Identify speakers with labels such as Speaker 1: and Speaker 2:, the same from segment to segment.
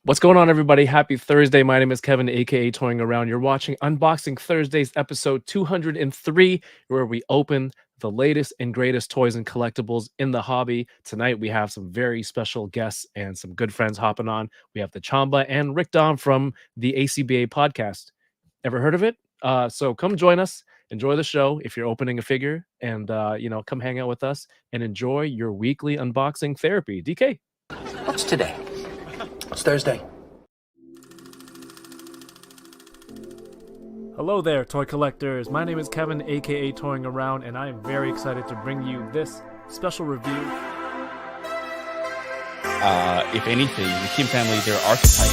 Speaker 1: What's going on, everybody? Happy Thursday. My name is Kevin, aka Toying Around. You're watching Unboxing Thursdays, episode 203, where we open the latest and greatest toys and collectibles in the hobby. Tonight, we have some very special guests and some good friends hopping on. We have the Chamba and Rickdom from the ACBA podcast. Ever heard of it? So come join us. Enjoy the show if you're opening a figure, and come hang out with us and enjoy your weekly unboxing therapy. DK.
Speaker 2: What's today? It's Thursday.
Speaker 1: Hello there, toy collectors. My name is Kevin, aka Toying Around, and I am very excited to bring you this special review.
Speaker 3: If anything, the Kim family, they're archetypes.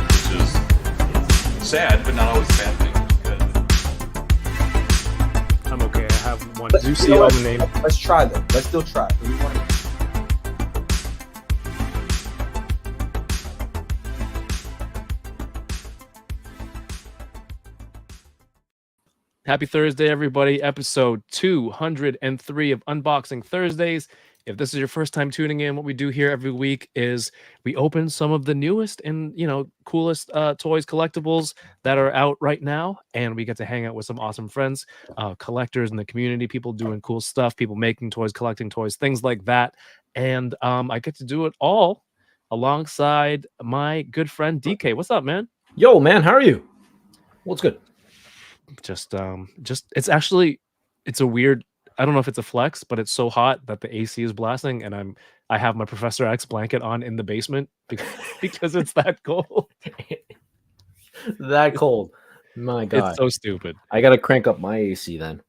Speaker 4: Which is sad, but not always a bad thing.
Speaker 1: I'm okay. I have one. Do you see all the name?
Speaker 2: Let's try them. Let's still try.
Speaker 1: Happy Thursday, everybody. Episode 203 of Unboxing Thursdays. If this is your first time tuning in, what we do here every week is we open some of the newest and, coolest toys, collectibles that are out right now. And we get to hang out with some awesome friends, collectors in the community, people doing cool stuff, people making toys, collecting toys, things like that. And I get to do it all alongside my good friend DK. What's up, man?
Speaker 2: Yo, man, how are you? What's good?
Speaker 1: Just it's a weird, I don't know if it's a flex, but it's so hot that the AC is blasting, and I have my Professor X blanket on in the basement because it's that cold.
Speaker 2: That cold. My God.
Speaker 1: It's so stupid.
Speaker 2: I gotta crank up my AC then.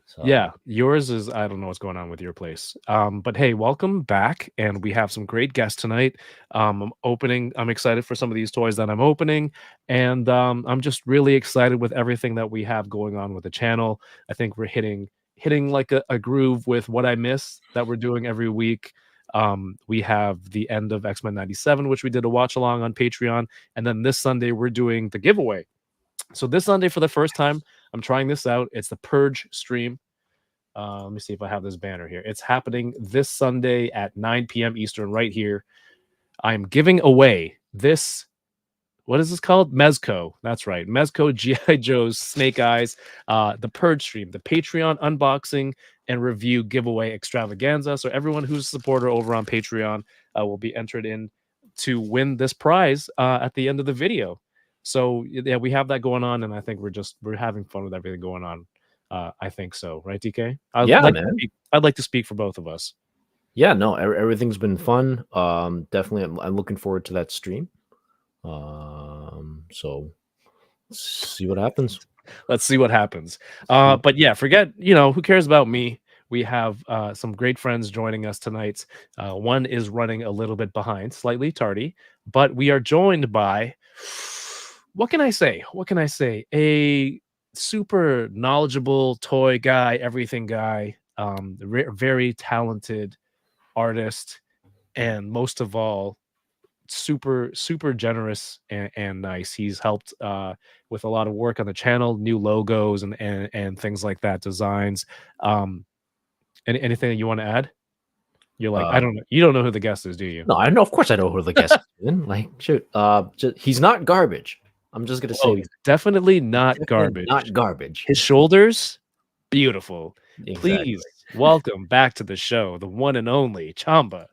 Speaker 2: So.
Speaker 1: Yeah, yours is, I don't know what's going on with your place. But hey, welcome back, and we have some great guests tonight. I'm excited for some of these toys that I'm opening, and I'm just really excited with everything that we have going on with the channel. I think we're hitting like a groove with what I miss that we're doing every week. We have the end of X-Men 97, which we did a watch along on Patreon, and then this Sunday we're doing the giveaway. So this Sunday, for the first time, I'm trying this out. It's the Purge stream. Let me see if I have this banner here. It's happening this Sunday at 9 p.m. Eastern right here. I'm giving away this, what is this called? Mezco. That's right. Mezco G.I. Joe's Snake Eyes, the Purge stream, the Patreon unboxing and review giveaway extravaganza. So everyone who's a supporter over on Patreon will be entered in to win this prize at the end of the video. So yeah, we have that going on, and I think we're having fun with everything going on. I think so, right, DK? I'd like to speak for both of us.
Speaker 2: Yeah, no, everything's been fun. Definitely, I'm looking forward to that stream. So let's see what happens.
Speaker 1: Let's see what happens. But yeah, forget, who cares about me? We have some great friends joining us tonight. One is running a little bit behind, slightly tardy, but we are joined by, what can I say? A super knowledgeable toy guy, everything guy, very talented artist, and most of all, super generous and nice. He's helped with a lot of work on the channel, new logos and things like that, designs. Anything that you want to add? You're like, I don't know. You don't know who the guest is, do you?
Speaker 2: No, I know. Of course, I know who the guest is. Like, shoot, he's not garbage. I'm just gonna say,
Speaker 1: definitely not garbage.
Speaker 2: Not garbage.
Speaker 1: His shoulders, beautiful.
Speaker 2: Exactly.
Speaker 1: Please welcome back to the show, the one and only Chamba.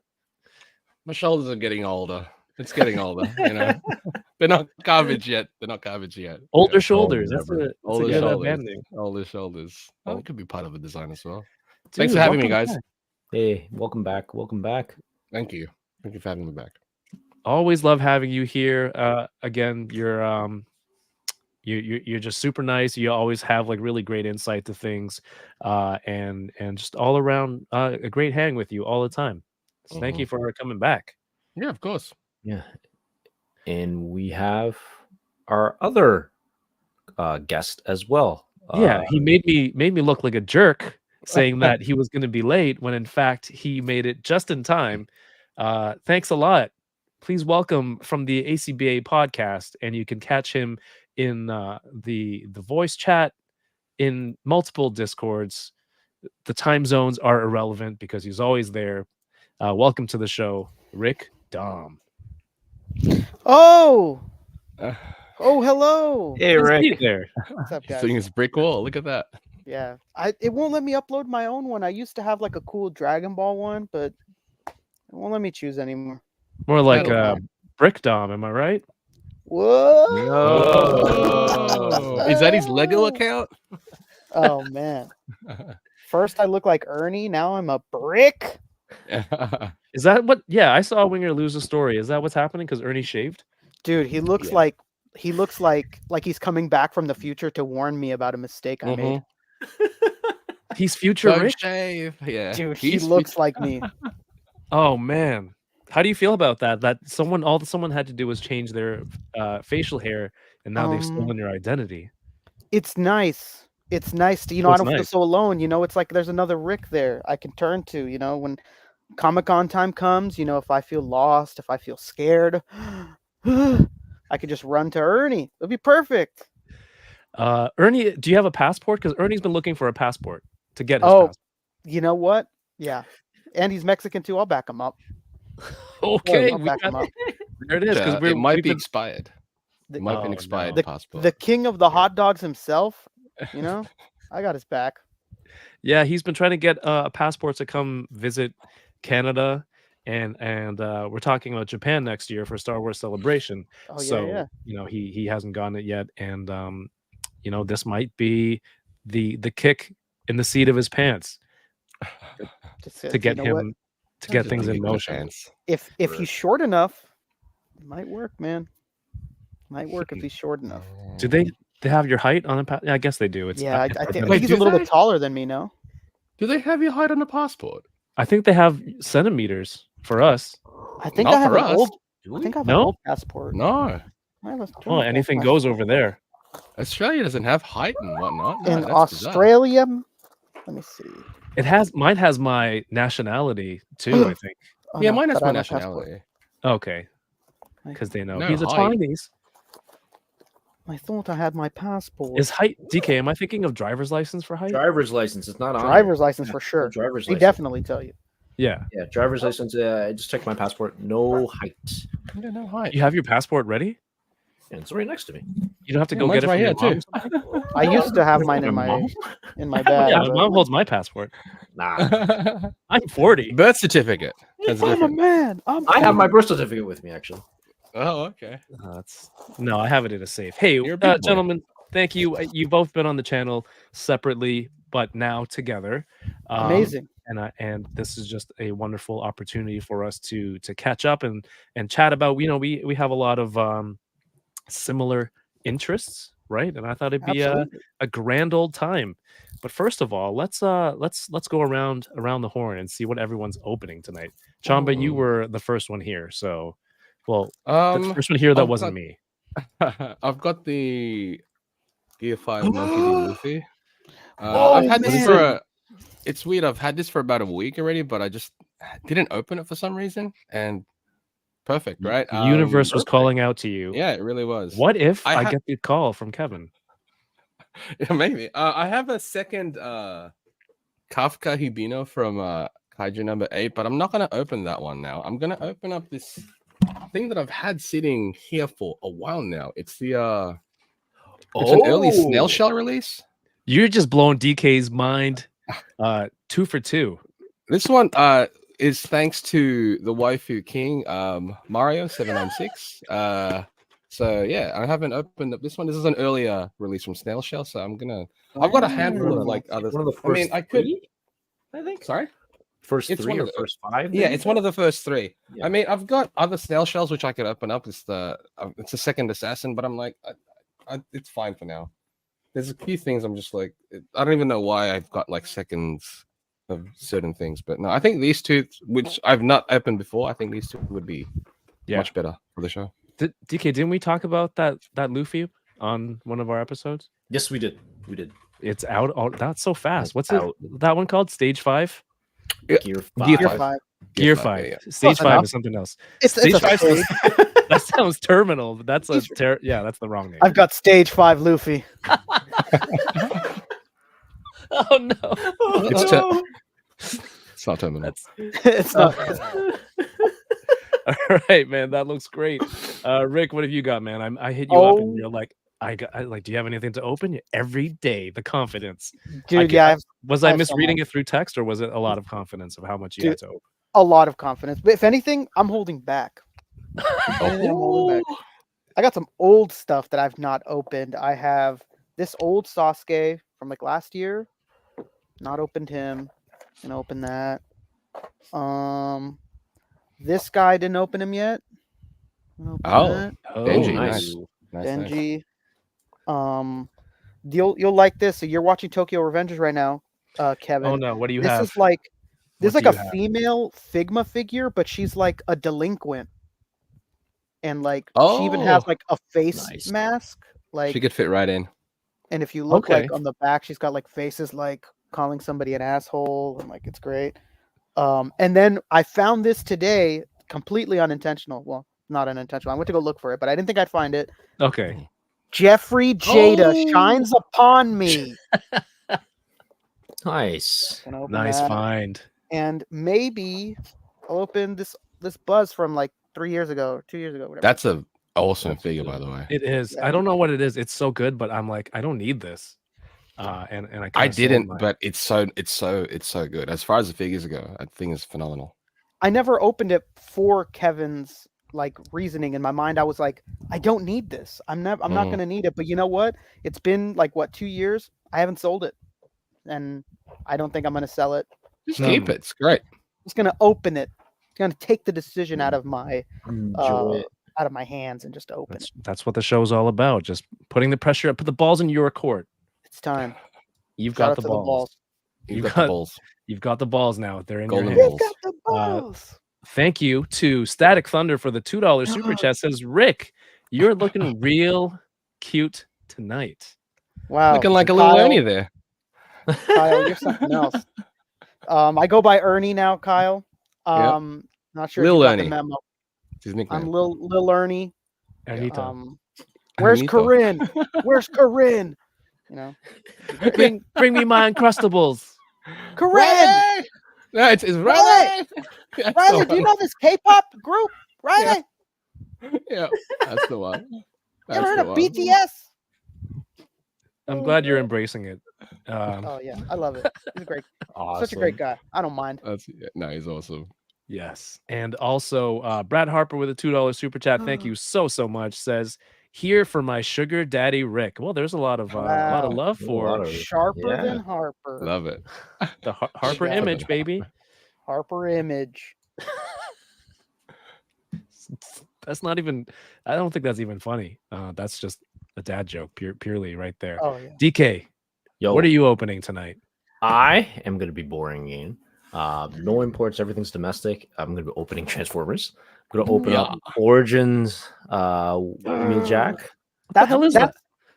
Speaker 5: My shoulders are getting older. It's getting older, They're not garbage yet.
Speaker 1: Older shoulders. That's a
Speaker 5: older
Speaker 1: good
Speaker 5: shoulders.
Speaker 1: band name.
Speaker 5: Older shoulders.
Speaker 1: Oh.
Speaker 5: It could be part of a design as well.
Speaker 1: Dude,
Speaker 5: Thanks for having me, guys.
Speaker 1: back.
Speaker 2: Hey, welcome back.
Speaker 5: Thank you for having me back.
Speaker 1: Always love having you here. Again, you're just super nice. You always have like really great insight to things, and just all around a great hang with you all the time. So thank you for coming back.
Speaker 5: Yeah, of course.
Speaker 2: Yeah, and we have our other guest as well.
Speaker 1: Yeah, he made me look like a jerk saying that he was going to be late when in fact he made it just in time. Thanks a lot. Please welcome from the ACBA podcast, and you can catch him in the voice chat, in multiple Discords, the time zones are irrelevant because he's always there. Welcome to the show, Rick Dom.
Speaker 6: Oh,
Speaker 5: Uh,
Speaker 6: hello.
Speaker 2: Hey,
Speaker 1: Good to see
Speaker 2: Rick.
Speaker 1: you there.
Speaker 6: What's up,
Speaker 5: you
Speaker 6: guys?
Speaker 5: think it's brick wall? Look at that.
Speaker 6: Yeah, it won't let me upload my own one. I used to have like a cool Dragon Ball one, but it won't let me choose anymore.
Speaker 1: More like
Speaker 5: That'll
Speaker 1: Brick Dom, am I right?
Speaker 6: Whoa!
Speaker 5: Oh, is that his Lego account?
Speaker 6: Oh man! First I look like Ernie. Now I'm a brick.
Speaker 1: Is that what? Yeah, I saw Winger lose a story. Is that what's happening? Because Ernie shaved.
Speaker 6: Dude, he looks like he's coming back from the future to warn me about a mistake I made.
Speaker 1: He's future
Speaker 5: Don't
Speaker 1: Rick.
Speaker 5: shave. Yeah,
Speaker 6: Dude, he
Speaker 5: he's
Speaker 6: looks like me.
Speaker 1: Oh man, how do you feel about that? That someone had to do was change their facial hair, and now they've stolen your identity.
Speaker 6: It's nice. It's nice to,
Speaker 1: Oh,
Speaker 6: I
Speaker 1: it's
Speaker 6: don't feel
Speaker 1: nice.
Speaker 6: so alone. It's like there's another Rick there I can turn to, when Comic-Con time comes, if I feel lost, if I feel scared, I could just run to Ernie. It'll be perfect.
Speaker 1: Ernie, do you have a passport? Because Ernie's been looking for a passport to get his
Speaker 6: Oh,
Speaker 1: passport.
Speaker 6: you know what? Yeah. And he's Mexican too. I'll back him up.
Speaker 1: Okay,
Speaker 6: I'll back him up.
Speaker 1: there it is. Because
Speaker 5: it might
Speaker 1: we've
Speaker 5: be
Speaker 1: been-
Speaker 5: expired.
Speaker 6: The,
Speaker 5: It might be an
Speaker 1: Oh,
Speaker 5: expired
Speaker 1: no.
Speaker 5: passport.
Speaker 6: the king of the hot dogs himself, I got his back.
Speaker 1: Yeah, he's been trying to get a passport to come visit Canada, and we're talking about Japan next year for Star Wars Celebration.
Speaker 6: Oh, yeah,
Speaker 1: So
Speaker 6: yeah.
Speaker 1: he hasn't gotten it yet, and this might be the kick in the seat of his pants to get him to get things in motion.
Speaker 6: If he's short enough, it might work, man. Might work if he's short enough.
Speaker 1: Do they have your height on the I guess they do. It's
Speaker 6: Yeah, I think
Speaker 5: Wait,
Speaker 6: he's
Speaker 5: do
Speaker 6: a little
Speaker 5: they?
Speaker 6: bit taller than me, no?
Speaker 5: Do they have your height on the passport?
Speaker 1: I think they have centimeters for us.
Speaker 6: I think
Speaker 5: Not
Speaker 6: I have
Speaker 5: for
Speaker 6: an
Speaker 5: us.
Speaker 6: old. I think I have an
Speaker 1: No?
Speaker 6: old passport.
Speaker 5: No,
Speaker 1: Oh, anything goes over there.
Speaker 5: Australia doesn't have height and whatnot. No,
Speaker 6: In
Speaker 5: that's bizarre.
Speaker 6: Australia, let me see.
Speaker 1: Mine has my nationality too, I think.
Speaker 6: Oh,
Speaker 5: Yeah,
Speaker 6: no,
Speaker 5: mine has
Speaker 6: but I
Speaker 5: my
Speaker 6: have a passport.
Speaker 5: nationality.
Speaker 1: Okay. Because they know
Speaker 5: No
Speaker 1: he's a
Speaker 5: height.
Speaker 1: Chinese.
Speaker 6: I thought I had my passport.
Speaker 1: Is height DK? Am I thinking of driver's license for height?
Speaker 2: Driver's license. It's not on.
Speaker 6: Driver's license for sure.
Speaker 2: Driver's
Speaker 6: They
Speaker 2: license.
Speaker 6: definitely tell you.
Speaker 1: Yeah.
Speaker 2: Yeah, driver's license. I just checked my passport. No height.
Speaker 5: Yeah, no height.
Speaker 1: You have your passport ready?
Speaker 2: And it's right next to me.
Speaker 1: You don't have to
Speaker 5: Yeah,
Speaker 1: go
Speaker 5: mine's
Speaker 1: get it
Speaker 5: right
Speaker 1: from
Speaker 5: here,
Speaker 1: your mom?
Speaker 6: I used to have mine in
Speaker 1: Your
Speaker 6: my
Speaker 1: mom?
Speaker 6: bag.
Speaker 1: Yeah, my
Speaker 6: but
Speaker 1: mom holds my passport.
Speaker 2: Nah.
Speaker 1: I'm 40.
Speaker 5: Birth certificate. That's
Speaker 6: I'm a
Speaker 5: different.
Speaker 6: man.
Speaker 2: I have my birth certificate with me, actually.
Speaker 5: Oh, okay.
Speaker 1: No, I have it in a safe. Hey,
Speaker 5: You're a big boy.
Speaker 1: gentlemen, thank you. You've both been on the channel separately, but now together.
Speaker 6: Amazing.
Speaker 1: And this is just a wonderful opportunity for us to catch up and chat about. We have a lot of similar interests, right? And I thought it'd be
Speaker 6: Absolutely.
Speaker 1: a grand old time. But first of all, let's go around the horn and see what everyone's opening tonight. Chamba, you were the first one here, so the first one here that
Speaker 5: I've
Speaker 1: wasn't
Speaker 5: got-
Speaker 1: me.
Speaker 5: I've got the Gear 5 Monkey D. Luffy.
Speaker 6: Oh,
Speaker 5: I've had this
Speaker 6: man.
Speaker 5: for it's weird. I've had this for about a week already, but I just didn't open it for some reason. And perfect, right?
Speaker 1: The universe was calling out to you.
Speaker 5: Yeah, it really was.
Speaker 1: What if
Speaker 5: I
Speaker 1: I
Speaker 5: ha-
Speaker 1: get the call from Kevin?
Speaker 5: Yeah, maybe. I have a second Kafka Hibino from Kaiju number 8, but I'm not gonna open that one now. I'm gonna open up this thing that I've had sitting here for a while now. It's the it's an early snail shell release.
Speaker 1: You're just blowing DK's mind. 2 for 2.
Speaker 5: This one is thanks to the waifu king, Mario 796. So yeah, I haven't opened up this one. This is an earlier release from Snail Shell, so I've got a handful of like other.
Speaker 2: One of the first.
Speaker 5: I mean, I could.
Speaker 2: three?
Speaker 5: I think. Sorry.
Speaker 2: First
Speaker 5: It's
Speaker 2: three
Speaker 5: one
Speaker 2: or
Speaker 5: of the-
Speaker 2: first five?
Speaker 5: Yeah,
Speaker 2: maybe?
Speaker 5: it's one of the first 3.
Speaker 2: Yeah.
Speaker 5: I mean, I've got other snail shells which I could open up. It's the second assassin, but I'm like, it's fine for now. There's a few things I'm just like, I don't even know why I've got like seconds of certain things, but no, I think these two, which I've not opened before, I think these two would be much better for the show.
Speaker 1: DK, didn't we talk about that Luffy on one of our episodes?
Speaker 2: Yes, we did. We did.
Speaker 1: It's out. Oh, that's so fast.
Speaker 2: It's
Speaker 1: What's
Speaker 2: out.
Speaker 1: that one called? Stage 5?
Speaker 2: Gear 5.
Speaker 5: Gear
Speaker 6: Gear
Speaker 5: 5.
Speaker 6: 5.
Speaker 1: Gear
Speaker 5: Gear
Speaker 1: 5.
Speaker 5: yeah.
Speaker 1: Stage
Speaker 6: Close
Speaker 1: 5
Speaker 6: enough.
Speaker 1: is something else.
Speaker 6: It's
Speaker 1: Stage
Speaker 6: a
Speaker 1: 5
Speaker 6: stage.
Speaker 1: that sounds terminal. But that's yeah, that's the wrong name.
Speaker 6: I've got stage 5 Luffy.
Speaker 1: Oh no.
Speaker 5: It's
Speaker 2: no.
Speaker 5: It's not terminal.
Speaker 1: That's
Speaker 6: It's not.
Speaker 1: all right, man. That looks great. Rick, what have you got, man? I hit you up and
Speaker 6: Oh.
Speaker 1: you're like, do you have anything to open? Every day, the confidence.
Speaker 6: Dude,
Speaker 1: get-
Speaker 6: yeah,
Speaker 1: Was
Speaker 6: I
Speaker 1: I
Speaker 6: have so
Speaker 1: misreading
Speaker 6: much.
Speaker 1: it through text, or was it a lot of confidence of how much you
Speaker 6: Dude.
Speaker 1: had to open?
Speaker 6: a lot of confidence. But if anything, I'm holding back. If anything, I'm holding back. I got some old stuff that I've not opened. I have this old Sasuke from like last year. Not opened him. Gonna open that. This guy didn't open him yet. Gonna open
Speaker 5: Oh,
Speaker 6: that.
Speaker 1: Oh,
Speaker 5: Benji,
Speaker 2: nice.
Speaker 5: nice.
Speaker 6: Benji. You'll like this. So you're watching Tokyo Revengers right now, Kevin.
Speaker 1: Oh no, what do you
Speaker 6: this
Speaker 1: have?
Speaker 6: is like
Speaker 1: What
Speaker 6: there's like
Speaker 1: do
Speaker 6: a
Speaker 1: you have?
Speaker 6: female Figma figure, but she's like a delinquent, and like she even has
Speaker 5: Oh.
Speaker 6: like a face
Speaker 2: Nice.
Speaker 6: mask. Like,
Speaker 5: She could fit right in.
Speaker 6: and if you look
Speaker 1: Okay.
Speaker 6: like on the back, she's got like faces like calling somebody an asshole, and like it's great. And then I found this today, completely unintentional. Well, not unintentional. I went to go look for it, but I didn't think I'd find it.
Speaker 1: Okay.
Speaker 6: Jeffrey Jada
Speaker 5: Oh.
Speaker 6: shines upon me.
Speaker 2: Nice.
Speaker 6: Gonna open
Speaker 1: Nice
Speaker 6: that.
Speaker 1: find.
Speaker 6: And maybe I'll open this buzz from like 3 years ago, 2 years ago, whatever.
Speaker 5: That's a awesome figure, by the way.
Speaker 1: It is.
Speaker 6: Yeah.
Speaker 1: I don't know what it is. It's so good, but I'm like, I don't need this. And I
Speaker 5: I
Speaker 1: kinda sold
Speaker 5: didn't,
Speaker 1: mine.
Speaker 5: but it's so good. As far as the figures go, I think it's phenomenal.
Speaker 6: I never opened it for Kevin's like reasoning. In my mind, I was like, I don't need this. I'm not gonna need it. But you know what? It's been like 2 years. I haven't sold it, and I don't think I'm gonna sell it.
Speaker 5: Just keep it. It's great.
Speaker 6: I'm just gonna open it. I'm gonna take the decision out of my
Speaker 2: Enjoy it.
Speaker 6: out of my hands and just open it.
Speaker 1: That's what the show's all about. Just putting the pressure up, put the balls in your court.
Speaker 6: It's time.
Speaker 1: You've
Speaker 6: Shout
Speaker 1: got
Speaker 6: out
Speaker 1: the
Speaker 6: to
Speaker 1: balls.
Speaker 5: You've
Speaker 1: You
Speaker 5: got
Speaker 1: got-
Speaker 5: the balls.
Speaker 1: You've got the balls now. They're in
Speaker 5: Golden
Speaker 1: your
Speaker 5: balls.
Speaker 1: hands.
Speaker 6: You've got the balls.
Speaker 1: Thank you to Static Thunder for the $2 super chat. Says Rick, you're looking real cute tonight.
Speaker 6: Wow.
Speaker 5: Looking like a little
Speaker 6: Kyle-
Speaker 5: Ernie there.
Speaker 6: Kyle, you're something else. I go by Ernie now, Kyle. Not sure
Speaker 5: Lil
Speaker 6: if you got
Speaker 5: Ernie.
Speaker 6: the memo.
Speaker 5: It's his
Speaker 6: I'm
Speaker 5: nickname.
Speaker 6: Lil Ernie.
Speaker 1: Anita.
Speaker 6: Where's
Speaker 5: Anita.
Speaker 6: Corinne? Where's Corinne? You know,
Speaker 1: bring me my Uncrustables.
Speaker 6: Corinne.
Speaker 5: Riley! No, it's Riley. That's
Speaker 6: Riley,
Speaker 5: the
Speaker 6: do you
Speaker 5: one.
Speaker 6: know this K-pop group? Riley,
Speaker 5: Yeah, that's the one.
Speaker 6: you
Speaker 5: That's
Speaker 6: ever heard
Speaker 5: the
Speaker 6: of
Speaker 5: one.
Speaker 6: BTS?
Speaker 1: I'm glad you're embracing it.
Speaker 6: Oh yeah, I love it. He's a great,
Speaker 2: Awesome.
Speaker 6: such a great guy. I don't mind.
Speaker 5: No, he's awesome.
Speaker 1: Yes. And also Brad Harper with a $2 super chat. Thank you so much. Says here for my sugar daddy Rick. Well, there's a lot of
Speaker 6: Wow.
Speaker 1: love
Speaker 2: A
Speaker 1: for
Speaker 2: lot of-
Speaker 6: Sharper
Speaker 2: Yeah.
Speaker 6: than Harper.
Speaker 5: Love it.
Speaker 1: the Harper
Speaker 6: Yeah.
Speaker 1: image, baby.
Speaker 6: Harper image.
Speaker 1: That's not even. I don't think that's even funny. That's just a dad joke, purely right there.
Speaker 6: Oh yeah.
Speaker 1: DK,
Speaker 2: Yo,
Speaker 1: what are you opening tonight?
Speaker 2: I am going to be boring again. No imports, everything's domestic. I'm going to be opening Transformers. I'm going to open up Origins Wheeljack.
Speaker 6: That's,
Speaker 1: hell is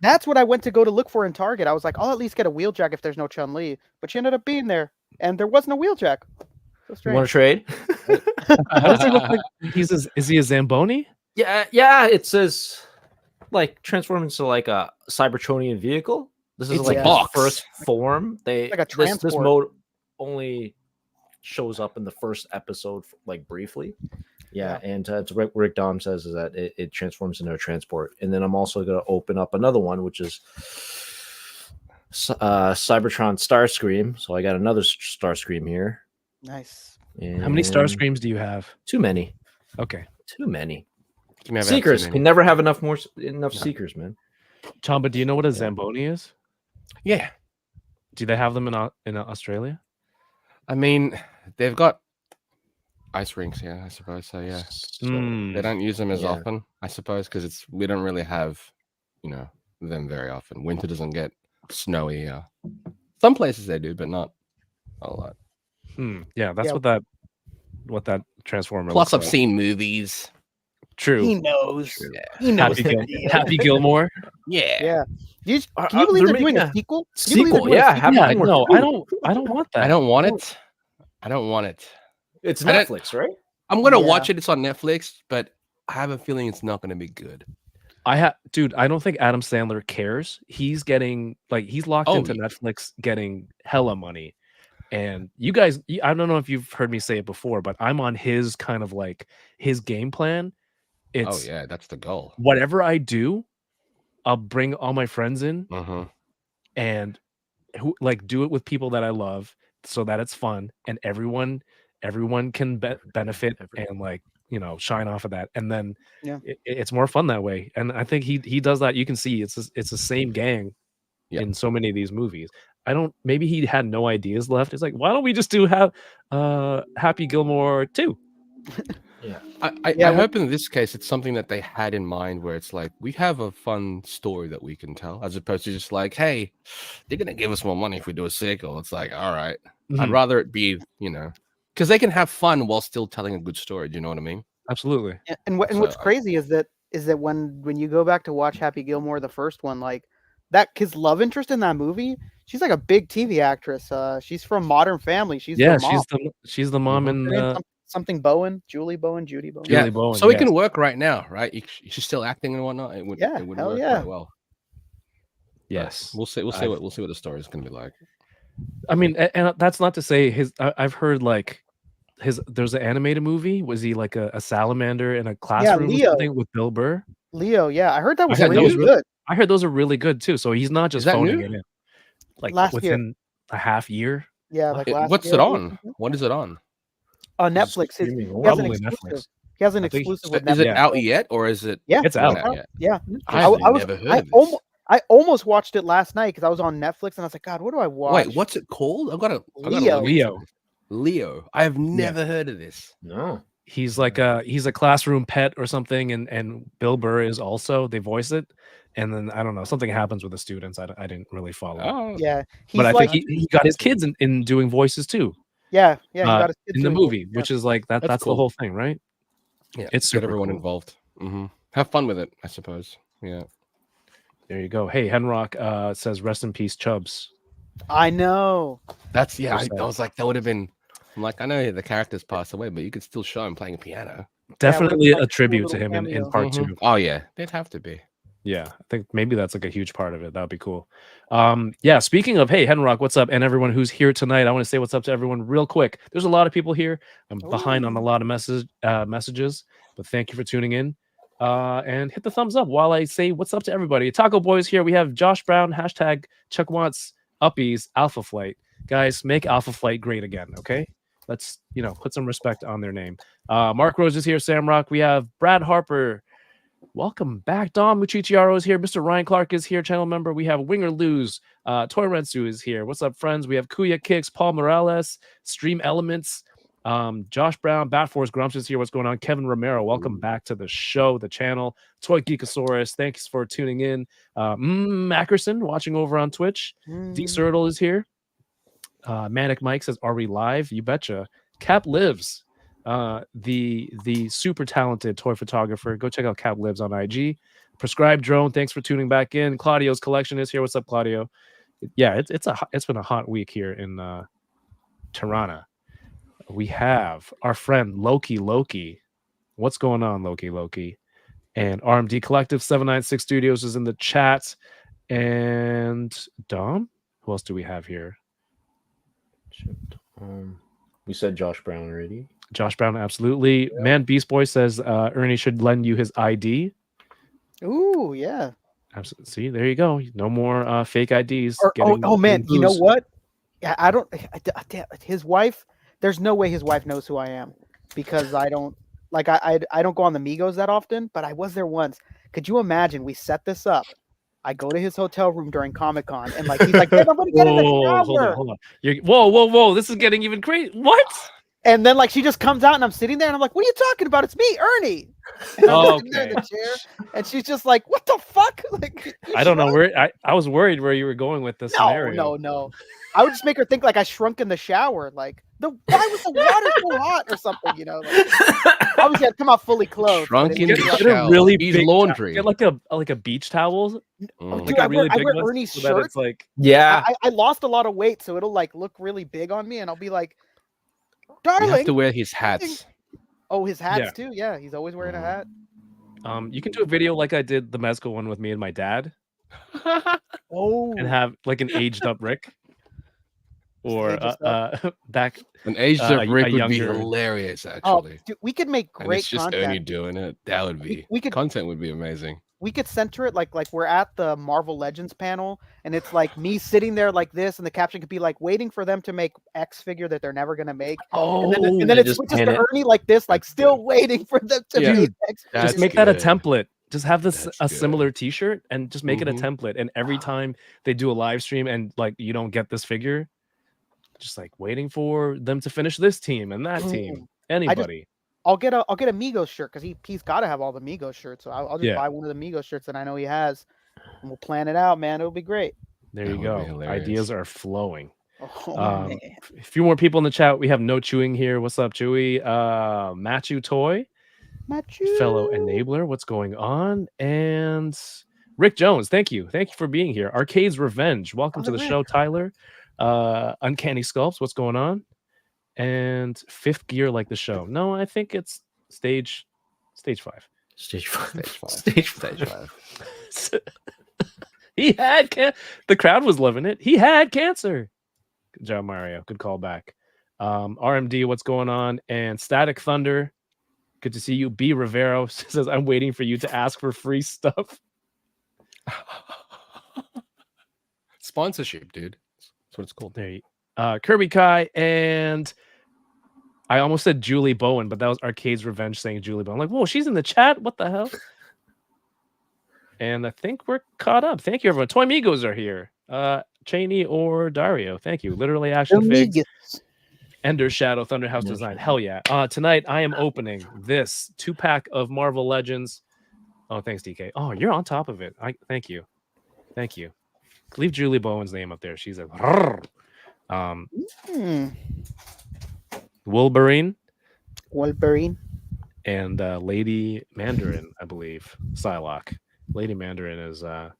Speaker 6: that's what I went to go to look for in Target. I was like, I'll at least get a Wheeljack if there's no Chun-Li. But she ended up being there, and there wasn't a Wheeljack. So
Speaker 2: You want
Speaker 6: strange.
Speaker 2: to trade?
Speaker 1: How does he look like? Is he a Zamboni?
Speaker 2: Yeah. It says like transform into like a Cybertronian vehicle. This is
Speaker 5: It's
Speaker 2: like
Speaker 6: a
Speaker 2: the
Speaker 5: box.
Speaker 2: first form.
Speaker 6: Like a
Speaker 2: This
Speaker 6: transport.
Speaker 2: mode only shows up in the first episode, like briefly. Yeah, and it's Rick Dom says is that it transforms into a transport, and then I'm also going to open up another one, which is Cybertron Starscream. So I got another Starscream here.
Speaker 6: Nice.
Speaker 1: How many Star
Speaker 2: and
Speaker 1: Screams do you have?
Speaker 2: Too many.
Speaker 1: Okay,
Speaker 2: Too many.
Speaker 5: You never have
Speaker 2: Seekers.
Speaker 5: too
Speaker 2: You
Speaker 5: many.
Speaker 2: never have enough seekers, man.
Speaker 1: Chamba, do you know what a Zamboni is?
Speaker 5: Yeah.
Speaker 1: Do they have them in Australia?
Speaker 5: I mean, they've got ice rinks here, I suppose. So yeah,
Speaker 1: Mm.
Speaker 5: they don't use them as
Speaker 2: Yeah.
Speaker 5: often, I suppose, because we don't really have, them very often. Winter doesn't get snowy. Some places they do, but not a lot.
Speaker 1: Yeah, that's
Speaker 6: Yeah.
Speaker 1: what that transformer.
Speaker 5: Plus, I've
Speaker 1: looks like.
Speaker 5: seen movies.
Speaker 1: True.
Speaker 6: He knows.
Speaker 2: True.
Speaker 6: He knows.
Speaker 1: Happy Gilmore.
Speaker 5: Yeah.
Speaker 6: Yeah. Can
Speaker 2: Are-
Speaker 6: you believe
Speaker 2: they're
Speaker 6: they're doing
Speaker 2: making
Speaker 6: a
Speaker 2: a
Speaker 6: sequel? Can you believe they're
Speaker 2: Sequel,
Speaker 6: doing a
Speaker 2: yeah.
Speaker 6: sequel?
Speaker 2: Happy
Speaker 1: Yeah,
Speaker 2: Gilmore
Speaker 1: no,
Speaker 2: 2.
Speaker 1: I don't want that.
Speaker 5: I don't want it. I don't want it.
Speaker 2: It's
Speaker 5: I don't-
Speaker 2: Netflix, right?
Speaker 5: I'm gonna
Speaker 6: Yeah.
Speaker 5: watch it. It's on Netflix, but I have a feeling it's not gonna be good.
Speaker 1: Dude, I don't think Adam Sandler cares. He's getting he's locked
Speaker 5: Oh,
Speaker 1: into Netflix getting hella money. And you guys, I don't know if you've heard me say it before, but I'm on his kind of his game plan.
Speaker 5: Oh
Speaker 1: It's
Speaker 5: yeah, that's the goal.
Speaker 1: whatever I do, I'll bring all my friends in and do it with people that I love so that it's fun and everyone can benefit and shine off of that. And then
Speaker 6: Yeah.
Speaker 1: it's more fun that way. And I think he does that. You can see it's the same gang
Speaker 5: Yep.
Speaker 1: in so many of these movies. Maybe he had no ideas left. It's like, why don't we just do Happy Gilmore 2?
Speaker 2: Yeah.
Speaker 5: I hope in this case it's something that they had in mind where it's like we have a fun story that we can tell, as opposed to just like, hey, they're gonna give us more money if we do a sequel. It's like, all right. I'd rather it be, because they can have fun while still telling a good story. Do you know what I mean?
Speaker 1: Absolutely.
Speaker 6: Yeah, and what's crazy is that when you go back to watch Happy Gilmore, the first one, like that kid's love interest in that movie, she's like a big TV actress. She's from Modern Family. She's the mom.
Speaker 1: she's the mom in
Speaker 6: something Bowen, Judy Bowen.
Speaker 1: Julie
Speaker 5: Yeah,
Speaker 1: Bowen,
Speaker 5: so it can work right now, right? She's still acting and whatnot. It would work quite well.
Speaker 1: Yes,
Speaker 5: we'll see. We'll see what the story is going to be like.
Speaker 1: I mean, and that's not to say I've heard there's an animated movie. Was he like a salamander in a classroom or something with Bill Burr?
Speaker 6: Leo, yeah, I heard that was really good.
Speaker 1: I heard those are really good too. So he's not just phoning it in. Like within a half year.
Speaker 6: Yeah,
Speaker 5: what's it on? What is it on?
Speaker 6: Netflix.
Speaker 1: Probably Netflix.
Speaker 6: He has an exclusive with Netflix.
Speaker 5: Is it out yet, or is it?
Speaker 6: Yeah,
Speaker 1: it's out.
Speaker 6: Yeah,
Speaker 5: I've never heard of this.
Speaker 6: I almost watched it last night because I was on Netflix and I was like, God, what do I watch?
Speaker 5: Wait, what's it called? I've got to Leo. I have never heard of this.
Speaker 2: No.
Speaker 1: He's he's a classroom pet or something, and Bill Burr is also. They voice it, and then I don't know, something happens with the students. I didn't really follow.
Speaker 5: Oh,
Speaker 6: yeah,
Speaker 1: but I think he got his kids in doing voices too.
Speaker 6: Yeah, he got his kids
Speaker 1: in the movie, which is that's cool. The whole thing, right?
Speaker 5: Yeah,
Speaker 1: it's
Speaker 5: get everyone involved. Have fun with it, I suppose. Yeah.
Speaker 1: There you go. Hey, Henrock says, "Rest in peace, Chubbs."
Speaker 6: I know.
Speaker 5: That's I was like, that would have been. I'm like, I know the characters passed away, but you could still show him playing a piano.
Speaker 1: Definitely a tribute to him in part 2.
Speaker 5: Oh yeah, they'd have to be.
Speaker 1: Yeah, I think maybe that's a huge part of it. That would be cool. Yeah, speaking of, hey, Henrock, what's up? And everyone who's here tonight, I want to say what's up to everyone real quick. There's a lot of people here. I'm behind on a lot of messages, but thank you for tuning in. And hit the thumbs up while I say what's up to everybody. Taco Boy's here. We have Josh Brown, hashtag Chuck Wants Uppies, Alpha Flight. Guys, make Alpha Flight great again, okay? Let's, put some respect on their name. Mark Rose is here, Sam Rock. We have Brad Harper. Welcome back. Dom Muchichiaro is here. Mr. Ryan Clark is here, channel member. We have Winger Lose. Toy Rensu is here. What's up, friends? We have Kuya Kicks, Paul Morales, Stream Elements, Josh Brown, Bat Force Grumps is here. What's going on? Kevin Romero, welcome back to the show, the channel. Toy Geekosaurus, thanks for tuning in. Mackerson watching over on Twitch. D Sertle is here. Manic Mike says, "Are we live?" You betcha. Cap Lives, the super talented toy photographer. Go check out Cap Lives on IG. Prescribed Drone, thanks for tuning back in. Claudio's Collection is here. What's up, Claudio? Yeah, it's been a hot week here in Tirana. We have our friend Loki. What's going on, Loki? And RMD Collective 796 Studios is in the chat. And Dom, who else do we have here?
Speaker 2: We said Josh Brown already.
Speaker 1: Josh Brown, absolutely. Yeah. Man Beast Boy says Ernie should lend you his ID.
Speaker 6: Ooh, yeah.
Speaker 1: Absolutely. See, there you go. No more fake IDs.
Speaker 6: Man, you know what? I don't. His wife. There's no way his wife knows who I am because I don't I don't go on the Migos that often, but I was there once. Could you imagine? We set this up. I go to his hotel room during Comic-Con and he's like, "Babe, I'm gonna get in the shower."
Speaker 1: Hold on. Whoa. This is getting even crazy. What?
Speaker 6: And then she just comes out and I'm sitting there and I'm like, "What are you talking about? It's me, Ernie." And I'm sitting there in the chair, and she's just like, "What the fuck?"
Speaker 1: I don't know where I was worried where you were going with this scenario.
Speaker 6: No. I would just make her think I shrunk in the shower. Why was the water so hot or something? Obviously I'd come out fully clothed.
Speaker 5: Shrunk in the shower.
Speaker 1: Get a really big
Speaker 5: laundry.
Speaker 1: Get like a beach towel.
Speaker 6: Dude, I wear Ernie's shirt.
Speaker 1: It's
Speaker 2: yeah.
Speaker 6: I lost a lot of weight, so it'll look really big on me, and I'll be like, "Darling."
Speaker 5: You have to wear his hats.
Speaker 6: Oh, his hats too. Yeah, he's always wearing a hat.
Speaker 1: You can do a video like I did the Mezco one with me and my dad,
Speaker 6: Oh,
Speaker 1: and have like an aged up Rick, or
Speaker 6: ages up.
Speaker 1: back
Speaker 5: An aged
Speaker 1: a
Speaker 5: up Rick would be
Speaker 1: younger.
Speaker 5: hilarious,
Speaker 6: oh,
Speaker 5: actually.
Speaker 6: dude, we could make
Speaker 5: And
Speaker 6: great
Speaker 5: it's just Ernie
Speaker 6: content.
Speaker 5: doing it. That would be
Speaker 6: We could
Speaker 5: content would be amazing.
Speaker 6: we could center it like we're at the Marvel Legends panel, and it's like me sitting there like this, and the caption could be like waiting for them to make X figure that they're never gonna make, and then
Speaker 1: Oh,
Speaker 6: it
Speaker 2: just
Speaker 6: switches
Speaker 2: pan
Speaker 6: to
Speaker 2: it.
Speaker 6: Ernie like this, like
Speaker 5: That's
Speaker 6: still
Speaker 5: good.
Speaker 6: waiting for them to
Speaker 1: Yeah.
Speaker 6: make X figure.
Speaker 5: That's
Speaker 1: just make that a
Speaker 5: good.
Speaker 1: template. Just have this
Speaker 5: That's
Speaker 1: a
Speaker 5: good.
Speaker 1: similar T-shirt and just make it a
Speaker 5: Mhm.
Speaker 1: template. And every time they do a live stream and like you don't get this figure, just like waiting for them to finish this team and that team. Anybody.
Speaker 6: I'll get a Migos shirt because he's got to have all the Migos shirts. So I'll just
Speaker 1: Yeah.
Speaker 6: buy one of the Migos shirts that I know he has, and we'll plan it out, man. It'll be great.
Speaker 1: There
Speaker 5: That
Speaker 1: you
Speaker 5: would
Speaker 1: go.
Speaker 5: be hilarious.
Speaker 1: Ideas are flowing.
Speaker 6: Oh,
Speaker 1: Um,
Speaker 6: man.
Speaker 1: A few more people in the chat. We have No Chewing here. What's up, Chewy? Matthew Toy, fellow enabler. What's going on? And Rick Jones, thank you for being here. Arcade's Revenge, welcome to the
Speaker 6: Rick.
Speaker 1: show, Tyler. Uncanny Sculpts, what's going on? And Fifth Gear, like the show. No, I think it's stage 5.
Speaker 2: Stage 5.
Speaker 5: Stage 5.
Speaker 2: Stage
Speaker 5: Stage
Speaker 2: 5.
Speaker 5: 5.
Speaker 1: He had the crowd was loving it. He had cancer. Good job, Mario. Good call back. RMD, what's going on? And Static Thunder, good to see you. B Rivero says, I'm waiting for you to ask for free stuff.
Speaker 5: Sponsorship, dude. That's what it's called.
Speaker 1: There you Kirby Kai, and I almost said Julie Bowen, but that was Arcade's Revenge saying Julie Bowen. I'm like, whoa, she's in the chat. What the hell? And I think we're caught up. Thank you, everyone. Toy Migos are here. Cheney or Dario. Thank you. Literally Action Figs. Ender Shadow, Thunderhouse Design. Hell yeah. Tonight I am opening this 2-pack of Marvel Legends. Oh, thanks, DK. Oh, you're on top of it. Thank you. Thank you. Leave Julie Bowen's name up there. She's a Wolverine and Lady Mandarin, I believe. Psylocke. Lady Mandarin is we'll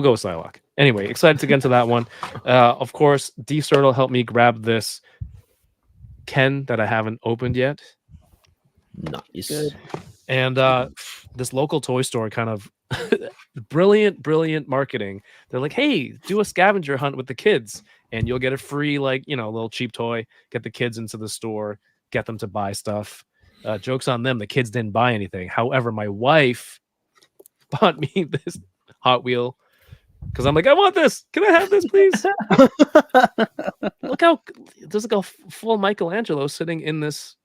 Speaker 1: go with Psylocke. Anyway, excited to get into that one. Of course, D-Turtle helped me grab this Ken that I haven't opened yet.
Speaker 2: Nice.
Speaker 6: Good.
Speaker 1: And this local toy store kind of brilliant marketing. They're like, hey, do a scavenger hunt with the kids and you'll get a free, like, little cheap toy. Get the kids into the store, get them to buy stuff. Joke's on them. The kids didn't buy anything. However, my wife bought me this Hot Wheel because I'm like, I want this. Can I have this, please? Look how there's like a full Michelangelo sitting in this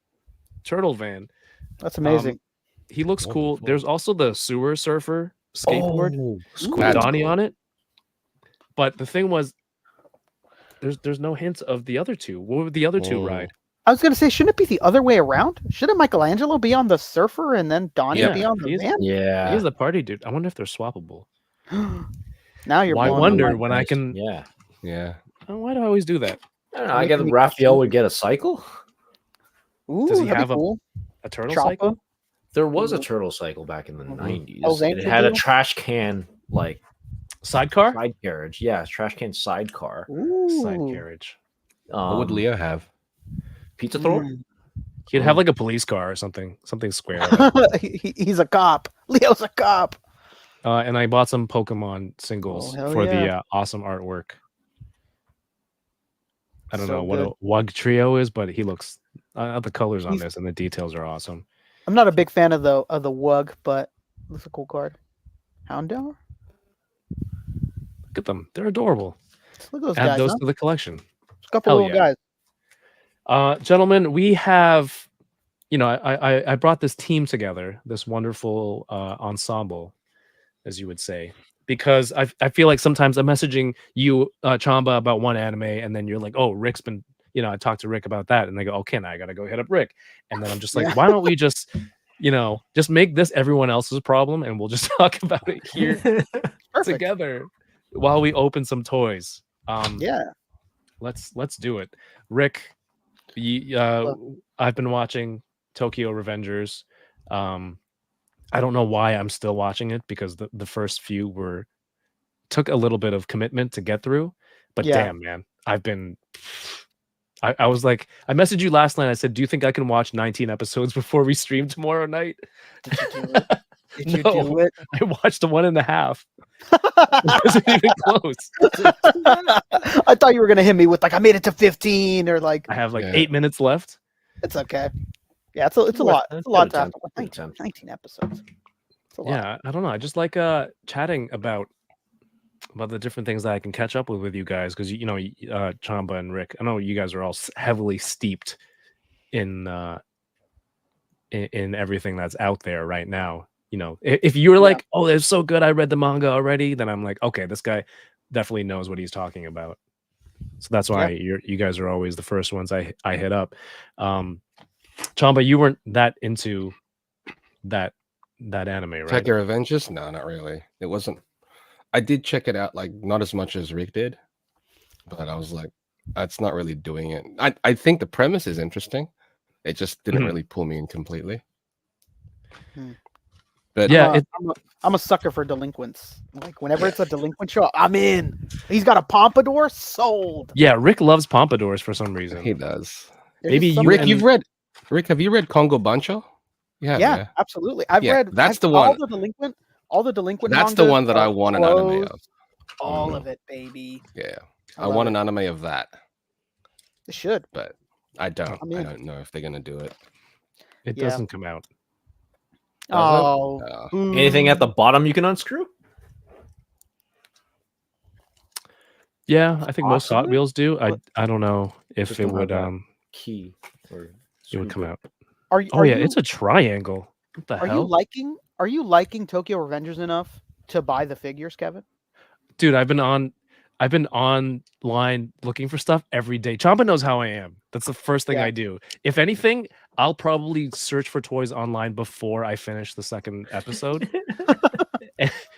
Speaker 1: turtle van.
Speaker 6: That's amazing.
Speaker 1: He looks cool.
Speaker 5: Wonderful.
Speaker 1: There's also the Sewer Surfer skateboard with
Speaker 5: That's
Speaker 1: Donnie
Speaker 5: cool.
Speaker 1: on it. But the thing was, there's no hints of the other two. What would the other two
Speaker 5: Oh.
Speaker 1: ride?
Speaker 6: I was gonna say, shouldn't it be the other way around? Shouldn't Michelangelo be on the surfer and then Donnie
Speaker 1: Yeah,
Speaker 6: be on the
Speaker 1: he's-
Speaker 6: van?
Speaker 2: Yeah.
Speaker 1: He's the party dude. I wonder if they're swappable.
Speaker 6: Now you're
Speaker 1: Why
Speaker 6: blowing my
Speaker 1: wonder
Speaker 6: mind.
Speaker 1: when I can?
Speaker 2: Yeah.
Speaker 5: Yeah.
Speaker 1: Why do I always do that?
Speaker 2: I don't know. I guess Raphael would get a cycle.
Speaker 6: Ooh,
Speaker 1: Does he
Speaker 6: that'd be
Speaker 1: have a
Speaker 6: cool.
Speaker 1: turtle
Speaker 6: Chopper?
Speaker 1: cycle?
Speaker 2: There was a turtle cycle back in the 90s.
Speaker 6: Hell's
Speaker 2: and it
Speaker 6: Angel
Speaker 2: had a
Speaker 6: deal?
Speaker 2: trash can like
Speaker 1: Sidecar?
Speaker 2: side carriage. Yeah, trash can sidecar.
Speaker 1: Side
Speaker 6: Ooh.
Speaker 1: carriage.
Speaker 5: What would Leo have?
Speaker 2: Pizza thrower?
Speaker 1: He'd have like a police car or something square.
Speaker 6: He's a cop. Leo's a cop.
Speaker 1: And I bought some Pokemon singles
Speaker 6: Oh, hell
Speaker 1: for
Speaker 6: yeah.
Speaker 1: the awesome artwork. I don't
Speaker 6: So
Speaker 1: know what
Speaker 6: good.
Speaker 1: a Wug Trio is, but he looks the colors on
Speaker 6: He's-
Speaker 1: this and the details are awesome.
Speaker 6: I'm not a big fan of the Wug, but looks a cool card. Houndour?
Speaker 1: Look at them; they're adorable.
Speaker 6: Look at those
Speaker 1: Add
Speaker 6: guys.
Speaker 1: those
Speaker 6: Huh?
Speaker 1: to the collection,
Speaker 6: A couple
Speaker 1: hell
Speaker 6: little
Speaker 1: yeah.
Speaker 6: guys.
Speaker 1: Gentlemen. We have, I brought this team together, this wonderful ensemble, as you would say, because I feel like sometimes I'm messaging you, Chamba, about one anime, and then you're like, oh, Rick's been, I talked to Rick about that, and they go, okay, now I gotta go hit up Rick, and then I'm just like,
Speaker 6: Yeah.
Speaker 1: why don't we just, just make this everyone else's problem, and we'll just talk about it here
Speaker 6: Perfect.
Speaker 1: together while we open some toys.
Speaker 6: Yeah.
Speaker 1: Let's do it. Rick, I've been watching Tokyo Revengers. I don't know why I'm still watching it because the first few took a little bit of commitment to get through. But
Speaker 6: Yeah.
Speaker 1: damn, man, I've been I was like, I messaged you last night. I said, do you think I can watch 19 episodes before we stream tomorrow night?
Speaker 6: Did you do it? Did you
Speaker 1: No.
Speaker 6: do it?
Speaker 1: I watched 1.5. It wasn't even close.
Speaker 6: I thought you were gonna hit me with like I made it to 15 or like
Speaker 1: I have like
Speaker 5: Yeah.
Speaker 1: 8 minutes left.
Speaker 6: it's okay. Yeah, it's a lot. It's a lot to have. 19 episodes. It's a lot.
Speaker 1: Yeah, I don't know. I just like chatting about the different things that I can catch up with you guys, because you know, Chamba and Rick, I know you guys are all heavily steeped in everything that's out there right now. You know, if you were like, oh, it's so good, I read the manga already, then I'm like, okay, this guy definitely knows what he's talking about. So that's why you guys are always the first ones I hit up. Chamba, you weren't that into that anime, right?
Speaker 5: Tokyo Revengers? No, not really. It wasn't. I did check it out, like not as much as Rick did, but I was like, that's not really doing it. I think the premise is interesting. It just didn't really pull me in completely. But
Speaker 1: yeah,
Speaker 6: I'm a sucker for delinquents. Like whenever it's a delinquent show, I'm in. He's got a pompadour, sold.
Speaker 1: yeah, Rick loves pompadours for some reason.
Speaker 5: he does.
Speaker 6: There's
Speaker 1: Maybe
Speaker 6: just some-
Speaker 1: you
Speaker 5: Rick,
Speaker 1: and-
Speaker 5: Rick, have you read Congo Bancho?
Speaker 6: yeah, absolutely. I've
Speaker 5: Yeah,
Speaker 6: read.
Speaker 5: that's the
Speaker 6: all
Speaker 5: one.
Speaker 6: All the delinquent.
Speaker 5: That's the
Speaker 6: mangas
Speaker 5: one that I
Speaker 6: are
Speaker 5: want an anime
Speaker 6: closed.
Speaker 5: of.
Speaker 6: All of it, baby.
Speaker 5: Yeah,
Speaker 6: I
Speaker 5: I
Speaker 6: love
Speaker 5: want
Speaker 6: it.
Speaker 5: an anime of that,
Speaker 6: It should.
Speaker 5: but I don't.
Speaker 6: I mean-
Speaker 5: I don't know if they're gonna do it.
Speaker 1: It
Speaker 6: Yeah.
Speaker 1: doesn't come out.
Speaker 6: Oh,
Speaker 5: No.
Speaker 6: boo.
Speaker 2: Anything at the bottom you can unscrew?
Speaker 1: Yeah, I think most Hot
Speaker 2: Possibly?
Speaker 1: Wheels do. I don't know if
Speaker 2: Just
Speaker 1: it
Speaker 2: don't have
Speaker 1: would
Speaker 2: that. Key or
Speaker 1: it would come out.
Speaker 6: Are you?
Speaker 1: Oh
Speaker 6: are
Speaker 1: yeah,
Speaker 6: you,
Speaker 1: it's a triangle. What the
Speaker 6: Are you
Speaker 1: hell?
Speaker 6: liking? Are you liking Tokyo Revengers enough to buy the figures, Kevin?
Speaker 1: Dude, I've been online looking for stuff every day. Chamba knows how I am. That's the first thing
Speaker 6: Yeah.
Speaker 1: I do. If anything, I'll probably search for toys online before I finish the second episode.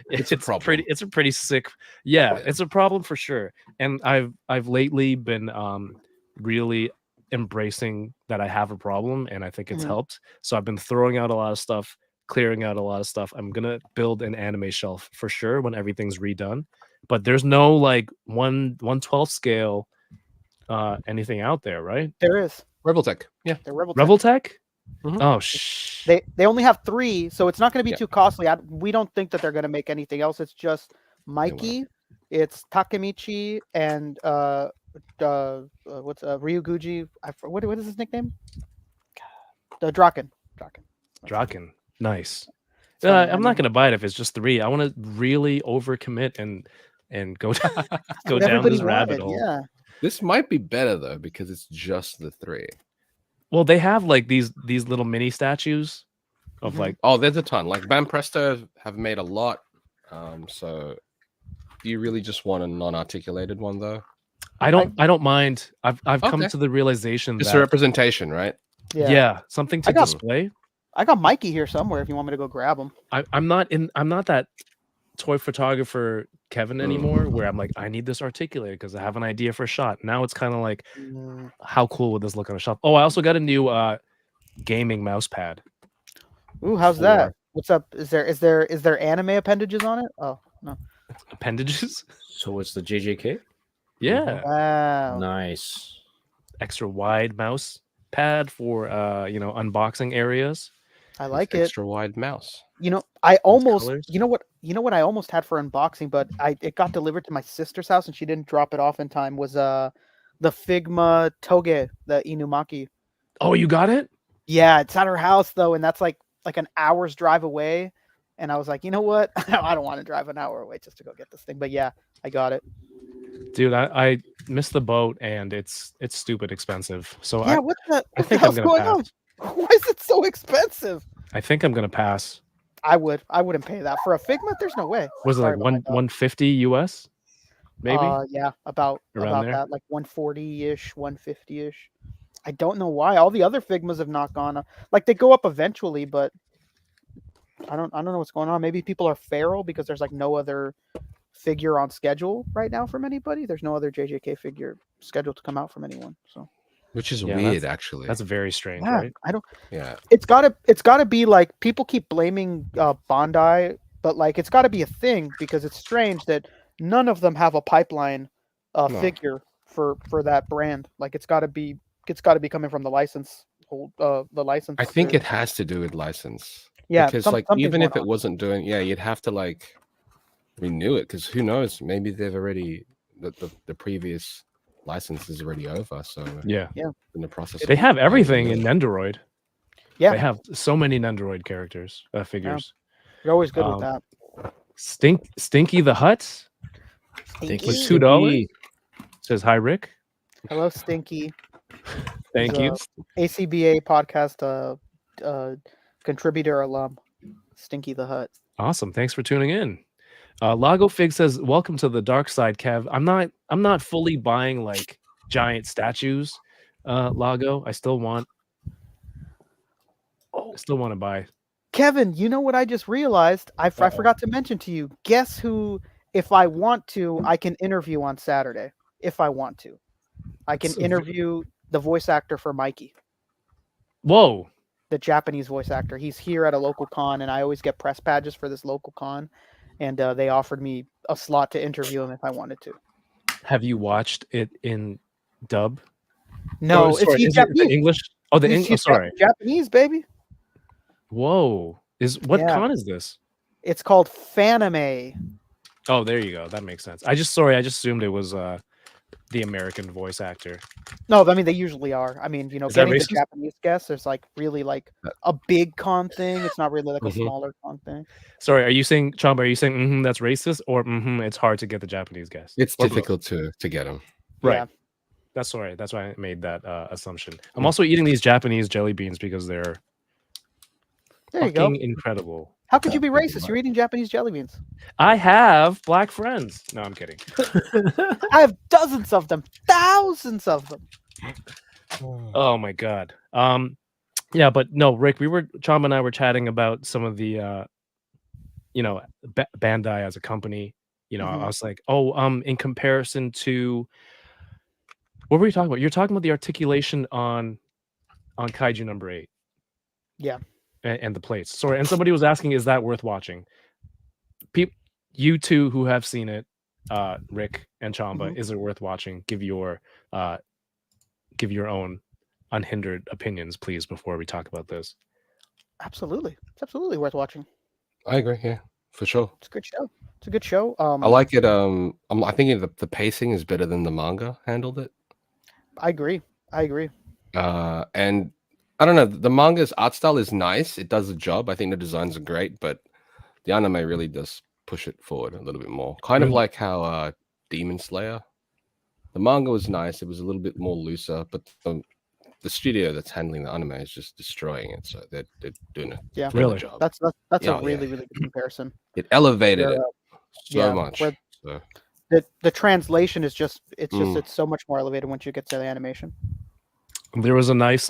Speaker 5: It's a problem.
Speaker 1: Pretty. It's a pretty sick. Yeah, it's a problem for sure. And I've lately been really embracing that I have a problem, and I think it's
Speaker 6: Mhm.
Speaker 1: helped. So I've been throwing out a lot of stuff, clearing out a lot of stuff. I'm gonna build an anime shelf for sure when everything's redone. But there's no like 1/12 scale anything out there, right?
Speaker 6: There is.
Speaker 5: Rebel Tech. Yeah.
Speaker 6: They're Rebel.
Speaker 1: Rebel Tech?
Speaker 5: Mhm.
Speaker 1: Oh shh.
Speaker 6: They only have 3, so it's not going to be
Speaker 5: Yeah.
Speaker 6: too costly. We don't think that they're going to make anything else. It's just Mikey, it's Takemichi, and what's Ryuguji? What is his nickname? The Draken.
Speaker 1: Draken. Nice.
Speaker 6: It's fun,
Speaker 1: I'm not gonna buy it if it's just 3. I want to really overcommit and go go
Speaker 6: What
Speaker 1: down
Speaker 6: everybody
Speaker 1: this rabbit
Speaker 6: wanted,
Speaker 1: hole.
Speaker 6: Yeah.
Speaker 5: This might be better though because it's just the 3.
Speaker 1: Well, they have like these little mini statues of
Speaker 6: Mhm.
Speaker 1: like
Speaker 5: Oh, there's a ton. Like Bam Presto have made a lot. So do you really just want a non-articulated one though?
Speaker 1: I don't mind. I've come
Speaker 5: Okay.
Speaker 1: to the realization
Speaker 5: Just
Speaker 1: that
Speaker 5: a representation, right?
Speaker 1: yeah, something to
Speaker 6: I got-
Speaker 1: display.
Speaker 6: I got Mikey here somewhere if you want me to go grab him.
Speaker 1: I'm not that toy photographer Kevin anymore where I'm like, I need this articulated because I have an idea for a shot. Now it's kind of like, how cool would this look on a shelf? Oh, I also got a new gaming mouse pad.
Speaker 6: Ooh, how's that? What's up? Is there anime appendages on it? Oh no.
Speaker 1: Appendages.
Speaker 2: So it's the JJK?
Speaker 1: Yeah.
Speaker 6: Wow.
Speaker 2: Nice.
Speaker 1: Extra wide mouse pad for unboxing areas.
Speaker 6: I like
Speaker 5: With
Speaker 6: it.
Speaker 5: Extra wide mouse.
Speaker 6: You know, I almost
Speaker 1: colors.
Speaker 6: you know what I almost had for unboxing, but it got delivered to my sister's house and she didn't drop it off in time was the Figma Toge, the Inumaki.
Speaker 1: Oh, you got it?
Speaker 6: Yeah, it's at her house though, and that's like an hour's drive away. And I was like, you know what? I don't want to drive an hour away just to go get this thing. But yeah, I got it.
Speaker 1: Dude, I missed the boat and it's stupid expensive. So
Speaker 6: Yeah, what the
Speaker 1: think
Speaker 6: hell's
Speaker 1: I'm gonna
Speaker 6: going on?
Speaker 1: pass.
Speaker 6: Why is it so expensive?
Speaker 1: I think I'm gonna pass.
Speaker 6: I wouldn't pay that for a Figma. There's no way.
Speaker 1: Was it
Speaker 6: Sorry
Speaker 1: like
Speaker 6: about my dog.
Speaker 1: 150 US? Maybe.
Speaker 6: Yeah, about
Speaker 1: Around there?
Speaker 6: that, like 140-ish, 150-ish. I don't know why. All the other Figmas have not gone up. Like they go up eventually, but I don't know what's going on. Maybe people are feral because there's like no other figure on schedule right now from anybody. There's no other JJK figure scheduled to come out from anyone. So
Speaker 5: Which is
Speaker 1: Yeah,
Speaker 5: weird, actually.
Speaker 1: That's very strange,
Speaker 6: yeah,
Speaker 1: right?
Speaker 6: I don't.
Speaker 5: Yeah.
Speaker 6: It's gotta be like people keep blaming Bandai, but like it's gotta be a thing because it's strange that none of them have a pipeline
Speaker 5: No.
Speaker 6: figure for that brand. Like it's got to be coming from the license the license.
Speaker 5: I think it has to do with license.
Speaker 6: Yeah,
Speaker 5: because like
Speaker 6: something's
Speaker 5: even
Speaker 6: going
Speaker 5: if it
Speaker 6: on.
Speaker 5: wasn't doing, you'd have to like renew it because who knows? Maybe they've already the previous license is already over. So
Speaker 1: Yeah.
Speaker 5: in the process,
Speaker 1: They
Speaker 5: of
Speaker 1: have everything
Speaker 5: renew
Speaker 1: in
Speaker 5: it.
Speaker 1: Nendoroid.
Speaker 6: Yeah.
Speaker 1: They have so many Nendoroid characters, figures.
Speaker 6: You're always good with
Speaker 1: Um,
Speaker 6: that.
Speaker 1: Stinky the Hut
Speaker 2: Thank
Speaker 1: with
Speaker 2: you,
Speaker 1: $2 says hi, Rick.
Speaker 6: Hello, Stinky.
Speaker 1: Thank
Speaker 6: He's
Speaker 1: you.
Speaker 6: ACBA podcast contributor alum. Stinky the Hut.
Speaker 1: Awesome. Thanks for tuning in. Lago Fig says, "Welcome to the dark side, Kev. I'm not fully buying like giant statues, Lago. I still want to buy."
Speaker 6: Kevin, you know what I just realized? I forgot to mention to you. Guess who? If I want to, I can interview on Saturday. If I want to, I can interview the voice actor for Mikey.
Speaker 1: Whoa.
Speaker 6: The Japanese voice actor. He's here at a local con, and I always get press badges for this local con. And they offered me a slot to interview him if I wanted to.
Speaker 1: Have you watched it in dub?
Speaker 6: No,
Speaker 1: Oh, sorry,
Speaker 6: he's
Speaker 1: is it
Speaker 6: Japanese.
Speaker 1: English? Oh, the
Speaker 6: He's
Speaker 1: English. Sorry.
Speaker 6: Japanese, baby.
Speaker 1: Whoa. What
Speaker 6: Yeah.
Speaker 1: con is this?
Speaker 6: It's called Fanime.
Speaker 1: Oh, there you go. That makes sense. I just assumed it was the American voice actor.
Speaker 6: No, I mean they usually are. I mean,
Speaker 1: Is that
Speaker 6: getting the
Speaker 1: racist?
Speaker 6: Japanese guests, there's like really like a big con thing. It's not really like a
Speaker 5: Mhm.
Speaker 6: smaller con thing.
Speaker 1: Sorry, are you saying, Chamba, are you saying that's racist, or it's hard to get the Japanese guests?
Speaker 5: It's
Speaker 1: Or both?
Speaker 5: difficult to get them.
Speaker 1: Right.
Speaker 6: Yeah.
Speaker 1: That's sorry. That's why I made that assumption. I'm also eating these Japanese jelly beans because they're
Speaker 6: There you go.
Speaker 1: fucking incredible.
Speaker 6: How could you be racist? You're eating Japanese jelly beans.
Speaker 1: I have black friends. No, I'm kidding.
Speaker 6: I have dozens of them, thousands of them.
Speaker 1: Oh my god. Yeah, but no, Rick, Chamba and I were chatting about some of the Bandai as a company. I was like, in comparison to what were you talking about? You're talking about the articulation on Kaiju number 8.
Speaker 6: Yeah.
Speaker 1: And the plates. Sorry, and somebody was asking, is that worth watching? You two who have seen it, Rick and Chamba, is it worth watching? Give your own unhindered opinions, please, before we talk about this.
Speaker 6: Absolutely. It's absolutely worth watching.
Speaker 5: I agree. Yeah, for sure.
Speaker 6: It's a good show. It's a good show.
Speaker 5: I like it. I think the pacing is better than the manga handled it.
Speaker 6: I agree.
Speaker 5: And I don't know. The manga's art style is nice. It does the job. I think the designs are great, but the anime really does push it forward a little bit more. Kind of like how Demon Slayer. The manga was nice. It was a little bit more looser, but the studio that's handling the anime is just destroying it. So they're doing a
Speaker 1: really
Speaker 5: job.
Speaker 6: That's a really good comparison.
Speaker 5: It elevated it so much. So.
Speaker 6: The translation is just it's so much more elevated once you get to the animation.
Speaker 1: There was a nice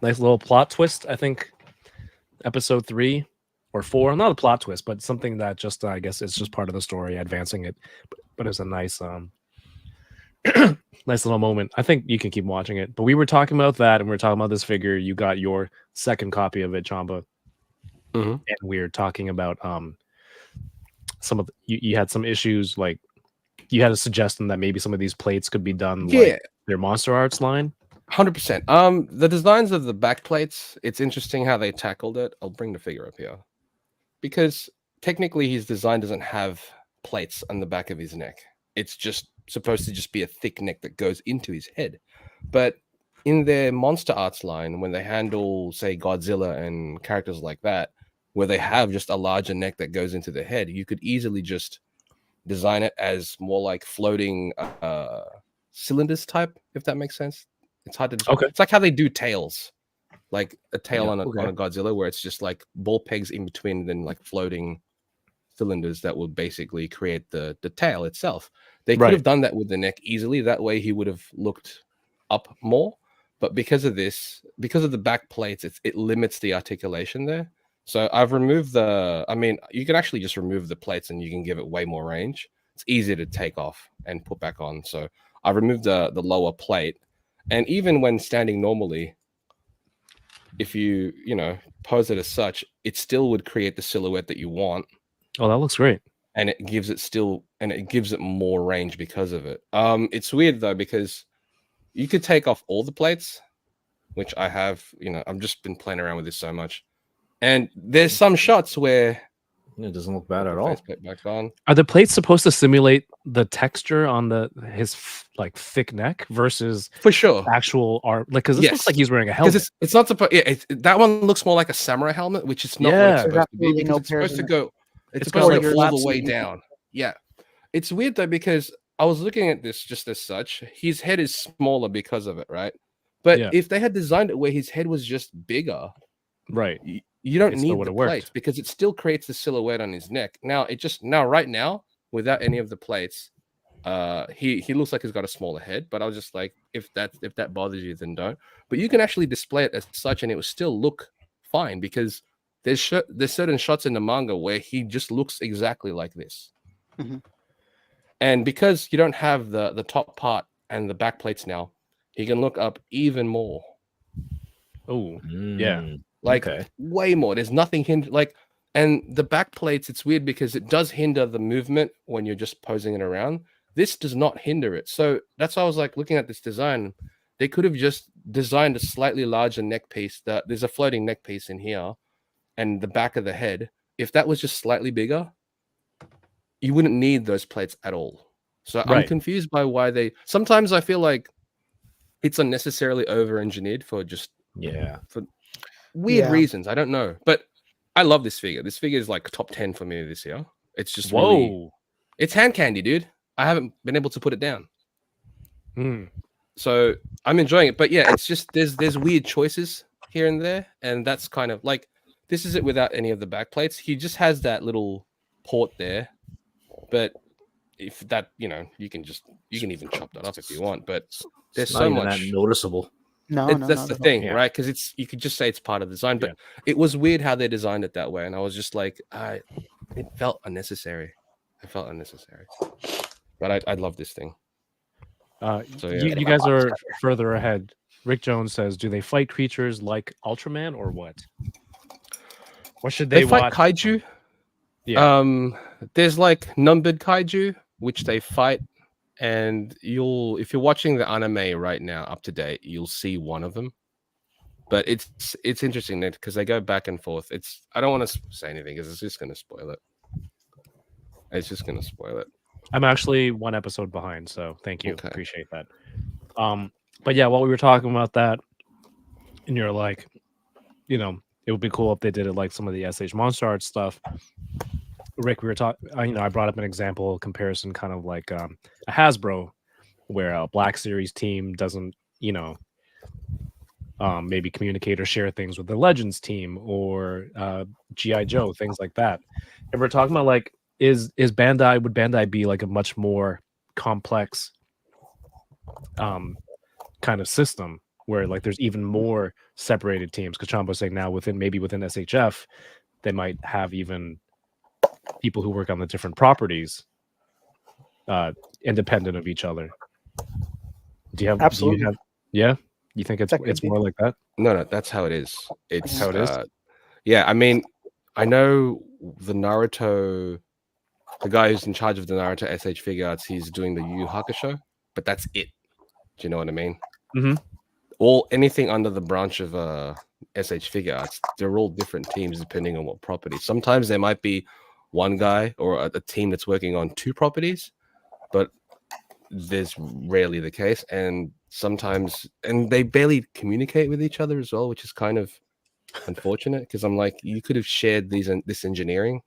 Speaker 1: little plot twist, I think episode 3 or 4, not a plot twist, but something that just I guess it's just part of the story advancing it, but it's a nice nice little moment. I think you can keep watching it, but we were talking about that and we were talking about this figure. You got your second copy of it, Chamba, and we were talking about some of you had some issues, like you had a suggestion that maybe some of these plates could be done like their Monster Arts line.
Speaker 5: 100%. The designs of the back plates, it's interesting how they tackled it. I'll bring the figure up here because technically his design doesn't have plates on the back of his neck. It's just supposed to just be a thick neck that goes into his head. But in their Monster Arts line, when they handle, say, Godzilla and characters like that, where they have just a larger neck that goes into the head, you could easily just design it as more like floating cylinders type, if that makes sense. It's hard to describe.
Speaker 1: Okay.
Speaker 5: It's like how they do tails, like a tail on a Godzilla, where it's just like ball pegs in between, and then like floating cylinders that would basically create the tail itself. They could have done that with the neck easily. That way he would have looked up more. But because of the back plates, it limits the articulation there. So I've removed you can actually just remove the plates and you can give it way more range. It's easier to take off and put back on. So I removed the lower plate. And even when standing normally, if you pose it as such, it still would create the silhouette that you want.
Speaker 1: Oh, that looks great.
Speaker 5: And it gives it still and it gives it more range because of it. It's weird though, because you could take off all the plates, which I have. I've just been playing around with this so much, and there's some shots where
Speaker 2: It doesn't look bad at
Speaker 5: the
Speaker 2: all.
Speaker 5: faceplate back on.
Speaker 1: Are the plates supposed to simulate the texture on his like thick neck versus
Speaker 5: For sure.
Speaker 1: actual arm? Like, because this looks
Speaker 5: Yes.
Speaker 1: like he's wearing a helmet.
Speaker 5: Because it's not supposed. Yeah, that one looks more like a samurai helmet, which is not what
Speaker 1: Yeah.
Speaker 5: it's
Speaker 6: There's
Speaker 5: supposed to be.
Speaker 6: absolutely
Speaker 5: Because
Speaker 6: no
Speaker 5: it's supposed to
Speaker 6: pairs
Speaker 5: go. It's
Speaker 1: It's
Speaker 5: supposed
Speaker 1: got
Speaker 5: to
Speaker 1: like
Speaker 5: go
Speaker 1: a
Speaker 5: all the way
Speaker 6: flat suit.
Speaker 5: down. Yeah, it's weird though, because I was looking at this just as such. His head is smaller because of it, right? But
Speaker 1: Yeah.
Speaker 5: if they had designed it where his head was just bigger,
Speaker 1: Right.
Speaker 5: you don't
Speaker 1: It still
Speaker 5: need
Speaker 1: would've
Speaker 5: the
Speaker 1: worked.
Speaker 5: plates, because it still creates the silhouette on his neck. Now right now, without any of the plates, he looks like he's got a smaller head. But I was just like, if that bothers you, then don't. But you can actually display it as such, and it will still look fine, because there's certain shots in the manga where he just looks exactly like this.
Speaker 6: Mhm.
Speaker 5: And because you don't have the top part and the back plates now, he can look up even more.
Speaker 1: Oh, Yeah.
Speaker 5: Like
Speaker 2: Okay.
Speaker 5: way more. There's nothing and the back plates, it's weird because it does hinder the movement when you're just posing it around. This does not hinder it. So that's why I was like, looking at this design, they could have just designed a slightly larger neck piece. There's a floating neck piece in here, and the back of the head. If that was just slightly bigger, you wouldn't need those plates at all. So I'm
Speaker 1: Right.
Speaker 5: confused by why sometimes I feel like it's unnecessarily over-engineered for just
Speaker 2: Yeah.
Speaker 5: weird
Speaker 6: Yeah.
Speaker 5: reasons. I don't know, but I love this figure. This figure is like top 10 for me this year. It's just
Speaker 1: Whoa.
Speaker 5: it's hand candy, dude. I haven't been able to put it down,
Speaker 1: Hmm.
Speaker 5: so I'm enjoying it. But yeah, it's just there's weird choices here and there, and that's kind of like, this is it without any of the back plates. He just has that little port there, but if that, you can even chop that up if you want. But there's
Speaker 2: It's not
Speaker 5: so
Speaker 2: even
Speaker 5: much.
Speaker 2: that noticeable.
Speaker 6: No, no,
Speaker 5: That's
Speaker 6: not
Speaker 5: the
Speaker 6: at all.
Speaker 5: thing,
Speaker 1: Yeah.
Speaker 5: right? Because you could just say it's part of the design, but it was weird how they designed it that way, and I was just like, it felt unnecessary. But I love this thing. So, yeah.
Speaker 1: You guys are further ahead. Rick Jones says, "Do they fight creatures like Ultraman or what? What should
Speaker 5: They
Speaker 1: they
Speaker 5: fight
Speaker 1: watch?"
Speaker 5: kaiju.
Speaker 1: Yeah.
Speaker 5: There's like numbered kaiju which they fight, and if you're watching the anime right now up to date, you'll see one of them. But it's interesting because they go back and forth. I don't want to say anything because it's just going to spoil it.
Speaker 1: I'm actually one episode behind, so thank you.
Speaker 5: Okay.
Speaker 1: Appreciate that. But yeah, while we were talking about that, and you're like, it would be cool if they did it like some of the SH Monster Art stuff. Rick, we were talking. I brought up an example comparison, kind of like a Hasbro, where a Black Series team doesn't, maybe communicate or share things with the Legends team or GI Joe, things like that. And we're talking about like, would Bandai be like a much more complex kind of system where like there's even more separated teams? Because Chamba was saying now within SHF, they might have even people who work on the different properties independent of each other.
Speaker 6: Absolutely.
Speaker 1: Yeah, you think it's more like that?
Speaker 5: No, that's how it is. It's
Speaker 1: how it is?
Speaker 5: Yeah, I mean, I know the guy who's in charge of the Naruto SH figure arts, he's doing the Yu Yu Hakusho, but that's it. Do you know what I mean?
Speaker 1: Mm-hmm.
Speaker 5: Anything under the branch of SH figure arts, they're all different teams depending on what property. Sometimes there might be one guy or a team that's working on two properties, but there's rarely the case. And sometimes, and they barely communicate with each other as well, which is kind of unfortunate, because I'm like, you could have shared this engineering.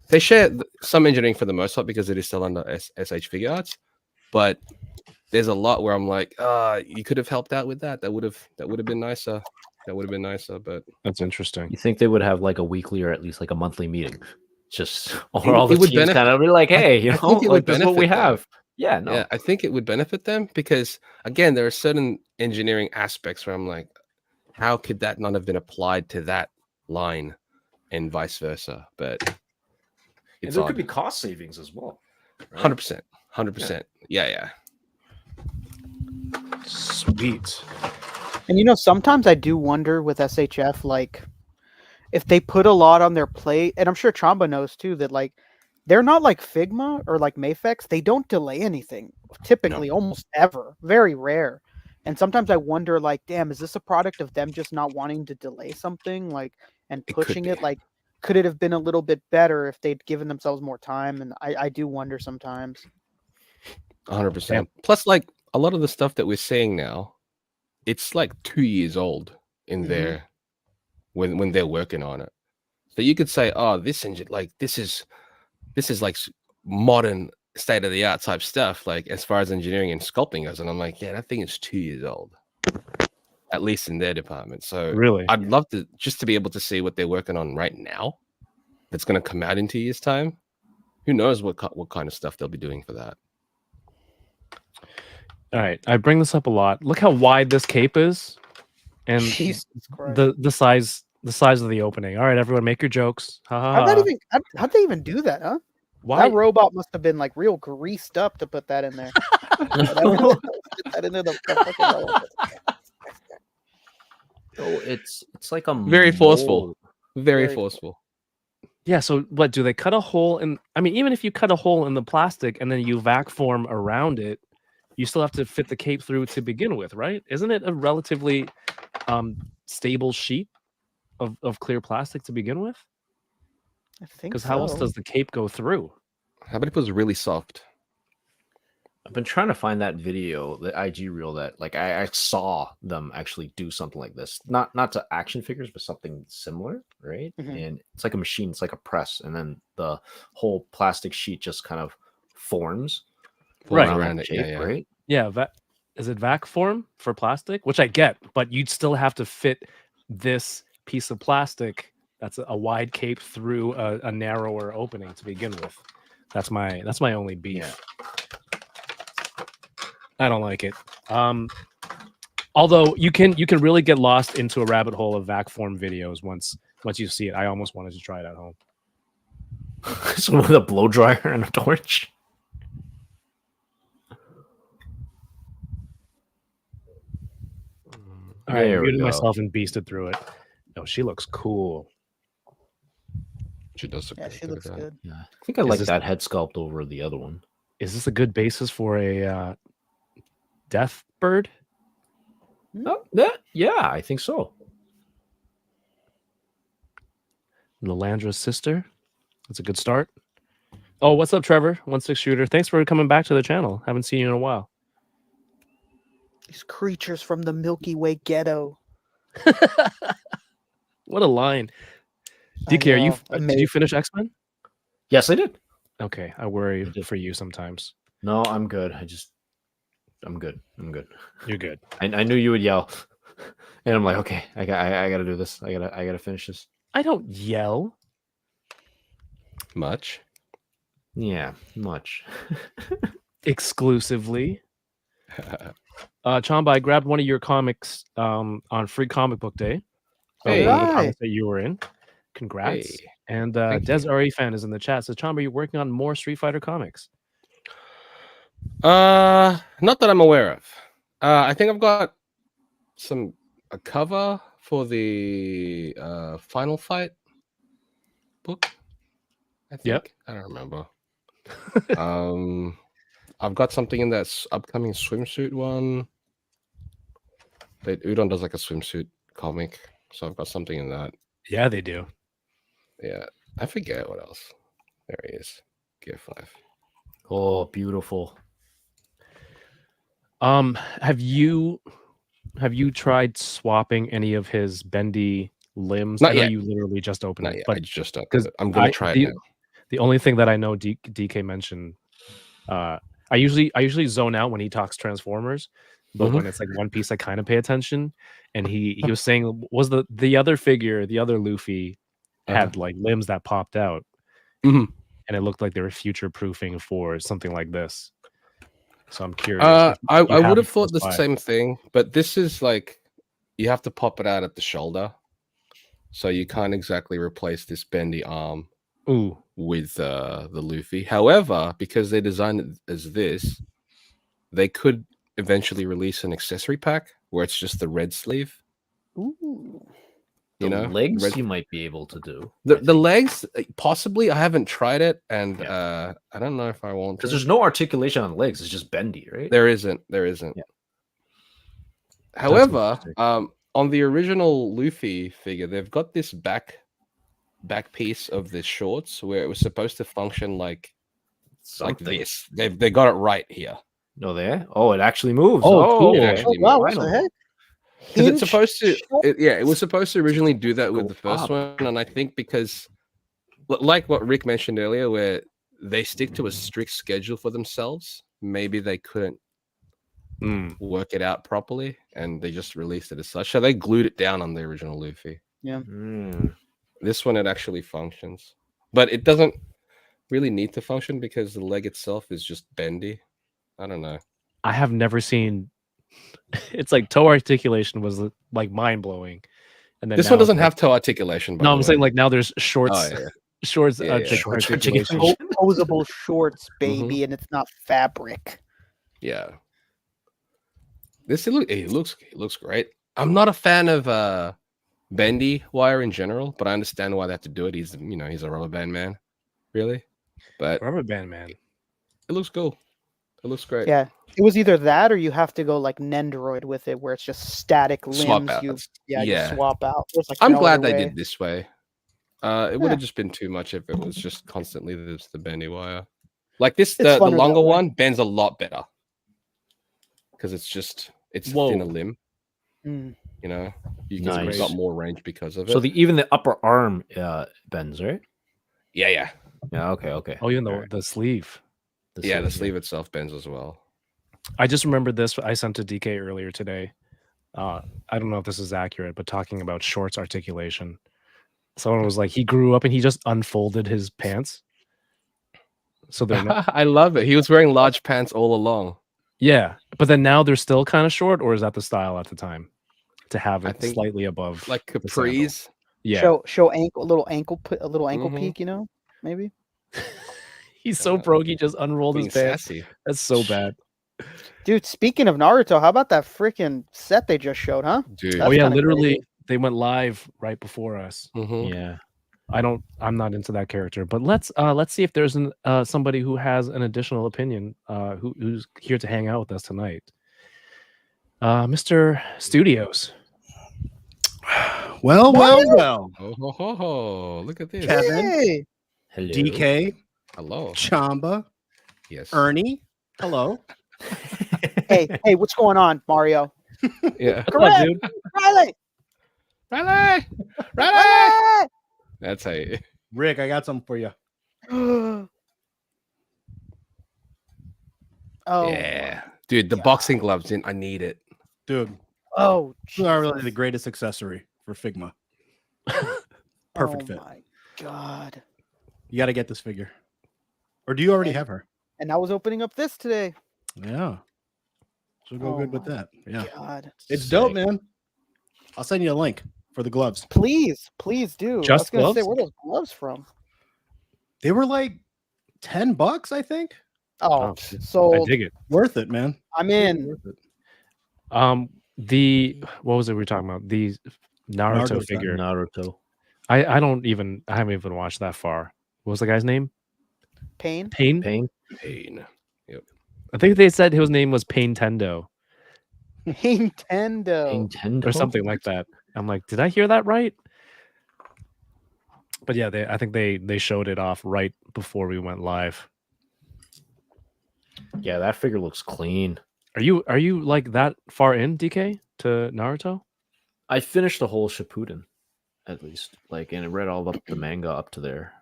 Speaker 5: They share some engineering for the most part because it is still under SH figure arts, but there's a lot where I'm like, you could have helped out with that. That would have been nicer. But
Speaker 1: That's interesting.
Speaker 2: You think they would have like a weekly or at least like a monthly meeting? Just
Speaker 5: It-
Speaker 2: all the
Speaker 5: it would
Speaker 2: teams
Speaker 5: benefit-
Speaker 2: kind of be like, hey,
Speaker 5: I think it would
Speaker 2: this is what we
Speaker 5: benefit them.
Speaker 2: have. Yeah, no.
Speaker 5: yeah, I think it would benefit them because, again, there are certain engineering aspects where I'm like, how could that not have been applied to that line and vice versa? But
Speaker 2: And
Speaker 5: it's
Speaker 2: there could be cost savings as well. right?
Speaker 5: 100%. Yeah.
Speaker 1: Sweet.
Speaker 6: And sometimes I do wonder with SHF, like, if they put a lot on their plate, and I'm sure Chamba knows too, that like they're not like Figma or like Mafex. They don't delay anything typically, almost ever. Very rare. And sometimes I wonder, like, damn, is this a product of them just not wanting to delay something, like, and
Speaker 5: It could
Speaker 6: pushing it?
Speaker 5: be.
Speaker 6: Like, could it have been a little bit better if they'd given themselves more time? And I do wonder sometimes.
Speaker 5: 100%. Plus, like a lot of the stuff that we're seeing now, it's like 2 years old in
Speaker 6: Mhm.
Speaker 5: there when they're working on it. So you could say, oh, this engine, like this is like modern state of the art type stuff, like as far as engineering and sculpting goes. And I'm like, yeah, that thing is 2 years old, at least in their department. So
Speaker 1: Really?
Speaker 5: I'd love to just to be able to see what they're working on right now. That's going to come out in 2 years' time. Who knows what kind of stuff they'll be doing for that?
Speaker 1: All right, I bring this up a lot. Look how wide this cape is, and
Speaker 6: Jesus Christ.
Speaker 1: the size of the opening. All right, everyone, make your jokes. Ha ha
Speaker 6: How'd
Speaker 1: ha.
Speaker 6: they even do that, huh?
Speaker 1: Why?
Speaker 6: That robot must have been like real greased up to put that in there. Put that in there, the fucking robot.
Speaker 2: So it's like a
Speaker 5: Very forceful.
Speaker 2: mold.
Speaker 5: Very
Speaker 6: Very
Speaker 5: forceful.
Speaker 1: Yeah. So what? Do they cut a hole in? I mean, even if you cut a hole in the plastic and then you vac form around it, you still have to fit the cape through to begin with, right? Isn't it a relatively stable sheet of clear plastic to begin with?
Speaker 6: I think
Speaker 1: Because
Speaker 6: so.
Speaker 1: how else does the cape go through?
Speaker 5: How about it was really soft?
Speaker 2: I've been trying to find that video, the IG reel that like I saw them actually do something like this. Not to action figures, but something similar, right?
Speaker 6: Mhm.
Speaker 2: And it's like a machine, it's like a press, and then the whole plastic sheet just kind of forms
Speaker 1: Right.
Speaker 5: Around
Speaker 2: that
Speaker 5: it,
Speaker 2: shape,
Speaker 5: yeah.
Speaker 2: right?
Speaker 1: Yeah, is it vac form for plastic? Which I get, but you'd still have to fit this piece of plastic that's a wide cape through a narrower opening to begin with. That's my only beef.
Speaker 2: Yeah.
Speaker 1: I don't like it. Although you can really get lost into a rabbit hole of vac form videos once you see it. I almost wanted to try it at home.
Speaker 2: So with a blow dryer and a torch.
Speaker 1: All right, I
Speaker 2: There we
Speaker 1: muted
Speaker 2: go.
Speaker 1: myself and beasted through it. No, she looks cool.
Speaker 5: She does look
Speaker 6: Yeah,
Speaker 5: pretty
Speaker 6: she looks
Speaker 5: at that.
Speaker 6: good.
Speaker 2: Yeah, I think I
Speaker 1: Is
Speaker 2: like
Speaker 1: this-
Speaker 2: that head sculpt over the other one.
Speaker 1: Is this a good basis for a death bird?
Speaker 2: Oh, yeah, I think so.
Speaker 1: Lalandra's sister. That's a good start. Oh, what's up, Trevor? 1-6 shooter. Thanks for coming back to the channel. Haven't seen you in a while.
Speaker 6: These creatures from the Milky Way ghetto.
Speaker 1: What a line.
Speaker 6: I
Speaker 1: DK,
Speaker 6: know,
Speaker 1: did you
Speaker 6: amazing.
Speaker 1: finish X-Men?
Speaker 2: Yes, I did.
Speaker 1: Okay, I worry for you sometimes.
Speaker 2: No, I'm good. I'm good.
Speaker 1: You're good.
Speaker 2: I knew you would yell, and I'm like, okay, I gotta do this. I gotta finish this.
Speaker 1: I don't yell.
Speaker 5: Much.
Speaker 2: Yeah, much.
Speaker 1: Exclusively. Chamba, I grabbed one of your comics on Free Comic Book Day.
Speaker 5: Hey.
Speaker 1: One of the
Speaker 6: Alright.
Speaker 1: comics that you were in. Congrats.
Speaker 5: Hey,
Speaker 1: And
Speaker 5: thank
Speaker 1: Des
Speaker 5: you.
Speaker 1: RE fan is in the chat. Says, Chamba, you're working on more Street Fighter comics.
Speaker 5: Not that I'm aware of. I think I've got a cover for the Final Fight book. I think.
Speaker 1: Yep.
Speaker 5: I don't remember. I've got something in that upcoming swimsuit one. Udon does like a swimsuit comic, so I've got something in that.
Speaker 1: Yeah, they do.
Speaker 5: Yeah, I forget what else. There he is. Gear 5.
Speaker 2: Oh, beautiful.
Speaker 1: Have you tried swapping any of his bendy limbs?
Speaker 5: Not
Speaker 1: I know
Speaker 5: yet.
Speaker 1: you literally just opened
Speaker 5: Not
Speaker 1: it,
Speaker 5: yet.
Speaker 1: but
Speaker 5: I just opened
Speaker 1: 'cause
Speaker 5: it. I'm gonna try it now.
Speaker 1: the only thing that I know DK mentioned, I usually zone out when he talks Transformers, but
Speaker 5: Mhm.
Speaker 1: when it's like one piece, I kind of pay attention. And he was saying, was the other figure, the other Luffy, had like limbs that popped out,
Speaker 5: Mhm.
Speaker 1: and it looked like they were future proofing for something like this. So I'm curious.
Speaker 5: I
Speaker 1: you
Speaker 5: would
Speaker 1: have
Speaker 5: have
Speaker 1: it
Speaker 5: thought
Speaker 1: close
Speaker 5: the
Speaker 1: by.
Speaker 5: same thing, but this is like you have to pop it out at the shoulder, so you can't exactly replace this bendy arm
Speaker 1: Ooh,
Speaker 5: with the Luffy. However, because they designed it as this, they could eventually release an accessory pack where it's just the red sleeve.
Speaker 6: Ooh.
Speaker 2: The
Speaker 5: You know,
Speaker 2: legs
Speaker 5: red-
Speaker 2: you might be able to do.
Speaker 5: the legs possibly. I haven't tried it, and
Speaker 2: Yeah.
Speaker 5: I don't know if I want to.
Speaker 2: Because there's no articulation on the legs. It's just bendy, right?
Speaker 5: There isn't. There isn't.
Speaker 2: Yeah.
Speaker 5: However,
Speaker 2: interesting.
Speaker 5: on the original Luffy figure, they've got this back piece of the shorts where it was supposed to function like
Speaker 2: Something.
Speaker 5: this. They got it right here.
Speaker 2: No, there. Oh, it actually moves.
Speaker 1: Oh, cool.
Speaker 5: It
Speaker 6: Oh
Speaker 5: actually
Speaker 6: wow,
Speaker 5: moves.
Speaker 6: what the heck?
Speaker 5: Because
Speaker 6: Hinge
Speaker 5: it's supposed to,
Speaker 6: short-
Speaker 5: it was supposed to originally do that with
Speaker 2: Go
Speaker 5: the first
Speaker 2: up.
Speaker 5: one, and I think because, like what Rick mentioned earlier, where they stick to a strict schedule for themselves, maybe they couldn't
Speaker 1: Mm.
Speaker 5: work it out properly, and they just released it as such. So they glued it down on the original Luffy.
Speaker 2: Mm.
Speaker 5: This one it actually functions, but it doesn't really need to function because the leg itself is just bendy. I don't know.
Speaker 1: I have never seen. It's like toe articulation was like mind blowing, and then
Speaker 5: This
Speaker 1: now
Speaker 5: one doesn't
Speaker 1: it's
Speaker 5: have toe articulation. By
Speaker 1: No,
Speaker 5: the
Speaker 1: I'm
Speaker 5: way.
Speaker 1: saying like now there's shorts,
Speaker 5: Oh, yeah.
Speaker 1: shorts,
Speaker 5: Yeah, yeah.
Speaker 2: Shorts
Speaker 1: articulation.
Speaker 2: articulation.
Speaker 6: Opposable shorts, baby, and it's not fabric.
Speaker 5: Yeah. It looks great. I'm not a fan of bendy wire in general, but I understand why they have to do it. He's a rubber band man, really. But
Speaker 1: Rubber band man.
Speaker 5: it looks cool. It looks great.
Speaker 6: Yeah, it was either that or you have to go like Nendoroid with it, where it's just static
Speaker 5: Swap
Speaker 6: limbs. You
Speaker 5: outs.
Speaker 6: you
Speaker 5: Yeah.
Speaker 6: swap out. There's, like,
Speaker 5: I'm
Speaker 6: no
Speaker 5: glad
Speaker 6: other
Speaker 5: they
Speaker 6: way.
Speaker 5: did this way. It would
Speaker 6: Yeah.
Speaker 5: have just been too much if it was just constantly the bendy wire. Like this,
Speaker 6: It's
Speaker 5: the
Speaker 6: funner that
Speaker 5: longer
Speaker 6: way.
Speaker 5: one bends a lot better because it's
Speaker 1: Whoa.
Speaker 5: thinner limb.
Speaker 6: Mm.
Speaker 5: You know, you
Speaker 2: Nice.
Speaker 5: got more range because of it.
Speaker 2: So even the upper arm bends, right?
Speaker 5: yeah.
Speaker 2: Yeah. Okay.
Speaker 1: Oh, even
Speaker 5: Alright.
Speaker 1: the sleeve.
Speaker 5: The sleeve itself bends as well.
Speaker 1: I just remembered this. I sent to DK earlier today. I don't know if this is accurate, but talking about shorts articulation. Someone was like, he grew up and he just unfolded his pants. So they're not,
Speaker 5: I love it. He was wearing large pants all along.
Speaker 1: yeah, but then now they're still kind of short, or is that the style at the time to have
Speaker 5: I
Speaker 1: it
Speaker 5: think
Speaker 1: slightly above?
Speaker 5: Like
Speaker 1: the sandal?
Speaker 5: capris.
Speaker 1: Yeah,
Speaker 6: Show ankle, a little ankle
Speaker 5: Mhm.
Speaker 6: peek. Maybe.
Speaker 1: he's so broke. He just unrolled
Speaker 5: Being
Speaker 1: his pants.
Speaker 5: sassy.
Speaker 1: That's so bad.
Speaker 6: Dude, speaking of Naruto, how about that freaking set they just showed, huh?
Speaker 5: Dude.
Speaker 6: That's
Speaker 1: Oh yeah,
Speaker 6: kinda
Speaker 1: literally,
Speaker 6: crazy.
Speaker 1: they went live right before us.
Speaker 5: Mhm.
Speaker 2: Yeah.
Speaker 1: I'm not into that character, but let's see if there's somebody who has an additional opinion who's here to hang out with us tonight. Mr. Studios.
Speaker 7: Well.
Speaker 5: Oh, ho, ho, ho. Look at this.
Speaker 7: Kevin,
Speaker 6: Hey,
Speaker 2: Hello.
Speaker 7: DK,
Speaker 5: Hello.
Speaker 7: Chamba,
Speaker 5: Yes.
Speaker 7: Ernie. Hello.
Speaker 6: hey, what's going on, Mario?
Speaker 5: Yeah.
Speaker 6: Correct.
Speaker 1: dude?
Speaker 6: Riley!
Speaker 5: Riley.
Speaker 6: Riley!
Speaker 5: That's how you.
Speaker 7: Rick, I got something for you.
Speaker 6: Oh,
Speaker 5: Yeah. Dude, the boxing gloves in. I need it.
Speaker 7: Dude,
Speaker 6: oh,
Speaker 7: you are really the
Speaker 6: Jesus.
Speaker 7: greatest accessory for Figma. Perfect
Speaker 6: Oh
Speaker 7: fit.
Speaker 6: my God.
Speaker 7: You got to get this figure. Or do you already have her?
Speaker 6: And I was opening up this today.
Speaker 7: Yeah. She'll go
Speaker 6: Oh
Speaker 7: good with
Speaker 6: my
Speaker 7: that. Yeah.
Speaker 6: God.
Speaker 7: It's dope,
Speaker 2: Sick.
Speaker 7: man. I'll send you a link for the gloves.
Speaker 6: Please do. I was
Speaker 1: Just
Speaker 6: gonna say,
Speaker 1: gloves?
Speaker 6: where are those gloves from?
Speaker 7: They were like $10, I think.
Speaker 6: Oh,
Speaker 1: I
Speaker 6: sold.
Speaker 1: dig it.
Speaker 7: Worth it, man.
Speaker 6: I'm in.
Speaker 7: Worth it.
Speaker 1: What was it we were talking about? The Naruto
Speaker 7: Naruto
Speaker 1: figure.
Speaker 2: Naruto.
Speaker 1: I haven't even watched that far. What was the guy's name?
Speaker 6: Pain.
Speaker 1: Pain?
Speaker 2: Pain.
Speaker 5: Pain.
Speaker 1: I think they said his name was Pain Tendo
Speaker 6: Nintendo.
Speaker 2: Nintendo.
Speaker 1: or something like that. I'm like, did I hear that right? But yeah, I think they showed it off right before we went live.
Speaker 2: Yeah, that figure looks clean.
Speaker 1: Are you like that far in, DK, to Naruto?
Speaker 2: I finished the whole Shippuden, at least. And I read all the manga up to there.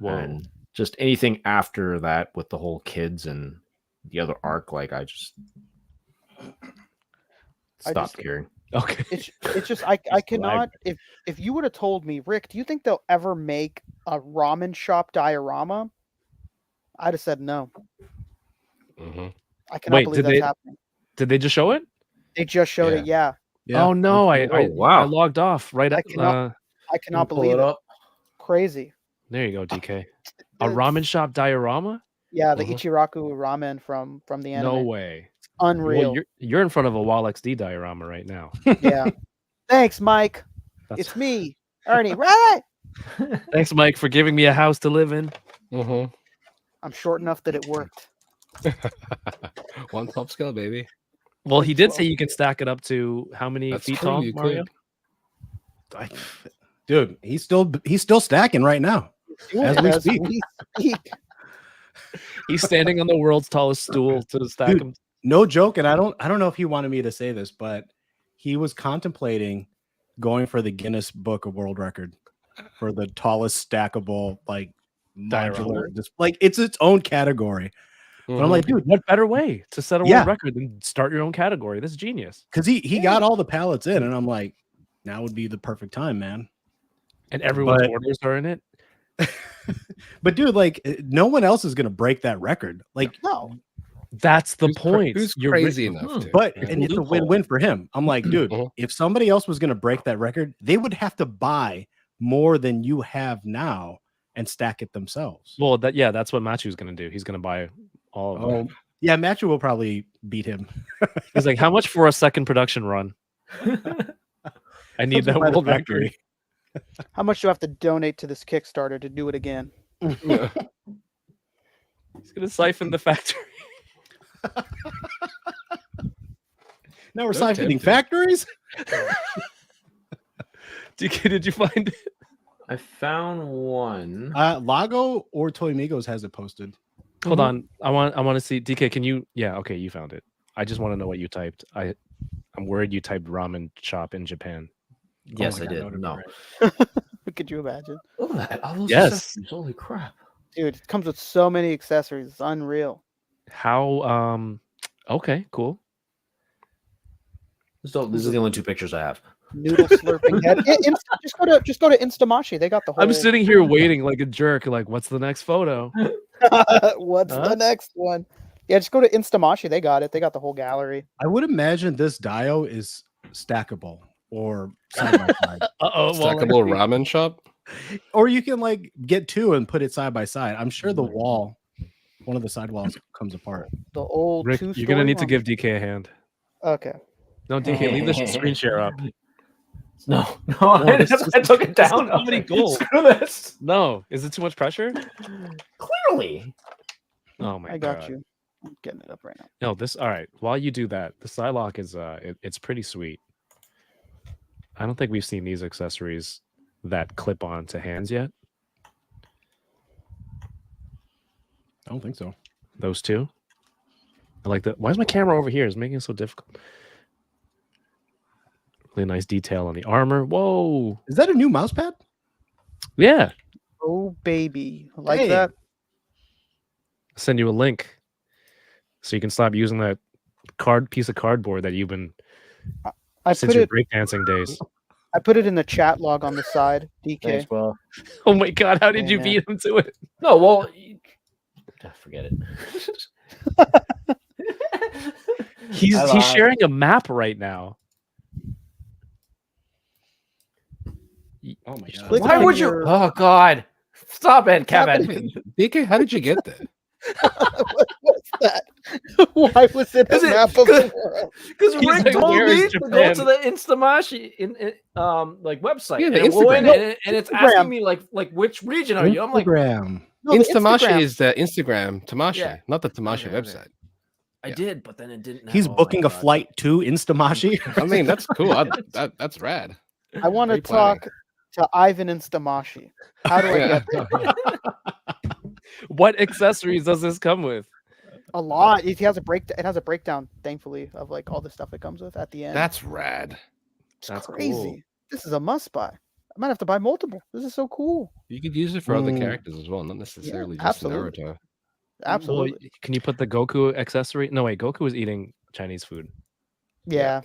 Speaker 1: Whoa.
Speaker 2: And just anything after that with the whole kids and the other arc, I just stopped caring.
Speaker 1: Okay.
Speaker 6: It's just I cannot if you would have told me, Rick, do you think they'll ever make a ramen shop diorama? I'd have said no.
Speaker 5: Mhm.
Speaker 6: I cannot
Speaker 1: Wait,
Speaker 6: believe
Speaker 1: did
Speaker 6: that's
Speaker 1: they-
Speaker 6: happening.
Speaker 1: Did they just show it?
Speaker 6: They just showed it, yeah.
Speaker 1: Oh no, I
Speaker 2: wow.
Speaker 1: logged off right
Speaker 6: I
Speaker 1: at
Speaker 6: cannot I cannot
Speaker 2: Pull
Speaker 6: believe it.
Speaker 2: up.
Speaker 6: Crazy.
Speaker 1: there you go, DK. A
Speaker 6: Dude,
Speaker 1: ramen shop diorama?
Speaker 6: Yeah, the
Speaker 5: Mhm.
Speaker 6: Ichiraku ramen from the anime.
Speaker 1: No way.
Speaker 6: Unreal.
Speaker 1: Well, you're in front of a Wall XD diorama right now.
Speaker 6: Yeah. Thanks, Mike. It's me, Ernie. Right?
Speaker 1: Thanks, Mike, for giving me a house to live in.
Speaker 5: Mm-hmm.
Speaker 6: I'm short enough that it worked.
Speaker 5: 1/12 scale, baby.
Speaker 1: Well, he did say
Speaker 6: 12.
Speaker 1: you can stack it up to how many
Speaker 5: That's
Speaker 1: feet
Speaker 5: true,
Speaker 1: tall,
Speaker 5: you
Speaker 1: Mario?
Speaker 5: could.
Speaker 7: Dude, he's still stacking right now. As we speak.
Speaker 6: speak.
Speaker 1: He's standing on the world's tallest stool to stack
Speaker 7: Dude,
Speaker 1: them.
Speaker 7: No joke, and I don't know if he wanted me to say this, but he was contemplating going for the Guinness Book of World Record for the tallest stackable like modular, just like it's its own category. But I'm like, dude,
Speaker 1: What better way to set a
Speaker 7: Yeah.
Speaker 1: world record than start your own category? This is genius.
Speaker 7: because he got all the pallets in, and I'm like, now would be the perfect time, man.
Speaker 1: And everyone's
Speaker 7: But-
Speaker 1: orders are in it.
Speaker 7: But dude, like, no one else is gonna break that record. Like,
Speaker 6: No.
Speaker 1: That's the point.
Speaker 5: Who's
Speaker 1: You're
Speaker 5: crazy
Speaker 1: ri-
Speaker 5: enough to?
Speaker 7: but
Speaker 1: It's
Speaker 7: and
Speaker 1: a
Speaker 7: it's a
Speaker 1: loophole.
Speaker 7: win-win for him. I'm like, dude,
Speaker 5: Mhm.
Speaker 7: if somebody else was gonna break that record, they would have to buy more than you have now and stack it themselves.
Speaker 1: Well, that's what Machu's gonna do. He's gonna buy all of them.
Speaker 7: Oh, yeah, Matthew will probably beat him.
Speaker 1: He's like, how much for a second production run? I need that
Speaker 7: By the
Speaker 1: world record.
Speaker 7: factory.
Speaker 6: How much do I have to donate to this Kickstarter to do it again?
Speaker 1: He's gonna siphon the factory.
Speaker 7: Now we're
Speaker 5: They're
Speaker 7: siphoning
Speaker 5: tempting.
Speaker 7: factories.
Speaker 1: DK, did you find it?
Speaker 2: I found one.
Speaker 7: Lago or Toy Migos has it posted.
Speaker 1: Hold on. I want to see DK. Can you? Yeah. Okay. You found it. I just want to know what you typed. I'm worried you typed ramen shop in Japan.
Speaker 2: Yes,
Speaker 7: my
Speaker 2: I
Speaker 7: God,
Speaker 2: did.
Speaker 7: that would've
Speaker 2: No.
Speaker 7: been
Speaker 6: Could you imagine?
Speaker 2: Look at that. All those
Speaker 1: Yes.
Speaker 2: accessories, holy crap.
Speaker 6: Dude, it comes with so many accessories. It's unreal.
Speaker 1: How? Okay. Cool.
Speaker 2: These are the only two pictures I have.
Speaker 6: Noodle slurping head. Just go to Instamashi. They got the whole.
Speaker 1: I'm sitting here waiting like a jerk. Like, what's the next photo?
Speaker 6: What's
Speaker 1: Huh?
Speaker 6: the next one? Yeah, just go to Instamashi. They got it. They got the whole gallery.
Speaker 7: I would imagine this Dio is stackable or side by side.
Speaker 1: Uh-oh.
Speaker 5: Stackable ramen shop.
Speaker 7: Or you can like get two and put it side by side. I'm sure the wall, one of the side walls comes apart.
Speaker 6: The old
Speaker 1: Rick,
Speaker 6: two-story
Speaker 1: you're gonna need to
Speaker 6: one.
Speaker 1: give DK a hand.
Speaker 6: Okay.
Speaker 1: No, DK, leave this screen share up.
Speaker 2: No, no,
Speaker 1: this
Speaker 2: that's
Speaker 1: is-
Speaker 2: why I took it
Speaker 1: this is
Speaker 2: down.
Speaker 1: comedy gold.
Speaker 2: Screw this.
Speaker 1: No, is it too much pressure?
Speaker 2: Clearly.
Speaker 1: Oh my
Speaker 6: I
Speaker 1: god.
Speaker 6: got you. I'm getting it up right now.
Speaker 1: No, this all right. While you do that, the Psylocke is it's pretty sweet. I don't think we've seen these accessories that clip on to hands yet.
Speaker 7: I don't think so.
Speaker 1: Those two. I like that. Why is my camera over here? It's making it so difficult. Really nice detail on the armor. Whoa.
Speaker 7: Is that a new mouse pad?
Speaker 1: Yeah.
Speaker 6: Oh baby, like
Speaker 2: Hey.
Speaker 6: that.
Speaker 1: I'll send you a link so you can stop using that piece of cardboard that you've been
Speaker 6: I
Speaker 1: since
Speaker 6: put
Speaker 1: your
Speaker 6: it.
Speaker 1: breakdancing days.
Speaker 6: I put it in the chat log on the side. DK.
Speaker 2: Thanks, bro.
Speaker 1: Oh my god, how did
Speaker 6: Yeah,
Speaker 1: you
Speaker 6: man.
Speaker 1: beat him to it?
Speaker 2: No, well, forget it.
Speaker 1: He's
Speaker 2: I
Speaker 1: he's
Speaker 2: lied.
Speaker 1: sharing a map right now.
Speaker 7: Oh my god.
Speaker 6: Click
Speaker 2: Why
Speaker 6: on
Speaker 2: would you?
Speaker 6: your-
Speaker 2: Oh God! Stop it, Kevin.
Speaker 6: happening?
Speaker 5: DK, how did you get that?
Speaker 6: What's that? Why was it a
Speaker 2: Is it-
Speaker 6: map of the world?
Speaker 2: Because
Speaker 1: He's
Speaker 2: Rick
Speaker 1: like,
Speaker 2: told
Speaker 1: "Where
Speaker 2: me
Speaker 1: is
Speaker 2: to go
Speaker 1: Japan?"
Speaker 2: to the Instamashi like website.
Speaker 5: Yeah, the
Speaker 2: and, we'll in,
Speaker 5: Instagram.
Speaker 2: and it's
Speaker 6: Instagram.
Speaker 2: asking me like which region are you? I'm like,
Speaker 7: Instagram.
Speaker 6: No, the
Speaker 5: Instamashi
Speaker 6: Instagram.
Speaker 5: is the Instagram Tamashi,
Speaker 2: Yeah.
Speaker 5: not the Tamashi
Speaker 2: Okay, okay.
Speaker 5: website.
Speaker 2: I did, but then it didn't.
Speaker 7: He's
Speaker 2: oh my
Speaker 7: booking a
Speaker 2: God.
Speaker 7: flight to Instamashi.
Speaker 5: I mean, that's cool. That's rad.
Speaker 6: I want
Speaker 5: Are
Speaker 6: to
Speaker 5: you planning?
Speaker 6: talk to Ivan Instamashi. How do I
Speaker 5: Yeah.
Speaker 6: get there?
Speaker 1: What accessories does this come with?
Speaker 6: A lot. It has a breakdown, thankfully, of like all the stuff it comes with at the end.
Speaker 5: That's rad.
Speaker 6: It's
Speaker 1: that's
Speaker 6: crazy.
Speaker 1: cool.
Speaker 6: This is a must buy. I might have to buy multiple. This is so cool.
Speaker 5: You could use it for other
Speaker 7: Mm.
Speaker 5: characters as well, not necessarily just
Speaker 6: absolutely.
Speaker 5: Naruto.
Speaker 6: Absolutely.
Speaker 1: Well, can you put the Goku accessory? No, wait. Goku is eating Chinese food.
Speaker 6: Yeah.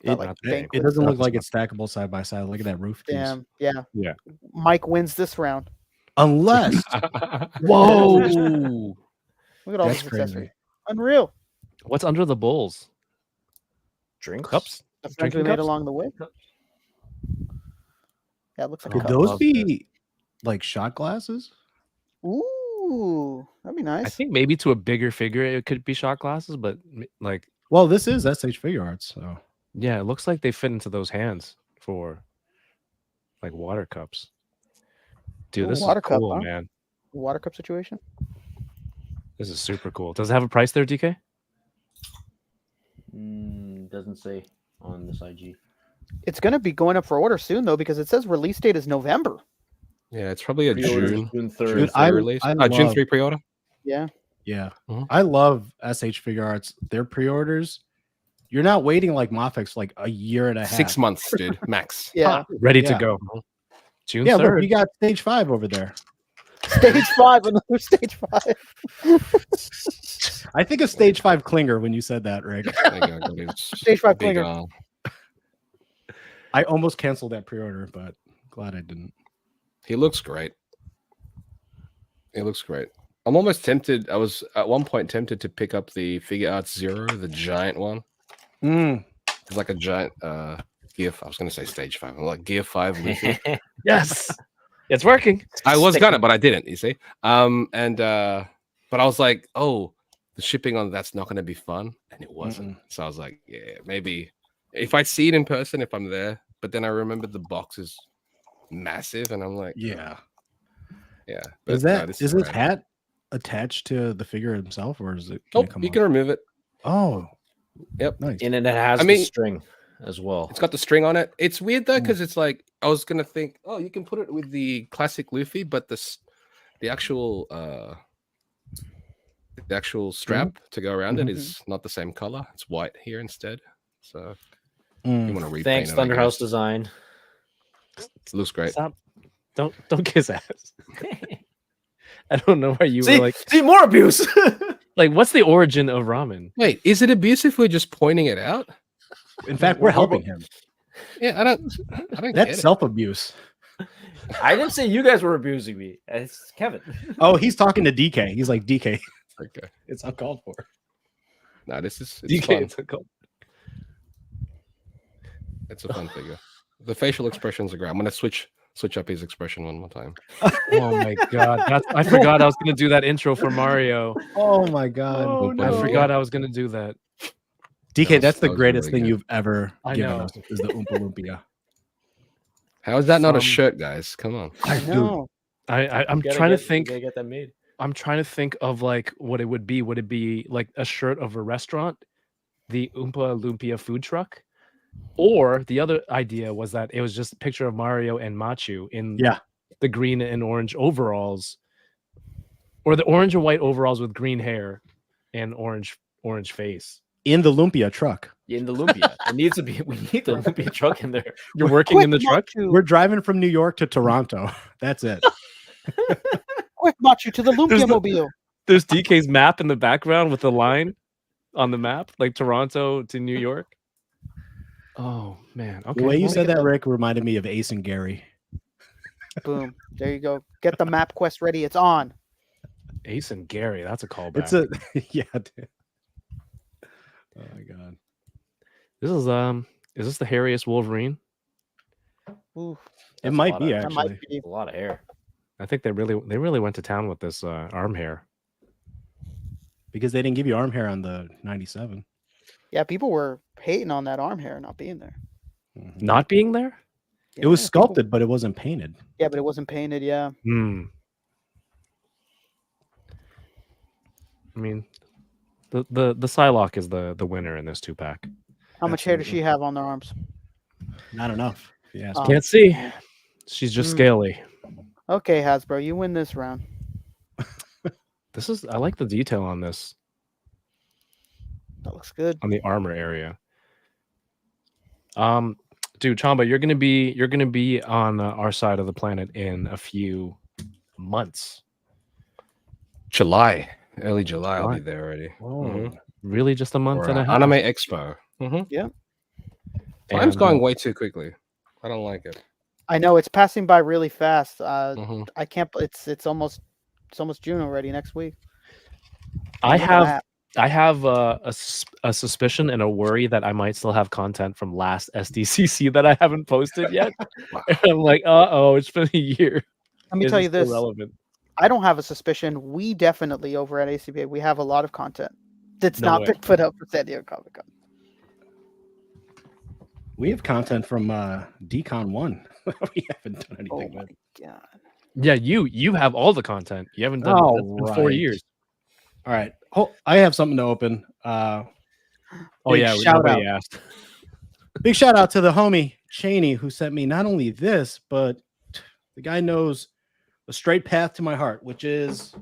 Speaker 6: That,
Speaker 7: It-
Speaker 6: like,
Speaker 1: Not
Speaker 7: It
Speaker 6: banquet
Speaker 7: doesn't look
Speaker 6: stuff.
Speaker 7: like it's stackable side by side. Look at that roof piece.
Speaker 6: Damn. Yeah.
Speaker 1: Yeah.
Speaker 6: Mike wins this round.
Speaker 7: Unless
Speaker 1: Whoa!
Speaker 6: Look at all
Speaker 7: That's
Speaker 6: this
Speaker 7: crazy.
Speaker 6: accessory. Unreal.
Speaker 1: What's under the bowls?
Speaker 2: Drinks.
Speaker 1: Cups?
Speaker 6: The friends we
Speaker 1: Drinking
Speaker 6: made
Speaker 1: cups?
Speaker 6: along the way. Yeah, it looks like
Speaker 7: could
Speaker 6: a cup.
Speaker 7: those
Speaker 1: love
Speaker 7: be like shot glasses?
Speaker 6: Ooh, that'd be nice.
Speaker 1: I think maybe to a bigger figure it could be shot glasses, but like
Speaker 7: Well, this is SH Figure Arts, so
Speaker 1: yeah, it looks like they fit into those hands for Like water cups. Dude,
Speaker 6: Ooh,
Speaker 1: this is
Speaker 6: water cup,
Speaker 1: cool,
Speaker 6: huh?
Speaker 1: man.
Speaker 6: Water cup situation.
Speaker 1: This is super cool. Does it have a price there, DK?
Speaker 2: Doesn't say on this IG.
Speaker 6: It's going to be going up for order soon, though, because it says release date is November.
Speaker 5: Yeah, it's probably a
Speaker 2: Pre-orders
Speaker 5: June.
Speaker 2: June 3rd.
Speaker 5: June
Speaker 7: Dude,
Speaker 5: 3rd release. June
Speaker 7: love-
Speaker 5: 3 pre-order.
Speaker 6: Yeah.
Speaker 7: Yeah.
Speaker 5: Mhm.
Speaker 7: I love SH Figure Arts. Their pre-orders, you're not waiting like Moffick's like a year and a half.
Speaker 5: 6 months, dude, max.
Speaker 6: Yeah.
Speaker 1: Ready to
Speaker 7: Yeah.
Speaker 1: go. June
Speaker 7: Yeah,
Speaker 1: 3rd.
Speaker 7: look, we got stage 5 over there.
Speaker 6: Stage 5, another stage 5.
Speaker 7: I think of stage 5 Klinger when you said that, Rick.
Speaker 5: There you go, got his
Speaker 6: Stage 5
Speaker 5: big
Speaker 6: Klinger.
Speaker 5: arm.
Speaker 7: I almost canceled that pre-order, but glad I didn't.
Speaker 5: He looks great. He looks great. I'm almost tempted. I was at one point tempted to pick up the Figure Arts Zero, the giant one. It's like a giant Gear. I was going to say Stage 5. Like Gear 5 Luffy.
Speaker 1: Yes. It's working.
Speaker 5: I was gonna, but I didn't. You see, but I was like, oh, the shipping on that's not going to be fun, and it wasn't. So I was like, yeah, maybe if I see it in person, if I'm there. But then I remembered the box is massive, and I'm like,
Speaker 7: Yeah.
Speaker 5: yeah.
Speaker 7: Is
Speaker 5: but,
Speaker 7: that
Speaker 5: this
Speaker 7: is his
Speaker 5: great.
Speaker 7: hat attached to the figure himself, or is it?
Speaker 5: Oh,
Speaker 7: come
Speaker 5: you
Speaker 7: off?
Speaker 5: can remove it.
Speaker 7: Oh,
Speaker 5: Yep.
Speaker 7: nice.
Speaker 2: And it has
Speaker 5: I mean-
Speaker 2: the string as well.
Speaker 5: It's got the string on it. It's weird though, because it's like I was gonna think, oh, you can put it with the classic Luffy, but the actual strap to go around it is not the same color. It's white here instead. So you want to repaint
Speaker 2: Thanks,
Speaker 5: it. I
Speaker 2: Thunderhouse
Speaker 5: guess.
Speaker 2: Design.
Speaker 5: It looks great.
Speaker 1: Stop. Don't kiss ass. I don't know why you were like
Speaker 2: more abuse.
Speaker 1: what's the origin of ramen?
Speaker 5: Wait, is it abuse if we're just pointing it out?
Speaker 7: In fact, we're helping him.
Speaker 5: Yeah, I don't get
Speaker 7: That's
Speaker 5: it.
Speaker 7: self-abuse.
Speaker 2: I didn't say you guys were abusing me. It's Kevin.
Speaker 7: Oh, he's talking to DK. He's like, DK,
Speaker 5: Okay.
Speaker 7: it's uncalled for.
Speaker 5: No, it's
Speaker 1: DK,
Speaker 5: fun.
Speaker 1: it's a cult.
Speaker 5: It's a fun figure. The facial expressions are great. I'm gonna switch up his expression one more time.
Speaker 1: Oh my god. I forgot I was gonna do that intro for Mario.
Speaker 7: Oh my god.
Speaker 2: Oh,
Speaker 1: I
Speaker 2: no.
Speaker 1: forgot I was gonna do that.
Speaker 7: DK, that's the
Speaker 5: that was
Speaker 7: greatest
Speaker 5: really
Speaker 7: thing
Speaker 5: good.
Speaker 7: you've ever
Speaker 1: I
Speaker 7: given
Speaker 1: know.
Speaker 7: us is the Oompa Lumpia.
Speaker 5: How is that not a
Speaker 1: From-
Speaker 5: shirt, guys? Come on.
Speaker 6: I know.
Speaker 1: I'm
Speaker 2: You gotta
Speaker 1: trying to
Speaker 2: get-
Speaker 1: think.
Speaker 2: You gotta get that made.
Speaker 1: I'm trying to think of like what it would be. Would it be like a shirt of a restaurant, the Oompa Lumpia food truck, or the other idea was that it was just a picture of Mario and Machu in
Speaker 7: Yeah.
Speaker 1: the green and orange overalls, or the orange and white overalls with green hair and orange face.
Speaker 7: In the Lumpia truck.
Speaker 2: In the Lumpia. It needs to be. We need the Lumpia truck in there.
Speaker 1: You're working in the truck.
Speaker 7: We're driving from New York to Toronto. That's it.
Speaker 6: Quick, Machu, to the Lumpia
Speaker 1: There's the-
Speaker 6: mobile.
Speaker 1: There's DK's map in the background with the line on the map, like Toronto to New York. Oh man. Okay.
Speaker 7: The way you
Speaker 1: well,
Speaker 7: said that, Rick, reminded me of Ace and Gary.
Speaker 6: Boom. There you go. Get the map quest ready. It's on.
Speaker 1: Ace and Gary, that's a callback.
Speaker 7: It's a yeah. Dude. Oh my god.
Speaker 1: This is this the hairiest Wolverine?
Speaker 6: Ooh,
Speaker 7: It
Speaker 2: That's a
Speaker 7: might
Speaker 2: lot
Speaker 7: be
Speaker 2: of-
Speaker 6: that
Speaker 7: actually.
Speaker 6: might be.
Speaker 2: A lot of hair.
Speaker 1: I think they really went to town with this arm hair.
Speaker 7: Because they didn't give you arm hair on the 97.
Speaker 6: Yeah, people were hating on that arm hair not being there.
Speaker 7: Mhm.
Speaker 1: Not being there?
Speaker 7: It was
Speaker 6: Yeah, people-
Speaker 7: sculpted, but it wasn't painted.
Speaker 6: Yeah, but it wasn't painted. Yeah.
Speaker 1: Hmm. I mean, the Psylocke is the winner in this 2-pack.
Speaker 6: How much hair does she
Speaker 7: Absolutely.
Speaker 6: have on their arms?
Speaker 7: Not enough. If you ask
Speaker 6: Oh.
Speaker 7: me.
Speaker 1: Can't see. She's just
Speaker 6: Hmm.
Speaker 1: scaly.
Speaker 6: Okay, Hasbro, you win this round.
Speaker 1: I like the detail on this,
Speaker 6: That looks good.
Speaker 1: on the armor area. Dude, Chamba, you're gonna be on our side of the planet in a few months.
Speaker 5: July, early July, I'll
Speaker 1: July.
Speaker 5: be there already.
Speaker 1: Oh,
Speaker 5: Mhm.
Speaker 1: really? Just a month
Speaker 5: For,
Speaker 1: and a half?
Speaker 5: Anime Expo.
Speaker 6: Yeah.
Speaker 5: Time's
Speaker 1: And,
Speaker 5: going way too quickly. I don't like it.
Speaker 6: I know it's passing by really fast.
Speaker 5: Mhm.
Speaker 6: I can't. It's almost June already. Next week.
Speaker 1: I
Speaker 6: Look at
Speaker 1: have
Speaker 6: that.
Speaker 1: I have a suspicion and a worry that I might still have content from last SDCC that I haven't posted yet. And I'm like, it's been a year.
Speaker 6: Let me
Speaker 1: Is
Speaker 6: tell
Speaker 1: it
Speaker 6: you
Speaker 1: still
Speaker 6: this.
Speaker 1: relevant?
Speaker 6: I don't have a suspicion. We definitely over at ACPA we have a lot of content that's
Speaker 1: No
Speaker 6: not
Speaker 1: way.
Speaker 6: been put up for San Diego Comic Con.
Speaker 7: We have content from Decon 1. we haven't done
Speaker 6: Oh
Speaker 7: anything
Speaker 6: my
Speaker 7: with.
Speaker 6: god.
Speaker 1: Yeah, you have all the content. You haven't done
Speaker 7: Oh,
Speaker 1: it in 4
Speaker 7: right.
Speaker 1: years.
Speaker 7: All right. Oh, I have something to open.
Speaker 1: Oh
Speaker 7: Big
Speaker 1: yeah,
Speaker 7: shout
Speaker 1: nobody
Speaker 7: out.
Speaker 1: asked.
Speaker 7: Big shout out to the homie Cheney who sent me not only this, but the guy knows the straight path to my heart, which is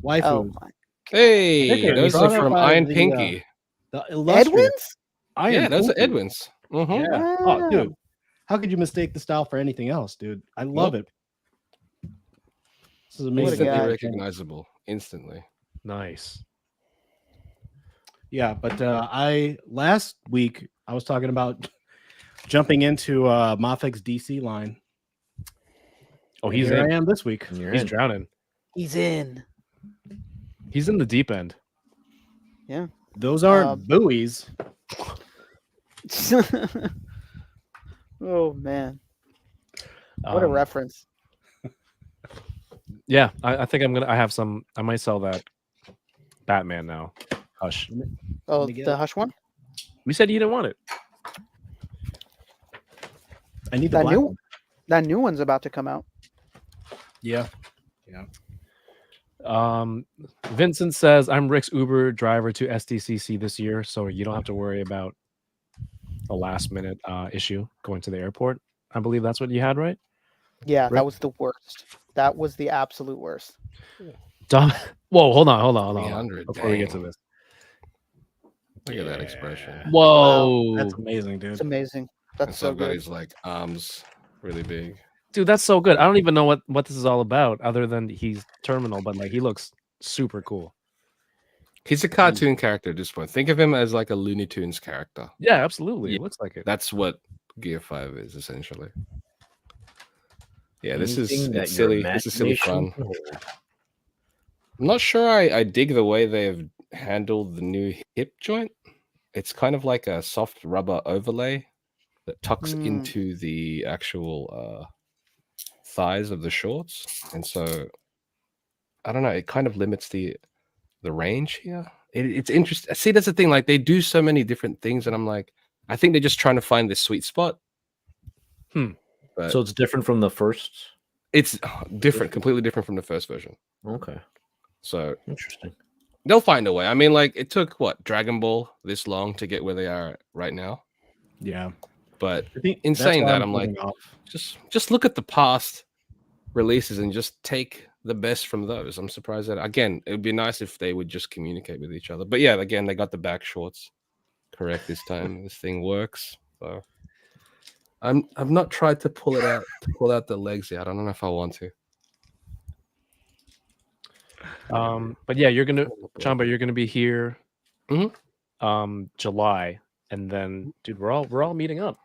Speaker 7: waifu.
Speaker 6: Oh my.
Speaker 5: Hey,
Speaker 7: Hey,
Speaker 5: those
Speaker 7: brought
Speaker 5: are
Speaker 7: up
Speaker 5: from
Speaker 7: by
Speaker 5: Iron
Speaker 7: the,
Speaker 5: Pinky.
Speaker 7: The illustrious
Speaker 6: Edwin's?
Speaker 7: Iron
Speaker 5: Yeah, those are
Speaker 7: Pinky.
Speaker 5: Edwin's. Mhm.
Speaker 7: Yeah. Oh, dude. How could you mistake the style for anything else, dude? I love it. This is amazing.
Speaker 5: Instantly
Speaker 6: guy.
Speaker 5: recognizable. Instantly.
Speaker 1: Nice.
Speaker 7: Yeah, but last week I was talking about jumping into Mafek's DC line.
Speaker 1: Oh,
Speaker 7: And
Speaker 1: he's
Speaker 7: here
Speaker 1: in.
Speaker 7: I am this week.
Speaker 2: And you're
Speaker 1: He's
Speaker 2: in.
Speaker 1: drowning.
Speaker 6: He's in.
Speaker 1: He's in the deep end.
Speaker 7: Those aren't buoys.
Speaker 6: Oh man. What a
Speaker 1: Um,
Speaker 6: reference.
Speaker 1: Yeah, I think I have some. I might sell that Batman now. Hush.
Speaker 6: Oh,
Speaker 7: me get
Speaker 6: the
Speaker 7: it.
Speaker 6: Hush one?
Speaker 1: We said you didn't want it.
Speaker 7: I need the
Speaker 6: That
Speaker 7: black
Speaker 6: new
Speaker 7: one.
Speaker 6: that new one's about to come out.
Speaker 7: Yeah.
Speaker 1: Vincent says I'm Rick's Uber driver to SDCC this year, so you don't have to worry about a last minute issue going to the airport. I believe that's what you had, right?
Speaker 6: Yeah,
Speaker 1: Rick?
Speaker 6: that was the worst. That was the absolute worst.
Speaker 1: Dom- Whoa, hold on.
Speaker 5: 300,
Speaker 1: Before we get to
Speaker 5: dang.
Speaker 1: this.
Speaker 5: Look at that expression.
Speaker 1: Whoa,
Speaker 7: That's amazing, dude.
Speaker 6: It's amazing.
Speaker 5: And
Speaker 6: That's
Speaker 5: so
Speaker 6: so
Speaker 5: I've got
Speaker 6: good.
Speaker 5: his like arms really big.
Speaker 1: dude, that's so good. I don't even know what this is all about, other than he's terminal, but like he looks super cool.
Speaker 5: He's a cartoon character at this point. Think of him as like a Looney Tunes character.
Speaker 1: Yeah, absolutely.
Speaker 5: Yeah.
Speaker 1: It looks like it.
Speaker 5: That's what Gear 5 is essentially. Yeah, this is
Speaker 2: Anything that
Speaker 5: it's
Speaker 2: your
Speaker 5: silly. This is silly
Speaker 2: imagination
Speaker 5: fun.
Speaker 2: can hold.
Speaker 5: I'm not sure I dig the way they've handled the new hip joint. It's kind of like a soft rubber overlay that tucks
Speaker 6: Mm.
Speaker 5: into the actual thighs of the shorts, and so I don't know. It kind of limits the range here. It's interesting. See, that's the thing. Like they do so many different things, and I'm like, I think they're just trying to find this sweet spot. But
Speaker 2: So it's different from the first.
Speaker 5: it's different, completely different from the first version.
Speaker 2: Okay,
Speaker 5: So
Speaker 2: interesting.
Speaker 5: they'll find a way. I mean, like it took what Dragon Ball this long to get where they are right now.
Speaker 7: Yeah.
Speaker 5: But
Speaker 7: I think
Speaker 5: in
Speaker 7: that's
Speaker 5: saying
Speaker 7: why
Speaker 5: that, I'm like,
Speaker 7: holding off.
Speaker 5: just look at the past releases and just take the best from those. I'm surprised that again, it would be nice if they would just communicate with each other. But yeah, again, they got the back shorts correct this time. This thing works. So I've not tried to pull out the legs yet. I don't know if I want to.
Speaker 1: But yeah, Chamba, you're gonna be here
Speaker 5: Mhm.
Speaker 1: July, and then dude, we're all meeting up.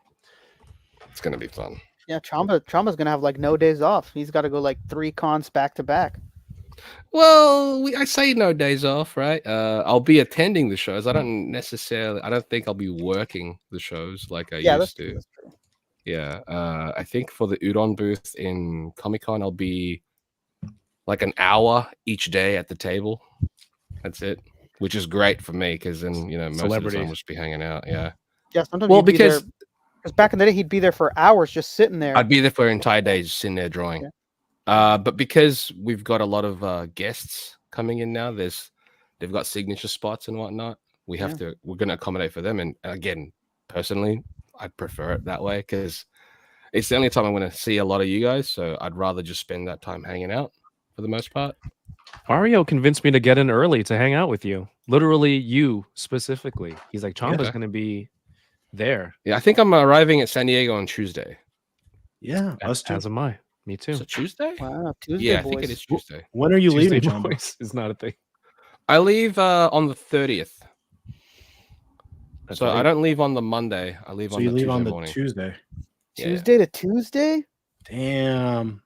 Speaker 5: It's gonna be fun.
Speaker 6: Yeah, Chamba's gonna have like no days off. He's got to go like 3 cons back to back.
Speaker 5: Well, I say no days off, right? I'll be attending the shows. I don't think I'll be working the shows like I
Speaker 6: Yeah,
Speaker 5: used
Speaker 6: that's
Speaker 5: to.
Speaker 6: That's true.
Speaker 5: Yeah. I think for the Udon booth in Comic-Con, I'll be like an hour each day at the table. That's it. Which is great for me because then most of the
Speaker 1: Celebrity.
Speaker 5: time we'll just be hanging out. Yeah.
Speaker 6: Yeah, sometimes
Speaker 5: Well,
Speaker 6: he'd be there-
Speaker 5: because
Speaker 6: 'cause back in the day he'd be there for hours just sitting there.
Speaker 5: I'd be there for an entire day just sitting there drawing.
Speaker 6: Yeah.
Speaker 5: But because we've got a lot of guests coming in now, they've got signature spots and whatnot. We're going to accommodate for them. And again, personally, I'd prefer it that way because it's the only time I'm going to see a lot of you guys. So I'd rather just spend that time hanging out for the most part.
Speaker 1: Mario convinced me to get in early to hang out with you. Literally, you specifically. He's like, Chamba's
Speaker 5: Yeah.
Speaker 1: gonna be there.
Speaker 5: Yeah, I think I'm arriving at San Diego on Tuesday.
Speaker 7: Yeah. Us too.
Speaker 1: As am I. Me too.
Speaker 5: Is it Tuesday?
Speaker 6: Wow, Tuesday
Speaker 5: Yeah, I
Speaker 6: boys.
Speaker 5: think it is Tuesday.
Speaker 7: When are you
Speaker 1: Tuesday
Speaker 7: leaving, Chamba?
Speaker 1: boys is not a thing.
Speaker 5: I leave on the 30th.
Speaker 1: That's
Speaker 5: So I
Speaker 1: right.
Speaker 5: don't leave on the Monday. I leave
Speaker 7: So
Speaker 5: on
Speaker 7: you
Speaker 5: the
Speaker 7: leave
Speaker 5: Tuesday
Speaker 7: on the
Speaker 5: morning.
Speaker 7: Tuesday.
Speaker 5: Yeah.
Speaker 6: Tuesday to Tuesday?
Speaker 7: Damn.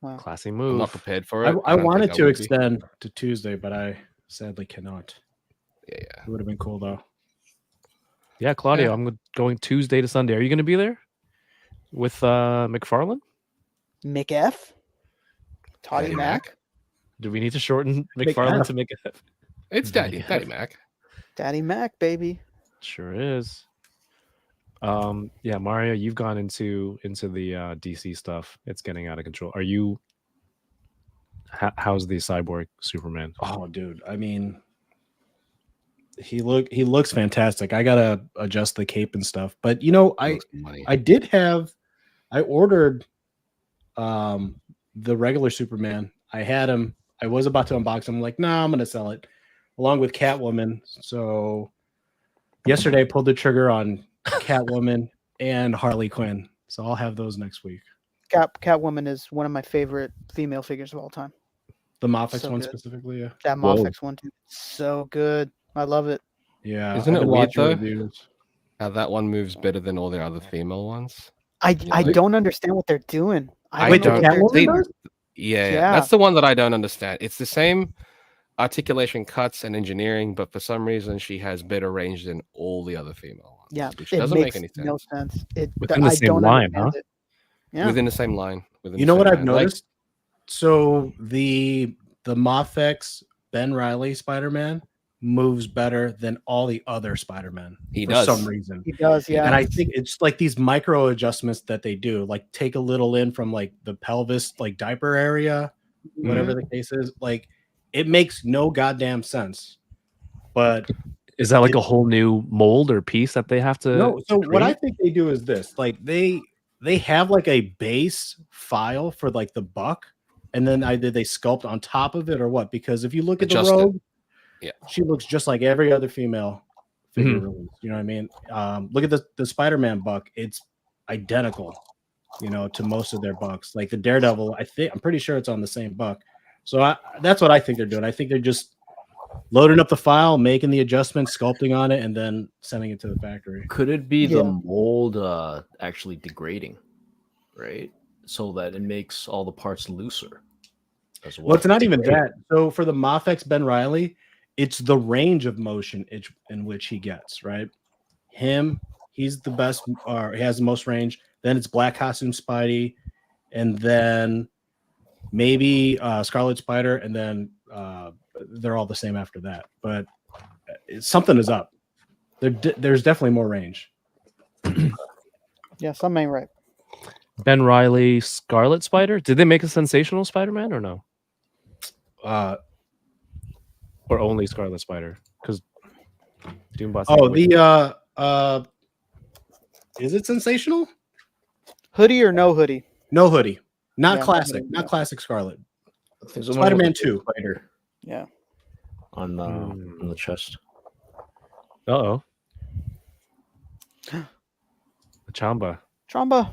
Speaker 6: Wow.
Speaker 1: Classy
Speaker 5: I'm
Speaker 1: move.
Speaker 5: not prepared for
Speaker 7: I
Speaker 5: it.
Speaker 7: I
Speaker 5: don't
Speaker 7: wanted
Speaker 5: think
Speaker 7: to
Speaker 5: would be.
Speaker 7: extend to Tuesday, but I sadly cannot.
Speaker 5: Yeah.
Speaker 7: It would have been cool though.
Speaker 1: Yeah, Claudio,
Speaker 5: Yeah.
Speaker 1: I'm going Tuesday to Sunday. Are you gonna be there with McFarlane?
Speaker 6: Mick F? Toddy
Speaker 5: Daddy
Speaker 6: Mac?
Speaker 1: Do we need to shorten
Speaker 7: Mick
Speaker 1: McFarlane
Speaker 7: F.
Speaker 1: to make it?
Speaker 5: It's Daddy Mac.
Speaker 6: Daddy Mac, baby.
Speaker 1: Sure is. Yeah, Mario, you've gone into the DC stuff. It's getting out of control. Are you? How's the cyborg Superman?
Speaker 7: Oh, dude. I mean, he looks fantastic. I gotta adjust the cape and stuff. But you know, I ordered the regular Superman. I had him. I was about to unbox him. I'm like, nah, I'm gonna sell it along with Catwoman. So yesterday I pulled the trigger on Catwoman and Harley Quinn. So I'll have those next week.
Speaker 6: Catwoman is one of my favorite female figures of all time.
Speaker 7: The Mofex
Speaker 6: So
Speaker 7: one
Speaker 6: good.
Speaker 7: specifically, yeah.
Speaker 6: That Mofex one too. So good. I love it.
Speaker 7: Yeah.
Speaker 5: Isn't
Speaker 7: I've
Speaker 5: it
Speaker 7: been
Speaker 5: weird,
Speaker 7: watching
Speaker 5: though?
Speaker 7: reviews.
Speaker 5: How that one moves better than all the other female ones.
Speaker 6: I
Speaker 5: like-
Speaker 6: don't understand what they're doing.
Speaker 5: I
Speaker 7: Wait, the
Speaker 6: know what they're
Speaker 7: Catwoman
Speaker 5: they-
Speaker 6: doing.
Speaker 7: does?
Speaker 5: Yeah,
Speaker 6: Yeah.
Speaker 5: that's the one that I don't understand. It's the same articulation, cuts, and engineering, but for some reason she has better range than all the other female ones.
Speaker 6: Yeah,
Speaker 5: which
Speaker 6: it
Speaker 5: doesn't
Speaker 6: makes
Speaker 5: make any sense.
Speaker 6: no sense.
Speaker 1: Within the
Speaker 6: I
Speaker 1: same
Speaker 6: don't
Speaker 1: line,
Speaker 6: understand
Speaker 1: huh?
Speaker 6: it. Yeah.
Speaker 5: Within the same line. Within
Speaker 7: You
Speaker 5: the
Speaker 7: know what
Speaker 5: same
Speaker 7: I've
Speaker 5: line. Like,
Speaker 7: noticed? So the Mofex Ben Reilly Spider-Man moves better than all the other Spider-Man
Speaker 5: He
Speaker 7: for
Speaker 5: does.
Speaker 7: some reason.
Speaker 6: He does, yeah.
Speaker 7: And I think it's like these micro adjustments that they do, like take a little in from like the pelvis, like diaper area, whatever the case is. Like it makes no goddamn sense. But
Speaker 1: Is that like a whole new mold or piece that they have to?
Speaker 7: no, so what I
Speaker 1: create?
Speaker 7: think they do is this: like they have like a base file for like the buck, and then either they sculpt on top of it or what? Because if you look at
Speaker 5: Adjust
Speaker 7: the
Speaker 5: it.
Speaker 7: Rogue,
Speaker 5: Yeah.
Speaker 7: she looks just like every other female figure
Speaker 1: Mhm.
Speaker 7: release. You know what I mean? Look at the Spider-Man buck; it's identical, you know, to most of their bucks. Like the Daredevil, I'm pretty sure it's on the same buck. So that's what I think they're doing. I think they're just loading up the file, making the adjustments, sculpting on it, and then sending it to the factory.
Speaker 2: Could it be
Speaker 6: Yeah.
Speaker 2: the mold actually degrading, right? So that it makes all the parts looser as well.
Speaker 7: Well, it's not even that. So for the Mofex Ben Reilly, it's the range of motion in which he gets, right? He's the best, or he has the most range. Then it's Black Costume Spidey, and then maybe Scarlet Spider, and then they're all the same after that. But something is up. There's definitely more range.
Speaker 6: Yeah, some ain't right.
Speaker 1: Ben Reilly, Scarlet Spider. Did they make a sensational Spider-Man or no? Or only Scarlet Spider? Because Doombot's.
Speaker 7: Is it sensational?
Speaker 6: Hoodie or no hoodie?
Speaker 7: No hoodie, not
Speaker 6: Yeah,
Speaker 7: classic,
Speaker 6: no,
Speaker 7: not
Speaker 6: no.
Speaker 7: classic Scarlet.
Speaker 2: There's one with
Speaker 7: Spider-Man
Speaker 2: the
Speaker 7: 2.
Speaker 2: spider
Speaker 6: Yeah.
Speaker 2: on the chest.
Speaker 1: Uh-oh. The Chamba.
Speaker 6: Chamba.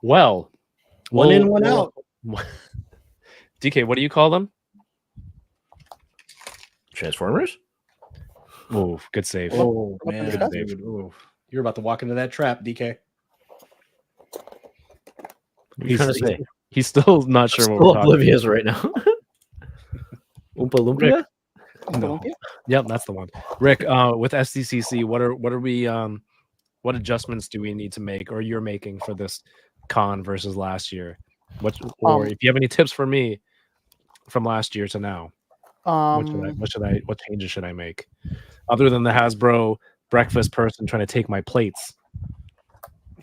Speaker 1: Well,
Speaker 7: One in, one out.
Speaker 1: DK, what do you call them?
Speaker 2: Transformers?
Speaker 1: Oh, good save.
Speaker 7: Oh
Speaker 6: Up in
Speaker 7: man,
Speaker 6: the chest?
Speaker 7: dude. Ooh. You're about to walk into that trap, DK.
Speaker 2: What are you trying to say?
Speaker 1: He's still not sure what
Speaker 2: Still
Speaker 1: we're talking
Speaker 2: oblivious right now. Oompa Loompa?
Speaker 1: Rick. No. Yep, that's the one. Rick, with SDCC, what adjustments do we need to make, or you're making for this con versus last year? Or if you have any tips for me from last year to now, what changes should I make? Other than the Hasbro breakfast person trying to take my plates.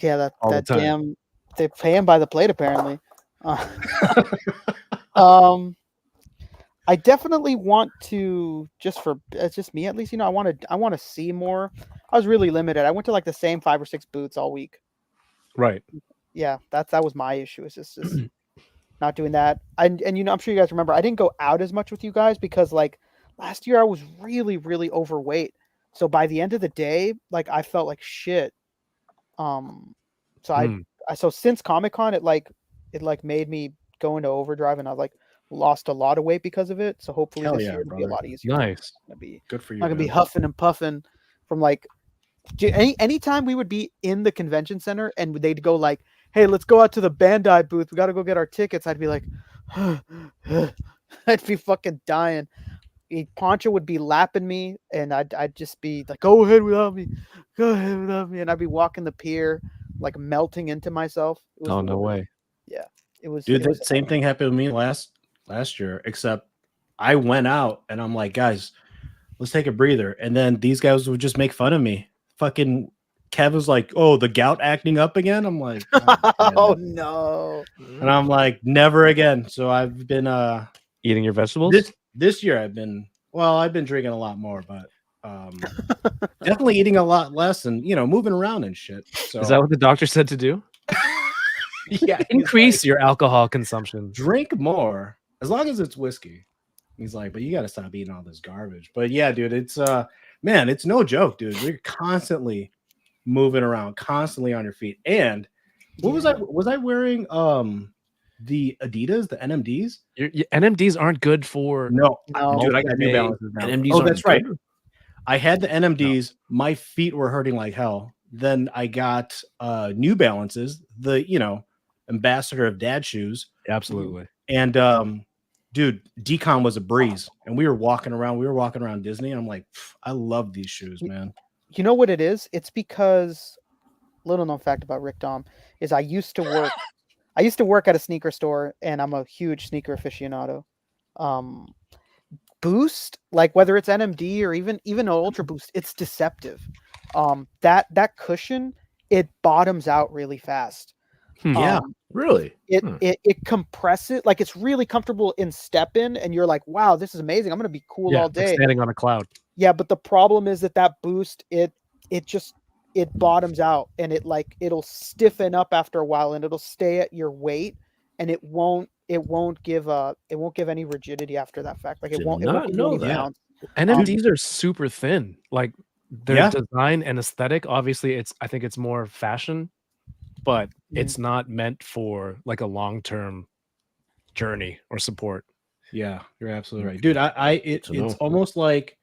Speaker 6: Yeah,
Speaker 1: all the
Speaker 6: that
Speaker 1: time.
Speaker 6: damn. They pay him by the plate apparently. I definitely want to it's just me at least. You know, I want to see more. I was really limited. I went to like the same 5 or 6 booths all week.
Speaker 1: Right.
Speaker 6: Yeah, that was my issue. It's just not doing that. And you know, I'm sure you guys remember I didn't go out as much with you guys because like last year I was really, really overweight. So by the end of the day, like I felt like shit. So since Comic-Con, it made me go into overdrive, and I like lost a lot of weight because of it. So hopefully
Speaker 7: Hell
Speaker 6: this
Speaker 7: yeah,
Speaker 6: year will be a
Speaker 7: brother.
Speaker 6: lot easier.
Speaker 1: Nice.
Speaker 7: Good for you.
Speaker 6: I'm not gonna be
Speaker 7: man.
Speaker 6: huffing and puffing from like anytime we would be in the convention center and they'd go like, hey, let's go out to the Bandai booth. We got to go get our tickets. I'd be like, I'd be fucking dying. Poncho would be lapping me, and I'd just be like, go ahead without me. Go ahead without me. And I'd be walking the pier, like melting into myself. It was
Speaker 1: Oh, no
Speaker 6: horrible.
Speaker 1: way.
Speaker 6: Yeah. It was.
Speaker 7: Dude,
Speaker 6: it was
Speaker 7: that same thing happened to me last year, except I went out and I'm like, guys, let's take a breather. And then these guys would just make fun of me. Fucking Kev was like, "Oh, the gout acting up again." I'm like, "Oh,
Speaker 6: Oh
Speaker 7: man."
Speaker 6: no.
Speaker 7: And I'm like, "Never again." So I've been
Speaker 1: Eating your vegetables.
Speaker 7: this year I've been drinking a lot more, but definitely eating a lot less and moving around and shit. So
Speaker 1: Is that what the doctor said to do?
Speaker 7: yeah, he's
Speaker 1: Increase
Speaker 7: like,
Speaker 1: your alcohol consumption.
Speaker 7: drink more as long as it's whiskey. He's like, but you got to stop eating all this garbage. But yeah, dude, it's man, it's no joke, dude. We're constantly moving around, constantly on your feet. And what was I wearing the Adidas, the NMDs?
Speaker 1: Your NMDs aren't good for
Speaker 7: No,
Speaker 6: No.
Speaker 7: dude, I got New
Speaker 2: Hey,
Speaker 7: Balances now.
Speaker 2: NMDs
Speaker 7: Oh,
Speaker 2: aren't
Speaker 7: that's right.
Speaker 2: good?
Speaker 7: I had the NMDs. My feet were hurting like hell. Then I got New Balances, the ambassador of dad shoes.
Speaker 1: absolutely.
Speaker 7: And dude, decon was a breeze. And we were walking around Disney. And I'm like, I love these shoes, man.
Speaker 6: You know what it is? It's because little known fact about Rickdom is I used to work at a sneaker store, and I'm a huge sneaker aficionado. Boost, like whether it's NMD or even Ultra Boost, it's deceptive. That cushion, it bottoms out really fast.
Speaker 7: Yeah.
Speaker 2: Really?
Speaker 6: It compresses, like it's really comfortable in step in, and you're like, wow, this is amazing. I'm gonna be cool all
Speaker 1: like
Speaker 6: day.
Speaker 1: standing on a cloud.
Speaker 6: Yeah, but the problem is that boost, it bottoms out, and it'll stiffen up after a while, and it'll stay at your weight, and it won't give any rigidity after that fact. Like it
Speaker 2: Did
Speaker 6: won't
Speaker 2: not
Speaker 6: give you
Speaker 2: know
Speaker 6: any
Speaker 2: that.
Speaker 6: bounce.
Speaker 1: NMDs are super thin. Like their
Speaker 7: Yeah.
Speaker 1: design and aesthetic. Obviously, I think it's more fashion, but it's not meant for like a long-term journey or support.
Speaker 7: Yeah, you're absolutely right, dude. It's
Speaker 2: To know.
Speaker 7: almost like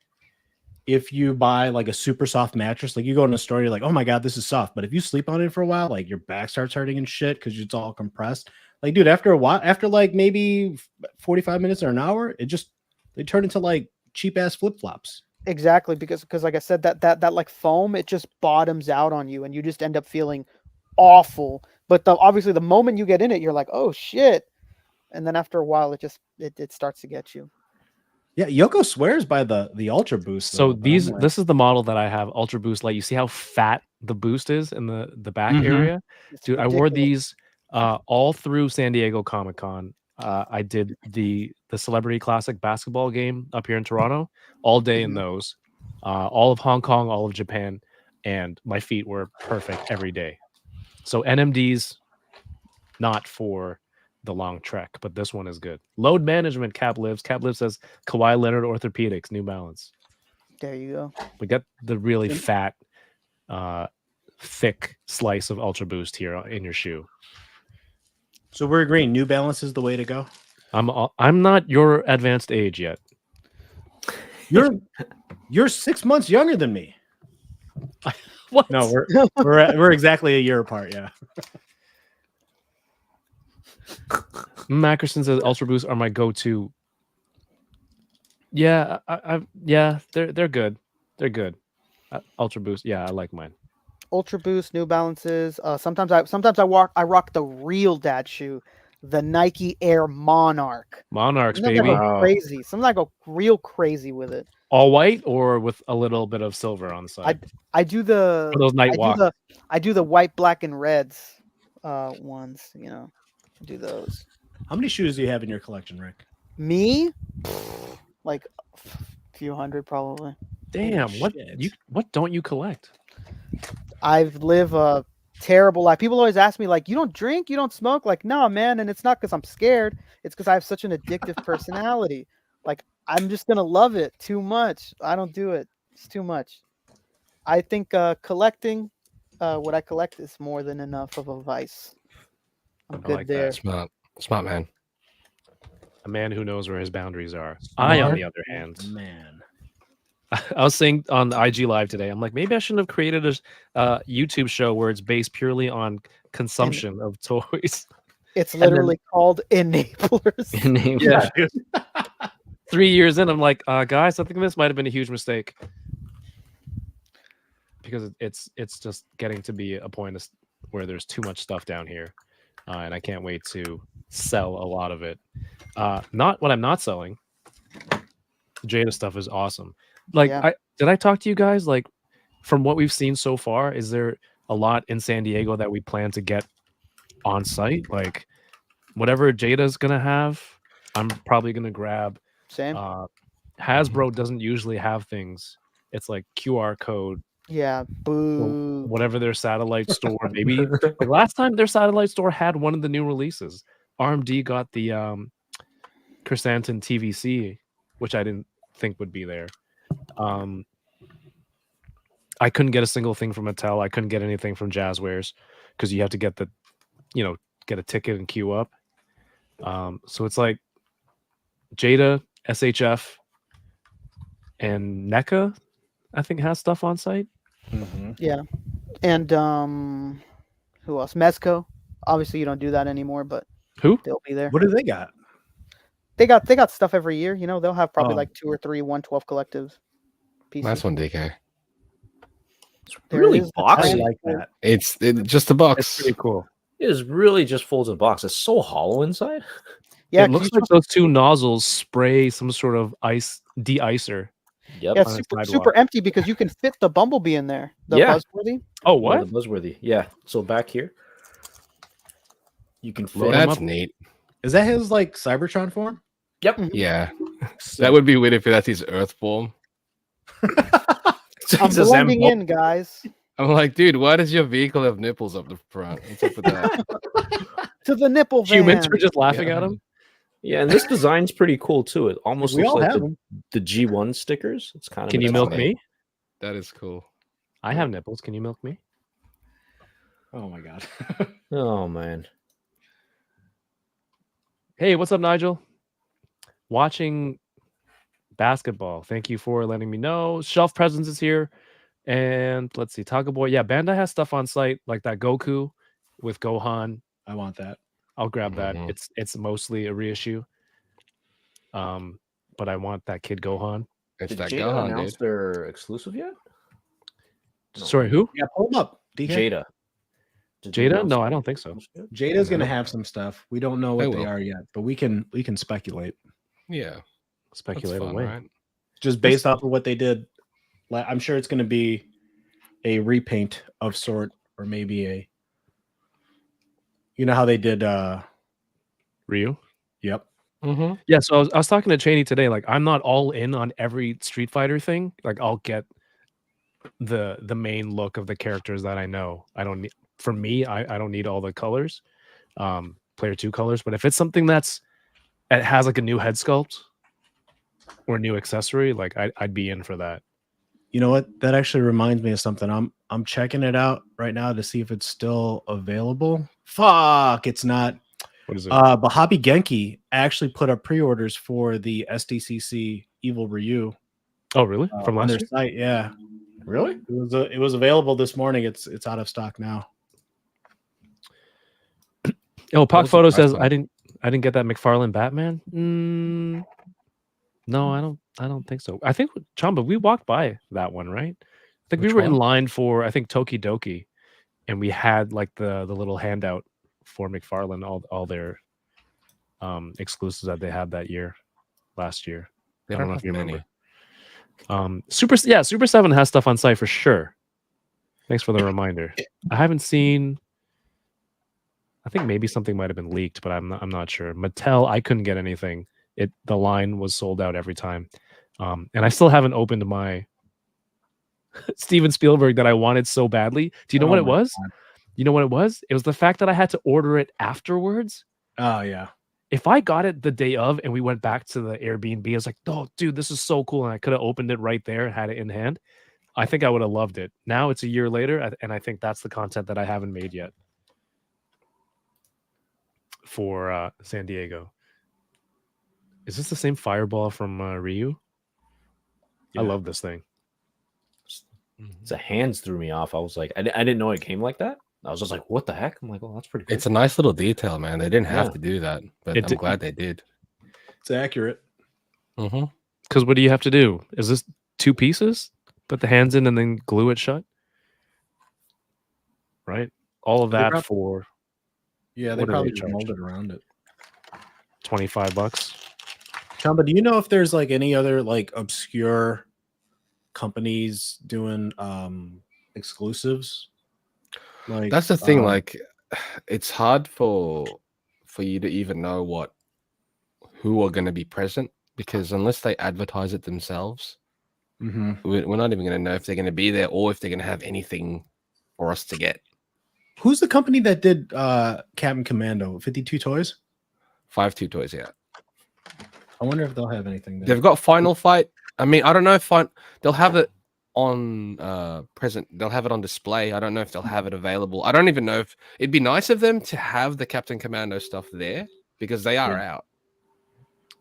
Speaker 7: if you buy like a super soft mattress, like you go in a store, you're like, oh my god, this is soft. But if you sleep on it for a while, like your back starts hurting and shit because it's all compressed. Like, dude, after a while, after like maybe 45 minutes or an hour, they turn into like cheap ass flip flops.
Speaker 6: Exactly, because like I said, that like foam, it just bottoms out on you, and you just end up feeling awful. But obviously the moment you get in it, you're like, oh shit, and then after a while, it starts to get you.
Speaker 7: Yeah, Yoko swears by the Ultra Boost.
Speaker 1: So
Speaker 7: though, but I'm like,
Speaker 1: this is the model that I have, Ultra Boost Light. You see how fat the boost is in the back
Speaker 7: Mhm.
Speaker 1: area?
Speaker 6: It's
Speaker 1: Dude, I wore
Speaker 6: ridiculous.
Speaker 1: these all through San Diego Comic-Con. I did the Celebrity Classic basketball game up here in Toronto all day in
Speaker 6: Mhm.
Speaker 1: those. All of Hong Kong, all of Japan, and my feet were perfect every day. So NMDs, not for the long trek, but this one is good. Load management, Cap Lives. Cap Lives says Kawhi Leonard Orthopedics, New Balance.
Speaker 6: There you go.
Speaker 1: We got the really fat, thick slice of Ultra Boost here in your shoe.
Speaker 7: so we're agreeing New Balance is the way to go.
Speaker 1: I'm not your advanced age yet.
Speaker 7: You're 6 months younger than me.
Speaker 1: What?
Speaker 7: No, we're exactly a year apart. Yeah.
Speaker 1: Mackerson says Ultra Boost are my go-to. Yeah, they're good. They're good. Ultra Boost, yeah, I like mine.
Speaker 6: Ultra Boost, New Balances. Sometimes I rock the real dad shoe, the Nike Air Monarch.
Speaker 1: Monarchs,
Speaker 6: Sometimes
Speaker 1: baby.
Speaker 6: I go crazy. Sometimes I go real crazy with it.
Speaker 1: All white or with a little bit of silver on the side?
Speaker 6: I do the
Speaker 1: For those night walks.
Speaker 6: I do the white, black, and reds ones. I do those.
Speaker 7: How many shoes do you have in your collection, Rick?
Speaker 6: Me, like a few hundred probably.
Speaker 1: Damn,
Speaker 7: Holy
Speaker 1: what
Speaker 7: shit.
Speaker 1: what don't you collect?
Speaker 6: I've lived a terrible life. People always ask me, like, you don't drink, you don't smoke. Like, no, man. And it's not because I'm scared. It's because I have such an addictive personality. Like, I'm just gonna love it too much. I don't do it. It's too much. I think collecting what I collect is more than enough of a vice. I'm
Speaker 1: I
Speaker 6: good
Speaker 1: like
Speaker 6: there.
Speaker 1: that.
Speaker 5: Smart man.
Speaker 1: A man who knows where his boundaries are. I, on
Speaker 7: Smart
Speaker 1: the other hand,
Speaker 7: man.
Speaker 1: I was saying on the IG Live today, I'm like, maybe I shouldn't have created a YouTube show where it's based purely on consumption of toys.
Speaker 6: It's literally called enablers.
Speaker 1: Yeah. 3 years in, I'm like, guys, I think this might have been a huge mistake. Because it's just getting to be a point where there's too much stuff down here. And I can't wait to sell a lot of it. Not what I'm not selling. The Jada stuff is awesome. Like,
Speaker 6: Yeah.
Speaker 1: did I talk to you guys? Like from what we've seen so far, is there a lot in San Diego that we plan to get on site? Like whatever Jada's gonna have, I'm probably gonna grab.
Speaker 6: Same.
Speaker 1: Hasbro doesn't usually have things. It's like QR code,
Speaker 6: Yeah. Boo.
Speaker 1: whatever their satellite store. Maybe like last time their satellite store had one of the new releases. RMD got the Chrysanthemum TVC, which I didn't think would be there. I couldn't get a single thing from Mattel. I couldn't get anything from Jazzwares because you have to get the, get a ticket and queue up. So it's like Jada, SHF, and NECA, I think, has stuff on site.
Speaker 6: Yeah. And who else? Mezco. Obviously, you don't do that anymore, but
Speaker 1: Who?
Speaker 6: they'll be there.
Speaker 7: What do they got?
Speaker 6: They got stuff every year. They'll have probably
Speaker 7: Oh.
Speaker 6: like 2 or 3 112 collectives. pieces.
Speaker 5: Nice one, DK.
Speaker 6: There
Speaker 2: Really
Speaker 6: is the
Speaker 7: I
Speaker 2: boxy.
Speaker 6: tiny-
Speaker 7: like that.
Speaker 5: It's just a box.
Speaker 1: It's pretty cool.
Speaker 2: It is really just folds in a box. It's so hollow inside.
Speaker 6: Yeah,
Speaker 1: It looks like those two nozzles spray some sort of ice de-icer.
Speaker 2: Yep.
Speaker 6: yeah,
Speaker 1: on a
Speaker 6: super,
Speaker 1: sidewalk.
Speaker 6: super empty because you can fit the bumblebee in there. The
Speaker 2: Yeah.
Speaker 6: Buzzworthy.
Speaker 1: Oh,
Speaker 2: Yeah,
Speaker 1: what?
Speaker 2: the Buzzworthy. Yeah. So back here, you can fit.
Speaker 1: Load 'em
Speaker 5: That's
Speaker 1: up.
Speaker 5: neat.
Speaker 7: Is that his like Cybertron form?
Speaker 2: Yep.
Speaker 5: Yeah, that would be weird if that's his Earth form.
Speaker 6: I'm
Speaker 2: It's a
Speaker 6: blending
Speaker 2: Zambo-
Speaker 6: in, guys.
Speaker 5: I'm like, dude, why does your vehicle have nipples up the front? What's up with that?
Speaker 6: To the nipple van.
Speaker 1: Humans were just laughing
Speaker 5: Yeah.
Speaker 1: at him.
Speaker 2: Yeah, and this design's pretty cool too. It almost
Speaker 7: We
Speaker 2: looks
Speaker 7: all
Speaker 2: like
Speaker 7: have
Speaker 2: the,
Speaker 7: them.
Speaker 2: the G1 stickers. It's kind of.
Speaker 1: Can you
Speaker 2: its
Speaker 1: milk
Speaker 2: own-
Speaker 1: me?
Speaker 5: That is cool.
Speaker 1: I have nipples. Can you milk me?
Speaker 7: Oh my god.
Speaker 2: Oh man.
Speaker 1: Hey, what's up, Nigel? Watching basketball. Thank you for letting me know. Shelf Presence is here. And let's see, Taco Boy. Yeah, Bandai has stuff on site like that Goku with Gohan.
Speaker 7: I want that.
Speaker 1: I'll grab that.
Speaker 5: Mhm.
Speaker 1: It's mostly a reissue. But I want that kid Gohan.
Speaker 5: It's
Speaker 2: Did
Speaker 5: that
Speaker 2: Jada
Speaker 5: Gohan,
Speaker 2: announce
Speaker 5: dude.
Speaker 2: their exclusive yet? No.
Speaker 1: Sorry, who?
Speaker 7: Yeah, pull them up. DK.
Speaker 2: Jada. Did they
Speaker 1: Jada?
Speaker 2: announce
Speaker 1: No, I
Speaker 2: their
Speaker 1: don't think so.
Speaker 2: exclusive yet?
Speaker 7: Jada's gonna have some stuff. We don't know
Speaker 5: They
Speaker 7: what they
Speaker 5: will.
Speaker 7: are yet, but we can speculate
Speaker 5: Yeah, that's
Speaker 1: Speculate
Speaker 5: fun,
Speaker 1: away.
Speaker 5: right?
Speaker 7: just based off of what they did. I'm sure it's gonna be a repaint of sort, or maybe a. You know how they did.
Speaker 1: Ryu?
Speaker 7: Yep.
Speaker 5: Mm-hmm.
Speaker 1: Yeah, so I was talking to Cheney today. Like, I'm not all in on every Street Fighter thing. Like, I'll get the main look of the characters that I know. I don't need, for me, I don't need all the colors, player 2 colors. But if it's something it has like a new head sculpt or a new accessory, like I'd be in for that.
Speaker 7: You know what? That actually reminds me of something. I'm checking it out right now to see if it's still available. Fuck, it's not.
Speaker 1: What is it?
Speaker 7: But Hobby Genki actually put up pre-orders for the SDCC Evil Ryu
Speaker 1: Oh, really? From
Speaker 7: on
Speaker 1: last
Speaker 7: their
Speaker 1: year?
Speaker 7: site. Yeah,
Speaker 2: Really?
Speaker 7: it was available this morning. It's out of stock now.
Speaker 1: Oh, Pock
Speaker 5: was
Speaker 1: Photo
Speaker 5: the price
Speaker 1: says
Speaker 5: on
Speaker 1: I didn't get that McFarlane Batman. No, I don't think so. I think Chamba, we walked by that one, right? I think
Speaker 5: Which
Speaker 1: we were in
Speaker 5: one?
Speaker 1: line for Tokidoki, and we had like the little handout for McFarlane, all their exclusives that they had last year.
Speaker 5: They
Speaker 1: I don't
Speaker 5: don't
Speaker 1: know
Speaker 5: have
Speaker 1: if you
Speaker 5: many.
Speaker 1: remember. Super 7 has stuff on site for sure. Thanks for the reminder. I haven't seen. I think maybe something might have been leaked, but I'm not sure. Mattel, I couldn't get anything. The line was sold out every time, and I still haven't opened my Steven Spielberg that I wanted so badly. Do you know
Speaker 7: Oh
Speaker 1: what it
Speaker 7: my
Speaker 1: was?
Speaker 7: God.
Speaker 1: You know what it was? It was the fact that I had to order it afterwards.
Speaker 7: Oh yeah.
Speaker 1: If I got it the day of and we went back to the Airbnb, I was like, oh, dude, this is so cool. And I could have opened it right there and had it in hand. I think I would have loved it. Now it's a year later, and I think that's the content that I haven't made yet for San Diego. Is this the same fireball from Ryu? I
Speaker 7: Yeah.
Speaker 1: love this thing.
Speaker 2: The hands threw me off. I was like, I didn't know it came like that. I was just like, what the heck? I'm like, oh, that's pretty cool.
Speaker 5: It's a nice little detail, man. They didn't have
Speaker 2: Yeah.
Speaker 5: to do that, but
Speaker 1: It
Speaker 5: I'm
Speaker 1: did-
Speaker 5: glad they did.
Speaker 7: It's accurate.
Speaker 5: Mm-hmm.
Speaker 1: Because what do you have to do? Is this 2 pieces? Put the hands in and then glue it shut? Right? All of
Speaker 7: They
Speaker 1: that
Speaker 7: prob-
Speaker 1: for
Speaker 7: Yeah, they
Speaker 1: What are
Speaker 7: probably
Speaker 1: they
Speaker 7: just
Speaker 1: charged?
Speaker 7: molded around it.
Speaker 1: $25.
Speaker 7: Chamba, do you know if there's like any other like obscure companies doing exclusives. Like
Speaker 5: That's the thing. Like, it's hard for you to even know who are going to be present, because unless they advertise it themselves, we're not even going to know if they're going to be there or if they're going to have anything for us to get.
Speaker 7: Who's the company that did Captain Commando? 52 Toys?
Speaker 5: 52 Toys, yeah.
Speaker 7: I wonder if they'll have anything there.
Speaker 5: They've got Final Fight. I mean, I don't know if they'll have it on present. They'll have it on display. I don't know if they'll have it available. I don't even know if it'd be nice of them to have the Captain Commando stuff there, because they are out.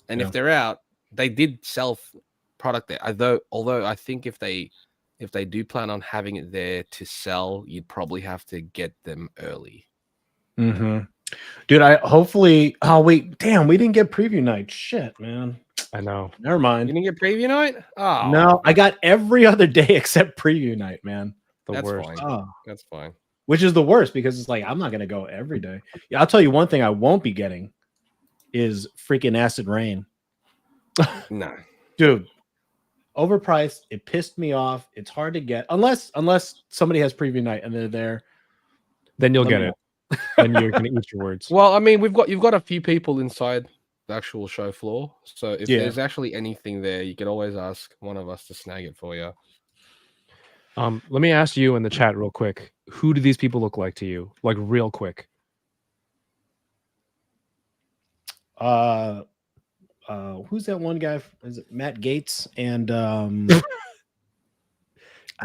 Speaker 5: And if they're out, they did sell product there. Although I think if they do plan on having it there to sell, you'd probably have to get them early.
Speaker 7: Dude, oh wait, damn, we didn't get preview night. Shit, man.
Speaker 1: I know.
Speaker 7: Never mind.
Speaker 5: You didn't get preview night? Oh
Speaker 7: No, I got every other day except preview night, man.
Speaker 5: That's
Speaker 1: worst.
Speaker 5: fine.
Speaker 7: Oh.
Speaker 5: That's fine.
Speaker 7: Which is the worst, because it's like I'm not gonna go every day. Yeah, I'll tell you one thing I won't be getting is freaking Acid Rain.
Speaker 5: No.
Speaker 7: Dude, overpriced. It pissed me off. It's hard to get unless somebody has preview night and they're there.
Speaker 1: Then you'll
Speaker 7: Let
Speaker 1: get
Speaker 7: me
Speaker 1: it. And you're gonna eat your words.
Speaker 5: Well, I mean, you've got a few people inside the actual show floor, so if
Speaker 7: Yeah.
Speaker 5: there's actually anything there, you can always ask one of us to snag it for you.
Speaker 1: Let me ask you in the chat real quick. Who do these people look like to you? Like real quick.
Speaker 7: Who's that one guy? Is it Matt Gates? And I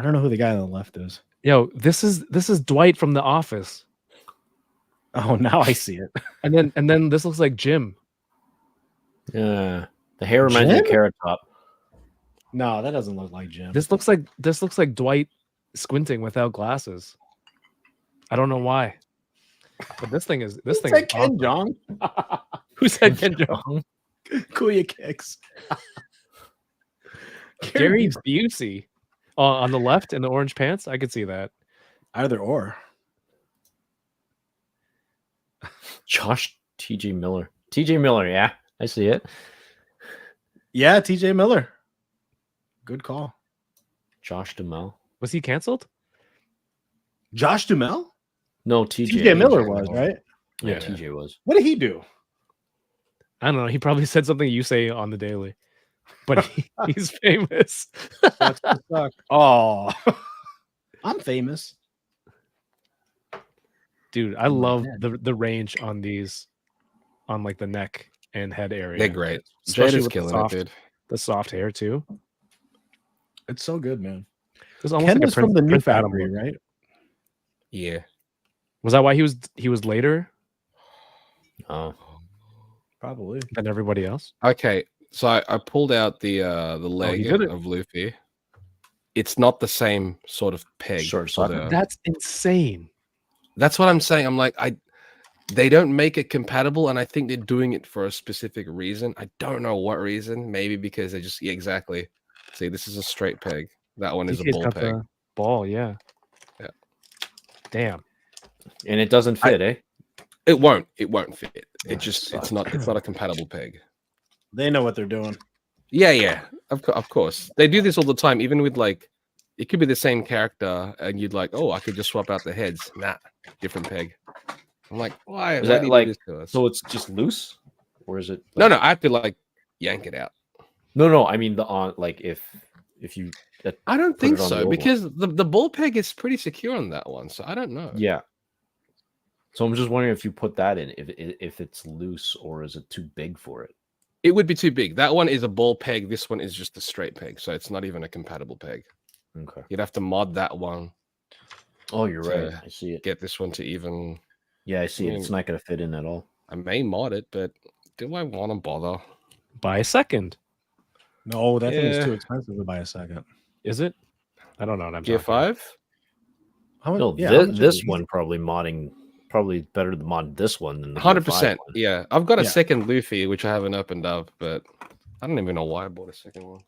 Speaker 7: don't know who the guy on the left is.
Speaker 1: Yo, this is Dwight from The Office.
Speaker 7: Oh, now I see it.
Speaker 1: And then this looks like Jim.
Speaker 2: Yeah, the hair reminds me of
Speaker 7: Jim?
Speaker 2: Carrot Top.
Speaker 7: No, that doesn't look like Jim.
Speaker 1: This looks like Dwight squinting without glasses. I don't know why. But this thing is
Speaker 7: Ken
Speaker 1: awesome.
Speaker 7: Jong.
Speaker 1: Who said Ken Jong?
Speaker 7: Kuya kicks.
Speaker 1: Gary Busey. On the left in the orange pants. I could see that.
Speaker 7: Either or.
Speaker 2: Josh T.J. Miller. T.J. Miller, yeah, I see it.
Speaker 7: Yeah, TJ Miller. Good call.
Speaker 2: Josh Duhamel.
Speaker 1: Was he canceled?
Speaker 7: Josh Duhamel?
Speaker 2: No, T.J.
Speaker 7: TJ Miller was, right?
Speaker 2: Yeah,
Speaker 1: Yeah.
Speaker 2: T.J. was.
Speaker 7: What did he do?
Speaker 1: I don't know. He probably said something you say on the daily. But he's famous.
Speaker 7: That's what suck. Oh, I'm famous.
Speaker 1: Dude, I love the range on these, on like the neck and head area.
Speaker 5: They're great.
Speaker 1: Especially
Speaker 5: Jade is
Speaker 1: with
Speaker 5: killing it, dude.
Speaker 1: the soft hair too.
Speaker 7: It's so good, man.
Speaker 1: It's almost
Speaker 7: Ken
Speaker 1: like a
Speaker 7: was from the new
Speaker 1: Prince Adam
Speaker 7: factory,
Speaker 1: look.
Speaker 7: right?
Speaker 5: Yeah.
Speaker 1: Was that why he was later
Speaker 2: Oh,
Speaker 7: Probably.
Speaker 1: than everybody else?
Speaker 5: Okay, so I pulled out the leg
Speaker 1: did it.
Speaker 5: of Luffy. It's not the same sort of peg.
Speaker 2: Short
Speaker 5: for
Speaker 2: socket.
Speaker 5: the-
Speaker 1: That's insane.
Speaker 5: That's what I'm saying. I'm like, they don't make it compatible, and I think they're doing it for a specific reason. I don't know what reason. Maybe because they just exactly. See, this is a straight peg. That one is a
Speaker 1: TJ's
Speaker 5: ball
Speaker 1: got
Speaker 5: peg.
Speaker 1: the ball, yeah.
Speaker 5: Yeah.
Speaker 1: Damn.
Speaker 2: and it doesn't fit, eh?
Speaker 5: It won't fit. It
Speaker 2: That
Speaker 5: just
Speaker 2: sucks.
Speaker 5: it's not a compatible peg.
Speaker 7: They know what they're doing.
Speaker 5: Yeah. Of course. They do this all the time, even with like it could be the same character, and you'd like, oh, I could just swap out the heads. Nah, different peg. I'm like, why?
Speaker 2: Is
Speaker 5: why
Speaker 2: that
Speaker 5: do you
Speaker 2: like-
Speaker 5: do this to us?
Speaker 2: So it's just loose, or is it?
Speaker 5: No, I have to like yank it out.
Speaker 2: No. I mean the on like if you.
Speaker 5: I don't
Speaker 2: Put
Speaker 5: think
Speaker 2: it on the
Speaker 5: so
Speaker 2: oval.
Speaker 5: because the ball peg is pretty secure on that one. So I don't know.
Speaker 2: Yeah. So I'm just wondering if you put that in, if it's loose or is it too big for it?
Speaker 5: It would be too big. That one is a ball peg. This one is just a straight peg. So it's not even a compatible peg.
Speaker 2: Okay.
Speaker 5: You'd have to mod that one,
Speaker 2: Oh, you're right.
Speaker 5: to
Speaker 2: I see it.
Speaker 5: get this one to even.
Speaker 2: Yeah, I see it.
Speaker 5: I
Speaker 2: It's
Speaker 5: mean-
Speaker 2: not going to fit in at all.
Speaker 5: I may mod it, but do I want to bother?
Speaker 1: Buy a second.
Speaker 7: No, that thing is
Speaker 5: Yeah.
Speaker 7: too expensive to buy a second.
Speaker 1: Is it? I don't know what I'm
Speaker 5: Gear
Speaker 1: talking about.
Speaker 5: 5?
Speaker 7: How much?
Speaker 2: No,
Speaker 7: yeah, how much is
Speaker 2: this
Speaker 7: it?
Speaker 2: one probably better to mod this one than the
Speaker 5: 100%.
Speaker 2: one.
Speaker 5: Yeah. I've got a
Speaker 7: Yeah.
Speaker 5: second Luffy, which I haven't opened up, but I don't even know why I bought a second one.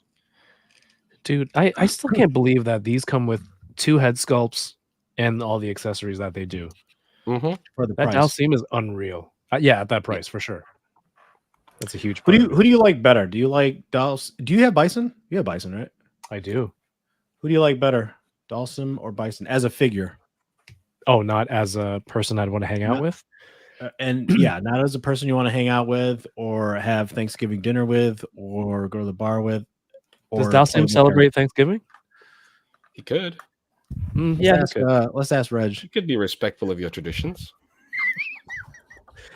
Speaker 1: Dude, I still can't believe that these come with 2 head sculpts and all the accessories that they do.
Speaker 5: Mm-hmm.
Speaker 7: For the
Speaker 1: That
Speaker 7: price.
Speaker 1: Dalsim is unreal. Yeah, at that price for sure. That's a huge.
Speaker 7: Who
Speaker 1: part of
Speaker 7: do you like better? Do you like Dals? Do you have Bison? You have Bison, right?
Speaker 1: it. I do.
Speaker 7: Who do you like better, Dawson or Bison, as a figure?
Speaker 1: Oh, not as a person I'd want to hang out
Speaker 7: No.
Speaker 1: with.
Speaker 7: And yeah, not as a person you want to hang out with, or have Thanksgiving dinner with, or go to the bar with.
Speaker 1: Does
Speaker 7: Or
Speaker 1: Dalsim
Speaker 7: play with your
Speaker 1: celebrate Thanksgiving?
Speaker 5: He could.
Speaker 1: Yeah,
Speaker 7: parents. Let's ask Reg.
Speaker 5: You could be respectful of your traditions.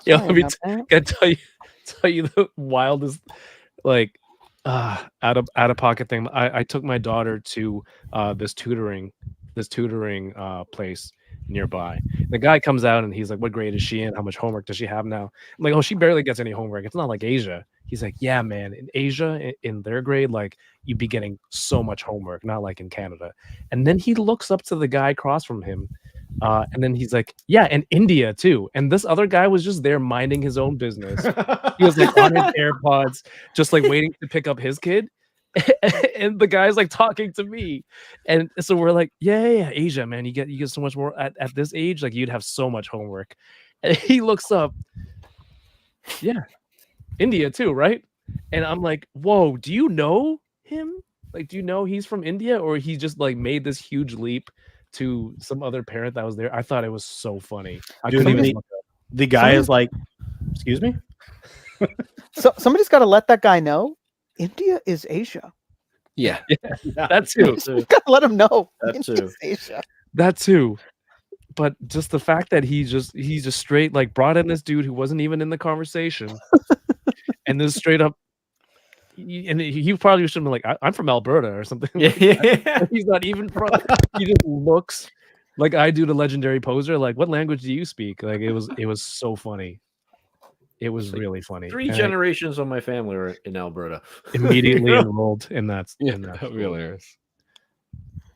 Speaker 1: Yeah,
Speaker 6: Sorry
Speaker 1: let me
Speaker 6: about that.
Speaker 1: can tell you the wildest, like, out of pocket thing. I took my daughter to this tutoring place nearby. The guy comes out and he's like, "What grade is she in? How much homework does she have now?" I'm like, "Oh, she barely gets any homework. It's not like Asia." He's like, "Yeah, man, in Asia, in their grade, like you'd be getting so much homework, not like in Canada." And then he looks up to the guy across from him, and then he's like, "Yeah, and India too." And this other guy was just there minding his own business. He was like on his AirPods, just like waiting to pick up his kid. And the guy's like talking to me, and so we're like, yeah, Asia, man, you get so much more at this age, like you'd have so much homework. And he looks up, yeah, India too, right? And I'm like, whoa, do you know him? Like, do you know he's from India, or he just like made this huge leap to some other parent that was there? I thought it was so funny. I
Speaker 7: Dude,
Speaker 1: couldn't even look up.
Speaker 7: the guy is like, excuse me?
Speaker 6: So somebody's got to let that guy know India is Asia.
Speaker 5: Yeah.
Speaker 1: That too.
Speaker 6: You got to let him know
Speaker 2: That
Speaker 6: India
Speaker 2: too.
Speaker 6: is Asia.
Speaker 1: That too. But just the fact that he just straight like brought in this dude who wasn't even in the conversation, and then straight up, and he probably should have been like, "I'm from Alberta" or something.
Speaker 2: Yeah.
Speaker 1: He's not even from. He just looks like I do the legendary poser. Like, what language do you speak? Like, it was so funny. It was really funny.
Speaker 2: 3
Speaker 1: And I
Speaker 2: generations of my family are in Alberta.
Speaker 1: immediately enrolled in that.
Speaker 5: Yeah,
Speaker 1: in that
Speaker 5: that
Speaker 1: school.
Speaker 5: really is.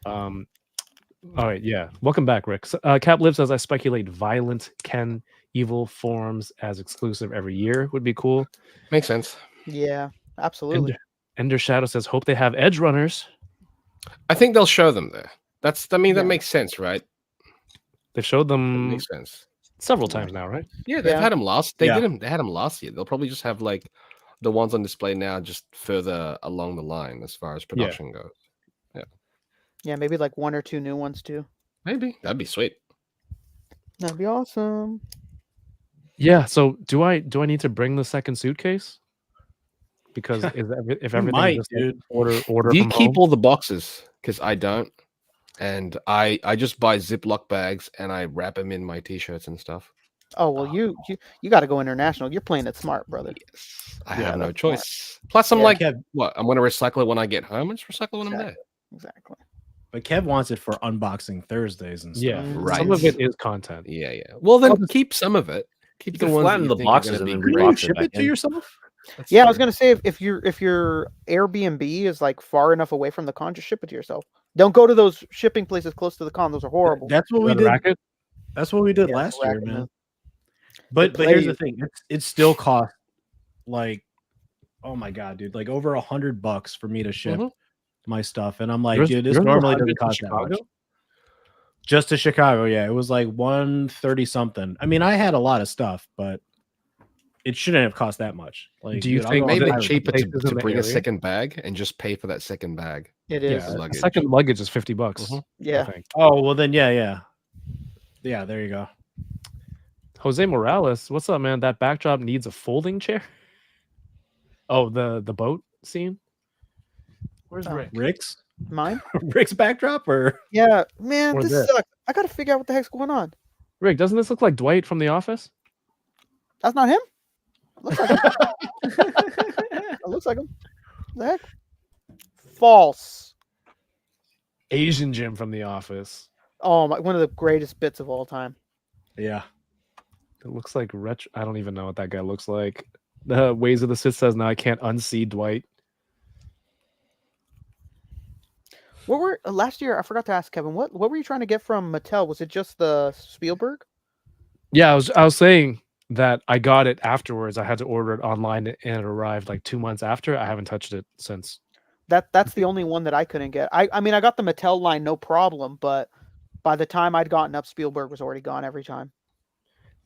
Speaker 1: All right, yeah. Welcome back, Rick. Cap Live says, I speculate violent Ken evil forms as exclusive every year would be cool.
Speaker 5: Makes sense.
Speaker 6: Yeah, absolutely.
Speaker 1: Ender Shadow says, hope they have edge runners.
Speaker 5: I think they'll show them there. That
Speaker 6: Yeah.
Speaker 5: makes sense, right?
Speaker 1: They've showed
Speaker 5: That
Speaker 1: them
Speaker 5: makes sense.
Speaker 1: several times now, right?
Speaker 5: Yeah, they've
Speaker 6: Yeah.
Speaker 5: had them last. They
Speaker 7: Yeah.
Speaker 5: did them. They had them last year. They'll probably just have like the ones on display now, just further along the line as far as production goes.
Speaker 6: Yeah, maybe like 1 or 2 new ones too.
Speaker 5: Maybe that'd be sweet.
Speaker 6: That'd be awesome.
Speaker 1: Yeah. So do I need to bring the second suitcase? Because if everything
Speaker 7: might,
Speaker 1: just like,
Speaker 7: dude.
Speaker 1: order
Speaker 5: Do you
Speaker 1: from
Speaker 5: keep
Speaker 1: home?
Speaker 5: all the boxes? Because I don't, and I just buy Ziploc bags and I wrap them in my t-shirts and stuff.
Speaker 6: Oh well, you got to go international. You're playing it smart, brother.
Speaker 5: Yes, I
Speaker 6: Yeah,
Speaker 5: have no
Speaker 6: that's smart.
Speaker 5: choice. Plus, I'm
Speaker 6: Yeah.
Speaker 5: like,
Speaker 7: Kev,
Speaker 5: what? I'm gonna recycle it when I get home. I just recycle when I'm there.
Speaker 6: Exactly.
Speaker 7: but Kev wants it for unboxing Thursdays and stuff.
Speaker 1: Yeah.
Speaker 6: Mm.
Speaker 1: Some of it
Speaker 5: Right.
Speaker 1: is content.
Speaker 5: Yeah, yeah. Well, then
Speaker 1: I'll just-
Speaker 5: keep some of it. Keep
Speaker 2: You
Speaker 5: the
Speaker 2: can
Speaker 5: ones
Speaker 2: flatten
Speaker 5: that you
Speaker 2: the
Speaker 5: think are
Speaker 2: boxes
Speaker 5: gonna
Speaker 2: and
Speaker 5: be
Speaker 2: then
Speaker 5: great.
Speaker 7: Couldn't you
Speaker 2: rebox it
Speaker 7: ship
Speaker 2: back
Speaker 7: it to
Speaker 2: in.
Speaker 7: yourself?
Speaker 5: That's
Speaker 6: Yeah, I was
Speaker 5: true.
Speaker 6: gonna say if your Airbnb is like far enough away from the con, just ship it to yourself. Don't go to those shipping places close to the con. Those are horrible.
Speaker 7: That's what
Speaker 1: Is
Speaker 7: we
Speaker 1: that a
Speaker 7: did.
Speaker 1: racket?
Speaker 7: That's what we did
Speaker 6: Yeah,
Speaker 7: last
Speaker 6: it's a
Speaker 7: year,
Speaker 6: racket,
Speaker 7: man.
Speaker 6: man.
Speaker 7: But
Speaker 6: They
Speaker 7: here's
Speaker 6: play
Speaker 7: the thing: it still cost like, oh my god, dude, like over $100 for me to ship
Speaker 5: Mhm.
Speaker 7: my stuff, and I'm like,
Speaker 1: Yours-
Speaker 7: dude, this
Speaker 1: yours was
Speaker 7: normally
Speaker 1: 100
Speaker 7: doesn't
Speaker 1: to
Speaker 7: cost that much.
Speaker 1: Chicago?
Speaker 7: Just to Chicago, yeah, it was like 130 something. I mean, I had a lot of stuff, but it shouldn't have cost that much. Like,
Speaker 1: Do you
Speaker 7: dude, I'll
Speaker 1: think
Speaker 7: go
Speaker 5: Maybe
Speaker 7: on
Speaker 1: that
Speaker 5: it's
Speaker 7: Pirate
Speaker 5: cheaper
Speaker 7: Bay.
Speaker 1: places
Speaker 5: to
Speaker 1: in the
Speaker 5: bring a
Speaker 1: area?
Speaker 5: second bag and just pay for that second bag.
Speaker 6: It
Speaker 1: Yeah,
Speaker 6: is.
Speaker 5: the
Speaker 1: a
Speaker 5: luggage.
Speaker 1: second luggage is $50.
Speaker 5: Mhm.
Speaker 1: I
Speaker 6: Yeah.
Speaker 1: think.
Speaker 7: Oh well, then yeah. There you go.
Speaker 1: Jose Morales, what's up, man? That backdrop needs a folding chair. Oh, the boat scene. Where's
Speaker 6: Oh.
Speaker 1: Rick?
Speaker 7: Rick's
Speaker 6: Mine?
Speaker 7: Rick's backdrop or
Speaker 6: Yeah, man,
Speaker 1: Or
Speaker 6: this
Speaker 1: this.
Speaker 6: sucks. I gotta figure out what the heck's going on.
Speaker 1: Rick, doesn't this look like Dwight from The Office?
Speaker 6: That's not him. Looks like him. It looks like him. The heck? False.
Speaker 1: Asian Jim from The Office.
Speaker 6: Oh my! One of the greatest bits of all time.
Speaker 7: yeah.
Speaker 1: It looks like retro. I don't even know what that guy looks like. The Ways of the Sith says, "No, I can't unsee Dwight."
Speaker 6: What were last year? I forgot to ask Kevin. What were you trying to get from Mattel? Was it just the Spielberg?
Speaker 1: Yeah, I was saying that I got it afterwards. I had to order it online, and it arrived like 2 months after. I haven't touched it since.
Speaker 6: That's the only one that I couldn't get. I mean, I got the Mattel line, no problem, but by the time I'd gotten up, Spielberg was already gone every time.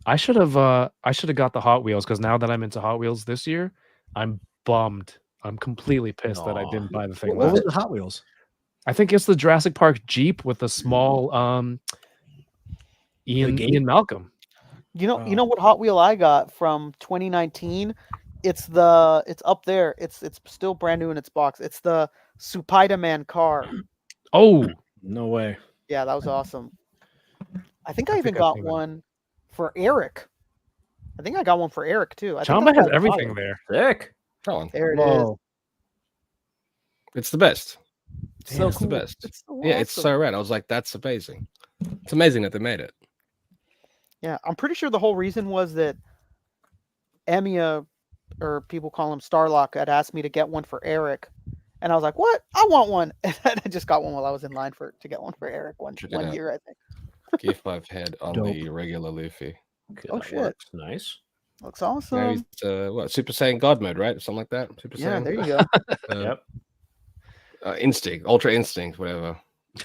Speaker 1: I should have got the Hot Wheels, because now that I'm into Hot Wheels this year, I'm bummed. I'm completely pissed that I
Speaker 2: Aw.
Speaker 1: didn't buy the thing
Speaker 6: What
Speaker 7: What
Speaker 1: last.
Speaker 7: was the Hot Wheels?
Speaker 1: I think it's the Jurassic Park Jeep with the small Ian Malcolm.
Speaker 6: You know what Hot Wheel I got from 2019? It's up there. It's still brand new in its box. It's the Spider-Man car.
Speaker 1: Oh,
Speaker 7: No way.
Speaker 6: Yeah, that was awesome. I think I even
Speaker 1: think I've
Speaker 6: got
Speaker 1: seen that.
Speaker 6: one for Eric. I think I got one for Eric too. I think
Speaker 1: Chamba
Speaker 6: that's
Speaker 1: has
Speaker 6: all
Speaker 1: everything
Speaker 6: mine.
Speaker 1: there.
Speaker 2: Sick.
Speaker 5: That one.
Speaker 6: There it is.
Speaker 7: Whoa.
Speaker 5: It's the best.
Speaker 6: It's so
Speaker 5: It's the
Speaker 6: cool.
Speaker 5: best.
Speaker 6: It's so
Speaker 5: Yeah, it's
Speaker 6: awesome.
Speaker 5: so rad. I was like, that's amazing. It's amazing that they made it.
Speaker 6: Yeah, I'm pretty sure the whole reason was that Emiya, or people call him Starlock, had asked me to get one for Eric, and I was like, "What? I want one!" And then I just got one while I was in line to get one for Eric one
Speaker 5: Check it out.
Speaker 6: year, I think.
Speaker 5: Gear 5 head on
Speaker 7: Dope.
Speaker 5: the regular Luffy.
Speaker 2: Okay,
Speaker 6: Oh,
Speaker 2: that
Speaker 6: shit.
Speaker 2: works. Nice.
Speaker 6: Looks
Speaker 5: Now
Speaker 6: awesome.
Speaker 5: he's what, Super Saiyan God mode, right? Something like that. Super
Speaker 6: Yeah,
Speaker 5: Saiyan.
Speaker 6: there you go.
Speaker 2: Yep.
Speaker 5: Instinct, Ultra Instinct, whatever.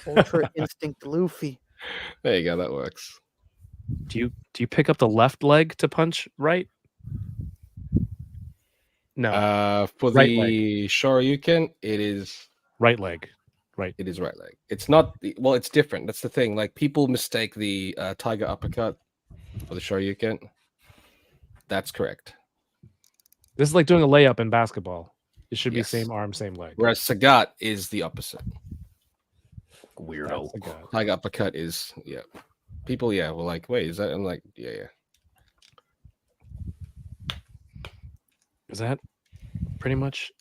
Speaker 6: Ultra Instinct Luffy.
Speaker 5: There you go. That works.
Speaker 1: Do you pick up the left leg to punch right? No,
Speaker 5: For
Speaker 1: Right
Speaker 5: the Shoryuken, it is
Speaker 1: right leg. Right.
Speaker 5: It is right leg. It's not well. It's different. That's the thing. Like people mistake the Tiger uppercut for the Shoryuken. That's correct.
Speaker 1: This is like doing a layup in basketball. It should be
Speaker 5: Yes.
Speaker 1: same arm, same leg.
Speaker 5: Whereas Sagat is the opposite.
Speaker 2: Weirdo.
Speaker 1: That's a god.
Speaker 5: Tiger uppercut is People were like, wait, is that? I'm like, yeah.
Speaker 1: Is that pretty much?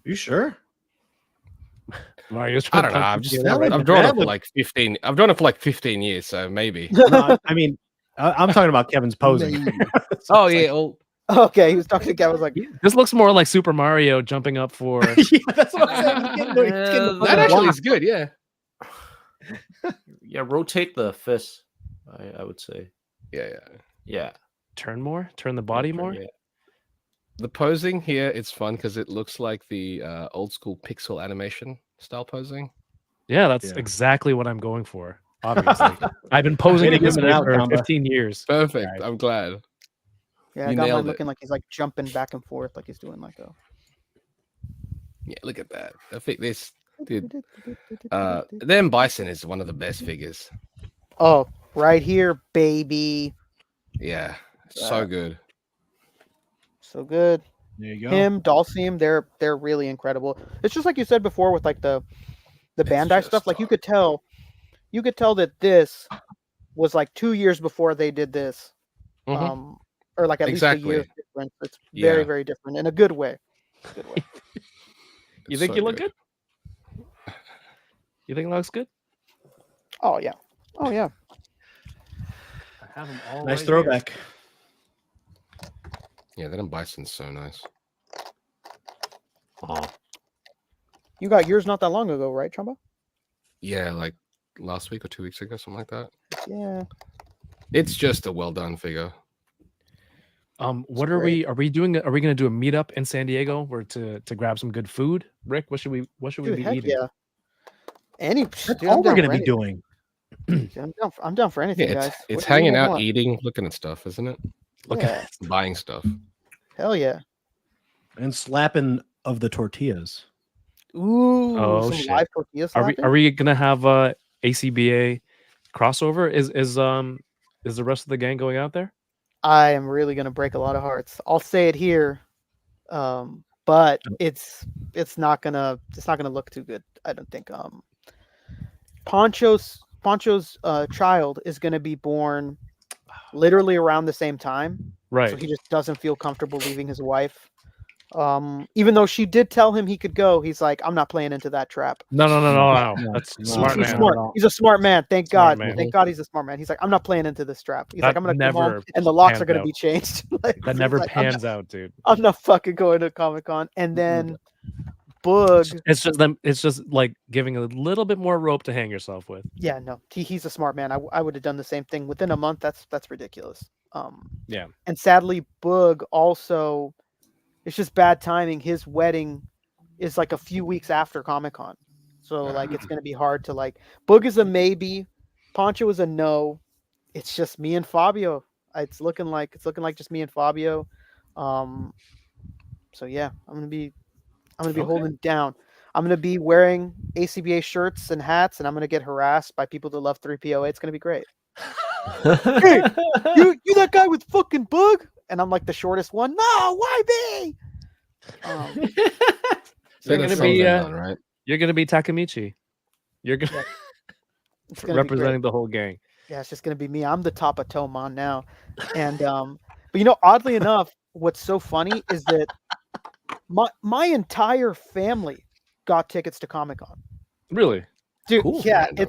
Speaker 7: You sure?
Speaker 1: Mario's
Speaker 5: I don't know. I've just I've drawn it for like 15. I've drawn it for like 15 years, so maybe.
Speaker 7: No, I mean, I'm talking about Kevin's posing.
Speaker 5: Oh yeah. Well,
Speaker 6: Okay, he was talking to Gavin. I was like,
Speaker 1: This looks more like Super Mario jumping up for.
Speaker 7: Yeah, that's what I'm saying. He's getting the
Speaker 5: that actually is good. Yeah.
Speaker 2: Yeah, rotate the fist. I would say.
Speaker 5: Yeah.
Speaker 2: Yeah.
Speaker 1: Turn more, turn the body more.
Speaker 2: Yeah.
Speaker 5: The posing here, it's fun because it looks like the old school pixel animation style posing.
Speaker 1: Yeah, that's
Speaker 7: Yeah.
Speaker 1: exactly what I'm going for. Obviously, I've been posing
Speaker 7: Way to
Speaker 1: in this
Speaker 7: give it out,
Speaker 1: for
Speaker 7: Chamba.
Speaker 1: 15 years.
Speaker 5: Perfect.
Speaker 1: Right.
Speaker 5: I'm glad.
Speaker 6: yeah, I
Speaker 5: You
Speaker 6: got mine
Speaker 5: nailed it.
Speaker 6: looking like he's like jumping back and forth, like he's doing like a.
Speaker 5: Yeah, look at that. I think this dude. Then Bison is one of the best figures.
Speaker 6: Oh, right here, baby.
Speaker 5: Yeah, so good.
Speaker 6: So good.
Speaker 7: There you go.
Speaker 6: Him, Dulcium, they're really incredible. It's just like you said before with like the Bandai
Speaker 5: just
Speaker 6: stuff. Like you could tell that this was like 2 years before they did this.
Speaker 5: Mhm.
Speaker 6: Or like at least a
Speaker 5: Exactly.
Speaker 6: year difference. It's very,
Speaker 5: Yeah.
Speaker 6: very different in a good way. Good way.
Speaker 1: You
Speaker 5: It's
Speaker 1: think
Speaker 5: so
Speaker 1: you look good? You think it looks good?
Speaker 6: Oh yeah. Oh yeah.
Speaker 1: I have them all.
Speaker 7: Nice
Speaker 1: right
Speaker 7: throwback.
Speaker 5: Yeah, then Bison's so nice.
Speaker 2: Oh,
Speaker 6: You got yours not that long ago, right, Chamba?
Speaker 5: Yeah, like last week or 2 weeks ago, something like that.
Speaker 6: Yeah.
Speaker 5: It's just a well done figure.
Speaker 1: What are
Speaker 6: great.
Speaker 1: we doing? Are we going to do a meetup in San Diego where to grab some good food? Rick, what should we
Speaker 6: Dude,
Speaker 1: be
Speaker 6: heck
Speaker 1: eating?
Speaker 6: yeah. Any
Speaker 7: That's
Speaker 6: dude,
Speaker 7: all
Speaker 6: I'm
Speaker 7: we're
Speaker 6: down
Speaker 7: going
Speaker 6: for
Speaker 7: to be
Speaker 6: anything.
Speaker 7: doing.
Speaker 6: Dude, I'm down for anything,
Speaker 5: Yeah,
Speaker 6: guys.
Speaker 5: it's
Speaker 6: What do you
Speaker 5: hanging
Speaker 6: guys
Speaker 5: out,
Speaker 6: want?
Speaker 5: eating, looking at stuff, isn't it?
Speaker 1: Look
Speaker 6: Yeah.
Speaker 1: at
Speaker 5: Buying stuff.
Speaker 6: Hell yeah.
Speaker 7: And slapping of the tortillas.
Speaker 6: Ooh,
Speaker 1: Oh,
Speaker 6: some
Speaker 1: shit.
Speaker 6: live tortilla slapping?
Speaker 1: Are we gonna have ACBA crossover? Is the rest of the gang going out there?
Speaker 6: I am really gonna break a lot of hearts. I'll say it here, but it's not gonna look too good. I don't think. Poncho's child is gonna be born literally around the same time,
Speaker 1: Right.
Speaker 6: so he just doesn't feel comfortable leaving his wife. Even though she did tell him he could go, he's like, I'm not playing into that trap.
Speaker 1: No.
Speaker 7: No,
Speaker 1: That's
Speaker 7: no,
Speaker 1: smart
Speaker 6: He's
Speaker 1: man.
Speaker 6: smart. He's a smart man. Thank
Speaker 1: Smart
Speaker 6: God.
Speaker 1: man.
Speaker 6: Thank God he's a smart man. He's like, I'm not playing into this trap. He's
Speaker 1: That
Speaker 6: like, I'm gonna come home
Speaker 1: never
Speaker 6: and the locks are
Speaker 1: panned
Speaker 6: gonna
Speaker 1: out.
Speaker 6: be changed. Like,
Speaker 1: That
Speaker 6: he's
Speaker 1: never
Speaker 6: like,
Speaker 1: pans out, dude.
Speaker 6: I'm not fucking going to Comic-Con. And then Boog,
Speaker 1: It's just them. It's just like giving a little bit more rope to hang yourself with.
Speaker 6: yeah, no, he's a smart man. I would have done the same thing within a month. That's ridiculous.
Speaker 1: Yeah.
Speaker 6: And sadly, Boog also, it's just bad timing. His wedding is like a few weeks after Comic-Con, so like it's gonna be hard to like. Boog is a maybe, Poncho is a no. It's just me and Fabio. It's looking like just me and Fabio. So yeah, I'm gonna be
Speaker 1: Okay.
Speaker 6: holding down. I'm gonna be wearing ACBA shirts and hats, and I'm gonna get harassed by people that love 3POA. It's gonna be great. Hey, you that guy with fucking bug? And I'm like the shortest one. No, why me?
Speaker 1: You're
Speaker 5: That's
Speaker 1: gonna be
Speaker 5: something, right?
Speaker 1: you're gonna be Takamichi. You're gonna
Speaker 6: It's gonna be great.
Speaker 1: representing the whole gang.
Speaker 6: Yeah, it's just gonna be me. I'm the top of Tomon now, and but oddly enough, what's so funny is that my entire family got tickets to Comic-Con.
Speaker 1: Really?
Speaker 6: Dude,
Speaker 5: Cool,
Speaker 6: yeah,
Speaker 5: random.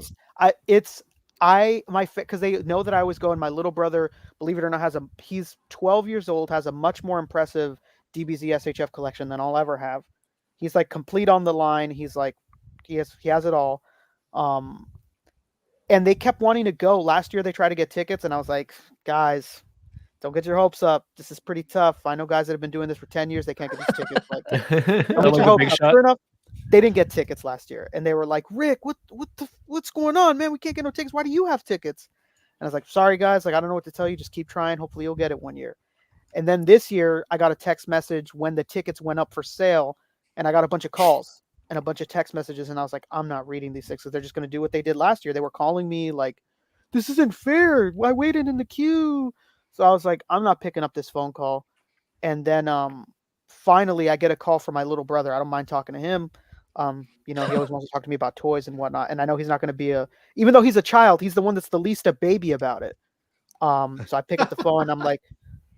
Speaker 6: because they know that I was going. My little brother, believe it or not, he's 12 years old, has a much more impressive DBZ SHF collection than I'll ever have. He's like complete on the line. He's like, he has it all. And they kept wanting to go. Last year they tried to get tickets, and I was like, guys, don't get your hopes up. This is pretty tough. I know guys that have been doing this for 10 years. They can't get these tickets. Like, don't get
Speaker 1: like
Speaker 6: your
Speaker 1: a
Speaker 6: hopes
Speaker 1: big
Speaker 6: up.
Speaker 1: shot.
Speaker 6: Sure enough, they didn't get tickets last year, and they were like, Rick, what's going on, man? We can't get no tickets. Why do you have tickets? And I was like, sorry guys, like I don't know what to tell you. Just keep trying. Hopefully you'll get it one year. And then this year I got a text message when the tickets went up for sale, and I got a bunch of calls and a bunch of text messages, and I was like, I'm not reading these things because they're just going to do what they did last year. They were calling me like, this isn't fair. I waited in the queue. So I was like, I'm not picking up this phone call. And then finally I get a call from my little brother. I don't mind talking to him. He always wants to talk to me about toys and whatnot. And I know he's not going to be even though he's a child, he's the one that's the least a baby about it. So I pick up the phone and I'm like,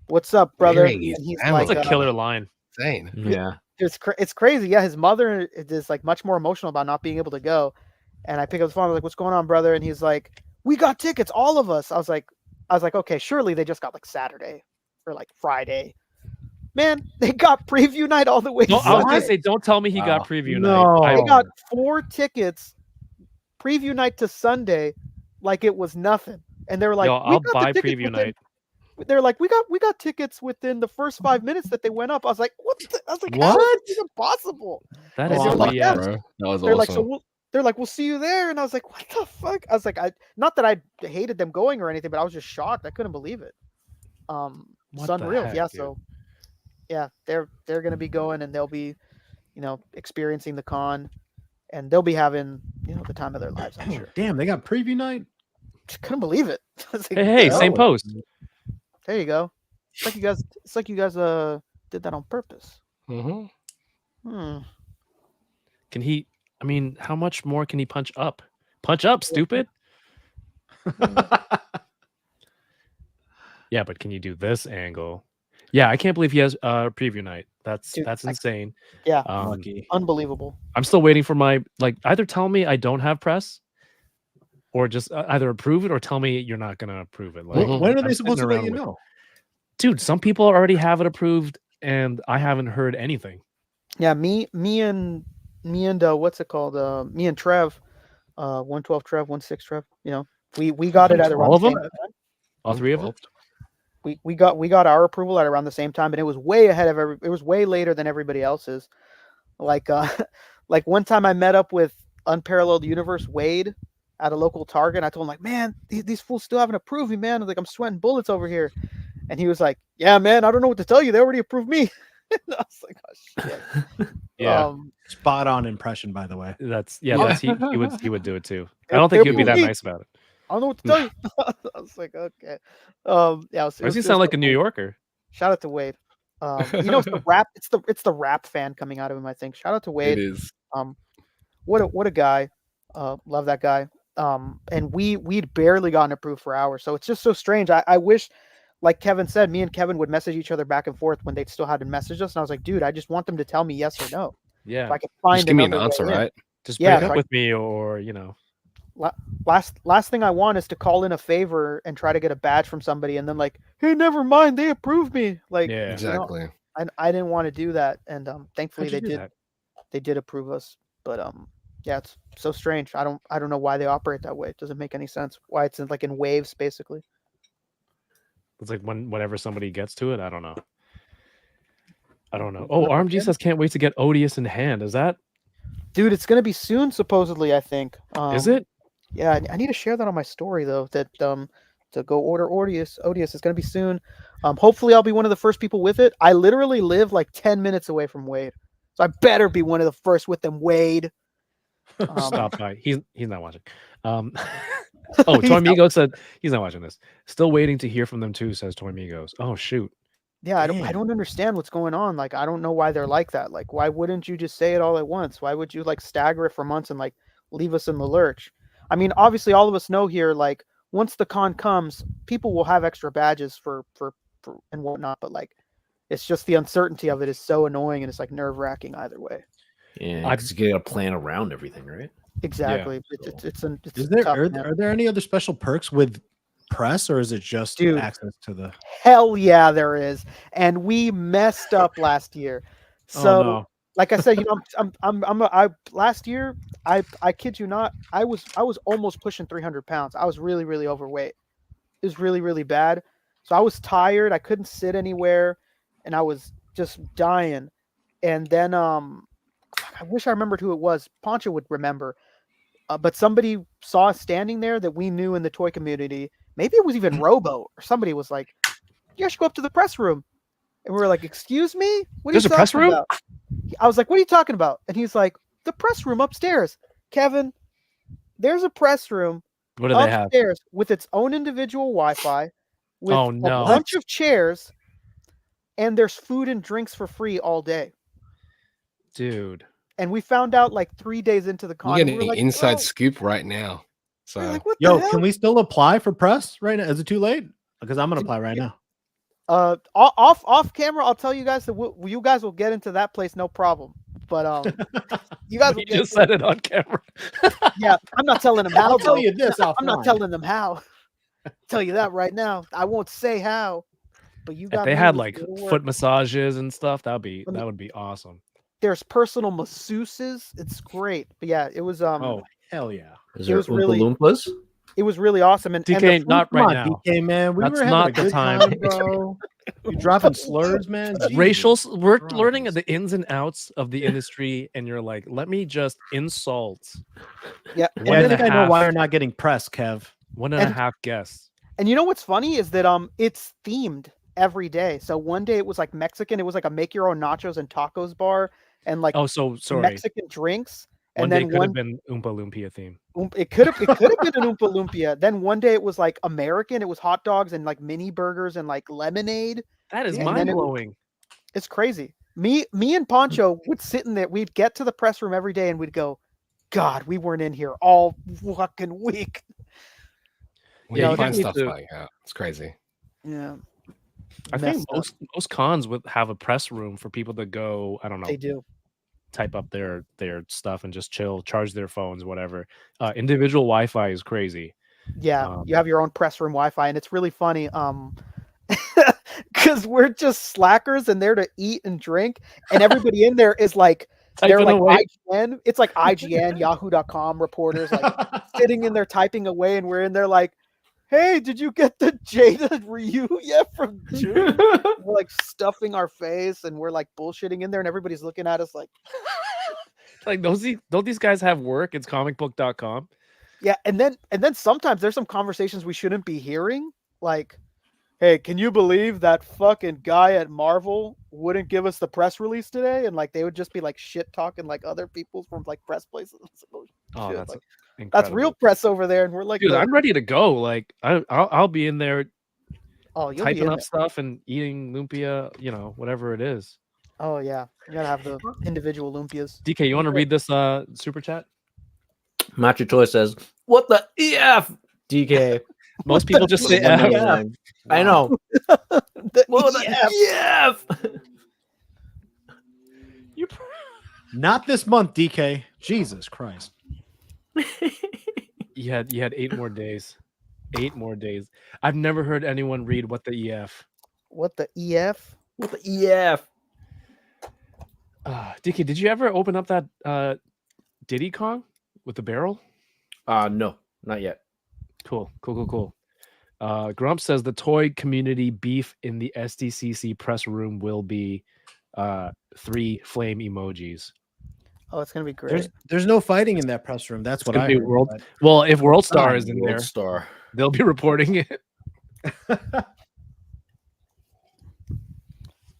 Speaker 6: what's up, brother?
Speaker 5: Hearing
Speaker 6: And
Speaker 5: his
Speaker 6: he's
Speaker 5: family.
Speaker 6: like,
Speaker 1: That's a killer line.
Speaker 5: Insane.
Speaker 2: Yeah.
Speaker 6: it's crazy. Yeah, his mother is like much more emotional about not being able to go. And I pick up the phone. I'm like, what's going on, brother? And he's like, we got tickets, all of us. I was like, okay, surely they just got like Saturday or like Friday. Man, they got preview night all the way.
Speaker 1: No, I was gonna
Speaker 6: Sunday.
Speaker 1: say, don't tell me he
Speaker 5: Wow.
Speaker 1: got preview
Speaker 2: No.
Speaker 1: night.
Speaker 6: They got 4 tickets, preview night to Sunday, like it was nothing. And they were like,
Speaker 1: Yo,
Speaker 6: we
Speaker 1: I'll
Speaker 6: got
Speaker 1: buy
Speaker 6: the tickets
Speaker 1: preview
Speaker 6: within-
Speaker 1: night.
Speaker 6: They're like, we got tickets within the first 5 minutes that they went up. I was like, what? I was like, how is
Speaker 1: What?
Speaker 6: this even possible?
Speaker 1: That
Speaker 6: And
Speaker 1: is
Speaker 6: they're like,
Speaker 1: BS.
Speaker 6: yeah.
Speaker 5: Bro. That was
Speaker 6: They're like,
Speaker 5: awesome.
Speaker 6: they're like, we'll see you there. And I was like, what the fuck? I was like, not that I hated them going or anything, but I was just shocked. I couldn't believe it.
Speaker 1: What
Speaker 6: It's
Speaker 1: the
Speaker 6: unreal.
Speaker 1: heck,
Speaker 6: Yeah.
Speaker 1: dude?
Speaker 6: So yeah, they're gonna be going and they'll be, experiencing the con, and they'll be having, the time of their lives, I'm sure.
Speaker 7: Damn, they got preview night.
Speaker 6: Just couldn't believe it. I was like,
Speaker 1: Hey,
Speaker 6: "What the
Speaker 1: same
Speaker 6: hell?"
Speaker 1: post.
Speaker 6: There you go. It's like you guys did that on purpose.
Speaker 5: Mm-hmm.
Speaker 1: Can he? I mean, how much more can he punch up? Punch up, stupid. Yeah, but can you do this angle? Yeah, I can't believe he has preview night. That's
Speaker 6: Dude,
Speaker 1: insane.
Speaker 6: Yeah,
Speaker 7: Lucky.
Speaker 6: unbelievable.
Speaker 1: I'm still waiting for my either tell me I don't have press, or just either approve it or tell me you're not gonna approve it. Like,
Speaker 7: When are
Speaker 1: I'm
Speaker 7: they supposed to
Speaker 1: sitting
Speaker 7: let
Speaker 1: around
Speaker 7: you
Speaker 1: with-
Speaker 7: know?
Speaker 1: Dude, some people already have it approved, and I haven't heard anything.
Speaker 6: Yeah, me and what's it called? Me and Trev, 112 Trev, 16 Trev. We got it at around
Speaker 1: All of
Speaker 6: the
Speaker 1: them?
Speaker 6: same time.
Speaker 1: All three of them.
Speaker 6: We got our approval at around the same time, and it was way ahead of it was way later than everybody else's. Like like one time I met up with Unparalleled Universe Wade at a local Target, and I told him like, man, these fools still haven't approved me, man. I was like, I'm sweating bullets over here. And he was like, yeah, man, I don't know what to tell you. They already approved me. And I was like, oh shit.
Speaker 1: Yeah,
Speaker 7: Spot on impression, by the way.
Speaker 1: that's he would do it too. I
Speaker 6: They're-
Speaker 1: don't think he
Speaker 6: they're
Speaker 1: would be that
Speaker 6: pretty-
Speaker 1: nice about it.
Speaker 6: I don't know what to tell you. I was like, okay. Yeah.
Speaker 1: Why does he sound like a New Yorker?
Speaker 6: Shout out to Wade. It's the rap. It's the rap fan coming out of him. I think. Shout out to
Speaker 5: It
Speaker 6: Wade.
Speaker 5: is.
Speaker 6: What a guy. Love that guy. And we'd barely gotten approved for hours, so it's just so strange. I wish, like Kevin said, me and Kevin would message each other back and forth when they still hadn't messaged us, and I was like, dude, I just want them to tell me yes or no.
Speaker 1: Yeah,
Speaker 6: If I could find
Speaker 5: Just give me an
Speaker 6: another
Speaker 5: answer,
Speaker 6: way in.
Speaker 5: right?
Speaker 1: just
Speaker 6: yeah,
Speaker 1: break
Speaker 6: so
Speaker 1: up
Speaker 6: I-
Speaker 1: with me, or
Speaker 6: Last thing I want is to call in a favor and try to get a badge from somebody, and then like, hey, never mind, they approved me. Like,
Speaker 1: yeah.
Speaker 5: Exactly.
Speaker 6: I didn't want to do that, and thankfully
Speaker 1: How'd you
Speaker 6: they
Speaker 1: do
Speaker 6: did.
Speaker 1: that?
Speaker 6: They did approve us, but yeah, it's so strange. I don't know why they operate that way. It doesn't make any sense. Why it's in waves, basically.
Speaker 1: It's like whenever somebody gets to it, I don't know. Oh, RMG says can't wait to get Odious in hand. Is that?
Speaker 6: Dude, it's gonna be soon, supposedly. I think.
Speaker 1: Is it?
Speaker 6: Yeah, I need to share that on my story though. That to go order Odious. It's gonna be soon. Hopefully, I'll be one of the first people with it. I literally live like 10 minutes away from Wade, So I better be one of the first with them, Wade.
Speaker 1: Stop by. He's not watching. Oh, Toy Migo said he's not watching this. Still waiting to hear from them too, says Toy Migos. Oh shoot.
Speaker 6: Yeah, I
Speaker 7: Damn.
Speaker 6: don't understand what's going on. Like, I don't know why they're like that. Like, why wouldn't you just say it all at once? Why would you like stagger it for months and like leave us in the lurch? I mean, obviously all of us know here, like once the con comes, people will have extra badges for and whatnot, but like it's just the uncertainty of it is so annoying and it's like nerve-wracking either way.
Speaker 2: Yeah, because you gotta plan around everything, right?
Speaker 6: Exactly.
Speaker 1: so-
Speaker 6: It's
Speaker 7: Is there
Speaker 6: tough,
Speaker 7: are,
Speaker 6: man.
Speaker 7: are there any other special perks with press, or is it just
Speaker 6: Dude.
Speaker 7: access to the?
Speaker 6: Hell yeah, there is. And we messed up last year. So
Speaker 1: Oh no.
Speaker 6: like I said, you know, last year, I kid you not, I was almost pushing 300 pounds. I was really, really overweight. It was really, really bad. So I was tired. I couldn't sit anywhere, and I was just dying. And then I wish I remembered who it was. Poncho would remember. But somebody saw us standing there that we knew in the toy community. Maybe it was even Robo or somebody was like, "You guys should go up to the press room." And we were like, "Excuse me? What are
Speaker 1: There's
Speaker 6: you
Speaker 1: a press
Speaker 6: talking
Speaker 1: room?
Speaker 6: about?" I was like, "What are you talking about?" And he's like, "The press room upstairs." Kevin, there's a press room
Speaker 1: What do they have?
Speaker 6: upstairs with its own individual Wi-Fi, with
Speaker 1: Oh,
Speaker 6: a
Speaker 1: no.
Speaker 6: bunch of chairs, and there's food and drinks for free all day.
Speaker 1: Dude.
Speaker 6: And we found out like 3 days into the con.
Speaker 5: You're
Speaker 6: and
Speaker 5: getting
Speaker 6: we were
Speaker 5: an
Speaker 6: like,
Speaker 5: inside
Speaker 6: "Bro,"
Speaker 5: scoop right now.
Speaker 6: we were
Speaker 5: So
Speaker 6: like, what the
Speaker 7: Yo,
Speaker 6: hell?
Speaker 7: can we still apply for press right now? Is it too late? Because I'm gonna apply right now.
Speaker 6: Off camera, I'll tell you guys that you guys will get into that place, no problem. But you guys will
Speaker 1: You
Speaker 6: get
Speaker 1: just
Speaker 6: into it.
Speaker 1: said it on camera.
Speaker 6: Yeah, I'm not telling them how.
Speaker 7: I'll tell
Speaker 6: though.
Speaker 7: you this.
Speaker 6: I'm not telling them how. Tell you that right now. I won't say how. But you got
Speaker 1: If they
Speaker 6: me
Speaker 1: had
Speaker 6: with
Speaker 1: like
Speaker 6: good work.
Speaker 1: foot massages and stuff, that
Speaker 6: me-
Speaker 1: would be awesome.
Speaker 6: There's personal masseuses. It's great. But yeah, it was
Speaker 7: Oh hell yeah!
Speaker 2: Is
Speaker 6: It
Speaker 2: there
Speaker 6: was
Speaker 2: Oompa
Speaker 6: really-
Speaker 2: Loompas?
Speaker 6: it was really awesome. And the
Speaker 1: DK,
Speaker 6: food-
Speaker 1: not
Speaker 7: Come
Speaker 1: right
Speaker 7: on,
Speaker 1: now.
Speaker 7: DK, man. We
Speaker 1: That's
Speaker 7: were having
Speaker 1: not
Speaker 7: a
Speaker 1: the
Speaker 7: good
Speaker 1: time.
Speaker 7: bro. You dropping slurs, man?
Speaker 1: Racial,
Speaker 7: Jesus
Speaker 1: we're
Speaker 7: Christ.
Speaker 1: learning the ins and outs of the industry, and you're like, let me just insult
Speaker 6: yeah.
Speaker 7: And
Speaker 1: One
Speaker 7: I
Speaker 1: and a
Speaker 7: think I know why
Speaker 1: half.
Speaker 7: you're not getting press, Kev.
Speaker 1: one and a
Speaker 6: And-
Speaker 1: half guests.
Speaker 6: And you know what's funny is that it's themed every day. So one day it was like Mexican. It was like a make your own nachos and tacos bar and like
Speaker 1: Oh, so sorry.
Speaker 6: Mexican drinks.
Speaker 1: One
Speaker 6: And
Speaker 1: day
Speaker 6: then
Speaker 1: could have been Oompa Lumpia theme.
Speaker 6: It could have been an Oompa Lumpia. Then one day it was like American. It was hot dogs and like mini burgers and like lemonade.
Speaker 1: That is
Speaker 6: And then
Speaker 1: mind
Speaker 6: it-
Speaker 1: blowing.
Speaker 6: It's crazy. Me and Poncho would sit in there. We'd get to the press room every day and we'd go, God, we weren't in here all fucking week.
Speaker 5: we
Speaker 1: Yeah,
Speaker 5: can
Speaker 1: you
Speaker 5: find
Speaker 1: need
Speaker 5: stuff
Speaker 1: to-
Speaker 5: like that. It's crazy.
Speaker 6: Yeah,
Speaker 1: I think
Speaker 6: messed up.
Speaker 1: most cons would have a press room for people to go. I don't know.
Speaker 6: They do.
Speaker 1: Type up their stuff and just chill, charge their phones, whatever. Individual Wi-Fi is crazy.
Speaker 6: Yeah, you have your own press room Wi-Fi, and it's really funny. Because we're just slackers and there to eat and drink, and everybody in there is like they're
Speaker 1: Typing
Speaker 6: like
Speaker 1: away.
Speaker 6: IGN. It's like IGN, Yahoo.com reporters like sitting in there typing away, and we're in there like, "Hey, did you get the Jada Ryu yet from June?" We're like stuffing our face, and we're like bullshitting in there, and everybody's looking at us like,
Speaker 1: Like don't these guys have work? It's comicbook.com.
Speaker 6: yeah. And then sometimes there's some conversations we shouldn't be hearing, like, hey, can you believe that fucking guy at Marvel wouldn't give us the press release today? And like they would just be like shit talking like other people from like press places.
Speaker 1: Oh,
Speaker 6: Shit,
Speaker 1: that's
Speaker 6: like,
Speaker 1: incredible.
Speaker 6: that's real press over there, and we're like,
Speaker 1: Dude,
Speaker 6: the-
Speaker 1: I'm ready to go. Like I'll be in there
Speaker 6: oh, you'll be
Speaker 1: typing
Speaker 6: in
Speaker 1: up
Speaker 6: there.
Speaker 1: stuff and eating lumpia, whatever it is.
Speaker 6: Oh yeah, you gotta have the individual lumpias.
Speaker 1: DK, you want to read this super chat?
Speaker 2: Macho Toy says, "What the EF?" DK.
Speaker 1: Most people just say
Speaker 2: One
Speaker 1: F.
Speaker 2: number nine. I know.
Speaker 6: The
Speaker 2: What the
Speaker 6: EF.
Speaker 2: EF?
Speaker 7: Not this month, DK. Jesus Christ.
Speaker 1: You had 8 more days. 8 more days. I've never heard anyone read what the EF.
Speaker 6: What the EF?
Speaker 2: What the EF?
Speaker 1: DK, did you ever open up that Diddy Kong with the barrel?
Speaker 2: No, not yet.
Speaker 1: Cool. Grump says the toy community beef in the SDCC press room will be 3 flame emojis.
Speaker 6: Oh, it's gonna be great.
Speaker 7: There's no fighting in that press room. That's what
Speaker 1: gonna
Speaker 7: I
Speaker 1: be
Speaker 7: heard.
Speaker 1: World-
Speaker 7: but-
Speaker 1: Well, if World Star is in
Speaker 2: World
Speaker 1: there,
Speaker 2: Star.
Speaker 1: they'll be reporting it.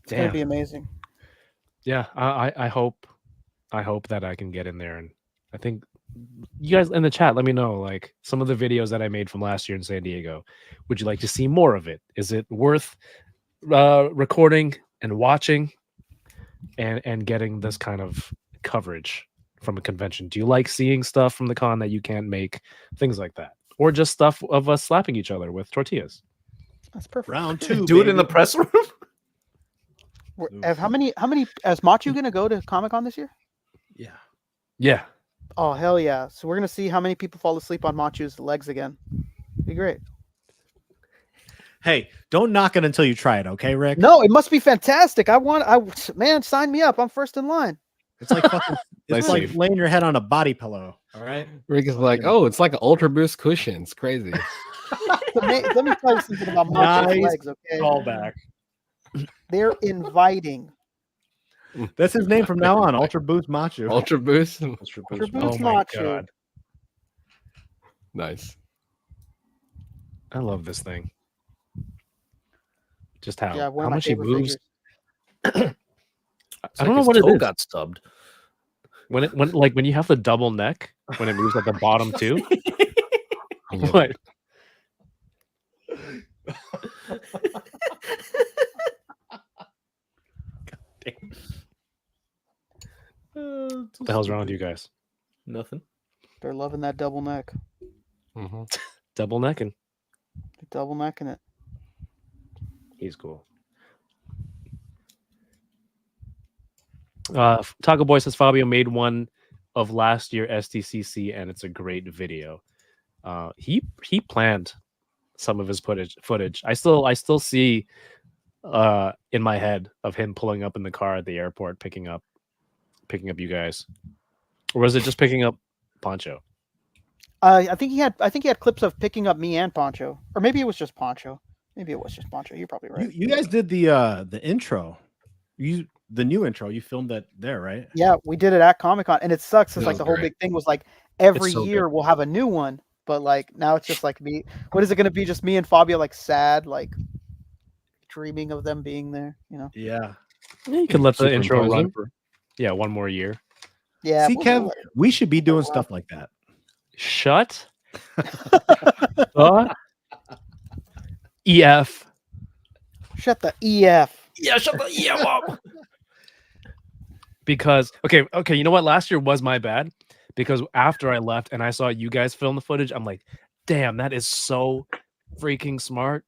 Speaker 6: It's gonna be amazing.
Speaker 1: yeah, I hope that I can get in there, and I think you guys in the chat, let me know like some of the videos that I made from last year in San Diego. Would you like to see more of it? Is it worth recording and watching and getting this kind of coverage from a convention? Do you like seeing stuff from the con that you can't make, things like that, or just stuff of us slapping each other with tortillas?
Speaker 6: That's perfect.
Speaker 7: Round 2.
Speaker 2: Do it in the press room.
Speaker 6: Ev, how many is Machu gonna go to Comic-Con this year?
Speaker 1: Yeah.
Speaker 6: Oh hell yeah! So we're gonna see how many people fall asleep on Machu's legs again. Be great.
Speaker 7: Hey, don't knock it until you try it, okay, Rick?
Speaker 6: No, it must be fantastic. Man, sign me up. I'm first in line.
Speaker 7: It's like fucking, it's
Speaker 1: Nice
Speaker 7: like
Speaker 1: save.
Speaker 7: laying your head on a body pillow. All right.
Speaker 5: Rick is like, oh, it's like an Ultra Boost cushion. It's crazy.
Speaker 6: Let me tell you something about Machu's
Speaker 7: Nice
Speaker 6: legs. Okay,
Speaker 7: Call back.
Speaker 6: they're inviting.
Speaker 7: That's his name from now on. Ultra Boost Machu.
Speaker 5: Ultra Boost.
Speaker 6: Ultra
Speaker 1: Oh
Speaker 6: Boost
Speaker 1: my
Speaker 6: Machu.
Speaker 1: god.
Speaker 5: Nice.
Speaker 1: I love this thing. Just how
Speaker 6: Yeah, one of my
Speaker 1: much he
Speaker 6: favorite
Speaker 1: moves.
Speaker 6: figures.
Speaker 1: I don't know what it is.
Speaker 2: Got stubbed.
Speaker 1: When you have the double neck, when it moves at the bottom too. What? What the hell's wrong with you guys?
Speaker 2: Nothing.
Speaker 6: They're loving that double neck.
Speaker 5: Mm-hmm.
Speaker 1: Double necking.
Speaker 6: They're double necking it.
Speaker 1: He's cool. Taco Boy says Fabio made one of last year SDCC and it's a great video. He planned some of his footage. I still see in my head of him pulling up in the car at the airport, picking up you guys. Or was it just picking up Poncho?
Speaker 6: I think he had clips of picking up me and Poncho, or maybe it was just Poncho. Maybe it was just Poncho. You're probably right.
Speaker 7: You guys did the intro. The new intro. You filmed that there, right?
Speaker 6: Yeah, we did it at Comic-Con, and it sucks because
Speaker 5: That
Speaker 6: like the
Speaker 5: was
Speaker 6: whole
Speaker 5: great.
Speaker 6: big thing was like every
Speaker 2: so
Speaker 6: year we'll have a new one, but like now it's just like me. What is it going to be? Just me and Fabio, like sad, like dreaming of them being there. You know?
Speaker 7: Yeah.
Speaker 1: You can let the intro
Speaker 5: Superimpose
Speaker 1: run
Speaker 5: him?
Speaker 1: for one more year.
Speaker 6: Yeah.
Speaker 7: See,
Speaker 6: we'll
Speaker 7: Kev,
Speaker 6: let it.
Speaker 7: we should be doing stuff like that.
Speaker 1: Shut the EF.
Speaker 6: Shut the EF.
Speaker 2: Yeah, shut the EF up.
Speaker 1: Because okay, you know what? Last year was my bad because after I left and I saw you guys film the footage, I'm like, damn, that is so freaking smart.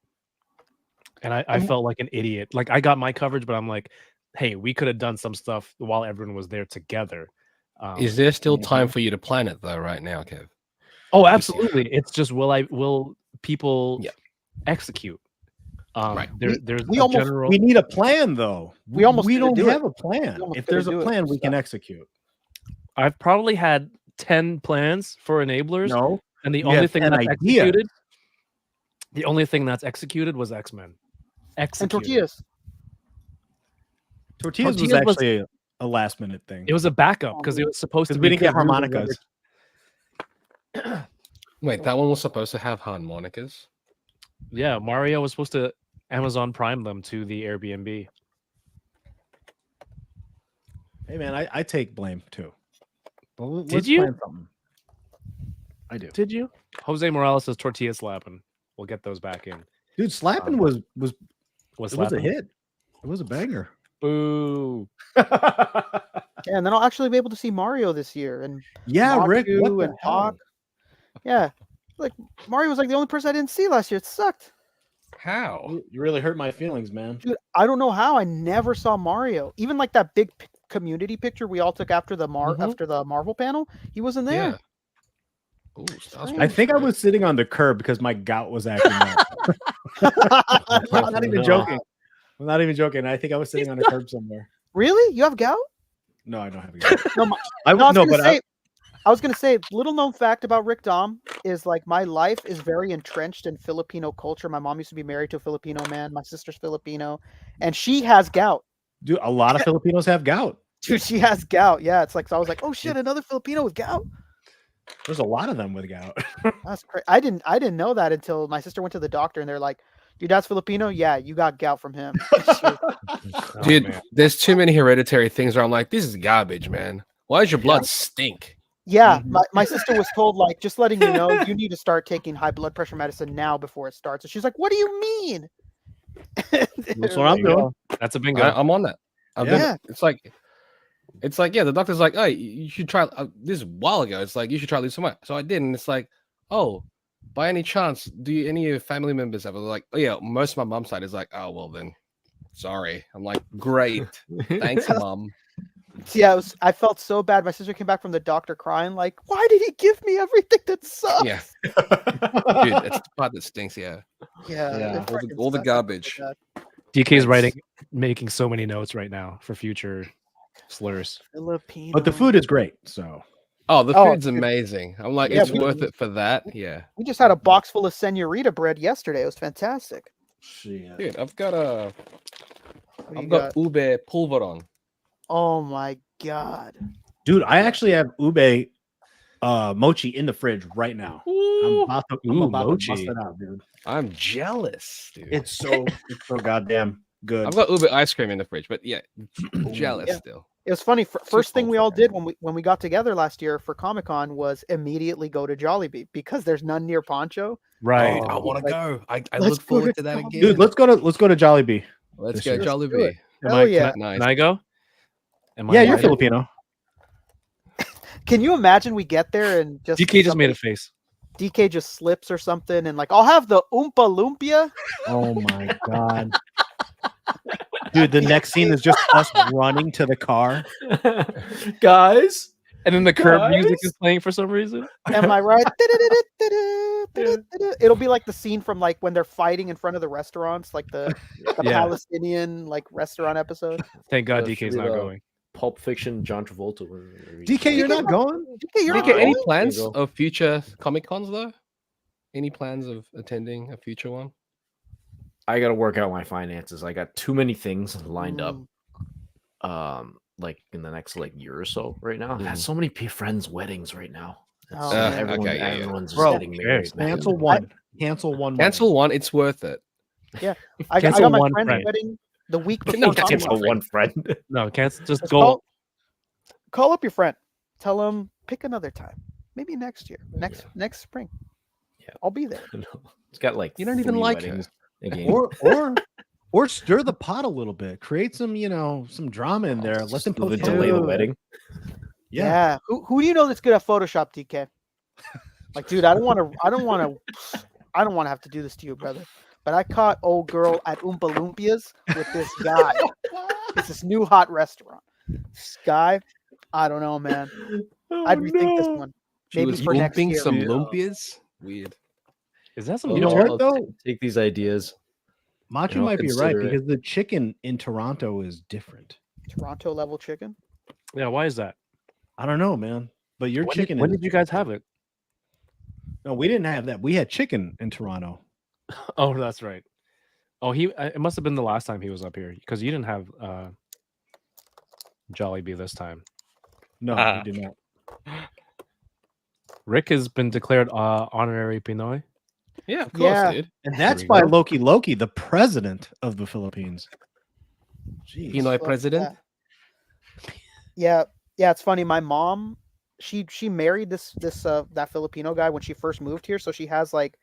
Speaker 1: And I felt like an idiot. Like I got my coverage, but I'm like, hey, we could have done some stuff while everyone was there together.
Speaker 5: Is there still time for you to plan it though, right now, Kev?
Speaker 1: Oh, absolutely. It's just will people execute?
Speaker 5: Right.
Speaker 1: There's
Speaker 6: we
Speaker 1: a
Speaker 6: almost-
Speaker 1: general.
Speaker 7: We need a plan, though.
Speaker 6: We almost
Speaker 7: we
Speaker 6: didn't
Speaker 7: don't
Speaker 6: do it.
Speaker 7: have a plan.
Speaker 6: We almost
Speaker 7: If there's
Speaker 6: didn't
Speaker 7: a
Speaker 6: do it,
Speaker 7: plan, we can
Speaker 6: so.
Speaker 7: execute.
Speaker 1: I've probably had 10 plans for enablers,
Speaker 7: No,
Speaker 1: and the
Speaker 7: you
Speaker 1: only
Speaker 7: have
Speaker 1: thing
Speaker 7: 10
Speaker 1: that's
Speaker 7: ideas.
Speaker 1: executed, the only thing that's executed was X-Men.
Speaker 6: And
Speaker 1: Executed.
Speaker 6: tortillas.
Speaker 7: tortillas was
Speaker 1: Tortillas was-
Speaker 7: actually a last minute thing
Speaker 1: It was a backup because it was supposed to
Speaker 7: because
Speaker 1: be.
Speaker 7: we didn't get
Speaker 1: because we were the
Speaker 7: harmonicas.
Speaker 5: Wait, that one was supposed to have harmonicas?
Speaker 1: Yeah, Mario was supposed to Amazon Prime them to the Airbnb.
Speaker 7: Hey man, I take blame too. Well,
Speaker 1: Did
Speaker 7: let's
Speaker 1: you?
Speaker 7: plan something. I do.
Speaker 1: Did you? Jose Morales says tortilla slapping. We'll get those back in.
Speaker 7: Dude, slapping
Speaker 1: Was
Speaker 7: it was a
Speaker 1: slapping?
Speaker 7: hit. It was a banger.
Speaker 1: Boo.
Speaker 6: Yeah, and then I'll actually be able to see Mario this year and
Speaker 7: Yeah, Rick.
Speaker 6: Machu
Speaker 7: What the
Speaker 6: and
Speaker 7: hell?
Speaker 6: Hawk. Yeah, like Mario was like the only person I didn't see last year. It sucked,
Speaker 5: How?
Speaker 7: You really hurt my feelings, man.
Speaker 6: dude. I don't know how I never saw Mario. Even like that big community picture we all took after the Marvel panel, he wasn't there.
Speaker 5: Yeah. Ooh, Styles
Speaker 7: I think I was sitting on the curb because my gout was acting up. I'm not even joking. I'm not even joking. I think I was sitting on a curb somewhere.
Speaker 6: Really? You have gout?
Speaker 7: No, I don't have gout.
Speaker 6: No,
Speaker 7: I
Speaker 6: No,
Speaker 7: would know,
Speaker 6: I was gonna say, little known fact about Rick Dom is like my life is very entrenched in Filipino culture. My mom used to be married to a Filipino man. My sister's Filipino, and she has gout.
Speaker 7: dude, a lot of Filipinos have gout.
Speaker 6: Dude, she has gout. Yeah, it's like so. I was like, oh shit, another Filipino with gout.
Speaker 7: There's a lot of them with gout.
Speaker 6: That's crazy. I didn't know that until my sister went to the doctor, and they're like, Your dad's Filipino? Yeah, you got gout from him.
Speaker 1: Oh,
Speaker 5: Dude,
Speaker 1: man.
Speaker 5: there's too many hereditary things where I'm like, this is garbage, man. Why does your blood stink?
Speaker 6: Yeah,
Speaker 1: Mm-hmm.
Speaker 6: my sister was told, like, just letting you know, you need to start taking high blood pressure medicine now before it starts. And she's like, what do you mean?
Speaker 7: That's what I'm doing.
Speaker 1: That's a bingo.
Speaker 5: I'm on that.
Speaker 6: Yeah.
Speaker 5: It's like, yeah, the doctor's like, oh, you should try. This is a while ago. It's like, you should try lose some weight. So I did. And it's like, oh, by any chance, do any of your family members have? Like, oh, yeah, most of my mom's side is like, oh, well, then, sorry. I'm like, great. Thanks, mom.
Speaker 6: Yeah, I felt so bad. My sister came back from the doctor crying, like, why did he give me everything that sucks?
Speaker 5: Yeah. Dude, that's the part that stinks. Yeah.
Speaker 6: Yeah.
Speaker 5: All the garbage.
Speaker 1: DK's making so many notes right now for future slurs.
Speaker 6: Filipino.
Speaker 7: But the food is great. So
Speaker 5: Oh, the
Speaker 6: Oh,
Speaker 5: food's amazing. I'm like,
Speaker 6: Yeah,
Speaker 5: it's worth it for that. Yeah.
Speaker 6: We just had a box full of senorita bread yesterday. It was fantastic.
Speaker 5: Dude, I've got
Speaker 6: What do you
Speaker 5: I've got ube pulveron.
Speaker 6: Oh my god.
Speaker 7: dude, I actually have ube mochi in the fridge right now. I'm about to bust
Speaker 1: mochi.
Speaker 7: it out, dude.
Speaker 5: I'm jealous, dude.
Speaker 7: It's so goddamn good.
Speaker 5: I've got ube ice cream in the fridge, but yeah, jealous
Speaker 6: Yeah.
Speaker 5: still.
Speaker 6: It was funny. First thing
Speaker 5: cold
Speaker 6: we
Speaker 5: for
Speaker 6: all
Speaker 5: that.
Speaker 6: did when we got together last year for Comic-Con was immediately go to Jollibee because there's none near Poncho.
Speaker 1: Right.
Speaker 5: Dude, I want to
Speaker 6: Like,
Speaker 5: go. I
Speaker 6: let's
Speaker 5: look
Speaker 6: go
Speaker 5: forward
Speaker 6: to
Speaker 5: to that
Speaker 6: Jollibee.
Speaker 5: again.
Speaker 7: Dude, let's go to Jollibee.
Speaker 5: Let's
Speaker 7: this
Speaker 5: go,
Speaker 7: year.
Speaker 6: Let's do
Speaker 5: Jollibee.
Speaker 6: it.
Speaker 1: Am
Speaker 6: Hell
Speaker 1: I,
Speaker 6: yeah.
Speaker 5: Nice.
Speaker 1: Can I go? Am I
Speaker 7: Yeah, you're
Speaker 1: invited?
Speaker 7: Filipino.
Speaker 6: Can you imagine we get there and just
Speaker 1: DK just made a face.
Speaker 6: DK just slips or something and like I'll have the Oompa Lumpia.
Speaker 7: Oh my god. Dude, the next scene is just us running to the car.
Speaker 1: Guys. And then the curb
Speaker 6: Guys?
Speaker 1: music is playing for some reason.
Speaker 6: Am I right? It'll be like the scene from like when they're fighting in front of the restaurants, like the
Speaker 1: Yeah.
Speaker 6: Palestinian like restaurant episode.
Speaker 1: Thank God
Speaker 2: Yeah,
Speaker 1: DK's
Speaker 2: should
Speaker 1: not
Speaker 2: we,
Speaker 1: going.
Speaker 2: Pulp Fiction, John Travolta.
Speaker 7: DK, you're not going?
Speaker 6: DK, you're not
Speaker 5: DK, any
Speaker 6: going?
Speaker 5: plans
Speaker 2: There you go.
Speaker 5: of future Comic Cons though? Any plans of attending a future one?
Speaker 2: I got to work out my finances. I got too many things lined up.
Speaker 6: Mm.
Speaker 2: Like in the next like year or so. Right now, I have so many friends' weddings right now.
Speaker 6: Oh,
Speaker 2: It's,
Speaker 6: man.
Speaker 5: okay, yeah.
Speaker 2: everyone's just
Speaker 7: Bro,
Speaker 2: getting married. man.
Speaker 7: Cancel one. Cancel one.
Speaker 5: Cancel one. It's worth it.
Speaker 6: I
Speaker 1: Cancel
Speaker 6: got my
Speaker 1: one
Speaker 6: friend's
Speaker 1: friend.
Speaker 6: wedding the week before.
Speaker 5: No,
Speaker 6: Comic-Con.
Speaker 2: Cancel one friend.
Speaker 1: No, can't just
Speaker 6: Just
Speaker 1: go.
Speaker 6: call up your friend. Tell him pick another time. Maybe next year. Next spring.
Speaker 2: Yeah.
Speaker 6: I'll be there.
Speaker 2: It's got like
Speaker 5: You don't even
Speaker 2: 3
Speaker 5: like her.
Speaker 2: weddings again.
Speaker 7: Or stir the pot a little bit. Create some, some drama in there. Let them
Speaker 2: Delay
Speaker 7: post
Speaker 2: the
Speaker 6: Dude.
Speaker 2: wedding.
Speaker 6: Yeah. Who do you know that's good at Photoshop, DK? Like, dude, I don't want to have to do this to you, brother. But I caught old girl at Oompa Lumpia's with this guy. It's this new hot restaurant. This guy, I don't know, man. I'd rethink this one.
Speaker 5: She
Speaker 6: Maybe
Speaker 5: was
Speaker 6: for next
Speaker 5: lumping
Speaker 6: year.
Speaker 5: some
Speaker 1: Yeah.
Speaker 5: lumpias. Weird.
Speaker 1: Is that some?
Speaker 2: Oh,
Speaker 7: You know
Speaker 1: new-
Speaker 7: what,
Speaker 2: I'll
Speaker 7: though?
Speaker 2: Take these ideas.
Speaker 7: Machi
Speaker 2: I'll
Speaker 7: might be right
Speaker 2: consider it.
Speaker 7: because the chicken in Toronto is different.
Speaker 6: Toronto level chicken.
Speaker 1: Yeah, why is that?
Speaker 7: I don't know, man. But your chicken.
Speaker 1: When
Speaker 7: is
Speaker 1: did you guys
Speaker 7: different.
Speaker 1: have it?
Speaker 7: No, we didn't have that. We had chicken in Toronto.
Speaker 1: Oh, that's right. Oh, it must have been the last time he was up here because you didn't have Jollibee this time.
Speaker 7: No,
Speaker 1: Ah.
Speaker 7: we did not.
Speaker 1: Rick has been declared honorary Pinoy.
Speaker 5: Yeah, of course,
Speaker 6: Yeah.
Speaker 5: dude.
Speaker 7: And that's
Speaker 1: we
Speaker 7: by
Speaker 1: go.
Speaker 7: Loki, the president of the Philippines. Jeez.
Speaker 5: Pinoy
Speaker 6: Fuck
Speaker 5: president.
Speaker 6: Yeah, it's funny. My mom, she married that Filipino guy when she first moved here, so she has like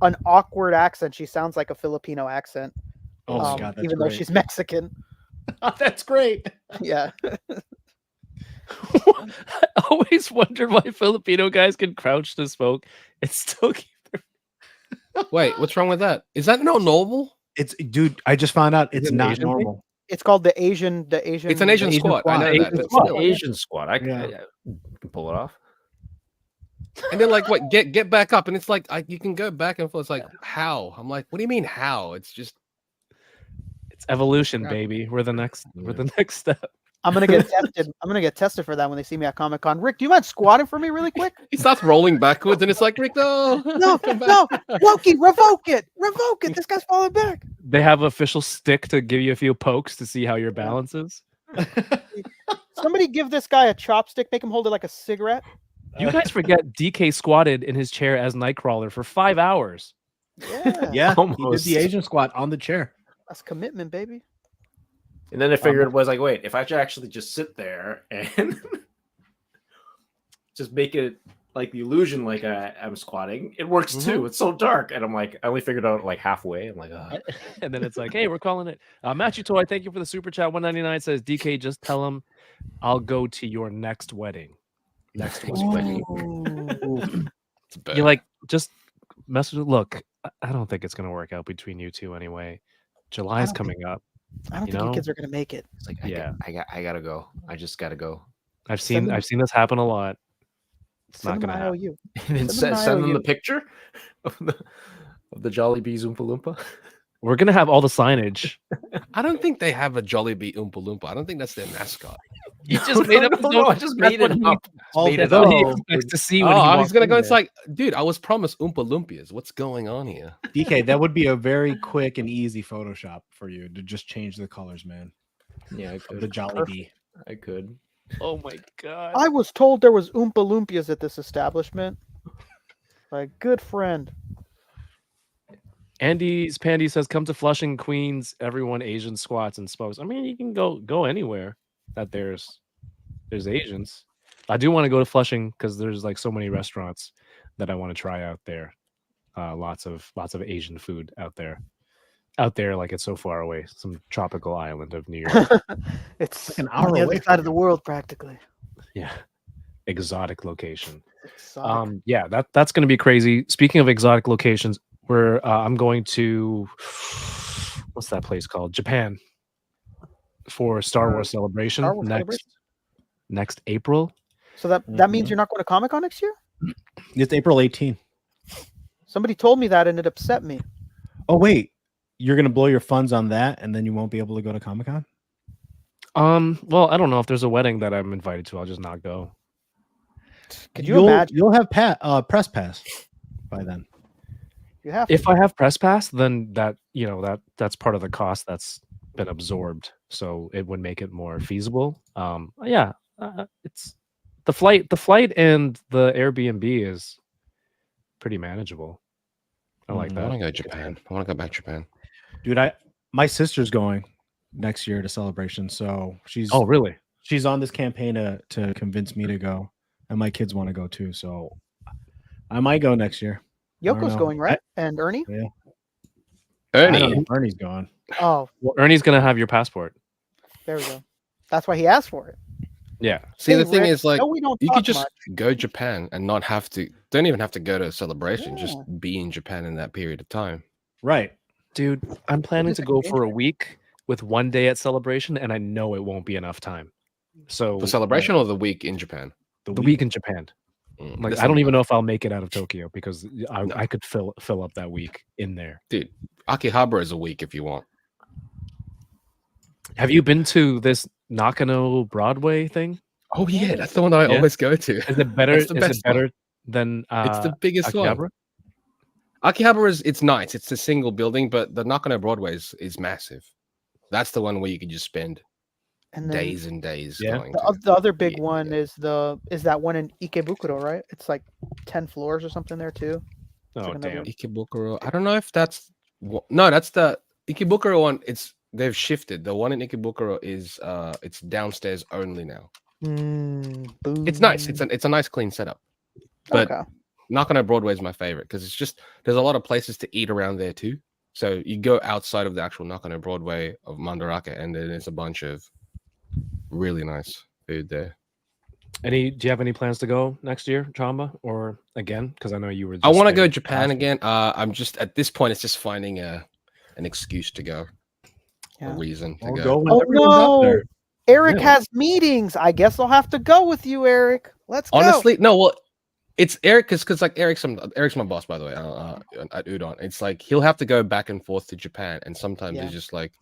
Speaker 6: an awkward accent. She sounds like a Filipino accent,
Speaker 7: Oh my God, that's
Speaker 6: even though
Speaker 7: great.
Speaker 6: she's Mexican.
Speaker 7: That's great.
Speaker 6: Yeah,
Speaker 1: I always wondered why Filipino guys can crouch to smoke and still keep
Speaker 5: Wait, what's wrong with that? Is that not normal?
Speaker 7: Dude, I just found out it's
Speaker 1: it an
Speaker 7: not
Speaker 1: Asian thing?
Speaker 7: normal.
Speaker 6: it's called the Asian.
Speaker 5: It's an Asian
Speaker 7: Asian
Speaker 5: squad. I
Speaker 7: squad.
Speaker 5: know
Speaker 1: Asian
Speaker 5: that. But
Speaker 1: squad.
Speaker 5: still.
Speaker 2: Asian squad. I
Speaker 7: Yeah.
Speaker 2: can pull it off.
Speaker 5: And then like, what? Get back up, and it's like you can go back and forth. It's like how? I'm like, what do you mean how? It's just
Speaker 1: It's evolution,
Speaker 5: Yeah.
Speaker 1: baby. We're the next step.
Speaker 6: I'm gonna get tested. I'm gonna get tested for that when they see me at Comic-Con. Rick, do you mind squatting for me really quick?
Speaker 5: he starts rolling backwards, and it's like Rick, no,
Speaker 6: No,
Speaker 5: come back.
Speaker 6: no, Loki, revoke it. This guy's falling back.
Speaker 1: They have official stick to give you a few pokes to see how your balance is.
Speaker 6: Somebody give this guy a chopstick. Make him hold it like a cigarette.
Speaker 1: You guys forget DK squatted in his chair as Nightcrawler for 5 hours.
Speaker 6: Yeah,
Speaker 7: Yeah, he did
Speaker 2: Almost.
Speaker 7: the Asian squat on the chair.
Speaker 6: that's commitment, baby.
Speaker 2: And then I figured it was like, wait, if I should actually just sit there and just make it like the illusion like I'm squatting, it works too. It's so dark. And I'm like, I only figured out like halfway. I'm like,
Speaker 1: And then it's like, hey, we're calling it. Matthew Toy, thank you for the super chat. 199 says, DK, just tell him I'll go to your next wedding. Next wedding.
Speaker 5: It's bad.
Speaker 1: You're like, just message. Look, I don't think it's gonna work out between you two anyway. July's coming up.
Speaker 6: I don't
Speaker 1: You
Speaker 6: think you
Speaker 1: know?
Speaker 6: kids are gonna make it.
Speaker 2: it's like,
Speaker 1: Yeah.
Speaker 2: I gotta go. I just gotta go.
Speaker 1: I've
Speaker 6: Send
Speaker 1: seen
Speaker 6: them-
Speaker 1: this happen a lot. It's not
Speaker 6: Send them
Speaker 1: gonna
Speaker 6: an
Speaker 1: happen.
Speaker 6: IOU.
Speaker 2: And then
Speaker 6: Send them an
Speaker 2: send them the
Speaker 6: IOU.
Speaker 2: picture of the Jollibee Oompa Loompa.
Speaker 1: We're gonna have all the signage.
Speaker 5: I don't think they have a Jollibee Oompa Loompa. I don't think that's their mascot.
Speaker 1: You just made up his own.
Speaker 2: I just made it up.
Speaker 1: Made it
Speaker 7: Although-
Speaker 1: up. He expects to see when he
Speaker 5: Oh,
Speaker 1: walks
Speaker 5: he's gonna
Speaker 1: in
Speaker 5: go. It's
Speaker 1: there.
Speaker 5: like, dude, I was promised Oompa Loompias. What's going on here?
Speaker 7: DK, that would be a very quick and easy Photoshop for you to just change the colors, man.
Speaker 2: Yeah, I
Speaker 7: Of the
Speaker 2: could.
Speaker 7: Jollibee.
Speaker 2: I could.
Speaker 1: Oh my god.
Speaker 6: I was told there was Oompa Loompias at this establishment. My good friend.
Speaker 1: Andy's Pandy says, "Come to Flushing, Queens. Everyone Asian squats and spokes." I mean, you can go anywhere that there's Asians. I do want to go to Flushing because there's like so many restaurants that I want to try out there. Lots of Asian food out there. Like it's so far away, some tropical island of New York.
Speaker 6: It's
Speaker 7: like an
Speaker 6: on
Speaker 7: hour
Speaker 6: the
Speaker 7: away
Speaker 6: other
Speaker 7: from
Speaker 6: side of the world, practically.
Speaker 1: Yeah, exotic location.
Speaker 6: Exotic.
Speaker 1: Yeah, that's going to be crazy. Speaking of exotic locations, I'm going to what's that place called? Japan for Star Wars Celebration
Speaker 6: Star Wars Celebration?
Speaker 1: next April.
Speaker 6: So that means you're not going to Comic-Con next year?
Speaker 7: It's April 18th.
Speaker 6: Somebody told me that and it upset me.
Speaker 7: Oh, wait. You're going to blow your funds on that and then you won't be able to go to Comic-Con?
Speaker 1: Well, I don't know if there's a wedding that I'm invited to. I'll just not go.
Speaker 6: Could you imagine?
Speaker 7: You'll have press pass by then.
Speaker 6: You have
Speaker 1: If
Speaker 6: to.
Speaker 1: I have press pass, then that's part of the cost that's been absorbed, so it would make it more feasible. It's the flight and the Airbnb is pretty manageable. I like
Speaker 5: I
Speaker 1: that.
Speaker 5: want to go Japan. I want to go back to Japan.
Speaker 7: Dude, my sister's going next year to Celebration, so she's
Speaker 1: Oh, really?
Speaker 7: she's on this campaign to convince me to go, and my kids want to go too, so I might go next year. I don't
Speaker 6: Yoko's
Speaker 7: know.
Speaker 6: going, right? And Ernie?
Speaker 7: I don't know
Speaker 5: Ernie,
Speaker 7: if Ernie's going.
Speaker 6: Oh,
Speaker 1: Well, Ernie's gonna have your passport.
Speaker 6: there we go. That's why he asked for it.
Speaker 1: Yeah.
Speaker 5: see,
Speaker 6: Hey,
Speaker 5: the thing
Speaker 6: Rick,
Speaker 5: is, like,
Speaker 6: no, we don't
Speaker 5: you
Speaker 6: talk
Speaker 5: could just
Speaker 6: much.
Speaker 5: go Japan and not have to. Don't even have to go to a celebration. Just
Speaker 6: Yeah.
Speaker 5: be in Japan in that period of time.
Speaker 7: Right.
Speaker 1: Dude, I'm planning
Speaker 6: just
Speaker 1: to go
Speaker 6: like
Speaker 1: for a week with one day at Celebration, and I know it won't be enough time. So
Speaker 5: The celebration or the week in Japan.
Speaker 1: the week in Japan.
Speaker 5: Mm,
Speaker 1: Like
Speaker 5: that's
Speaker 1: I don't
Speaker 5: not
Speaker 1: even
Speaker 5: bad.
Speaker 1: know if I'll make it out of Tokyo because
Speaker 5: No.
Speaker 1: I could fill up that week in there.
Speaker 5: Dude, Akihabara is a week if you want.
Speaker 1: Have you been to this Nakano Broadway thing?
Speaker 5: Oh yeah, that's the one I
Speaker 1: Yeah.
Speaker 5: always go to.
Speaker 1: Is it better?
Speaker 5: That's the
Speaker 1: Is
Speaker 5: best
Speaker 1: it better than
Speaker 5: It's the biggest
Speaker 1: Akihabara?
Speaker 5: one. Akihabara is it's nice. It's a single building, but the Nakano Broadway is massive. That's the one where you can just spend
Speaker 6: And then
Speaker 5: days and days
Speaker 1: Yeah.
Speaker 5: going.
Speaker 6: the other big
Speaker 5: Yeah,
Speaker 6: one
Speaker 5: yeah.
Speaker 6: is that one in Ikebukuro, right? It's like 10 floors or something there too.
Speaker 1: Oh
Speaker 6: like another-
Speaker 1: damn!
Speaker 5: Ikebukuro. I don't know if that's no, that's the Ikebukuro one. They've shifted. The one in Ikebukuro is it's downstairs only now. It's nice. It's a nice clean setup. But
Speaker 6: okay.
Speaker 5: Nakano Broadway is my favorite because it's just there's a lot of places to eat around there too. So you go outside of the actual Nakano Broadway of Mandarake, and then there's a bunch of really nice food there.
Speaker 1: Do you have any plans to go next year, Chamba, or again? Because I know you were.
Speaker 5: I
Speaker 1: just
Speaker 5: want to
Speaker 1: there
Speaker 5: go Japan
Speaker 1: last-
Speaker 5: again. I'm just at this point, it's just finding an excuse to go, a
Speaker 6: Yeah.
Speaker 5: reason to
Speaker 7: Or
Speaker 5: go.
Speaker 7: go when
Speaker 6: Oh
Speaker 7: everyone's up
Speaker 6: no!
Speaker 7: there.
Speaker 6: Eric
Speaker 1: Yeah.
Speaker 6: has meetings. I guess I'll have to go with you, Eric. Let's go.
Speaker 5: Honestly, no. Well, it's Eric because like Eric's my boss, by the way, at Udon. It's like he'll have to go back and forth to Japan, and sometimes
Speaker 6: Yeah.
Speaker 5: he's just like,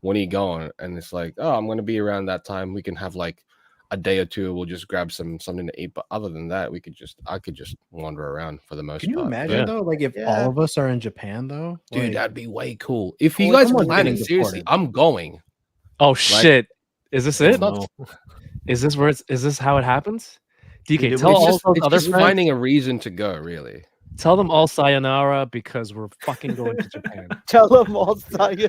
Speaker 5: "When are you going?" And it's like, "Oh, I'm going to be around that time. We can have like a day or two. We'll just grab something to eat." But other than that, I could just wander around for the most
Speaker 7: Can you
Speaker 5: part.
Speaker 7: imagine
Speaker 1: Yeah.
Speaker 7: though? Like if
Speaker 6: Yeah.
Speaker 7: all of us are in Japan though?
Speaker 5: Dude,
Speaker 7: Like,
Speaker 5: that'd be way cool. If you
Speaker 7: Well,
Speaker 5: guys are
Speaker 7: someone's
Speaker 5: planning,
Speaker 7: getting
Speaker 5: seriously,
Speaker 7: deported.
Speaker 5: I'm going.
Speaker 1: Oh shit! Is this it?
Speaker 5: It's not-
Speaker 1: Is this where is this how it happens? DK,
Speaker 7: Dude,
Speaker 1: tell
Speaker 5: it's
Speaker 1: all
Speaker 5: just,
Speaker 1: those
Speaker 5: it's
Speaker 1: other
Speaker 5: just
Speaker 1: friends.
Speaker 5: finding a reason to go, really.
Speaker 1: Tell them all sayonara because we're fucking going to Japan.
Speaker 6: Tell them all.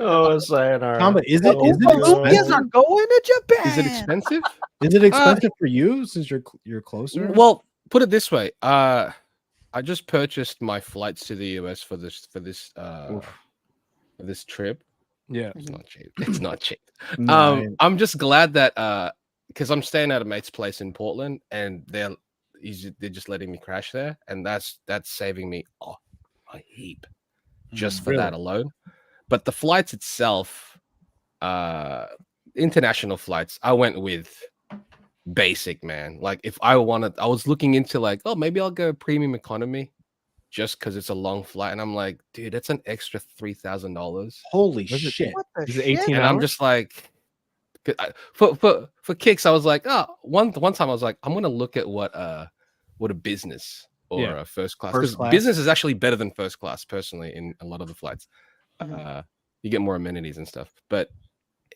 Speaker 2: Oh, sayonara.
Speaker 7: Chamba, is it
Speaker 6: Oompa Loompas are
Speaker 7: expensive?
Speaker 6: going to Japan.
Speaker 5: Is it expensive?
Speaker 7: Is it expensive for you since you're closer?
Speaker 5: Well, put it this way. I just purchased my flights to the US for this trip.
Speaker 1: Yeah.
Speaker 5: It's not cheap. It's not cheap.
Speaker 7: Right.
Speaker 5: I'm just glad that because I'm staying at a mate's place in Portland, and they're just letting me crash there, and that's saving me a heap just for that alone. But the flights itself, international flights, I went with basic, man. Like if I was looking into like, oh, maybe I'll go premium economy just because it's a long flight, and I'm like, dude, that's an extra $3,000.
Speaker 7: Holy
Speaker 1: Was it-
Speaker 7: shit!
Speaker 6: What the
Speaker 1: Is it
Speaker 6: shit?
Speaker 1: 18
Speaker 5: And I'm
Speaker 1: hours?
Speaker 5: just like, for kicks, I was like, oh, one time I was like, I'm gonna look at what a business or
Speaker 1: Yeah.
Speaker 5: a first class,
Speaker 7: First
Speaker 5: because
Speaker 7: class.
Speaker 5: business is actually better than first class personally in a lot of the flights.
Speaker 6: Mhm.
Speaker 5: You get more amenities and stuff, but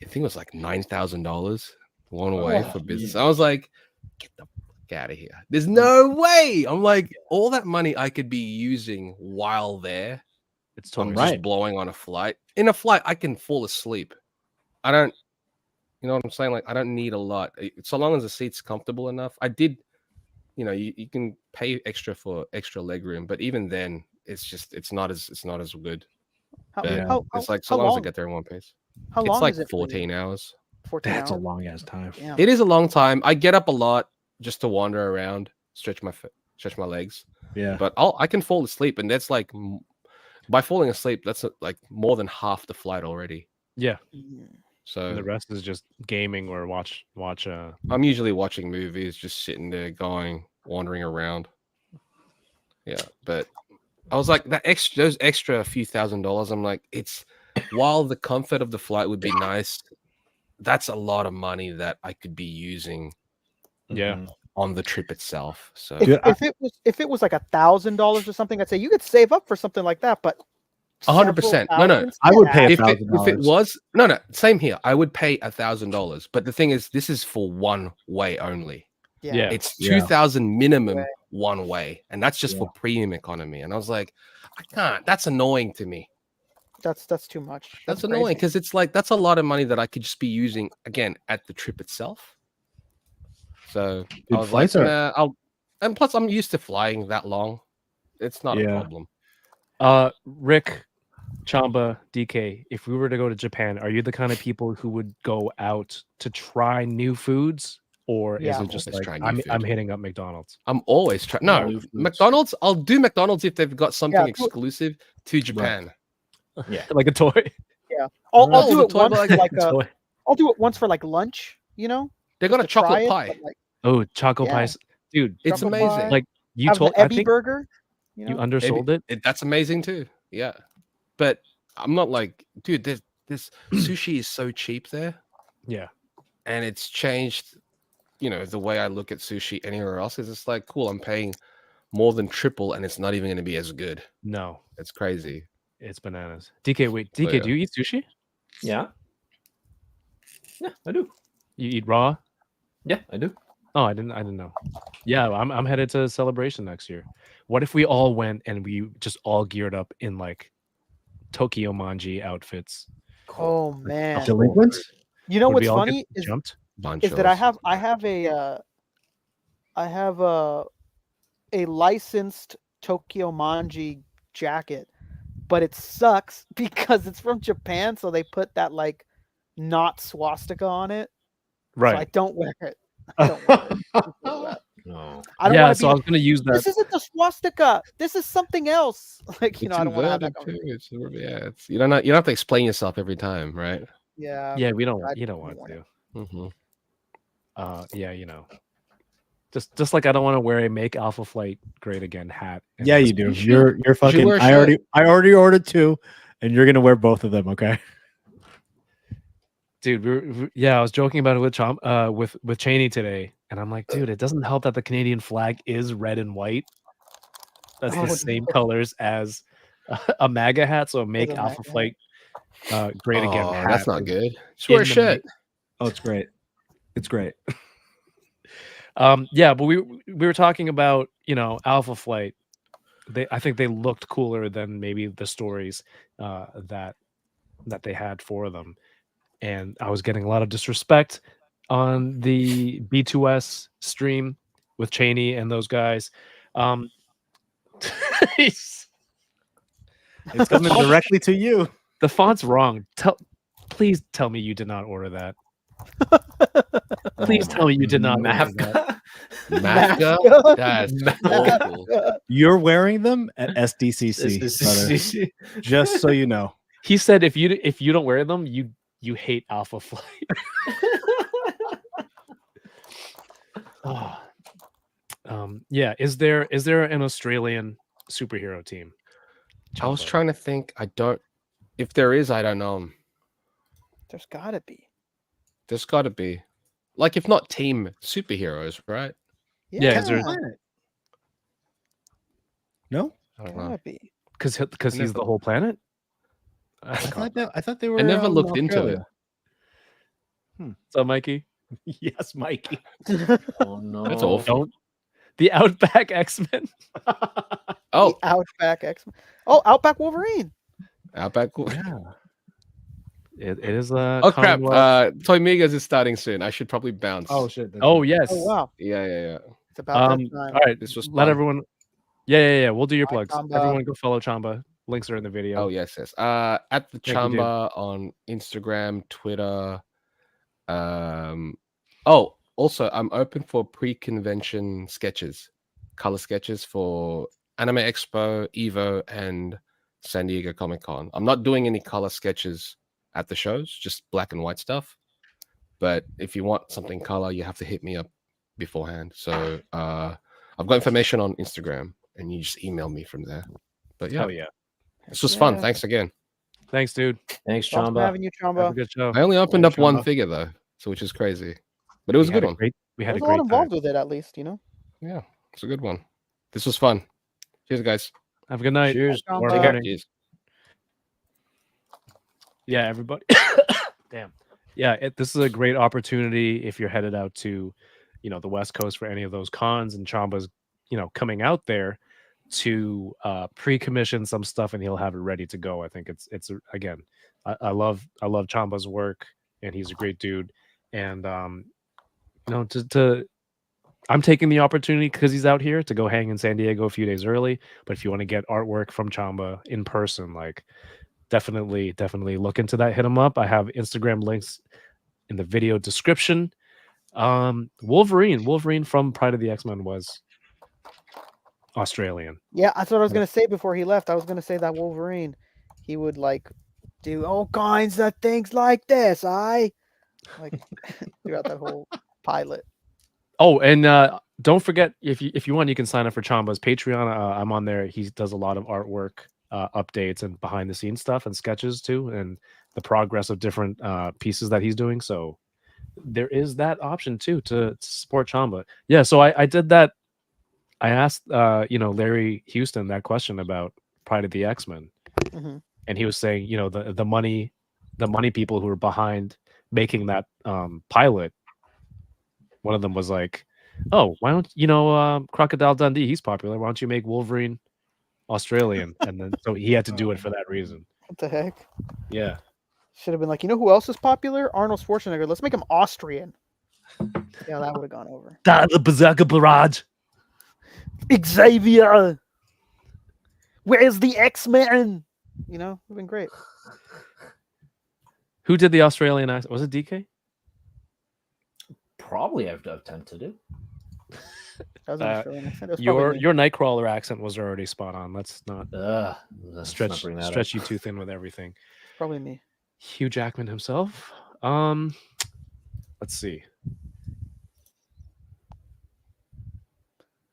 Speaker 5: I think it was like $9,000 one way
Speaker 7: Oh,
Speaker 5: for business.
Speaker 7: yeah.
Speaker 5: I was like, get the fuck out of here. There's no way. I'm like, all that money I could be using while there.
Speaker 1: It's
Speaker 5: I'm
Speaker 1: totally
Speaker 5: just
Speaker 7: Right.
Speaker 5: blowing on a flight. In a flight, I can fall asleep. I don't, you know what I'm saying? Like, I don't need a lot. So long as the seat's comfortable enough. I did, you can pay extra for extra leg room, but even then, it's not as good.
Speaker 6: How,
Speaker 5: But
Speaker 6: how,
Speaker 5: it's
Speaker 6: how-
Speaker 5: like so
Speaker 6: how
Speaker 5: long as I
Speaker 6: long?
Speaker 5: get there in one piece.
Speaker 6: How
Speaker 5: It's
Speaker 6: long
Speaker 5: like
Speaker 6: is it? for you?
Speaker 5: 14 hours.
Speaker 6: 14
Speaker 7: That's a
Speaker 6: hours?
Speaker 7: long ass time.
Speaker 6: Damn.
Speaker 5: It is a long time. I get up a lot just to wander around, stretch my legs.
Speaker 7: Yeah.
Speaker 5: But I can fall asleep, and that's like by falling asleep, that's like more than half the flight already.
Speaker 1: Yeah.
Speaker 6: Mhm.
Speaker 5: So
Speaker 1: And the rest is just gaming or watch.
Speaker 5: I'm usually watching movies, just sitting there, wandering around. Yeah, but I was like those extra few $1,000s. I'm like, while the comfort of the flight would be nice, that's a lot of money that I could be using
Speaker 1: Yeah.
Speaker 5: on the trip itself. So
Speaker 7: Dude,
Speaker 6: If it was like $1,000 or something, I'd say you could save up for something like that. But
Speaker 5: 100%. No, no.
Speaker 6: thousands?
Speaker 7: I would
Speaker 6: Yeah.
Speaker 7: pay
Speaker 5: if it
Speaker 7: $1,000.
Speaker 5: was no, same here. I would pay $1,000. But the thing is, this is for one way only.
Speaker 1: Yeah.
Speaker 5: It's
Speaker 7: Yeah.
Speaker 5: 2,000 minimum
Speaker 6: Way.
Speaker 5: one way, and that's just
Speaker 7: Yeah.
Speaker 5: for premium economy. And I was like, I can't. That's annoying to me.
Speaker 6: That's too much.
Speaker 5: That's
Speaker 6: crazy.
Speaker 5: annoying because it's like that's a lot of money that I could just be using again at the trip itself. So
Speaker 7: Dude,
Speaker 5: I was like,
Speaker 7: flights are-
Speaker 5: nah, and plus I'm used to flying that long. It's not a
Speaker 7: Yeah.
Speaker 5: problem.
Speaker 1: Rick, Chamba, DK, if we were to go to Japan, are you the kind of people who would go out to try new foods, or
Speaker 6: Yeah.
Speaker 1: is it just
Speaker 5: Always
Speaker 1: like
Speaker 5: try new
Speaker 1: I'm
Speaker 5: food.
Speaker 1: hitting up McDonald's?
Speaker 5: I'm always trying. No,
Speaker 7: New foods.
Speaker 5: McDonald's. I'll do McDonald's if they've got something
Speaker 6: do it.
Speaker 5: exclusive to Japan.
Speaker 1: Like a toy?
Speaker 6: I'll
Speaker 5: No,
Speaker 6: do
Speaker 5: the
Speaker 6: it
Speaker 5: toy
Speaker 6: once.
Speaker 5: bag-
Speaker 6: For like
Speaker 1: Toy.
Speaker 6: I'll do it once for like lunch. You know,
Speaker 5: They got a
Speaker 6: to try
Speaker 5: chocolate
Speaker 6: it,
Speaker 5: pie.
Speaker 6: but, like,
Speaker 1: Oh, choco
Speaker 6: Yeah.
Speaker 1: pies, dude.
Speaker 5: It's
Speaker 6: chocolate
Speaker 5: amazing.
Speaker 6: pie,
Speaker 1: Like you
Speaker 6: have
Speaker 1: told,
Speaker 6: the
Speaker 1: I
Speaker 6: Ebby
Speaker 1: think
Speaker 6: burger.
Speaker 1: you
Speaker 6: know?
Speaker 1: undersold it.
Speaker 5: That's amazing too. Yeah, but I'm not like, dude. This sushi is so cheap there,
Speaker 1: Yeah,
Speaker 5: and it's changed. The way I look at sushi anywhere else is it's like, cool. I'm paying more than triple, and it's not even going to be as good.
Speaker 1: no,
Speaker 5: It's crazy.
Speaker 1: it's bananas. DK, wait, DK,
Speaker 5: yeah.
Speaker 1: do you eat sushi?
Speaker 2: Yeah. Yeah, I do.
Speaker 1: You eat raw?
Speaker 2: Yeah, I do.
Speaker 1: Oh, I didn't know. Yeah, I'm headed to Celebration next year. What if we all went and we just all geared up in like Tokyo Manji outfits?
Speaker 6: Oh man,
Speaker 7: Delinquents?
Speaker 6: you know
Speaker 1: Would we
Speaker 6: what's
Speaker 1: all get
Speaker 6: funny is
Speaker 1: jumped?
Speaker 6: that I have a licensed Tokyo Manji jacket, but it sucks because it's from Japan, so they put that like not swastika on it. So I
Speaker 1: Right.
Speaker 6: don't wear it. I don't wear it. because of that.
Speaker 2: No.
Speaker 6: I don't
Speaker 1: Yeah,
Speaker 6: wanna
Speaker 1: so I
Speaker 6: be
Speaker 1: was gonna use that.
Speaker 6: this isn't the swastika. This is something else. Like, I don't want to have that
Speaker 5: inverted
Speaker 6: conversation.
Speaker 5: too. You don't have to explain yourself every time, right?
Speaker 6: Yeah.
Speaker 1: Yeah, we don't.
Speaker 6: I
Speaker 1: You don't
Speaker 6: don't
Speaker 1: want
Speaker 6: want
Speaker 1: to.
Speaker 5: Mm-hmm.
Speaker 1: Yeah, just like I don't want to wear a "Make Alpha Flight Great Again" hat. and
Speaker 7: Yeah,
Speaker 1: just-
Speaker 7: you do.
Speaker 5: should-
Speaker 7: You're fucking.
Speaker 5: wear a
Speaker 7: I
Speaker 5: shirt.
Speaker 7: already ordered two, and you're gonna wear both of them. Okay.
Speaker 1: dude. I was joking about it with Cheney today, and I'm like, dude, it doesn't help that the Canadian flag is red and white. That's
Speaker 6: Oh,
Speaker 1: the same colors as a MAGA hat. So "Make
Speaker 6: a
Speaker 1: Alpha
Speaker 6: MAGA
Speaker 1: Flight Great Again" hat.
Speaker 5: That's not
Speaker 1: is
Speaker 5: good. Just wear a
Speaker 1: in the
Speaker 5: shirt.
Speaker 7: Oh, it's great. It's great.
Speaker 1: Yeah, but we were talking about Alpha Flight. I think they looked cooler than maybe the stories that they had for them. And I was getting a lot of disrespect on the B2S stream with Cheney and those guys. It's
Speaker 7: It's coming directly to you.
Speaker 1: the font's wrong. Please tell me you did not order that. Please tell me you did not order that.
Speaker 5: Mafka? That's awful.
Speaker 7: You're wearing them at SDCC, brother. Just so you know.
Speaker 1: He said if you don't wear them, you hate Alpha Flight. Yeah. Is there an Australian superhero team?
Speaker 5: I was
Speaker 1: Chamba?
Speaker 5: trying to think. I don't. If there is, I don't know.
Speaker 6: There's gotta be.
Speaker 5: There's got to be, like, if not team superheroes, right?
Speaker 1: Yeah, is there-
Speaker 7: Planet. No,
Speaker 5: I don't know.
Speaker 6: Gotta be.
Speaker 1: Because he's
Speaker 5: never-
Speaker 1: the whole planet.
Speaker 7: I thought they were.
Speaker 5: I never
Speaker 7: in
Speaker 5: looked into it.
Speaker 7: Australia.
Speaker 1: So, Mikey,
Speaker 7: Yes, Mikey.
Speaker 2: Oh no,
Speaker 5: That's awful.
Speaker 1: don't the Outback X-Men.
Speaker 5: Oh,
Speaker 6: The Outback X-Men. Oh, Outback Wolverine.
Speaker 5: Outback.
Speaker 1: Yeah. It is a
Speaker 5: Oh crap!
Speaker 1: Commonwealth-
Speaker 5: Toy Migas is starting soon. I should probably bounce.
Speaker 7: Oh shit. that's
Speaker 1: Oh
Speaker 7: right.
Speaker 1: yes.
Speaker 6: Oh wow,
Speaker 5: yeah.
Speaker 6: it's about
Speaker 1: Um,
Speaker 6: that time.
Speaker 1: all right.
Speaker 5: This was
Speaker 1: Let
Speaker 5: fun.
Speaker 1: everyone. Yeah. We'll do your
Speaker 6: Hi,
Speaker 1: plugs.
Speaker 6: Chamba.
Speaker 1: Everyone go follow Chamba. Links are in the video.
Speaker 5: Oh yes. At the
Speaker 1: Thank you, dude.
Speaker 5: Chamba on Instagram, Twitter. Oh, also, I'm open for pre-convention sketches, color sketches for Anime Expo, Evo, and San Diego Comic Con. I'm not doing any color sketches at the shows, just black and white stuff. But if you want something color, you have to hit me up beforehand. So I've got information on Instagram, and you just email me from there. But yeah,
Speaker 1: Oh yeah.
Speaker 5: this was fun.
Speaker 6: Yeah.
Speaker 5: Thanks again.
Speaker 1: Thanks, dude.
Speaker 2: Thanks,
Speaker 6: Thanks for
Speaker 2: Chamba.
Speaker 6: having you,
Speaker 1: Have a
Speaker 6: Chamba.
Speaker 1: good show.
Speaker 5: I only opened
Speaker 7: Thanks,
Speaker 5: up one
Speaker 7: Chamba.
Speaker 5: figure though, so which is crazy, but it was a good one.
Speaker 1: We had
Speaker 6: There's
Speaker 1: a
Speaker 6: a lot
Speaker 1: great
Speaker 6: involved
Speaker 1: time.
Speaker 6: with it, at least, you know.
Speaker 5: Yeah, it's a good one. This was fun. Cheers, guys.
Speaker 1: Have a good night.
Speaker 2: Cheers.
Speaker 6: Chamba.
Speaker 1: Or
Speaker 6: Take
Speaker 1: morning.
Speaker 5: Cheers.
Speaker 1: Yeah, everybody. Damn. Yeah, this is a great opportunity if you're headed out to, the West Coast for any of those cons, and Chamba's, coming out there to pre-commission some stuff, and he'll have it ready to go. I think it's again, I love Chamba's work, and he's a great dude, and I'm taking the opportunity because he's out here to go hang in San Diego a few days early. But if you want to get artwork from Chamba in person, like definitely look into that. Hit him up. I have Instagram links in the video description. Wolverine from Pride of the X-Men was Australian.
Speaker 6: Yeah, that's what I was gonna say before he left. I was gonna say that Wolverine, he would like do all kinds of things like this. Like throughout that whole pilot.
Speaker 1: Oh, and don't forget if you want, you can sign up for Chamba's Patreon. I'm on there. He does a lot of artwork updates and behind the scenes stuff and sketches too, and the progress of different pieces that he's doing. So there is that option too to support Chamba. Yeah, so I did that. I asked Larry Houston that question about Pride of the X-Men,
Speaker 6: Mhm.
Speaker 1: and he was saying the money people who were behind making that pilot. One of them was like, "Oh, why don't Crocodile Dundee? He's popular. Why don't you make Wolverine Australian?" And then so he had to do it for that reason.
Speaker 6: What the heck?
Speaker 1: Yeah.
Speaker 6: Should have been like, who else is popular? Arnold Schwarzenegger. Let's make him Austrian. Yeah, that would have gone over.
Speaker 1: The Berserker Barrage.
Speaker 6: Xavier. Where's the X-Men? Would have been great.
Speaker 1: Who did the Australian accent? Was it DK?
Speaker 2: Probably I've tempted to do.
Speaker 6: That was an Australian accent. It was
Speaker 1: Your
Speaker 6: probably me.
Speaker 1: your Nightcrawler accent was already spot on. Let's not
Speaker 2: Let's
Speaker 1: stretch
Speaker 2: not bring that
Speaker 1: stretch
Speaker 2: up.
Speaker 1: you too thin with everything.
Speaker 6: Probably me.
Speaker 1: Hugh Jackman himself. Let's see.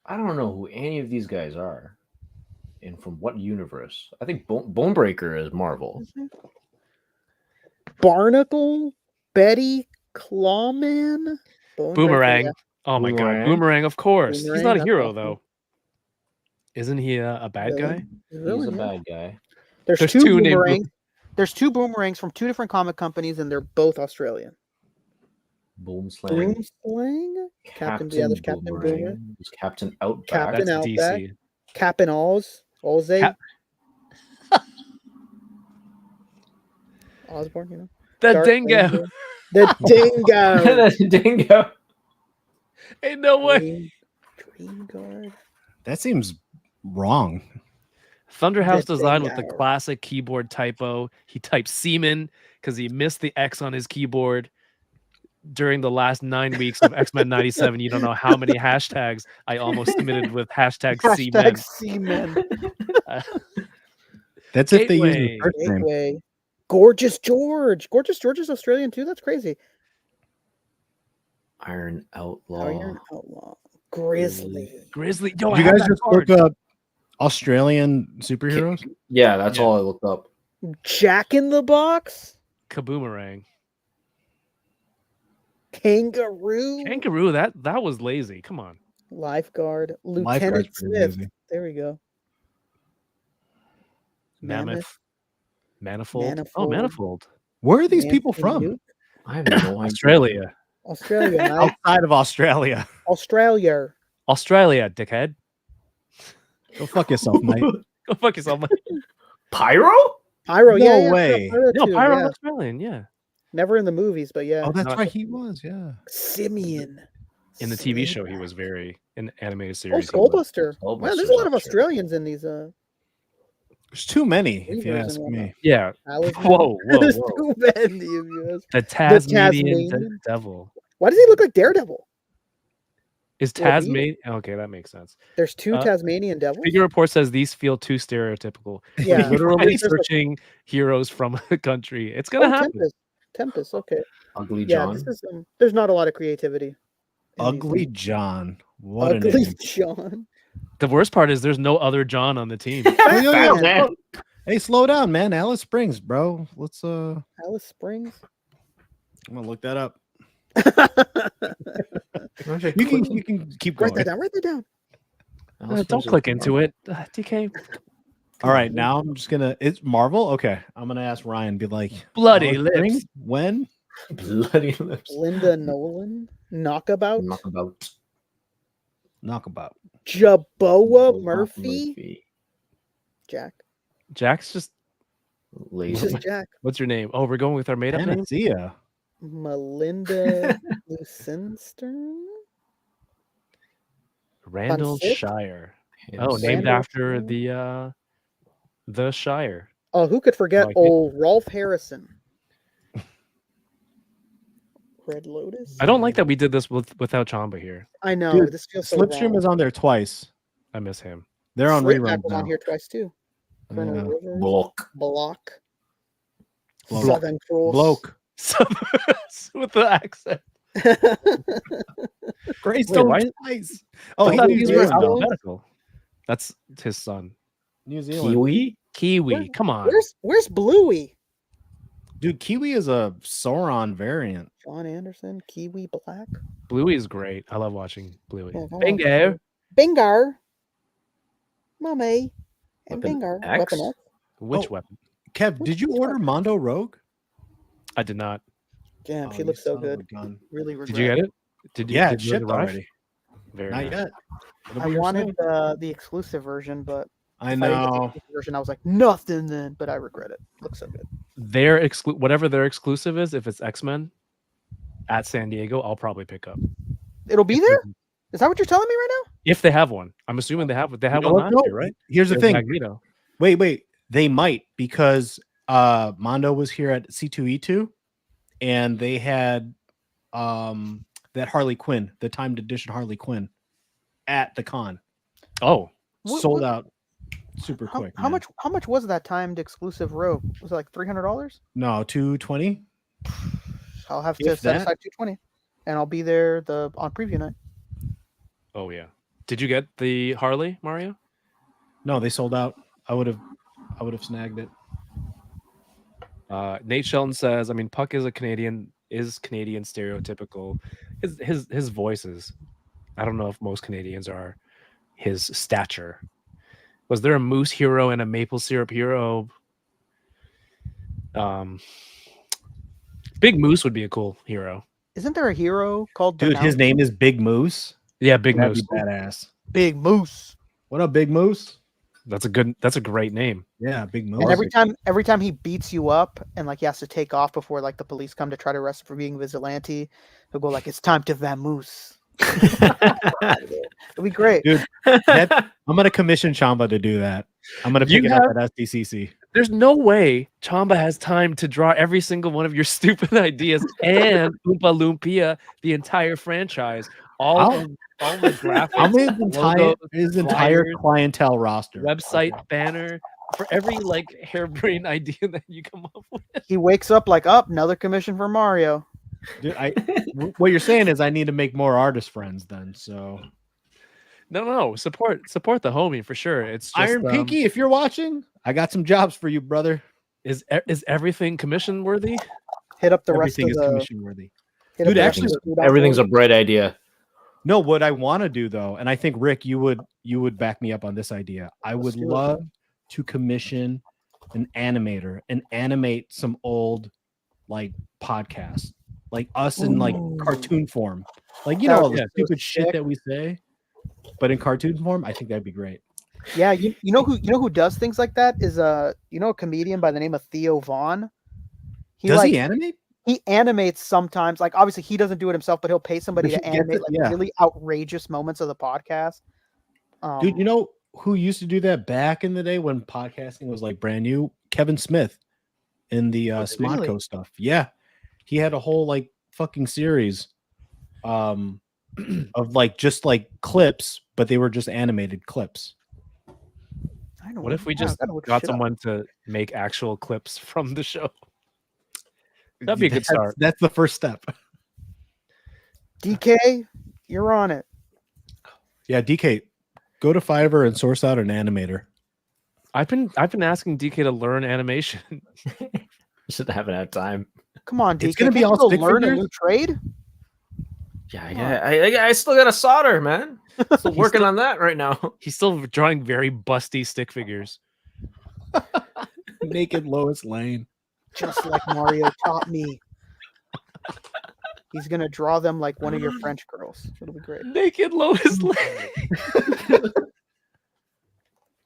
Speaker 2: I don't know who any of these guys are, and from what universe. I think Bonebreaker is Marvel.
Speaker 6: Barnacle, Betty, Clawman, Bonebreaker,
Speaker 1: Boomerang.
Speaker 6: yeah.
Speaker 1: Oh my god,
Speaker 2: Boomerang.
Speaker 1: Boomerang, of course. He's
Speaker 6: Boomerang,
Speaker 1: not a
Speaker 6: that's
Speaker 1: hero
Speaker 6: awesome.
Speaker 1: though. Isn't he a bad
Speaker 6: Villain.
Speaker 1: guy?
Speaker 2: He's
Speaker 6: Villain,
Speaker 2: a
Speaker 6: yeah.
Speaker 2: bad guy.
Speaker 6: There's
Speaker 1: There's
Speaker 6: two
Speaker 1: two named
Speaker 6: boomerangs. There's two boomerangs from two different comic companies, and they're both Australian.
Speaker 2: Boomslang.
Speaker 6: Boomslang, Captain. Yeah, there's Captain
Speaker 2: Boomerang.
Speaker 6: Boomer,
Speaker 2: There's Captain Outback.
Speaker 6: Captain
Speaker 1: That's
Speaker 6: Outback.
Speaker 1: DC.
Speaker 6: Captain Oz. Jose
Speaker 1: Ha-
Speaker 6: Osborne, you know.
Speaker 1: The
Speaker 6: Dark
Speaker 1: dingo.
Speaker 6: Ranger. The dingo.
Speaker 2: The dingo.
Speaker 1: Ain't no way.
Speaker 6: Dream Guard.
Speaker 7: That seems wrong.
Speaker 1: Thunderhouse
Speaker 6: The
Speaker 1: design with the
Speaker 6: dingo.
Speaker 1: classic keyboard typo. He typed semen because he missed the X on his keyboard during the last 9 weeks of X-Men 97. You don't know how many hashtags I almost submitted with hashtag semen.
Speaker 6: Hashtag semen.
Speaker 7: That's if they use the
Speaker 1: Gateway.
Speaker 7: first name.
Speaker 6: Gateway. Gorgeous George. Gorgeous George is Australian too. That's crazy.
Speaker 2: Iron Outlaw.
Speaker 6: Iron Outlaw. Grizzly.
Speaker 1: Grizzly. Yo,
Speaker 7: Did
Speaker 1: I
Speaker 7: you
Speaker 1: have
Speaker 7: guys
Speaker 1: that
Speaker 7: just
Speaker 1: card.
Speaker 7: look up Australian superheroes?
Speaker 2: Yeah, that's
Speaker 1: Yeah.
Speaker 2: all I looked up.
Speaker 6: Jack in the Box.
Speaker 1: Kaboomerang.
Speaker 6: Kangaroo.
Speaker 1: Kangaroo, that was lazy. Come on.
Speaker 6: Lifeguard. Lieutenant
Speaker 7: Lifeguard's pretty
Speaker 6: Smith.
Speaker 7: lazy.
Speaker 6: There we go.
Speaker 1: Mammoth. Manifold. Oh,
Speaker 6: Manifold.
Speaker 1: Manifold.
Speaker 7: Where are these
Speaker 6: Nancy
Speaker 7: people from?
Speaker 6: Duke.
Speaker 2: I have no idea.
Speaker 1: Australia.
Speaker 6: Australia. mate.
Speaker 7: Outside of Australia.
Speaker 6: Australia.
Speaker 1: Australia, dickhead.
Speaker 7: Go fuck yourself, mate.
Speaker 1: Go fuck yourself. mate.
Speaker 2: Pyro?
Speaker 6: Pyro.
Speaker 7: No
Speaker 6: yeah,
Speaker 7: way.
Speaker 6: Pyro
Speaker 1: No,
Speaker 6: too,
Speaker 1: Pyro's
Speaker 6: yeah.
Speaker 1: Australian, yeah.
Speaker 6: Never in the movies, but yeah.
Speaker 7: Oh, that's
Speaker 1: Not-
Speaker 7: right. He was, yeah.
Speaker 6: Simeon.
Speaker 1: In the TV show, he
Speaker 6: Simeon.
Speaker 1: was very in the animated
Speaker 6: Oh,
Speaker 1: series. he was-
Speaker 6: Skullbuster. Wow, there's
Speaker 2: Skullbuster's
Speaker 6: a lot of
Speaker 2: Australian.
Speaker 6: Australians in these.
Speaker 7: There's too many, if you
Speaker 6: Weavers
Speaker 7: ask
Speaker 6: and whatnot.
Speaker 7: me.
Speaker 1: Yeah.
Speaker 6: Talisman.
Speaker 1: Whoa, whoa,
Speaker 6: There's
Speaker 1: whoa.
Speaker 6: too many of you. guys.
Speaker 1: The Tasmanian,
Speaker 6: Tasmanian?
Speaker 1: devil.
Speaker 6: Why does he look like Daredevil?
Speaker 1: Is
Speaker 6: Well, he-
Speaker 1: Tasmanian? Okay, that makes sense.
Speaker 6: There's two Tasmanian devils.
Speaker 1: Figure Report says these feel too stereotypical.
Speaker 6: Yeah.
Speaker 1: Literally
Speaker 6: There's a-
Speaker 1: searching heroes from a country. It's gonna
Speaker 6: Oh,
Speaker 1: happen.
Speaker 6: Tempest. Tempest. Okay.
Speaker 2: Ugly
Speaker 6: Yeah.
Speaker 2: John.
Speaker 6: This is. There's not a lot of creativity. in these
Speaker 7: Ugly
Speaker 6: things.
Speaker 7: John. What a
Speaker 6: Ugly
Speaker 7: name.
Speaker 6: John.
Speaker 1: The worst part is there's no other John on the team.
Speaker 7: Oh, yeah,
Speaker 6: Man.
Speaker 7: yeah. Hey, slow down, man. Alice Springs, bro. Let's
Speaker 6: Alice Springs.
Speaker 7: I'm gonna look that up.
Speaker 2: Write
Speaker 7: You can keep
Speaker 6: Write
Speaker 7: going.
Speaker 6: that down. Write that down.
Speaker 1: Don't click into it. DK.
Speaker 7: All right, now I'm just gonna. It's Marvel. Okay, I'm gonna ask Ryan. Be like,
Speaker 1: Bloody
Speaker 7: Alice
Speaker 1: lips.
Speaker 7: Springs? When?
Speaker 2: Bloody lips.
Speaker 6: Linda Nolan. Knockabout.
Speaker 2: Knockabout.
Speaker 7: Knockabout.
Speaker 6: Jaboa Murphy. Jack.
Speaker 1: Jack's just.
Speaker 6: This
Speaker 2: Lazy.
Speaker 6: is Jack.
Speaker 1: What's your name? Oh, we're going with our made up name.
Speaker 7: Panacea.
Speaker 6: Melinda Lucenstern.
Speaker 1: Randall
Speaker 6: Sick?
Speaker 1: Shire. Oh, named
Speaker 6: Randall
Speaker 1: after
Speaker 6: Shire?
Speaker 1: the Shire.
Speaker 6: Oh, who could forget
Speaker 1: Like it.
Speaker 6: old Rolf Harrison? Red Lotus.
Speaker 1: I don't like that we did this without Chamba here.
Speaker 6: I know
Speaker 7: Dude,
Speaker 6: this feels so
Speaker 7: Slipstream
Speaker 6: wrong.
Speaker 7: is on there twice.
Speaker 1: I miss him.
Speaker 7: They're on
Speaker 6: Slipknot
Speaker 7: rerun
Speaker 6: was
Speaker 7: now.
Speaker 6: on here twice too. Colonel
Speaker 7: Yeah.
Speaker 6: Rivers,
Speaker 2: Block.
Speaker 6: Block,
Speaker 7: Bloke.
Speaker 6: Southern Cross.
Speaker 7: Bloke.
Speaker 1: So, with the accent.
Speaker 7: Greystone
Speaker 1: why-
Speaker 7: twice. Oh,
Speaker 1: I
Speaker 7: he's
Speaker 1: thought
Speaker 7: New
Speaker 1: these were
Speaker 6: Zealand,
Speaker 7: Zealand.
Speaker 6: though.
Speaker 1: alphabetical. That's his son.
Speaker 7: New Zealand.
Speaker 2: Kiwi.
Speaker 1: Kiwi. Come on.
Speaker 6: Where's Bluey?
Speaker 7: Dude, Kiwi is a Sauron variant.
Speaker 6: John Anderson, Kiwi Black.
Speaker 1: Bluey is great. I love watching Bluey.
Speaker 6: Oh,
Speaker 1: Bingo.
Speaker 6: Bingar. Mummy. And
Speaker 2: Weapon
Speaker 6: Bingar.
Speaker 2: X?
Speaker 6: Weapon X.
Speaker 1: Which
Speaker 7: Oh.
Speaker 1: weapon?
Speaker 7: Kev, did you order Mondo Rogue?
Speaker 1: I did not.
Speaker 6: Damn,
Speaker 7: Oh,
Speaker 6: she
Speaker 7: you
Speaker 6: looks so
Speaker 7: son of a
Speaker 6: good.
Speaker 7: gun.
Speaker 6: Really
Speaker 1: Did you get it? Did you?
Speaker 7: Yeah,
Speaker 1: did
Speaker 7: it
Speaker 1: yours
Speaker 7: shipped
Speaker 1: arrive?
Speaker 7: already.
Speaker 1: Very
Speaker 7: Not
Speaker 1: nice.
Speaker 7: yet. It'll
Speaker 6: I
Speaker 7: be here
Speaker 6: wanted
Speaker 7: soon.
Speaker 6: the exclusive version, but
Speaker 7: I
Speaker 6: if didn't get the
Speaker 7: know.
Speaker 6: exclusive version, I was like nothing then, but I regret it. Looks so good.
Speaker 1: Their whatever their exclusive is, if it's X-Men at San Diego, I'll probably pick up.
Speaker 6: It'll be there? Is that what you're telling me right now?
Speaker 1: If they have one. I'm assuming they have. They have
Speaker 7: You know
Speaker 1: one
Speaker 7: what,
Speaker 1: last
Speaker 7: though?
Speaker 1: year, right?
Speaker 7: Here's the
Speaker 1: There's
Speaker 7: thing.
Speaker 1: Magneto.
Speaker 7: Wait. They might because Mondo was here at C2E2 and they had that Harley Quinn, the timed edition Harley Quinn at the con.
Speaker 1: Oh,
Speaker 7: Sold out super
Speaker 6: How,
Speaker 7: quick.
Speaker 6: how
Speaker 7: man.
Speaker 6: much was that timed exclusive Rogue? Was it like $300?
Speaker 7: No, 220.
Speaker 6: I'll have to
Speaker 7: If
Speaker 6: set
Speaker 7: that.
Speaker 6: aside 220, and I'll be there on preview night.
Speaker 1: oh yeah. Did you get the Harley, Mario?
Speaker 7: No, they sold out. I would have snagged it.
Speaker 1: Nate Shelton says, I mean, Puck is Canadian stereotypical. His voices. I don't know if most Canadians are his stature. Was there a moose hero and a maple syrup hero? Big Moose would be a cool hero.
Speaker 6: Isn't there a hero called the
Speaker 7: Dude, his
Speaker 6: Mountain?
Speaker 7: name is Big Moose.
Speaker 1: Yeah, Big
Speaker 7: That'd
Speaker 1: Moose.
Speaker 7: be badass.
Speaker 6: Big Moose?
Speaker 7: What up, Big Moose?
Speaker 1: That's a great name.
Speaker 7: Yeah, big move.
Speaker 6: And every time he beats you up and like he has to take off before like the police come to try to arrest him for being a vigilante, he'll go like, "It's time to vamoose." It'll be great.
Speaker 7: Dude, I'm gonna commission Chamba to do that. I'm gonna pick it up at SDCC.
Speaker 1: There's no way Chamba has time to draw every single one of your stupid ideas and Oompa Lumpia, the entire franchise, all the graphics,
Speaker 7: I'm his entire
Speaker 1: flyers,
Speaker 7: clientele roster.
Speaker 1: website banner for every like harebrained idea that you come up with.
Speaker 6: He wakes up like, "Up, another commission for Mario."
Speaker 7: Dude, what you're saying is I need to make more artist friends then. So
Speaker 1: No, support the homie for sure. It's just,
Speaker 7: Iron Pinky, if you're watching, I got some jobs for you, brother.
Speaker 1: Is everything commission worthy?
Speaker 6: Hit up the
Speaker 7: Everything
Speaker 6: rest
Speaker 7: is
Speaker 6: of the.
Speaker 7: commission worthy.
Speaker 6: hit up
Speaker 7: Dude,
Speaker 6: the
Speaker 7: actually,
Speaker 6: rest of the food
Speaker 2: Everything's a
Speaker 6: outdoors.
Speaker 2: bright idea.
Speaker 7: No, what I want to do though, and I think Rick, you would back me up on this idea. I would
Speaker 6: do it.
Speaker 7: love to commission an animator and animate some old like podcasts, like us in like cartoon form, like
Speaker 6: That
Speaker 7: all
Speaker 6: would
Speaker 7: the
Speaker 6: be so
Speaker 7: stupid shit
Speaker 6: sick.
Speaker 7: that we say, but in cartoon form. I think that'd be great.
Speaker 6: Yeah, you know who does things like that is a comedian by the name of Theo Vaughn.
Speaker 7: Does he animate?
Speaker 6: He animates sometimes. Like obviously he doesn't do it himself, but he'll pay somebody
Speaker 7: But
Speaker 6: to
Speaker 7: he gets
Speaker 6: animate
Speaker 7: it,
Speaker 6: like
Speaker 7: yeah.
Speaker 6: really outrageous moments of the podcast.
Speaker 7: Dude, you know who used to do that back in the day when podcasting was like brand new? Kevin Smith in the Smodco
Speaker 6: really?
Speaker 7: stuff. Yeah. He had a whole like fucking series of like just like clips, but they were just animated clips.
Speaker 6: I know
Speaker 1: What if we just got someone to make actual clips from the show? That'd be a good start.
Speaker 7: That's the first step.
Speaker 6: DK, you're on it.
Speaker 7: Yeah, DK, go to Fiverr and source out an animator.
Speaker 1: I've been asking DK to learn animation.
Speaker 2: Just haven't had time.
Speaker 6: Come on, DK.
Speaker 7: It's gonna be
Speaker 6: Can't you
Speaker 7: all
Speaker 6: go
Speaker 7: stick
Speaker 6: learn a
Speaker 7: figures?
Speaker 6: new trade.
Speaker 2: Yeah, I still got to solder, man. Still working on that right now.
Speaker 1: He's still drawing very busty stick figures.
Speaker 7: Naked Lois Lane.
Speaker 6: Just like Mario taught me. He's gonna draw them like one of your French girls. It'll be great.
Speaker 1: Naked Lois Lane.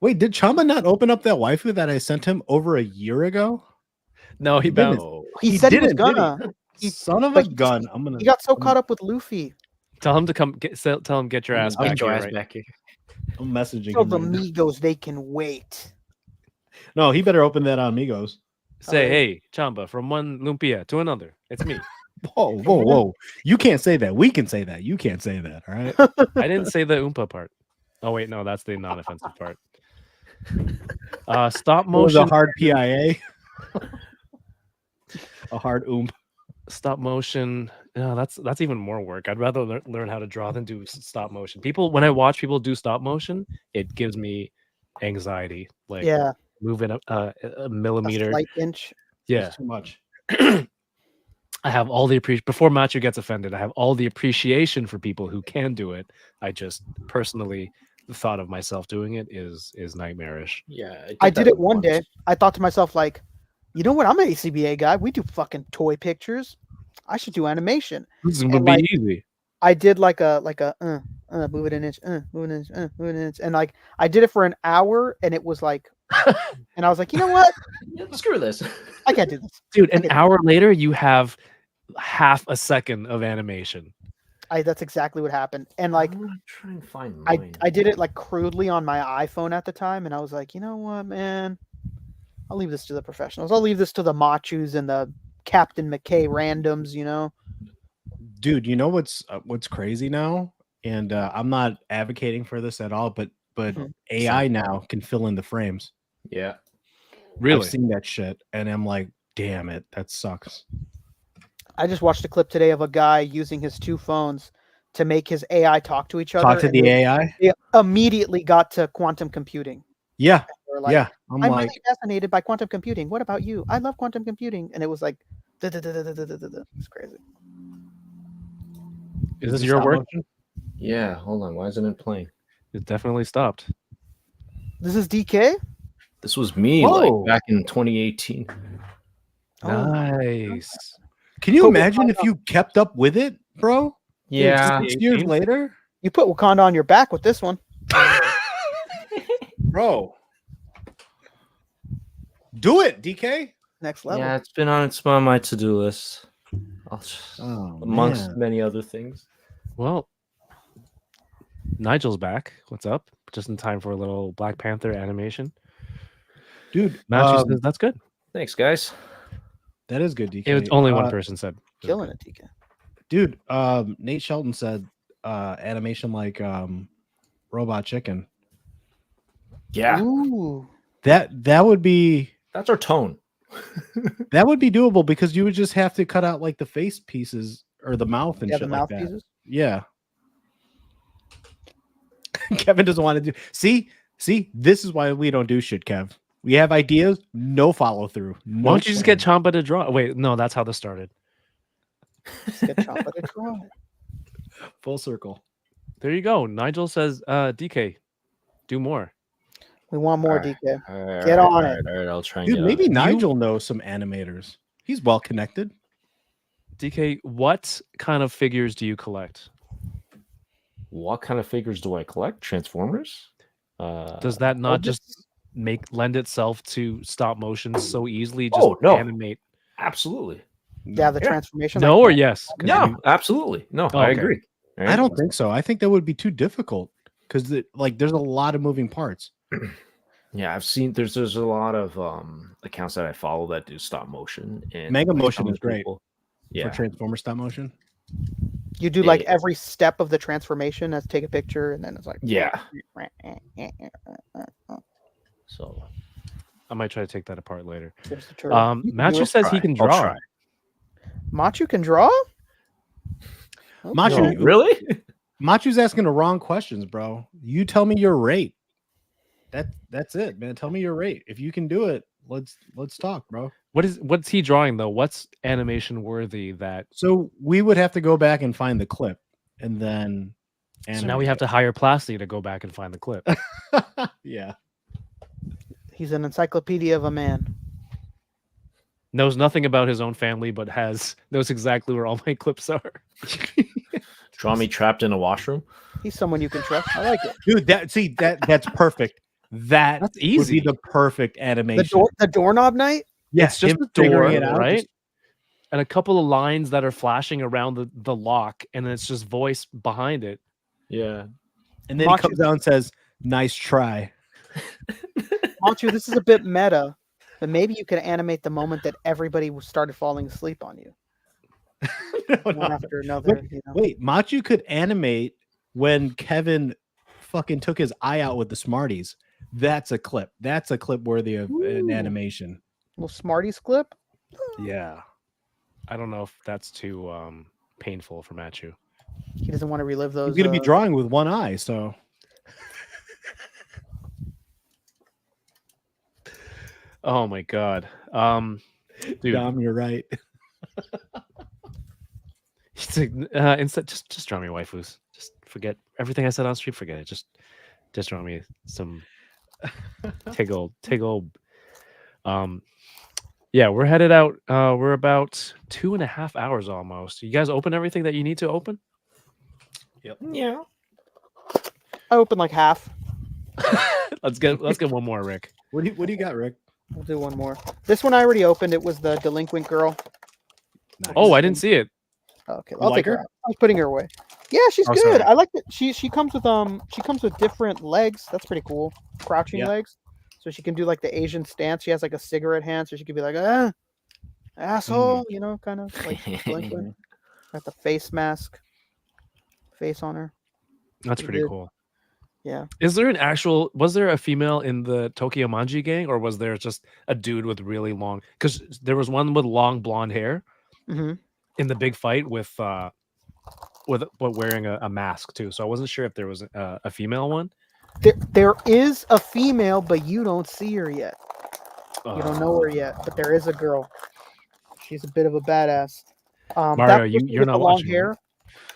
Speaker 7: Wait, did Chamba not open up that waifu that I sent him over a year ago?
Speaker 1: No, he
Speaker 7: didn't.
Speaker 1: bounced.
Speaker 6: He said he was
Speaker 7: didn't, did
Speaker 6: gonna.
Speaker 7: Son of a
Speaker 6: but
Speaker 7: gun. I'm gonna.
Speaker 6: He got so caught up with Luffy.
Speaker 1: Tell him to come tell him get your ass back here. Right?
Speaker 2: back here.
Speaker 7: I'm messaging
Speaker 6: Tell
Speaker 7: him.
Speaker 6: the
Speaker 7: right now.
Speaker 6: Migos they can wait.
Speaker 7: No, he better open that on Migos.
Speaker 1: Say, hey, Chamba, from one lumpia to another. It's me.
Speaker 7: Whoa. You can't say that. We can say that. You can't say that. All right.
Speaker 1: I didn't say the oompa part. Oh wait, no, that's the non-offensive part. Stop
Speaker 7: What was
Speaker 1: motion.
Speaker 7: a hard PIA. A hard
Speaker 1: Stop motion. No, that's even more work. I'd rather learn how to draw than do stop motion. When I watch people do stop motion, it gives me anxiety. Like
Speaker 6: Yeah,
Speaker 1: moving a
Speaker 6: a
Speaker 1: millimeter.
Speaker 6: slight inch.
Speaker 1: Yeah.
Speaker 7: Too much.
Speaker 1: I have all the appreciation before Macho gets offended. I have all the appreciation for people who can do it. I just personally, the thought of myself doing it is nightmarish.
Speaker 2: Yeah,
Speaker 6: I did it one day. I thought to myself, like, you know what? I'm an ACBA guy. We do fucking toy pictures. I should do animation.
Speaker 1: This is
Speaker 6: And,
Speaker 1: gonna be
Speaker 6: like,
Speaker 1: easy.
Speaker 6: I did like a move it an inch, move it an inch, move it an inch, and like I did it for an hour, and it was like, and I was like, you know what?
Speaker 2: Screw this.
Speaker 6: I can't do this.
Speaker 1: Dude, an
Speaker 6: Okay.
Speaker 1: hour later, you have half a second of animation.
Speaker 6: That's exactly what happened. And like
Speaker 2: I'm gonna try and find
Speaker 6: I
Speaker 2: mine.
Speaker 6: did it like crudely on my iPhone at the time, and I was like, you know what, man? I'll leave this to the professionals. I'll leave this to the Machus and the Captain McKay randoms, you know.
Speaker 7: Dude, you know what's crazy now? And I'm not advocating for this at all, but
Speaker 6: Mhm.
Speaker 7: AI now can fill in the frames.
Speaker 2: Yeah.
Speaker 1: Really?
Speaker 7: I've seen that shit, and I'm like, damn it, that sucks.
Speaker 6: I just watched a clip today of a guy using his two phones to make his AI talk to each other.
Speaker 7: Talk to
Speaker 6: and
Speaker 7: the
Speaker 6: they-
Speaker 7: AI.
Speaker 6: They immediately got to quantum computing.
Speaker 7: Yeah,
Speaker 6: They're like,
Speaker 7: yeah. I'm
Speaker 6: I'm
Speaker 7: like,
Speaker 6: really fascinated by quantum computing. What about you? I love quantum computing. And it was like, it's crazy.
Speaker 1: Is this your work?
Speaker 2: Yeah. Hold on. Why isn't it playing?
Speaker 1: It definitely stopped.
Speaker 6: This is DK?
Speaker 2: This was me
Speaker 7: Whoa.
Speaker 2: like back in 2018.
Speaker 6: Oh,
Speaker 1: Nice.
Speaker 7: Can you
Speaker 6: Put
Speaker 7: imagine
Speaker 6: Wakanda-
Speaker 7: if you kept up with it, bro?
Speaker 2: Yeah.
Speaker 7: 6 years later,
Speaker 6: You put Wakanda on your back with this one.
Speaker 7: bro. Do it, DK.
Speaker 6: Next level.
Speaker 2: Yeah, it's on my to-do list.
Speaker 7: Oh,
Speaker 2: Amongst
Speaker 7: man.
Speaker 2: many other things.
Speaker 1: Well, Nigel's back. What's up? Just in time for a little Black Panther animation.
Speaker 7: Dude,
Speaker 1: Matthew says that's good.
Speaker 2: Thanks, guys.
Speaker 7: that is good, DK.
Speaker 1: It was only one person said.
Speaker 6: Killing it, TK.
Speaker 7: Dude, Nate Shelton said animation like Robot Chicken.
Speaker 2: Yeah,
Speaker 6: Ooh.
Speaker 7: That would be
Speaker 2: that's our tone.
Speaker 7: doable because you would just have to cut out like the face pieces or the mouth and
Speaker 6: Yeah,
Speaker 7: shit
Speaker 6: the
Speaker 7: like that.
Speaker 6: mouthpieces.
Speaker 7: Yeah. Kevin doesn't want to do. See, this is why we don't do shit, Kev. We have ideas, no follow through.
Speaker 1: Why don't you just get Chamba to draw? Wait, no, that's how this started.
Speaker 6: Just get Chamba to draw it.
Speaker 7: full circle?
Speaker 1: There you go. Nigel says, DK, do more.
Speaker 6: We want more,
Speaker 2: All right.
Speaker 6: DK. Get on it.
Speaker 2: All right, I'll try and
Speaker 7: Dude,
Speaker 2: get on
Speaker 7: maybe
Speaker 2: it.
Speaker 7: Nigel knows some animators. He's well connected.
Speaker 1: DK, what kind of figures do you collect?
Speaker 2: What kind of figures do I collect? Transformers?
Speaker 1: Does that not just lend itself to stop motion so easily? Just
Speaker 2: Oh, no.
Speaker 1: animate.
Speaker 2: Absolutely.
Speaker 6: Yeah, the transformation.
Speaker 1: No or yes? 'Cause
Speaker 2: No,
Speaker 1: you-
Speaker 2: absolutely. No,
Speaker 1: Oh,
Speaker 2: I
Speaker 1: okay.
Speaker 2: agree. All
Speaker 7: I
Speaker 2: right.
Speaker 7: don't think so. I think that would be too difficult because there's a lot of moving parts.
Speaker 2: Yeah, I've seen there's a lot of accounts that I follow that do stop motion and
Speaker 7: Mega
Speaker 2: like,
Speaker 7: Motion
Speaker 2: some
Speaker 7: is great
Speaker 2: people-
Speaker 7: for
Speaker 2: Yeah.
Speaker 7: Transformer stop motion.
Speaker 6: You do like
Speaker 2: Yeah.
Speaker 6: every step of the transformation. Let's take a picture, and then it's like
Speaker 2: Yeah. So
Speaker 1: I might try to take that apart later.
Speaker 6: There's the turtle.
Speaker 1: Matthew says he can
Speaker 2: I'll
Speaker 1: draw.
Speaker 2: try.
Speaker 6: Machu can draw.
Speaker 7: Machu,
Speaker 6: Okay.
Speaker 2: No, really?
Speaker 7: Machu's asking the wrong questions, bro. You tell me your rate. That's it, man. Tell me your rate. If you can do it, let's talk, bro.
Speaker 1: What's he drawing though? What's animation worthy that
Speaker 7: So we would have to go back and find the clip, and then.
Speaker 1: so now we have to hire Plasti to go back and find the clip.
Speaker 7: to. Yeah.
Speaker 6: He's an encyclopedia of a man.
Speaker 1: Knows nothing about his own family, but knows exactly where all my clips are.
Speaker 2: Draw me trapped in a washroom.
Speaker 6: He's someone you can trust. I like it.
Speaker 7: Dude, that's perfect. That's
Speaker 1: That's
Speaker 7: would be
Speaker 1: easy.
Speaker 7: the perfect animation.
Speaker 6: The doorknob night.
Speaker 7: Yes,
Speaker 1: It's just
Speaker 7: him
Speaker 1: a door,
Speaker 7: figuring it out,
Speaker 1: right?
Speaker 7: just-
Speaker 1: And a couple of lines that are flashing around the lock, and then it's just voice behind it.
Speaker 2: Yeah.
Speaker 7: and then
Speaker 6: Machu-
Speaker 7: he comes out and says, "Nice try."
Speaker 6: Machu, this is a bit meta, but maybe you could animate the moment that everybody started falling asleep on you.
Speaker 7: No,
Speaker 6: One
Speaker 7: no.
Speaker 6: after another.
Speaker 7: Wait,
Speaker 6: You know?
Speaker 7: Wait, Machu could animate when Kevin fucking took his eye out with the Smarties. That's a clip. That's a clip worthy of an
Speaker 6: Ooh.
Speaker 7: animation.
Speaker 6: Little Smarties clip.
Speaker 1: Yeah. I don't know if that's too painful for Matthew.
Speaker 6: He doesn't want to relive those.
Speaker 7: He's gonna be drawing with one eye, so
Speaker 1: Oh my god. Dude,
Speaker 7: Dom, you're right.
Speaker 1: he's like, instead just draw me waifus. Just forget everything I said on stream. Forget it. Just draw me some tiggle. Yeah, we're headed out. We're about 2.5 hours almost. You guys open everything that you need to open?
Speaker 2: Yeah.
Speaker 6: I opened like half.
Speaker 1: let's get one more, Rick.
Speaker 7: What do you got, Rick?
Speaker 6: We'll do one more. This one I already opened. It was the delinquent girl.
Speaker 7: Nice.
Speaker 1: Oh, I didn't see it.
Speaker 6: Okay,
Speaker 7: You
Speaker 6: I'll
Speaker 7: like
Speaker 6: take her
Speaker 7: her?
Speaker 6: out. I was putting her away. Yeah, she's
Speaker 1: Oh,
Speaker 6: good.
Speaker 1: sorry.
Speaker 6: I like that. She comes with different legs. That's pretty cool. Crouching
Speaker 7: Yeah.
Speaker 6: legs. So she can do like the Asian stance. She has like a cigarette hand, so she could be like, asshole, you know, kind of like delinquent. Got the face mask. Face on her.
Speaker 1: That's pretty
Speaker 6: Weird.
Speaker 1: cool.
Speaker 6: Yeah.
Speaker 1: Was there a female in the Tokyo Manji gang, or was there just a dude with really long? Because there was one with long blonde hair
Speaker 6: hmm
Speaker 1: in the big fight with but wearing a mask too. So I wasn't sure if there was a female one.
Speaker 6: There is a female, but you don't see her yet. You don't know her yet, but there is a girl. She's a bit of a badass.
Speaker 1: Mario,
Speaker 6: that person
Speaker 1: you're
Speaker 6: with
Speaker 1: not
Speaker 6: the long
Speaker 1: watching,
Speaker 6: hair.
Speaker 1: right?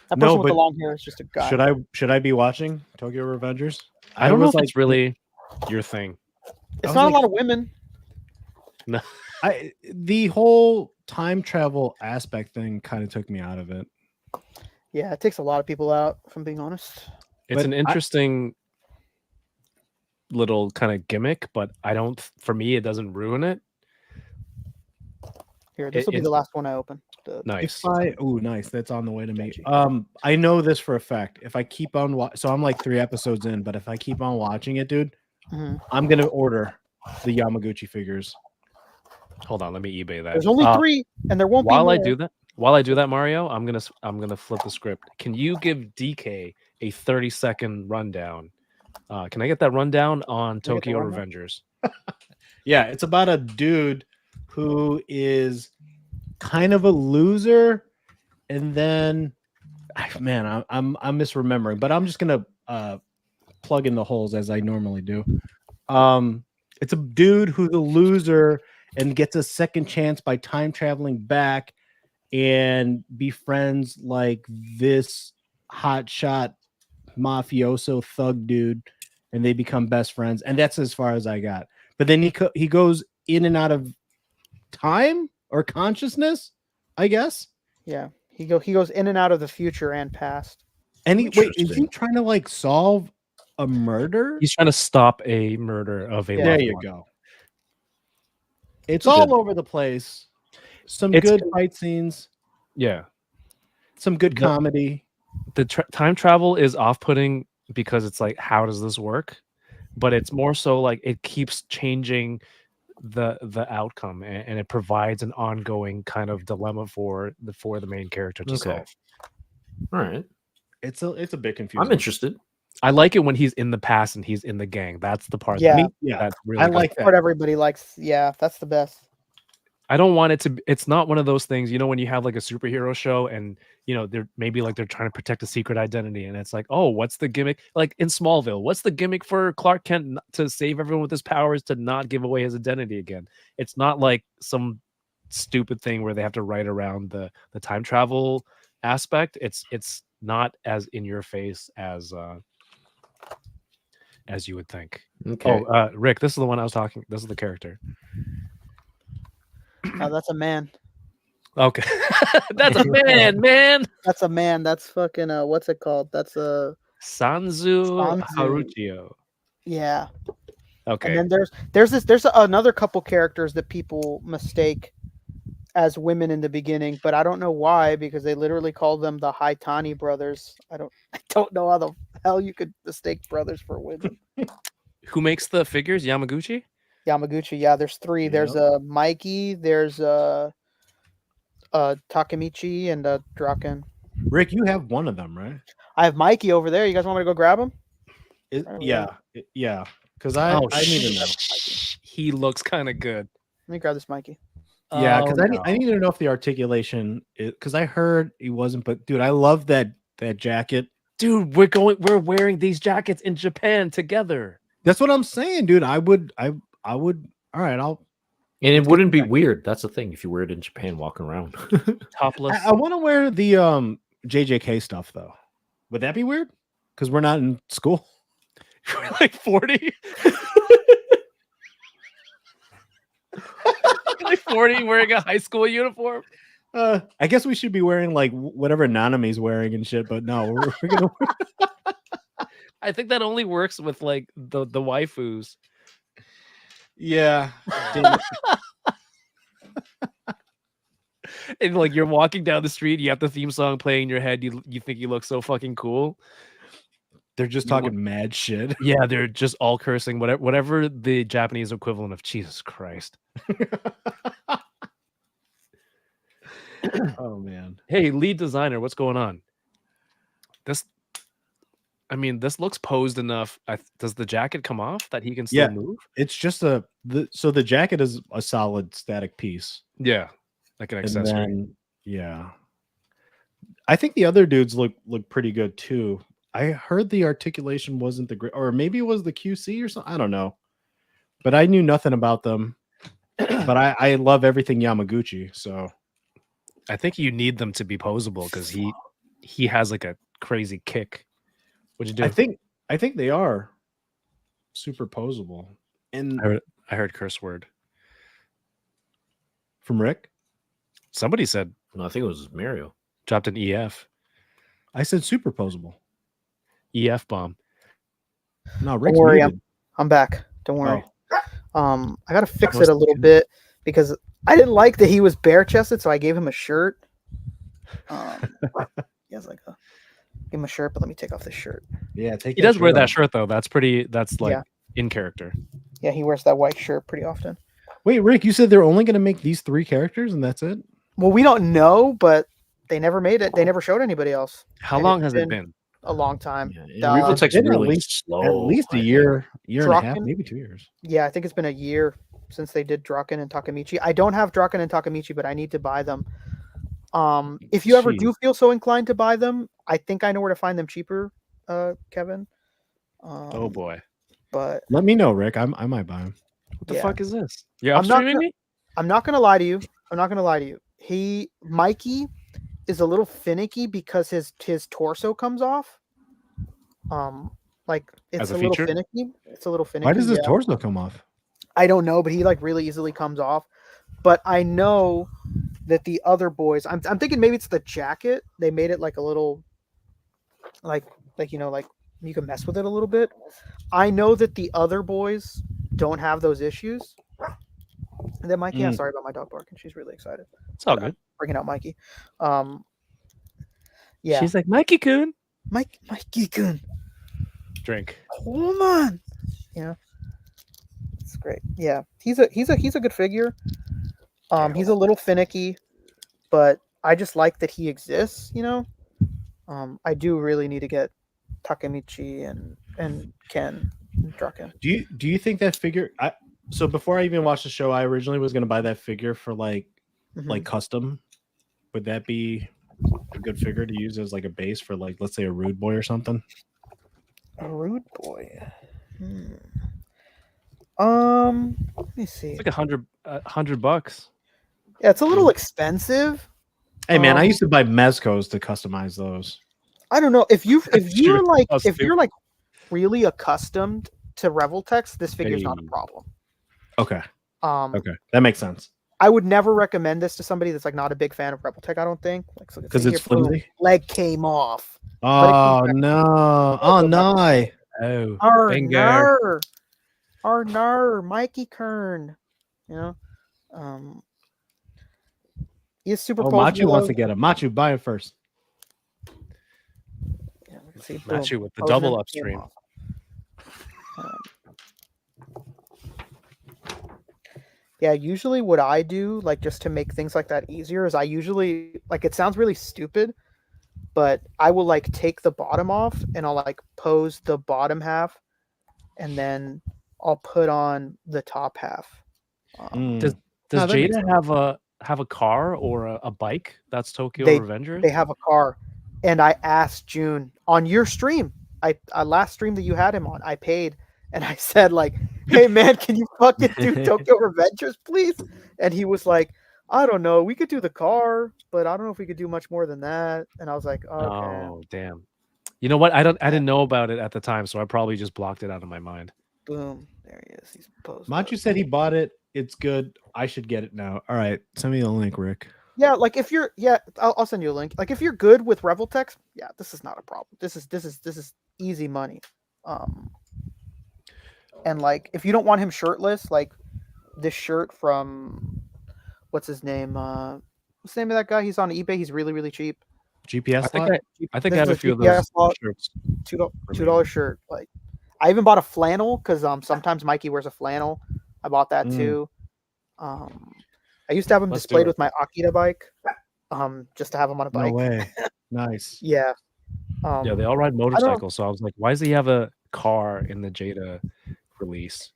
Speaker 6: That
Speaker 7: No,
Speaker 6: person with the
Speaker 7: but
Speaker 6: long hair is just a guy.
Speaker 7: Should I be watching Tokyo Revengers?
Speaker 1: I don't know
Speaker 7: was
Speaker 1: if it's really your thing.
Speaker 6: It's
Speaker 7: was
Speaker 6: not
Speaker 7: like-
Speaker 6: a lot of women.
Speaker 7: The whole time travel aspect thing kind of took me out of it.
Speaker 6: Yeah, it takes a lot of people out, if I'm being honest.
Speaker 1: It's
Speaker 7: But
Speaker 1: an interesting little kind of gimmick, but I don't. For me, it doesn't ruin it.
Speaker 6: Here, this will be
Speaker 1: it's
Speaker 6: the last one I open.
Speaker 1: nice.
Speaker 7: Nice. That's on the way to me. I know this for a fact. If I keep on so I'm like 3 episodes in, but if I keep on watching it, dude, I'm gonna order the Yamaguchi figures.
Speaker 1: Hold on, let me eBay that.
Speaker 6: There's only 3, and there won't be
Speaker 1: While
Speaker 6: more.
Speaker 1: I do that, Mario, I'm gonna flip the script. Can you give DK a 30-second rundown? Can I get that rundown on
Speaker 6: Can I get the
Speaker 1: Tokyo
Speaker 6: rundown?
Speaker 1: Revengers?
Speaker 7: Yeah, it's about a dude who is kind of a loser, and then man, I'm misremembering, but I'm just gonna plug in the holes as I normally do. It's a dude who's a loser and gets a second chance by time traveling back and befriends like this hotshot mafioso thug dude, and they become best friends. And that's as far as I got. But then he goes in and out of time or consciousness, I guess.
Speaker 6: Yeah, he goes in and out of the future and past.
Speaker 7: And is he trying to like solve a murder?
Speaker 1: He's trying to stop a murder of a.
Speaker 7: There
Speaker 1: loved
Speaker 7: you
Speaker 1: one.
Speaker 7: go. It's all over the place. Some good fight scenes.
Speaker 1: Yeah,
Speaker 7: some good comedy.
Speaker 1: The time travel is off-putting because it's like, how does this work? But it's more so like it keeps changing the outcome, and it provides an ongoing kind of dilemma for the main character to solve.
Speaker 2: All right,
Speaker 7: it's a bit confusing.
Speaker 2: I'm interested.
Speaker 1: I like it when he's in the past and he's in the gang. That's the part.
Speaker 6: Yeah,
Speaker 1: that's really
Speaker 7: I
Speaker 1: good.
Speaker 7: like that.
Speaker 6: What everybody likes. Yeah, that's the best.
Speaker 1: I don't want it to. It's not one of those things, when you have like a superhero show and they're maybe like they're trying to protect a secret identity, and it's like, oh, what's the gimmick? Like in Smallville, what's the gimmick for Clark Kent to save everyone with his powers to not give away his identity again? It's not like some stupid thing where they have to write around the time travel aspect. It's not as in your face as you would think.
Speaker 2: Okay.
Speaker 1: Oh, Rick, this is the one I was talking. This is the character.
Speaker 6: Oh, that's a man.
Speaker 1: Okay, that's a man.
Speaker 6: That's a man. That's fucking what's it called? That's a
Speaker 1: Sanzu Haruchio.
Speaker 6: Yeah.
Speaker 1: Okay.
Speaker 6: And then there's another couple characters that people mistake as women in the beginning, but I don't know why, because they literally call them the Haitani brothers. I don't know how the hell you could mistake brothers for women.
Speaker 1: Who makes the figures? Yamaguchi?
Speaker 6: Yamaguchi, yeah, there's 3. There's Mikey, there's Takemichi, and Draken.
Speaker 7: Rick, you have one of them, right?
Speaker 6: I have Mikey over there. You guys want me to go grab him?
Speaker 7: Yeah. Because I need to know.
Speaker 1: He looks kind of good.
Speaker 6: Let me grab this Mikey.
Speaker 7: Yeah, because I need to know if the articulation is, because I heard he wasn't, but dude, I love that jacket.
Speaker 1: Dude, we're wearing these jackets in Japan together.
Speaker 7: That's what I'm saying, dude. I would all right,
Speaker 2: And it wouldn't be weird. That's the thing. If you wear it in Japan, walking around
Speaker 1: topless.
Speaker 7: I want to wear the JJK stuff though. Would that be weird? Because we're not in school.
Speaker 1: We're like 40. Like 40 wearing a high school uniform.
Speaker 7: I guess we should be wearing like whatever Nanami's wearing and shit, but no, we're gonna
Speaker 1: I think that only works with like the waifus.
Speaker 7: Yeah.
Speaker 1: And like you're walking down the street, you have the theme song playing in your head, you think you look so fucking cool.
Speaker 7: They're just talking mad shit.
Speaker 1: Yeah, they're just all cursing, whatever the Japanese equivalent of Jesus Christ.
Speaker 7: Oh man.
Speaker 1: Hey, lead designer, what's going on? This looks posed enough. Does the jacket come off that he can still move?
Speaker 7: It's just so the jacket is a solid static piece.
Speaker 1: Yeah, like an accessory.
Speaker 7: Then, yeah. I think the other dudes look pretty good too. I heard the articulation wasn't the great, or maybe it was the QC or something. I don't know, but I knew nothing about them. But I love everything Yamaguchi, so
Speaker 1: I think you need them to be posable because he has like a crazy kick. What'd you do?
Speaker 7: I think they are super posable. And
Speaker 1: I heard curse word
Speaker 7: from Rick.
Speaker 1: Somebody said,
Speaker 2: no, I think it was Mario.
Speaker 1: Dropped an EF.
Speaker 7: I said super posable.
Speaker 1: EF bomb.
Speaker 7: No, Rick's
Speaker 6: don't worry,
Speaker 7: muted.
Speaker 6: I'm back. Don't worry.
Speaker 7: Oh.
Speaker 6: I gotta fix it a little bit because I didn't like that he was bare chested, so I gave him a shirt. He has like a give him a shirt, but let me take off this shirt.
Speaker 7: Yeah, take.
Speaker 1: He
Speaker 7: that
Speaker 1: does wear
Speaker 7: shirt
Speaker 1: that
Speaker 7: off.
Speaker 1: shirt though. That's pretty. That's like
Speaker 6: Yeah.
Speaker 1: in character.
Speaker 6: Yeah, he wears that white shirt pretty often.
Speaker 7: Wait, Rick, you said they're only going to make these 3 characters and that's it?
Speaker 6: Well, we don't know, but they never made it. They never showed anybody else.
Speaker 1: How
Speaker 6: And
Speaker 1: long
Speaker 6: it's
Speaker 1: has it been?
Speaker 6: A long time.
Speaker 2: Yeah, Revoltech's
Speaker 7: Been
Speaker 2: really
Speaker 7: at
Speaker 2: slow.
Speaker 7: least a
Speaker 2: I think.
Speaker 7: year and a half,
Speaker 6: Draken?
Speaker 7: maybe 2 years.
Speaker 6: Yeah, I think it's been a year since they did Draken and Takamichi. I don't have Draken and Takamichi, but I need to buy them. If you ever do feel so inclined to buy them, I think I know where to find them cheaper, Kevin.
Speaker 1: Oh boy.
Speaker 6: But
Speaker 7: Let me know, Rick. I might buy them.
Speaker 1: What the
Speaker 6: yeah.
Speaker 1: fuck is this? You're
Speaker 6: I'm not
Speaker 1: upstreaming
Speaker 6: gonna-
Speaker 1: me?
Speaker 6: I'm not gonna lie to you. Mikey is a little finicky because his torso comes off. Like it's
Speaker 1: As a
Speaker 6: a little
Speaker 1: feature?
Speaker 6: finicky. It's a little finicky.
Speaker 7: Why does his
Speaker 6: yeah.
Speaker 7: torso come off?
Speaker 6: I don't know, but he like really easily comes off. But I know that the other boys, I'm thinking maybe it's the jacket. They made it like a little, like you know, like you can mess with it a little bit. I know that the other boys don't have those issues. And then Mikey, I'm sorry about my dog barking. She's really excited.
Speaker 1: It's all good.
Speaker 6: Bringing out Mikey. Yeah.
Speaker 1: She's like Mikey Kun.
Speaker 6: Mikey Kun.
Speaker 1: Drink.
Speaker 6: Hold on. Yeah. It's great. Yeah. He's a good figure. He's a little finicky, but I just like that he exists, you know. I do really need to get Takemichi and Ken Draken.
Speaker 7: Do you think that figure so before I even watched the show, I originally was going to buy that figure for like custom. Would that be a good figure to use as like a base for like, let's say, a Rude Boy or something?
Speaker 6: A Rude Boy. Let me see.
Speaker 1: It's like $100.
Speaker 6: Yeah, it's a little expensive.
Speaker 7: Hey man, I used to buy Mezcos to customize those.
Speaker 6: I don't know if you're
Speaker 1: true.
Speaker 6: like
Speaker 1: Us
Speaker 6: if
Speaker 1: too.
Speaker 6: you're like really accustomed to Revoltex, this figure's not a
Speaker 1: Hey.
Speaker 6: problem.
Speaker 7: Okay.
Speaker 6: Um,
Speaker 7: Okay. That makes sense.
Speaker 6: I would never recommend this to somebody that's like not a big fan of Revoltech. I don't think like so
Speaker 7: Because
Speaker 6: here,
Speaker 7: it's
Speaker 6: boom,
Speaker 7: flimsy.
Speaker 6: leg came off.
Speaker 7: Oh no. Oh no.
Speaker 1: Oh,
Speaker 6: Arr,
Speaker 1: bingo.
Speaker 6: nar. Arr, nar, Mikey Kern. You know, he's super.
Speaker 7: Oh, Machu wants to get him. Machu, buy it first.
Speaker 6: Yeah, let's see,
Speaker 1: Machu
Speaker 6: boom.
Speaker 1: with the
Speaker 6: Posing
Speaker 1: double
Speaker 6: came
Speaker 1: upstream.
Speaker 6: off. Yeah, usually what I do, like just to make things like that easier, is I usually like it sounds really stupid, but I will like take the bottom off and I'll like pose the bottom half, and then I'll put on the top half.
Speaker 1: Does
Speaker 7: No, that makes
Speaker 1: Jada have a car or a bike? That's Tokyo
Speaker 6: They-
Speaker 1: Revenger.
Speaker 6: They have a car, and I asked June on your stream, I last stream that you had him on, I paid, and I said like, "Hey man, can you fucking do Tokyo Revengers, please?" And he was like, "I don't know, we could do the car, but I don't know if we could do much more than that." And I was like, "Okay."
Speaker 1: Oh damn! You know what? I didn't know about it at the time, so I probably just blocked it out of my mind.
Speaker 6: Boom, there he is. He's posed.
Speaker 7: Machu said he bought it. It's good. I should get it now. All right. Send me the link, Rick.
Speaker 6: Yeah, like if you're, I'll send you a link. Like if you're good with Revoltex, yeah, this is not a problem. This is easy money. And like if you don't want him shirtless, like this shirt from what's his name? What's the name of that guy? He's on eBay. He's really, really cheap.
Speaker 7: GPS
Speaker 1: I think
Speaker 7: slot?
Speaker 1: I think
Speaker 6: This
Speaker 1: I have
Speaker 6: is
Speaker 1: a few of
Speaker 6: GPS
Speaker 1: those
Speaker 6: slot.
Speaker 1: shirts.
Speaker 6: $2 shirt. Like I even bought a flannel because sometimes Mikey wears a flannel. I bought that too. I used to have him
Speaker 1: Let's do
Speaker 6: displayed
Speaker 1: it.
Speaker 6: with my Akita bike. Just to have him on a
Speaker 7: No
Speaker 6: bike.
Speaker 7: way. Nice.
Speaker 6: Yeah.
Speaker 1: Yeah, they all ride motorcycles. So I was like, why does he have a car in the Jada release?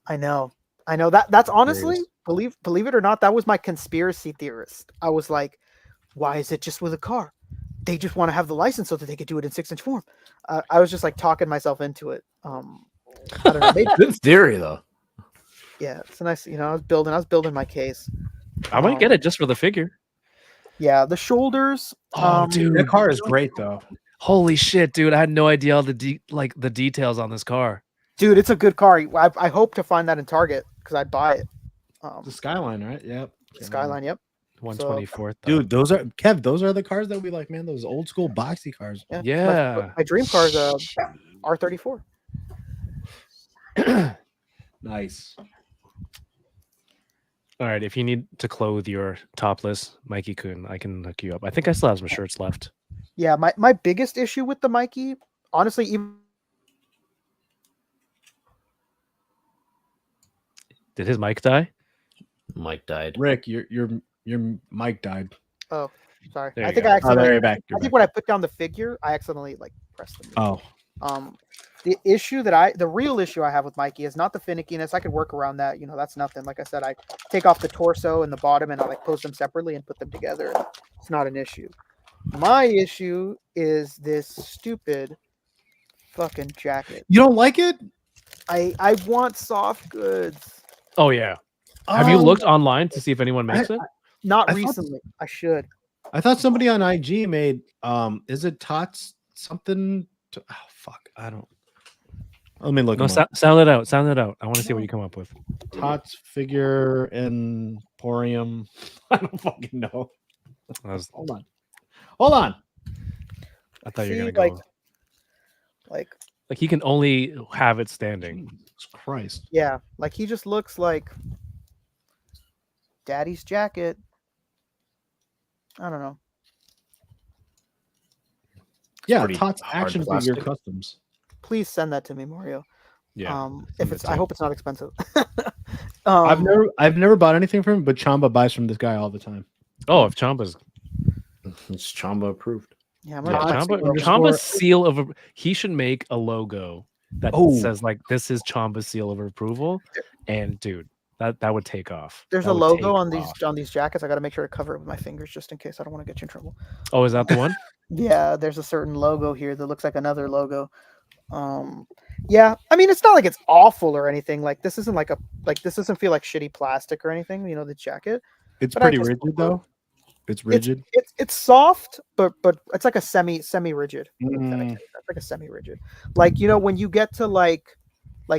Speaker 6: I know. That's honestly,
Speaker 1: Hilarious.
Speaker 6: believe it or not, that was my conspiracy theorist. I was like, why is it just with a car? They just want to have the license so that they could do it in 6-inch form. I was just like talking myself into it. I don't know. Maybe,
Speaker 2: Good theory though.
Speaker 6: yeah, it's a nice. I was building my case.
Speaker 1: I might get it just for the figure.
Speaker 6: Yeah, the shoulders.
Speaker 1: Oh, dude,
Speaker 7: That car is great though.
Speaker 1: Holy shit, dude! I had no idea all the the details on this car.
Speaker 6: Dude, it's a good car. I hope to find that in Target because I'd buy it.
Speaker 7: The Skyline, right? Yep.
Speaker 6: Skyline, yep.
Speaker 1: 124th.
Speaker 7: Dude, those are the cars that we like, man. Those old school boxy cars.
Speaker 1: Yeah.
Speaker 6: My dream car is a R34.
Speaker 7: Nice.
Speaker 1: All right, if you need to clothe your topless Mikey Kun, I can hook you up. I think I still have some shirts left.
Speaker 6: Yeah, my biggest issue with the Mikey, honestly, even
Speaker 1: Did his mic die?
Speaker 2: Mike died.
Speaker 7: Rick, your mic died.
Speaker 6: oh, sorry.
Speaker 1: There
Speaker 6: I
Speaker 1: you
Speaker 6: think
Speaker 1: go.
Speaker 6: I
Speaker 7: Oh,
Speaker 6: accidentally.
Speaker 7: there you're back. You're
Speaker 6: I think
Speaker 7: back.
Speaker 6: when I put down the figure, I accidentally like pressed the mute.
Speaker 7: Oh,
Speaker 6: The real issue I have with Mikey is not the finickiness. I could work around that. You know, that's nothing. Like I said, I take off the torso and the bottom and I like pose them separately and put them together. It's not an issue. My issue is this stupid fucking jacket.
Speaker 7: you don't like it?
Speaker 6: I want soft goods.
Speaker 1: Oh yeah. Have you
Speaker 7: Oh,
Speaker 1: looked online to see if anyone makes it?
Speaker 6: Not
Speaker 7: I thought-
Speaker 6: recently. I should.
Speaker 7: I thought somebody on IG made is it Tots something? Oh fuck, I don't. Let me look.
Speaker 1: No,
Speaker 7: him up.
Speaker 1: sound it out. Sound it out. I want to see what you come up with.
Speaker 7: Tots figure emporium. I don't fucking know. Hold on. Hold on.
Speaker 1: I thought you were
Speaker 6: See,
Speaker 1: gonna go.
Speaker 6: like
Speaker 1: Like he can only have it standing.
Speaker 7: Jesus Christ.
Speaker 6: yeah, like he just looks like daddy's jacket. I don't know.
Speaker 7: Yeah,
Speaker 2: pretty
Speaker 7: Tots
Speaker 2: hard
Speaker 7: action
Speaker 2: plastic.
Speaker 7: figure customs.
Speaker 6: Please send that to me, Mario.
Speaker 1: Yeah.
Speaker 6: If
Speaker 1: send
Speaker 6: it's,
Speaker 1: it
Speaker 6: I
Speaker 1: to-
Speaker 6: hope it's not expensive.
Speaker 7: I've never bought anything from him, but Chamba buys from this guy all the time.
Speaker 1: Oh, if Chamba's
Speaker 2: It's Chamba approved.
Speaker 6: Yeah, I'm
Speaker 1: yeah,
Speaker 6: gonna
Speaker 1: Chamba,
Speaker 7: underscore-
Speaker 1: Chamba's seal of he should make a logo that
Speaker 7: Oh.
Speaker 1: says like this is Chamba's seal of approval. And dude, that would take off.
Speaker 6: There's
Speaker 1: That
Speaker 6: a
Speaker 1: would
Speaker 6: logo
Speaker 1: take
Speaker 6: on these
Speaker 1: off.
Speaker 6: jackets. I got to make sure to cover it with my fingers just in case. I don't want to get you in trouble.
Speaker 1: Oh, is that the one?
Speaker 6: Yeah, there's a certain logo here that looks like another logo. Yeah, I mean it's not like it's awful or anything. Like this isn't this doesn't feel like shitty plastic or anything. You know, the jacket.
Speaker 7: It's
Speaker 6: But I
Speaker 7: pretty
Speaker 6: just
Speaker 7: rigid
Speaker 6: prefer-
Speaker 7: though. It's rigid.
Speaker 6: It's soft, but it's like a semi rigid.
Speaker 7: Mm.
Speaker 6: It's like a semi rigid. Like you know when you get to like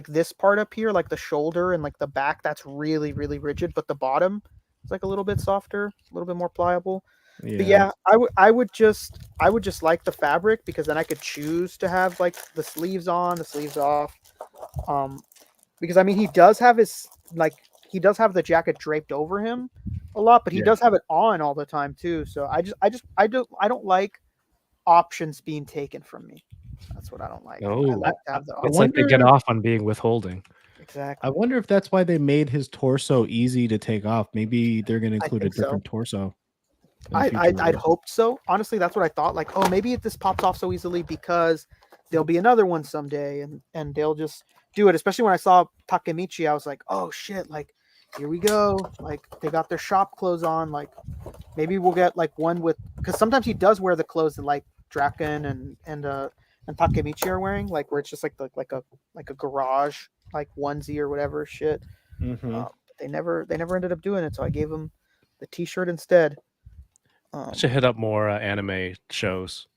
Speaker 6: this part up here, like the shoulder and like the back, that's really rigid. But the bottom is like a little bit softer, a little bit more pliable. But yeah, I would just like the fabric because then I could choose to have like the sleeves on, the sleeves off. Because I mean he does have the jacket draped over him a lot, but he
Speaker 7: Yeah.
Speaker 6: does have it on all the time too. So I don't like options being taken from me. That's what I don't like. I
Speaker 1: Oh.
Speaker 6: like to have the
Speaker 7: I
Speaker 1: It's like they get
Speaker 7: wonder-
Speaker 1: off on being withholding.
Speaker 6: exactly.
Speaker 7: I wonder if that's why they made his torso easy to take off. Maybe they're going to include a
Speaker 6: think so.
Speaker 7: different torso. in the
Speaker 6: I'd
Speaker 7: future.
Speaker 6: hoped so. Honestly, that's what I thought. Like, oh, maybe if this pops off so easily because there'll be another one someday, and they'll just do it. Especially when I saw Takemichi, I was like, oh shit, like here we go. Like they got their shop clothes on. Like maybe we'll get like one with because sometimes he does wear the clothes that like Draken and Takemichi are wearing, like where it's just like a garage like onesie or whatever shit.
Speaker 7: Mhm.
Speaker 6: They never ended up doing it, so I gave him the T-shirt instead.
Speaker 1: I should hit up more anime shows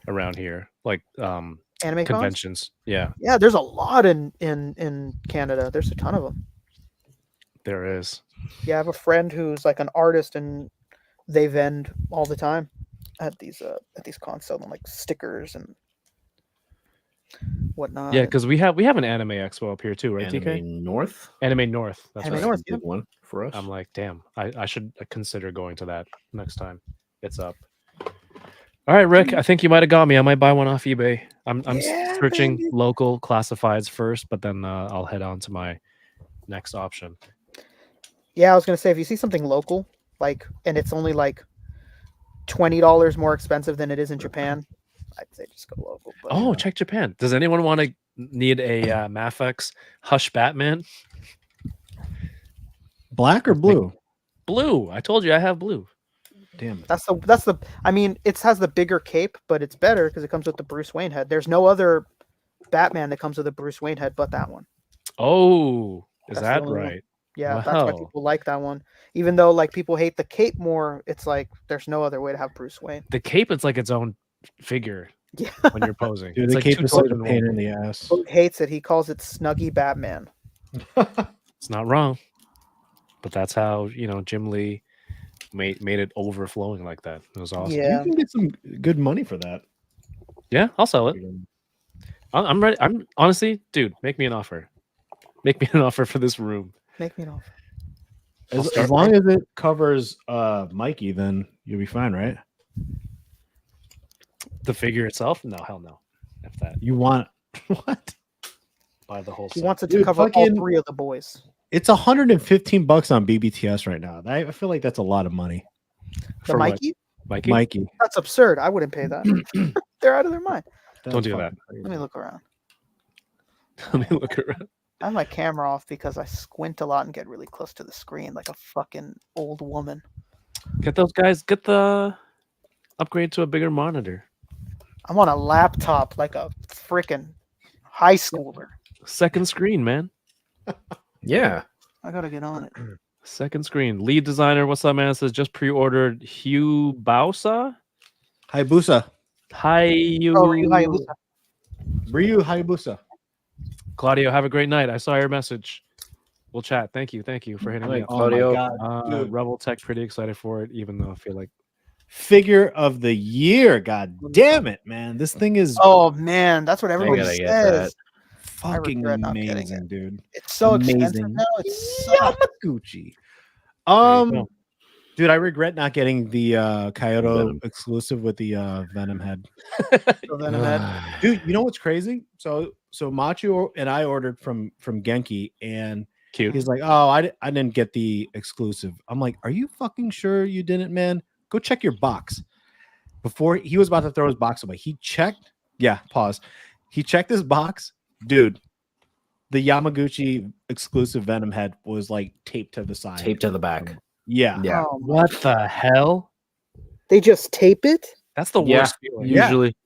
Speaker 1: around here, like
Speaker 6: Anime cons?
Speaker 1: conventions. Yeah,
Speaker 6: Yeah, there's a lot in Canada. There's a ton of them.
Speaker 1: there is.
Speaker 6: Yeah, I have a friend who's like an artist, and they vend all the time at these cons, selling like stickers and whatnot.
Speaker 1: Yeah, because we have an anime expo up here too, right?
Speaker 2: Anime
Speaker 1: TK?
Speaker 2: North.
Speaker 1: Anime North. That's
Speaker 6: Anime
Speaker 1: right.
Speaker 6: North.
Speaker 2: Big one for us.
Speaker 1: I'm like, damn, I should consider going to that next time it's up. All right, Rick, I think you might have got me. I might buy one off eBay. I'm
Speaker 6: Yeah,
Speaker 1: searching
Speaker 6: baby.
Speaker 1: local classifieds first, but then I'll head on to my next option.
Speaker 6: Yeah, I was gonna say if you see something local, like, and it's only like $20 more expensive than it is in Japan, I'd say just go local. But,
Speaker 1: Oh, check Japan. Does anyone want to need a Mafex Hush Batman?
Speaker 7: Black or blue?
Speaker 1: Blue. I told you I have blue.
Speaker 7: Damn it.
Speaker 6: that's the. I mean, it has the bigger cape, but it's better because it comes with the Bruce Wayne head. There's no other Batman that comes with a Bruce Wayne head but that one.
Speaker 1: Oh, is
Speaker 6: That's the
Speaker 1: that
Speaker 6: only one.
Speaker 1: right?
Speaker 6: Yeah, that's why
Speaker 1: Wow.
Speaker 6: people like that one. Even though like people hate the cape more, it's like there's no other way to have Bruce Wayne.
Speaker 1: The cape is like its own figure
Speaker 6: Yeah,
Speaker 1: when you're posing.
Speaker 7: Dude,
Speaker 1: it's
Speaker 7: the
Speaker 1: like
Speaker 7: cape
Speaker 1: two
Speaker 7: is such
Speaker 1: toys
Speaker 7: a
Speaker 1: in
Speaker 7: pain
Speaker 1: one.
Speaker 7: in the ass.
Speaker 6: Boat hates it. He calls it Snuggy Batman.
Speaker 1: It's not wrong, but that's how Jim Lee made it overflowing like that. It was awesome.
Speaker 6: Yeah.
Speaker 7: You can get some good money for that.
Speaker 1: Yeah, I'll sell it. I'm ready. I'm honestly, dude, make me an offer. Make me an offer for this room.
Speaker 6: Make me an offer.
Speaker 7: As long as it covers Mikey, then you'll be fine, right?
Speaker 1: The figure itself? No, hell no. If that,
Speaker 7: You want what?
Speaker 1: buy the whole
Speaker 6: He
Speaker 1: set.
Speaker 6: wants it to
Speaker 7: Dude,
Speaker 6: cover all
Speaker 7: fucking-
Speaker 6: 3 of the boys.
Speaker 7: It's $115 on BBTS right now. I feel like that's a lot of money.
Speaker 6: The
Speaker 1: For what?
Speaker 6: Mikey?
Speaker 1: Mikey?
Speaker 7: Mikey,
Speaker 6: That's absurd. I wouldn't pay that. They're out of their mind.
Speaker 1: Don't do
Speaker 7: fucking
Speaker 1: that.
Speaker 7: crazy.
Speaker 6: Let me look around.
Speaker 1: Let me look around.
Speaker 6: I have my camera off because I squint a lot and get really close to the screen like a fucking old woman.
Speaker 1: Get those guys. Get the upgrade to a bigger monitor.
Speaker 6: I'm on a laptop like a freaking high schooler.
Speaker 1: Second screen, man.
Speaker 2: Yeah.
Speaker 6: I gotta get on it.
Speaker 1: Second screen. Lead designer. What's up, man? Says just pre-ordered Hugh Bausa.
Speaker 7: Hayabusa.
Speaker 6: Oh, Ryu Hayabusa.
Speaker 7: Ryu Hayabusa.
Speaker 1: Claudio, have a great night. I saw your message. We'll chat. Thank you for hitting me
Speaker 2: Right,
Speaker 1: up.
Speaker 2: Claudio.
Speaker 7: Oh my God, dude.
Speaker 1: Rebel Tech, pretty excited for it, even though I feel like
Speaker 7: Figure of the year. God damn it, man. This thing is
Speaker 6: Oh man, that's what everybody
Speaker 2: gotta get
Speaker 6: says.
Speaker 7: fucking
Speaker 6: regret not getting
Speaker 7: amazing, dude.
Speaker 6: It's so expensive
Speaker 7: Amazing.
Speaker 6: now. It's so
Speaker 7: Yamaguchi.
Speaker 1: go.
Speaker 7: Dude, I regret not getting the Kyoto
Speaker 2: Venom.
Speaker 7: exclusive with the Venom head.
Speaker 6: so then I'm at-
Speaker 7: Dude, you know what's crazy? So Machu and I ordered from Genki, and
Speaker 1: cute.
Speaker 7: he's like, "Oh, I didn't get the exclusive." I'm like, "Are you fucking sure you didn't, man? Go check your box." Before he was about to throw his box away, he checked. Yeah, pause. He checked his box, dude. The Yamaguchi exclusive Venom head was like taped to the side.
Speaker 2: Taped to the back.
Speaker 7: Yeah.
Speaker 2: Yeah.
Speaker 6: Oh,
Speaker 1: What the hell?
Speaker 6: they just tape it?
Speaker 1: That's the
Speaker 2: Yeah.
Speaker 1: worst feeling.
Speaker 7: Yeah.
Speaker 2: Usually.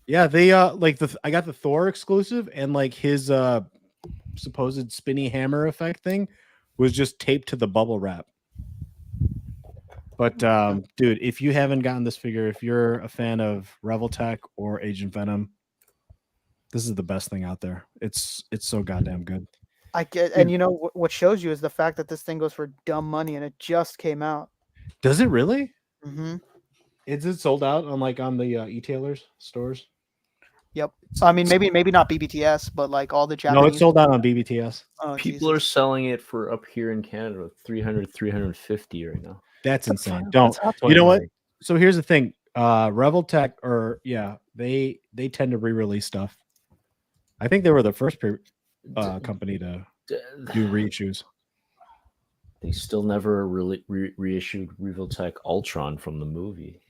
Speaker 7: Yeah, they like I got the Thor exclusive, and like his supposed spinny hammer effect thing was just taped to the bubble wrap. But dude, if you haven't gotten this figure, if you're a fan of Revel Tech or Agent Venom, this is the best thing out there. It's so goddamn good.
Speaker 6: I get, and you know what shows you is the fact that this thing goes for dumb money and it just came out.
Speaker 7: Does it really?
Speaker 6: Mm-hmm.
Speaker 7: Is it sold out on the e-tailers stores?
Speaker 6: Yep. I mean, maybe not BBTS, but like all the Japanese.
Speaker 7: No, it's sold out on BBTS.
Speaker 6: Oh,
Speaker 2: People are
Speaker 6: Jesus.
Speaker 2: selling it for up here in Canada 300, 350 right now.
Speaker 7: That's insane.
Speaker 1: That's
Speaker 7: Don't.
Speaker 1: hot
Speaker 7: You know
Speaker 1: toy
Speaker 7: what?
Speaker 1: money.
Speaker 7: So here's the thing. Revel Tech, or they tend to re-release stuff. I think they were the first company to do reissues.
Speaker 2: They still never really reissued Revel Tech Ultron from the movie.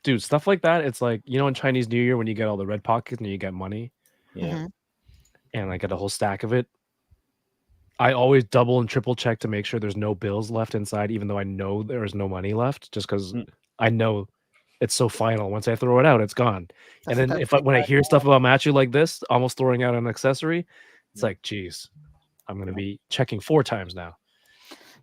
Speaker 1: Dude, stuff like that. It's like, you know, in Chinese New Year when you get all the red pockets and you get money,
Speaker 2: Yeah.
Speaker 6: Mhm.
Speaker 1: and I get a whole stack of it. I always double and triple check to make sure there's no bills left inside, even though I know there is no money left, just because I know it's so final. Once I throw it out, it's gone.
Speaker 6: That's-
Speaker 1: And then
Speaker 6: that's
Speaker 1: when I
Speaker 6: bad.
Speaker 1: hear stuff about Matchu like this, almost throwing out an accessory, it's like, geez, I'm gonna be checking 4 times now.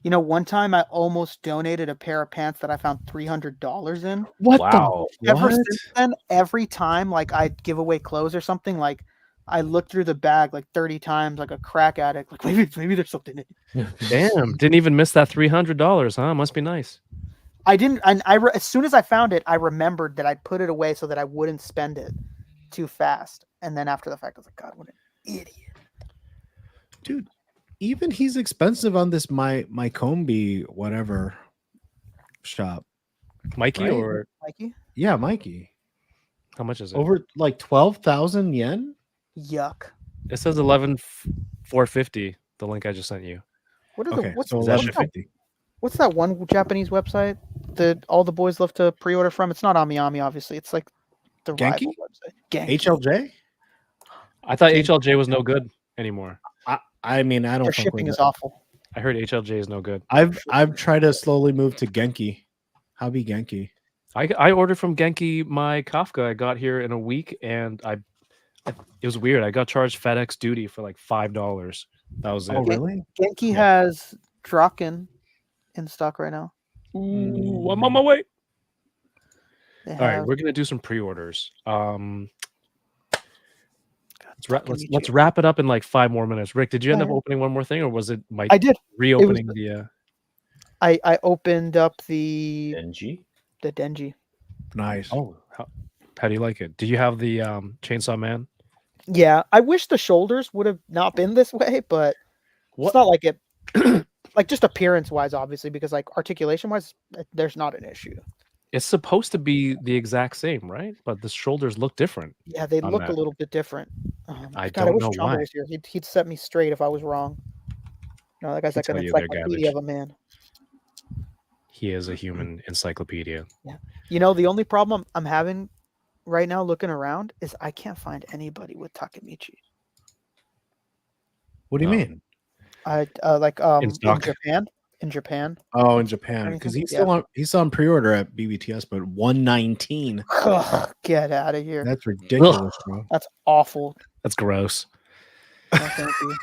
Speaker 6: You know, one time I almost donated a pair of pants that I found $300 in.
Speaker 1: What
Speaker 2: Wow.
Speaker 6: Ever since then, every time like I'd give away clothes or something, like I looked through the bag like 30 times, like a crack addict. Like maybe there's something in it.
Speaker 1: Damn, didn't even miss that $300, huh? Must be nice.
Speaker 6: I didn't, and as soon as I found it, I remembered that I'd put it away so that I wouldn't spend it too fast. And then after the fact, I was like, God, what an idiot.
Speaker 7: Dude, even he's expensive on this my Combi whatever shop.
Speaker 1: Mikey,
Speaker 7: Right?
Speaker 1: or
Speaker 6: Mikey?
Speaker 7: Yeah, Mikey.
Speaker 1: how much is it?
Speaker 7: Over like 12,000 yen?
Speaker 6: Yuck.
Speaker 1: It says 11,450. The link I just sent you.
Speaker 6: What are
Speaker 7: Okay,
Speaker 6: the what's,
Speaker 7: so
Speaker 6: what's,
Speaker 7: 1150.
Speaker 6: what's that one Japanese website that all the boys love to pre-order from? It's not Amiyami, obviously. It's like the
Speaker 7: Genki?
Speaker 6: rival website. Genki.
Speaker 7: HLJ?
Speaker 1: I thought HLJ was no good anymore.
Speaker 7: I mean, I don't
Speaker 6: Their
Speaker 7: fuck
Speaker 6: shipping
Speaker 7: with
Speaker 6: is
Speaker 7: it.
Speaker 6: awful.
Speaker 1: I heard HLJ is no good.
Speaker 7: I've tried to slowly move to Genki. Hobby Genki.
Speaker 1: I ordered from Genki my Kafka. I got here in a week, and it was weird. I got charged FedEx duty for like $5. That was it.
Speaker 7: Oh, really?
Speaker 6: Genki has Draken in stock right now.
Speaker 1: Ooh, I'm on my way.
Speaker 6: They
Speaker 1: All right,
Speaker 6: have-
Speaker 1: we're gonna do some pre-orders.
Speaker 6: fucking
Speaker 1: Let's
Speaker 6: YouTube.
Speaker 1: wrap it up in like 5 more minutes. Rick, did you end up
Speaker 6: Yeah.
Speaker 1: opening one more thing, or was it Mike
Speaker 6: I did.
Speaker 1: reopening the?
Speaker 6: I opened up the
Speaker 2: NG?
Speaker 6: Denji.
Speaker 7: Nice.
Speaker 1: Oh, how do you like it? Do you have the Chainsaw Man?
Speaker 6: Yeah, I wish the shoulders would have not been this way, but It's not like it, like just appearance wise, obviously, because like articulation wise, there's not an issue.
Speaker 1: It's supposed to be the exact same, right? But the shoulders look different.
Speaker 6: Yeah, they
Speaker 1: on
Speaker 6: look a
Speaker 1: that.
Speaker 6: little bit different.
Speaker 1: I
Speaker 6: God, I
Speaker 1: don't
Speaker 6: wish
Speaker 1: know
Speaker 6: Chamba
Speaker 1: why.
Speaker 6: was here. He'd set me straight if I was wrong. No, that guy's
Speaker 1: He'd
Speaker 6: like an
Speaker 1: tell you they're
Speaker 6: encyclopedia
Speaker 1: garbage.
Speaker 6: of a man.
Speaker 1: He is a human encyclopedia.
Speaker 6: You know, the only problem I'm having right now looking around is I can't find anybody with Takemichi.
Speaker 7: What do you
Speaker 1: Oh.
Speaker 7: mean?
Speaker 6: In
Speaker 1: stock.
Speaker 6: Japan. In Japan.
Speaker 7: Oh, in Japan, because
Speaker 6: Anything?
Speaker 7: he's still on pre-order at BBTS, but 119.
Speaker 6: Get out of here.
Speaker 7: That's ridiculous, bro.
Speaker 6: That's awful.
Speaker 1: That's gross.
Speaker 6: No, thank you.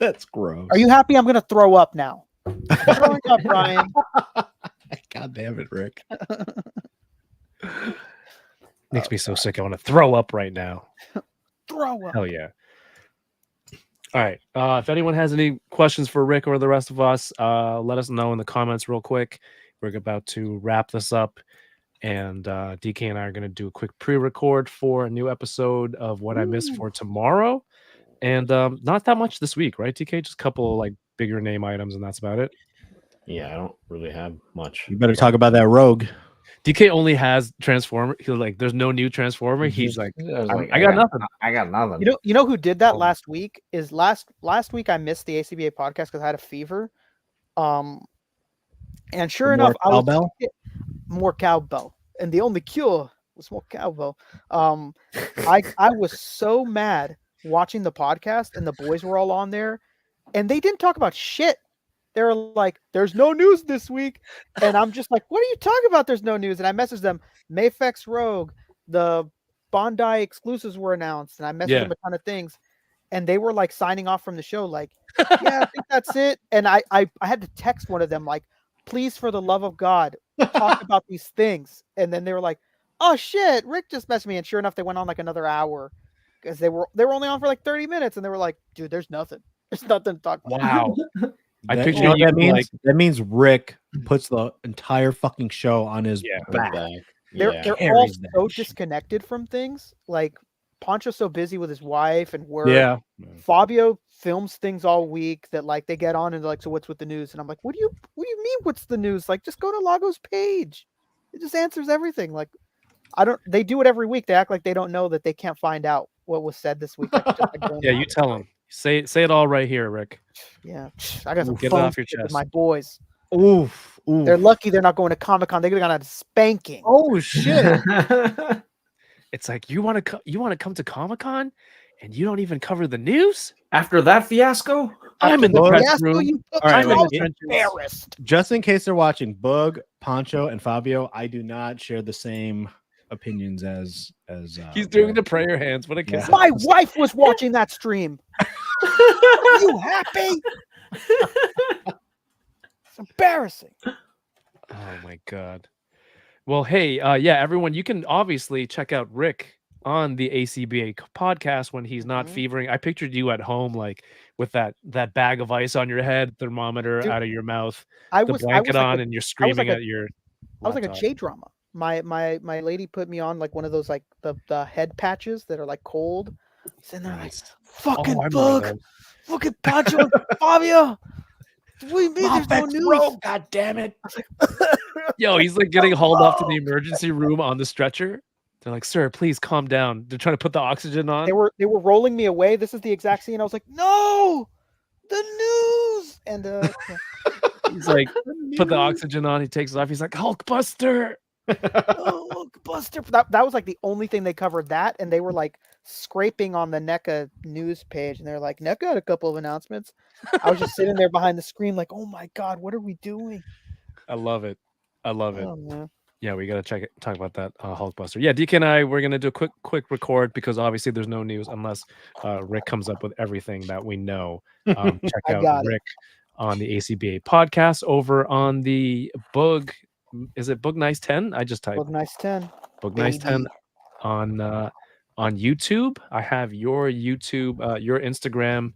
Speaker 7: That's gross.
Speaker 6: Are you happy? I'm gonna throw up now. I'm throwing up, Ryan.
Speaker 7: God damn it, Rick.
Speaker 1: Makes me so sick. I want to throw up right now.
Speaker 6: Throw up.
Speaker 1: Hell yeah. All right. If anyone has any questions for Rick or the rest of us, let us know in the comments real quick. We're about to wrap this up. And DK and I are going to do a quick pre-record for a new episode of What I Missed for tomorrow. And not that much this week, right, DK? Just a couple of like bigger name items, and that's about it.
Speaker 2: Yeah, I don't really have much.
Speaker 7: You better talk about that rogue.
Speaker 1: DK only has Transformer. He's like, there's no new Transformer. He's like, I got nothing.
Speaker 2: I got nothing.
Speaker 6: You know who did that
Speaker 2: Oh.
Speaker 6: last week? Is last week I missed the ACBA podcast because I had a fever. And sure enough, I was
Speaker 7: Cowbell?
Speaker 6: more cowbell, and the only cure was more cowbell. I was so mad watching the podcast, and the boys were all on there, and they didn't talk about shit. They were like, "There's no news this week," and I'm just like, "What are you talking about? There's no news." And I messaged them, Mayfex Rogue, the Bondi exclusives were announced, and I messaged them a ton of things, and they were like signing off from the show, like, "Yeah, I think that's it." And I had to text one of them, like, "Please, for the love of God, talk about these things." And then they were like, "Oh shit, Rick just messaged me," and sure enough, they went on like another hour because they were only on for like 30 minutes, and they were like, "Dude, there's nothing. There's nothing to talk about."
Speaker 1: Wow. I
Speaker 7: That-
Speaker 1: picture
Speaker 7: you know what
Speaker 1: you
Speaker 7: that means?
Speaker 1: like,
Speaker 7: That means Rick puts the entire fucking show on his back.
Speaker 6: They're
Speaker 2: Yeah.
Speaker 6: all
Speaker 7: Carries that
Speaker 6: so
Speaker 7: shit.
Speaker 6: disconnected from things. Like Poncho's so busy with his wife and work.
Speaker 1: yeah.
Speaker 6: Fabio films things all week that like they get on and they're like, "So what's with the news?" And I'm like, what do you mean what's the news? Like, just go to Lago's page. It just answers everything. Like, they do it every week. They act like they don't know that they can't find out what was said this week. Like, just like going
Speaker 1: Yeah,
Speaker 6: on.
Speaker 1: you tell him. Say it all right here, Rick.
Speaker 6: Yeah, I got some
Speaker 1: Get it
Speaker 6: fun
Speaker 1: off your
Speaker 6: shit with
Speaker 1: chest.
Speaker 6: my boys.
Speaker 7: Oof.
Speaker 6: They're lucky they're not going to Comic-Con. They could have gone to spanking.
Speaker 7: Oh shit.
Speaker 1: It's like you want to come to Comic-Con and you don't even cover the news?
Speaker 2: After that fiasco,
Speaker 1: I'm in the
Speaker 7: Bug.
Speaker 1: press
Speaker 6: Yes, so
Speaker 1: room.
Speaker 6: you put
Speaker 7: All right,
Speaker 6: me
Speaker 1: I'm in
Speaker 6: all
Speaker 1: the trenches.
Speaker 6: embarrassed.
Speaker 7: Just in case they're watching, Bug, Poncho, and Fabio, I do not share the same opinions as
Speaker 1: He's doing
Speaker 7: Rick.
Speaker 1: the prayer hands. What a kiss.
Speaker 7: Yeah.
Speaker 6: My wife was watching that stream. Are you happy? It's embarrassing.
Speaker 1: Oh my god. Well, hey, yeah, everyone, you can obviously check out Rick on the ACBA podcast when he's not
Speaker 6: Mhm.
Speaker 1: fevering. I pictured you at home, like with that bag of ice on your head, thermometer
Speaker 6: Dude,
Speaker 1: out of your mouth,
Speaker 6: I
Speaker 1: the
Speaker 6: was
Speaker 1: blanket
Speaker 6: like
Speaker 1: on,
Speaker 6: a,
Speaker 1: and you're screaming at your.
Speaker 6: I was like a
Speaker 1: laptop.
Speaker 6: J drama. My lady put me on like one of those like the head patches that are like cold. Sitting there like,
Speaker 1: Nice.
Speaker 6: fucking
Speaker 1: Oh, I'm
Speaker 6: Bug,
Speaker 1: one of
Speaker 6: fucking Pancho and Fabio. What do you mean there's no news?
Speaker 7: God damn it.
Speaker 1: Yo, he's like getting hauled off to the emergency room on the stretcher. They're like, "Sir, please calm down." They're trying to put the oxygen on.
Speaker 6: They were rolling me away. This is the exact scene. I was like, no, the news. And yeah.
Speaker 1: He's like, put the oxygen on. He takes it off. He's like, "Hulkbuster."
Speaker 6: Oh, look, Buster. That was like the only thing they covered, that, and they were like scraping on the NECA news page, and they're like, NECA had a couple of announcements. I was just sitting there behind the screen, like, oh my god, what are we doing?
Speaker 1: I love it. I love it.
Speaker 6: Oh, man.
Speaker 1: Yeah, we gotta talk about that Hulkbuster. Yeah, DK and I, we're gonna do a quick record because obviously there's no news unless Rick comes up with everything that we know. Check
Speaker 6: I
Speaker 1: out
Speaker 6: got it.
Speaker 1: Rick on the ACBA podcast over on the Bug. Is it Bug Nice 10? I just typed
Speaker 6: Look, nice 10.
Speaker 1: Bug Nice 10
Speaker 6: baby.
Speaker 1: on YouTube. I have your YouTube, your Instagram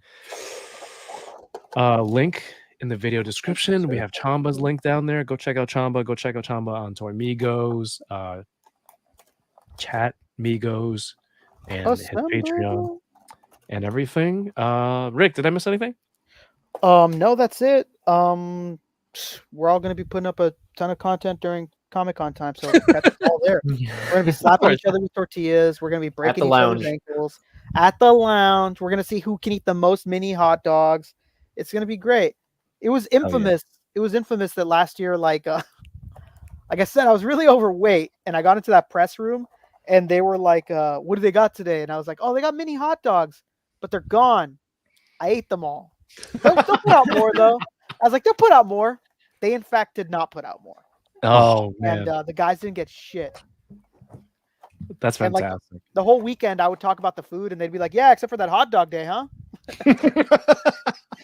Speaker 1: link in the video description. We have Chamba's link down there. Go check out Chamba. Go check out Chamba on Toy Migos, Chat Migos, and his Patreon and everything. Rick, did I miss anything?
Speaker 6: No, that's it. We're all gonna be putting up a ton of content during Comic-Con time, so catch us all there. We're gonna be slapping each other with tortillas. We're gonna be breaking
Speaker 2: the
Speaker 6: each
Speaker 2: lounge.
Speaker 6: other's ankles at the lounge. We're gonna see who can eat the most mini hot dogs. It's gonna be great. It was infamous. It was infamous that last year, like I said, I was really overweight, and I got into that press room, and they were like, "What do they got today?" And I was like, "Oh, they got mini hot dogs, but they're gone. I ate them all. They'll put out more though." I was like, "They'll put out more." They in fact did not put out more.
Speaker 1: Oh man,
Speaker 6: And the guys didn't get shit.
Speaker 1: that's
Speaker 6: and, like,
Speaker 1: fantastic.
Speaker 6: The whole weekend, I would talk about the food, and they'd be like, "Yeah, except for that hot dog day, huh?"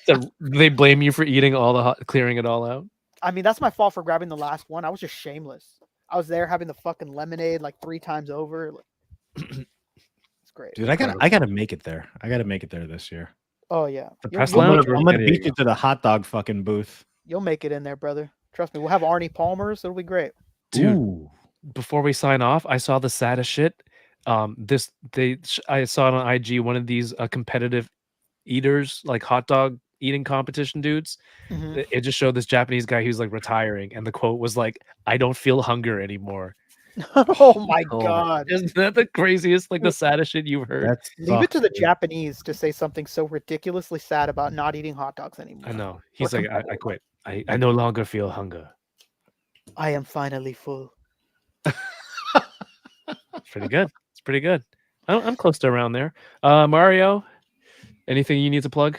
Speaker 1: So they blame you for eating all clearing it all out.
Speaker 6: I mean, that's my fault for grabbing the last one. I was just shameless. I was there having the fucking lemonade like 3 times over. It's great.
Speaker 7: Dude, I gotta make it there. I gotta make it there this year.
Speaker 6: Oh yeah,
Speaker 1: The
Speaker 6: You'll-
Speaker 1: press
Speaker 6: you'll,
Speaker 1: lounge.
Speaker 7: I'm gonna beat you to the hot dog fucking booth.
Speaker 6: you'll make it in there, brother. Trust me. We'll have Arnie Palmer's. It'll be great.
Speaker 1: Dude.
Speaker 7: Ooh.
Speaker 1: Before we sign off, I saw the saddest shit. I saw it on IG. One of these competitive eaters, like hot dog eating competition dudes.
Speaker 6: Mhm.
Speaker 1: It just showed this Japanese guy who's like retiring, and the quote was like, "I don't feel hunger anymore."
Speaker 6: Oh my
Speaker 2: Oh.
Speaker 6: god.
Speaker 1: Isn't that the craziest, like the saddest shit you've heard?
Speaker 7: That's
Speaker 6: Leave it to the
Speaker 7: sucks, dude.
Speaker 6: Japanese to say something so ridiculously sad about not eating hot dogs anymore.
Speaker 1: I know. He's like, I quit. I no longer feel hunger.
Speaker 6: I am finally full.
Speaker 1: It's pretty good. It's pretty good. I'm close to around there. Mario, anything you need to plug?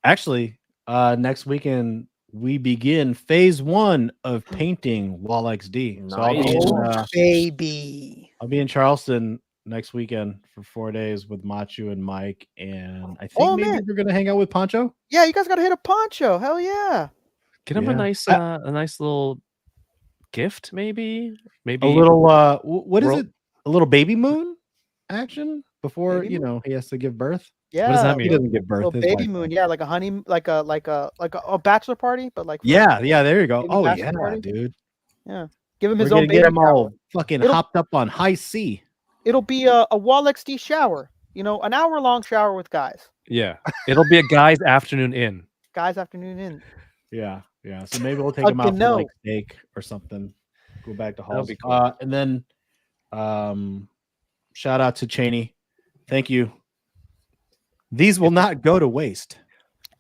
Speaker 7: Actually, next weekend we begin phase 1 of painting Wall XD. So
Speaker 2: Nice.
Speaker 6: Baby.
Speaker 7: I'll be in Charleston next weekend for 4 days with Machu and Mike, and I think
Speaker 6: Oh,
Speaker 7: maybe
Speaker 6: man.
Speaker 7: we're gonna hang out with Poncho.
Speaker 6: Yeah, you guys gotta hit a poncho. Hell yeah.
Speaker 1: Get him
Speaker 7: Yeah.
Speaker 1: a nice little gift, maybe.
Speaker 7: A little what is
Speaker 1: World-
Speaker 7: it? A little baby moon action before
Speaker 6: Baby moon?
Speaker 7: he has to give birth.
Speaker 6: Yeah.
Speaker 1: What does that
Speaker 7: He
Speaker 1: mean?
Speaker 7: doesn't give birth.
Speaker 6: Little
Speaker 7: his
Speaker 6: baby
Speaker 7: wife
Speaker 6: moon.
Speaker 7: does.
Speaker 6: Yeah, like a honey, like a bachelor party, but like
Speaker 7: Yeah, there you go.
Speaker 6: Baby
Speaker 7: Oh
Speaker 6: bachelor
Speaker 7: yeah,
Speaker 6: party?
Speaker 7: dude.
Speaker 6: give him
Speaker 7: We're
Speaker 6: his
Speaker 7: gonna
Speaker 6: own
Speaker 7: get
Speaker 6: baby
Speaker 7: him all
Speaker 6: shower.
Speaker 7: fucking
Speaker 6: It'll-
Speaker 7: hopped up on high C.
Speaker 6: It'll be a Wall XD shower. You know, an hour-long shower with guys.
Speaker 1: Yeah. It'll be a guy's afternoon in.
Speaker 6: Guys afternoon in.
Speaker 7: Yeah. So maybe we'll take him out
Speaker 6: Fucking
Speaker 7: for like
Speaker 6: no.
Speaker 7: steak or something. Go back to
Speaker 1: That'll
Speaker 7: halls.
Speaker 1: be cool.
Speaker 7: And then shout out to Cheney. Thank you. These will not go to waste.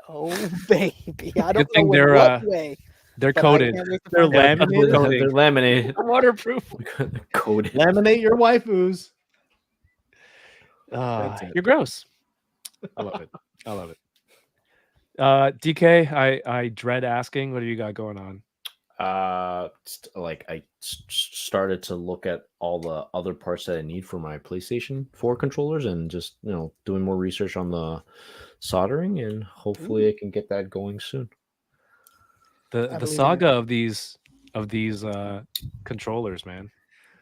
Speaker 6: Oh baby. I don't
Speaker 1: thing
Speaker 6: know
Speaker 1: they're,
Speaker 6: in what way.
Speaker 1: They're
Speaker 6: but I
Speaker 1: coated.
Speaker 6: can't wait to
Speaker 7: They're
Speaker 6: find out.
Speaker 7: laminated.
Speaker 1: Coating.
Speaker 2: They're laminated.
Speaker 1: Waterproof.
Speaker 2: Coated.
Speaker 7: Laminate your waifus.
Speaker 1: Ah,
Speaker 7: it.
Speaker 1: you're gross. I love it. I love it. DK, I dread asking, what do you got going on?
Speaker 2: Like I started to look at all the other parts that I need for my PlayStation 4 controllers, and just doing more research on the soldering, and hopefully I can get that going soon.
Speaker 1: The
Speaker 6: believe in
Speaker 1: saga of these controllers, man.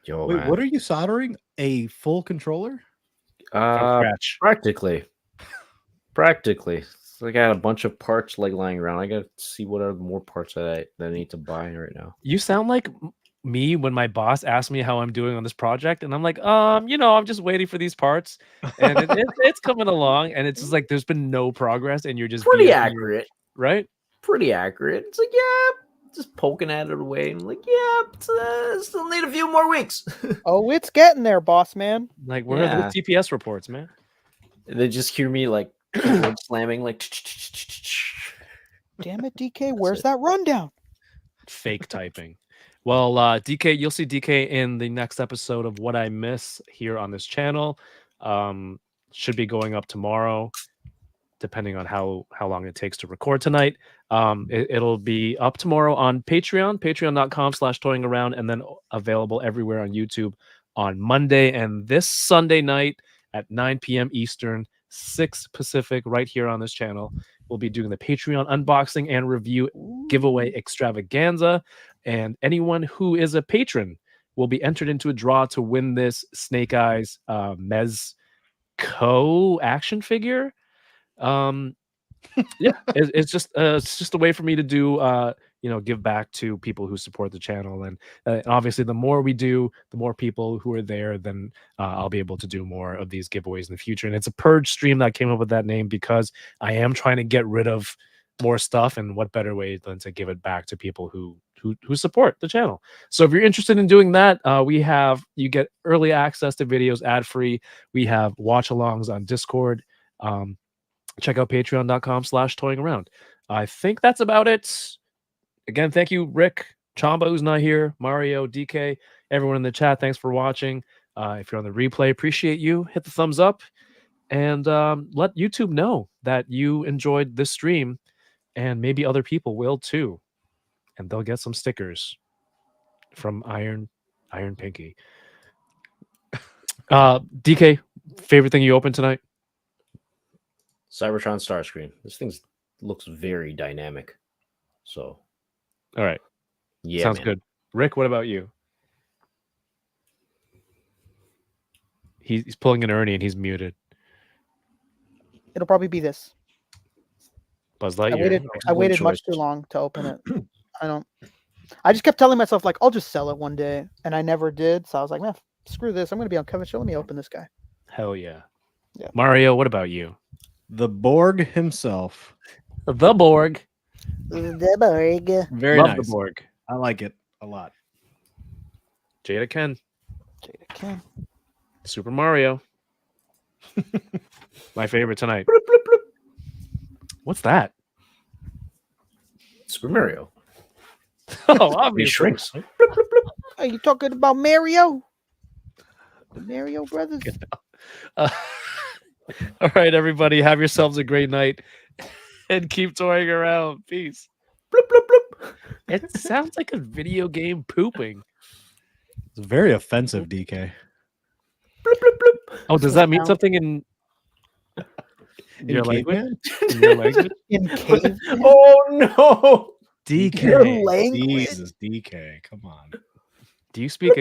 Speaker 2: Yo,
Speaker 7: Wait,
Speaker 2: man.
Speaker 7: what are you soldering? A full controller?
Speaker 1: From scratch.
Speaker 2: Practically. So I got a bunch of parts like lying around. I got to see what are more parts that I need to buy right now.
Speaker 1: You sound like me when my boss asks me how I'm doing on this project, and I'm like, I'm just waiting for these parts, and it's coming along, and it's just like there's been no progress, and you're just
Speaker 2: Pretty
Speaker 1: being-
Speaker 2: accurate.
Speaker 1: right?
Speaker 2: Pretty accurate. It's like, yeah, just poking at it away. I'm like, yeah, still need a few more weeks.
Speaker 6: Oh, it's getting there, boss man.
Speaker 1: Like, where are
Speaker 2: Yeah.
Speaker 1: the TPS reports, man?
Speaker 2: And they just hear me like keyboard slamming, like.
Speaker 6: Damn it, DK. Where's that rundown?
Speaker 1: Fake typing. Well, DK, you'll see DK in the next episode of What I Miss here on this channel. Should be going up tomorrow, depending on how long it takes to record tonight. It'll be up tomorrow on Patreon, patreon.com/toyingaround, and then available everywhere on YouTube on Monday and this Sunday night at 9 p.m. Eastern, 6 Pacific, right here on this channel. We'll be doing the Patreon unboxing and review giveaway extravaganza. And anyone who is a patron will be entered into a draw to win this Snake Eyes Mezco action figure. Yeah, it's just a way for me to do give back to people who support the channel, and obviously the more we do, the more people who are there, then I'll be able to do more of these giveaways in the future. And it's a purge stream that came up with that name because I am trying to get rid of more stuff, and what better way than to give it back to people who support the channel. So if you're interested in doing that, you get early access to videos ad free. We have watch alongs on Discord. Check out patreon.com/toying around. I think that's about it. Again, thank you, Rick, Chamba, who's not here, Mario, DK, everyone in the chat. Thanks for watching. If you're on the replay, appreciate you. Hit the thumbs up and let YouTube know that you enjoyed this stream, and maybe other people will too. And they'll get some stickers from Iron Pinky. DK, favorite thing you opened tonight?
Speaker 2: Cybertron Starscream. This thing looks very dynamic. So,
Speaker 1: all right.
Speaker 2: Yeah.
Speaker 1: Sounds good. Rick, what about you? He's pulling an Ernie and he's muted.
Speaker 6: It'll probably be this.
Speaker 1: Buzz
Speaker 6: I
Speaker 1: Lightyear.
Speaker 6: waited much too long to open it. I just kept telling myself, like, I'll just sell it one day, and I never did. So I was like, man, screw this. I'm going to be on Kevin's show. Let me open this guy.
Speaker 1: Hell yeah.
Speaker 6: Yeah.
Speaker 1: Mario, what about you?
Speaker 7: The Borg himself.
Speaker 1: The Borg.
Speaker 6: The Borg.
Speaker 7: Very
Speaker 1: Love
Speaker 7: nice.
Speaker 1: the Borg.
Speaker 7: I like it a lot.
Speaker 1: Jada Ken.
Speaker 6: Jada Ken.
Speaker 1: Super Mario. My favorite tonight. What's that?
Speaker 2: Super Mario.
Speaker 1: Oh,
Speaker 2: He
Speaker 1: obviously.
Speaker 2: shrinks.
Speaker 6: Are you talking about Mario? The Mario Brothers?
Speaker 1: All right, everybody. Have yourselves a great night and keep toying around. Peace. Bloop, bloop, bloop. It sounds like a video game pooping.
Speaker 7: It's very offensive, DK.
Speaker 1: Oh, does that mean something in your language? In your language?
Speaker 6: In cave?
Speaker 2: Oh no!
Speaker 7: DK.
Speaker 6: Your language?
Speaker 7: Jesus, DK. Come on.
Speaker 1: Do you speak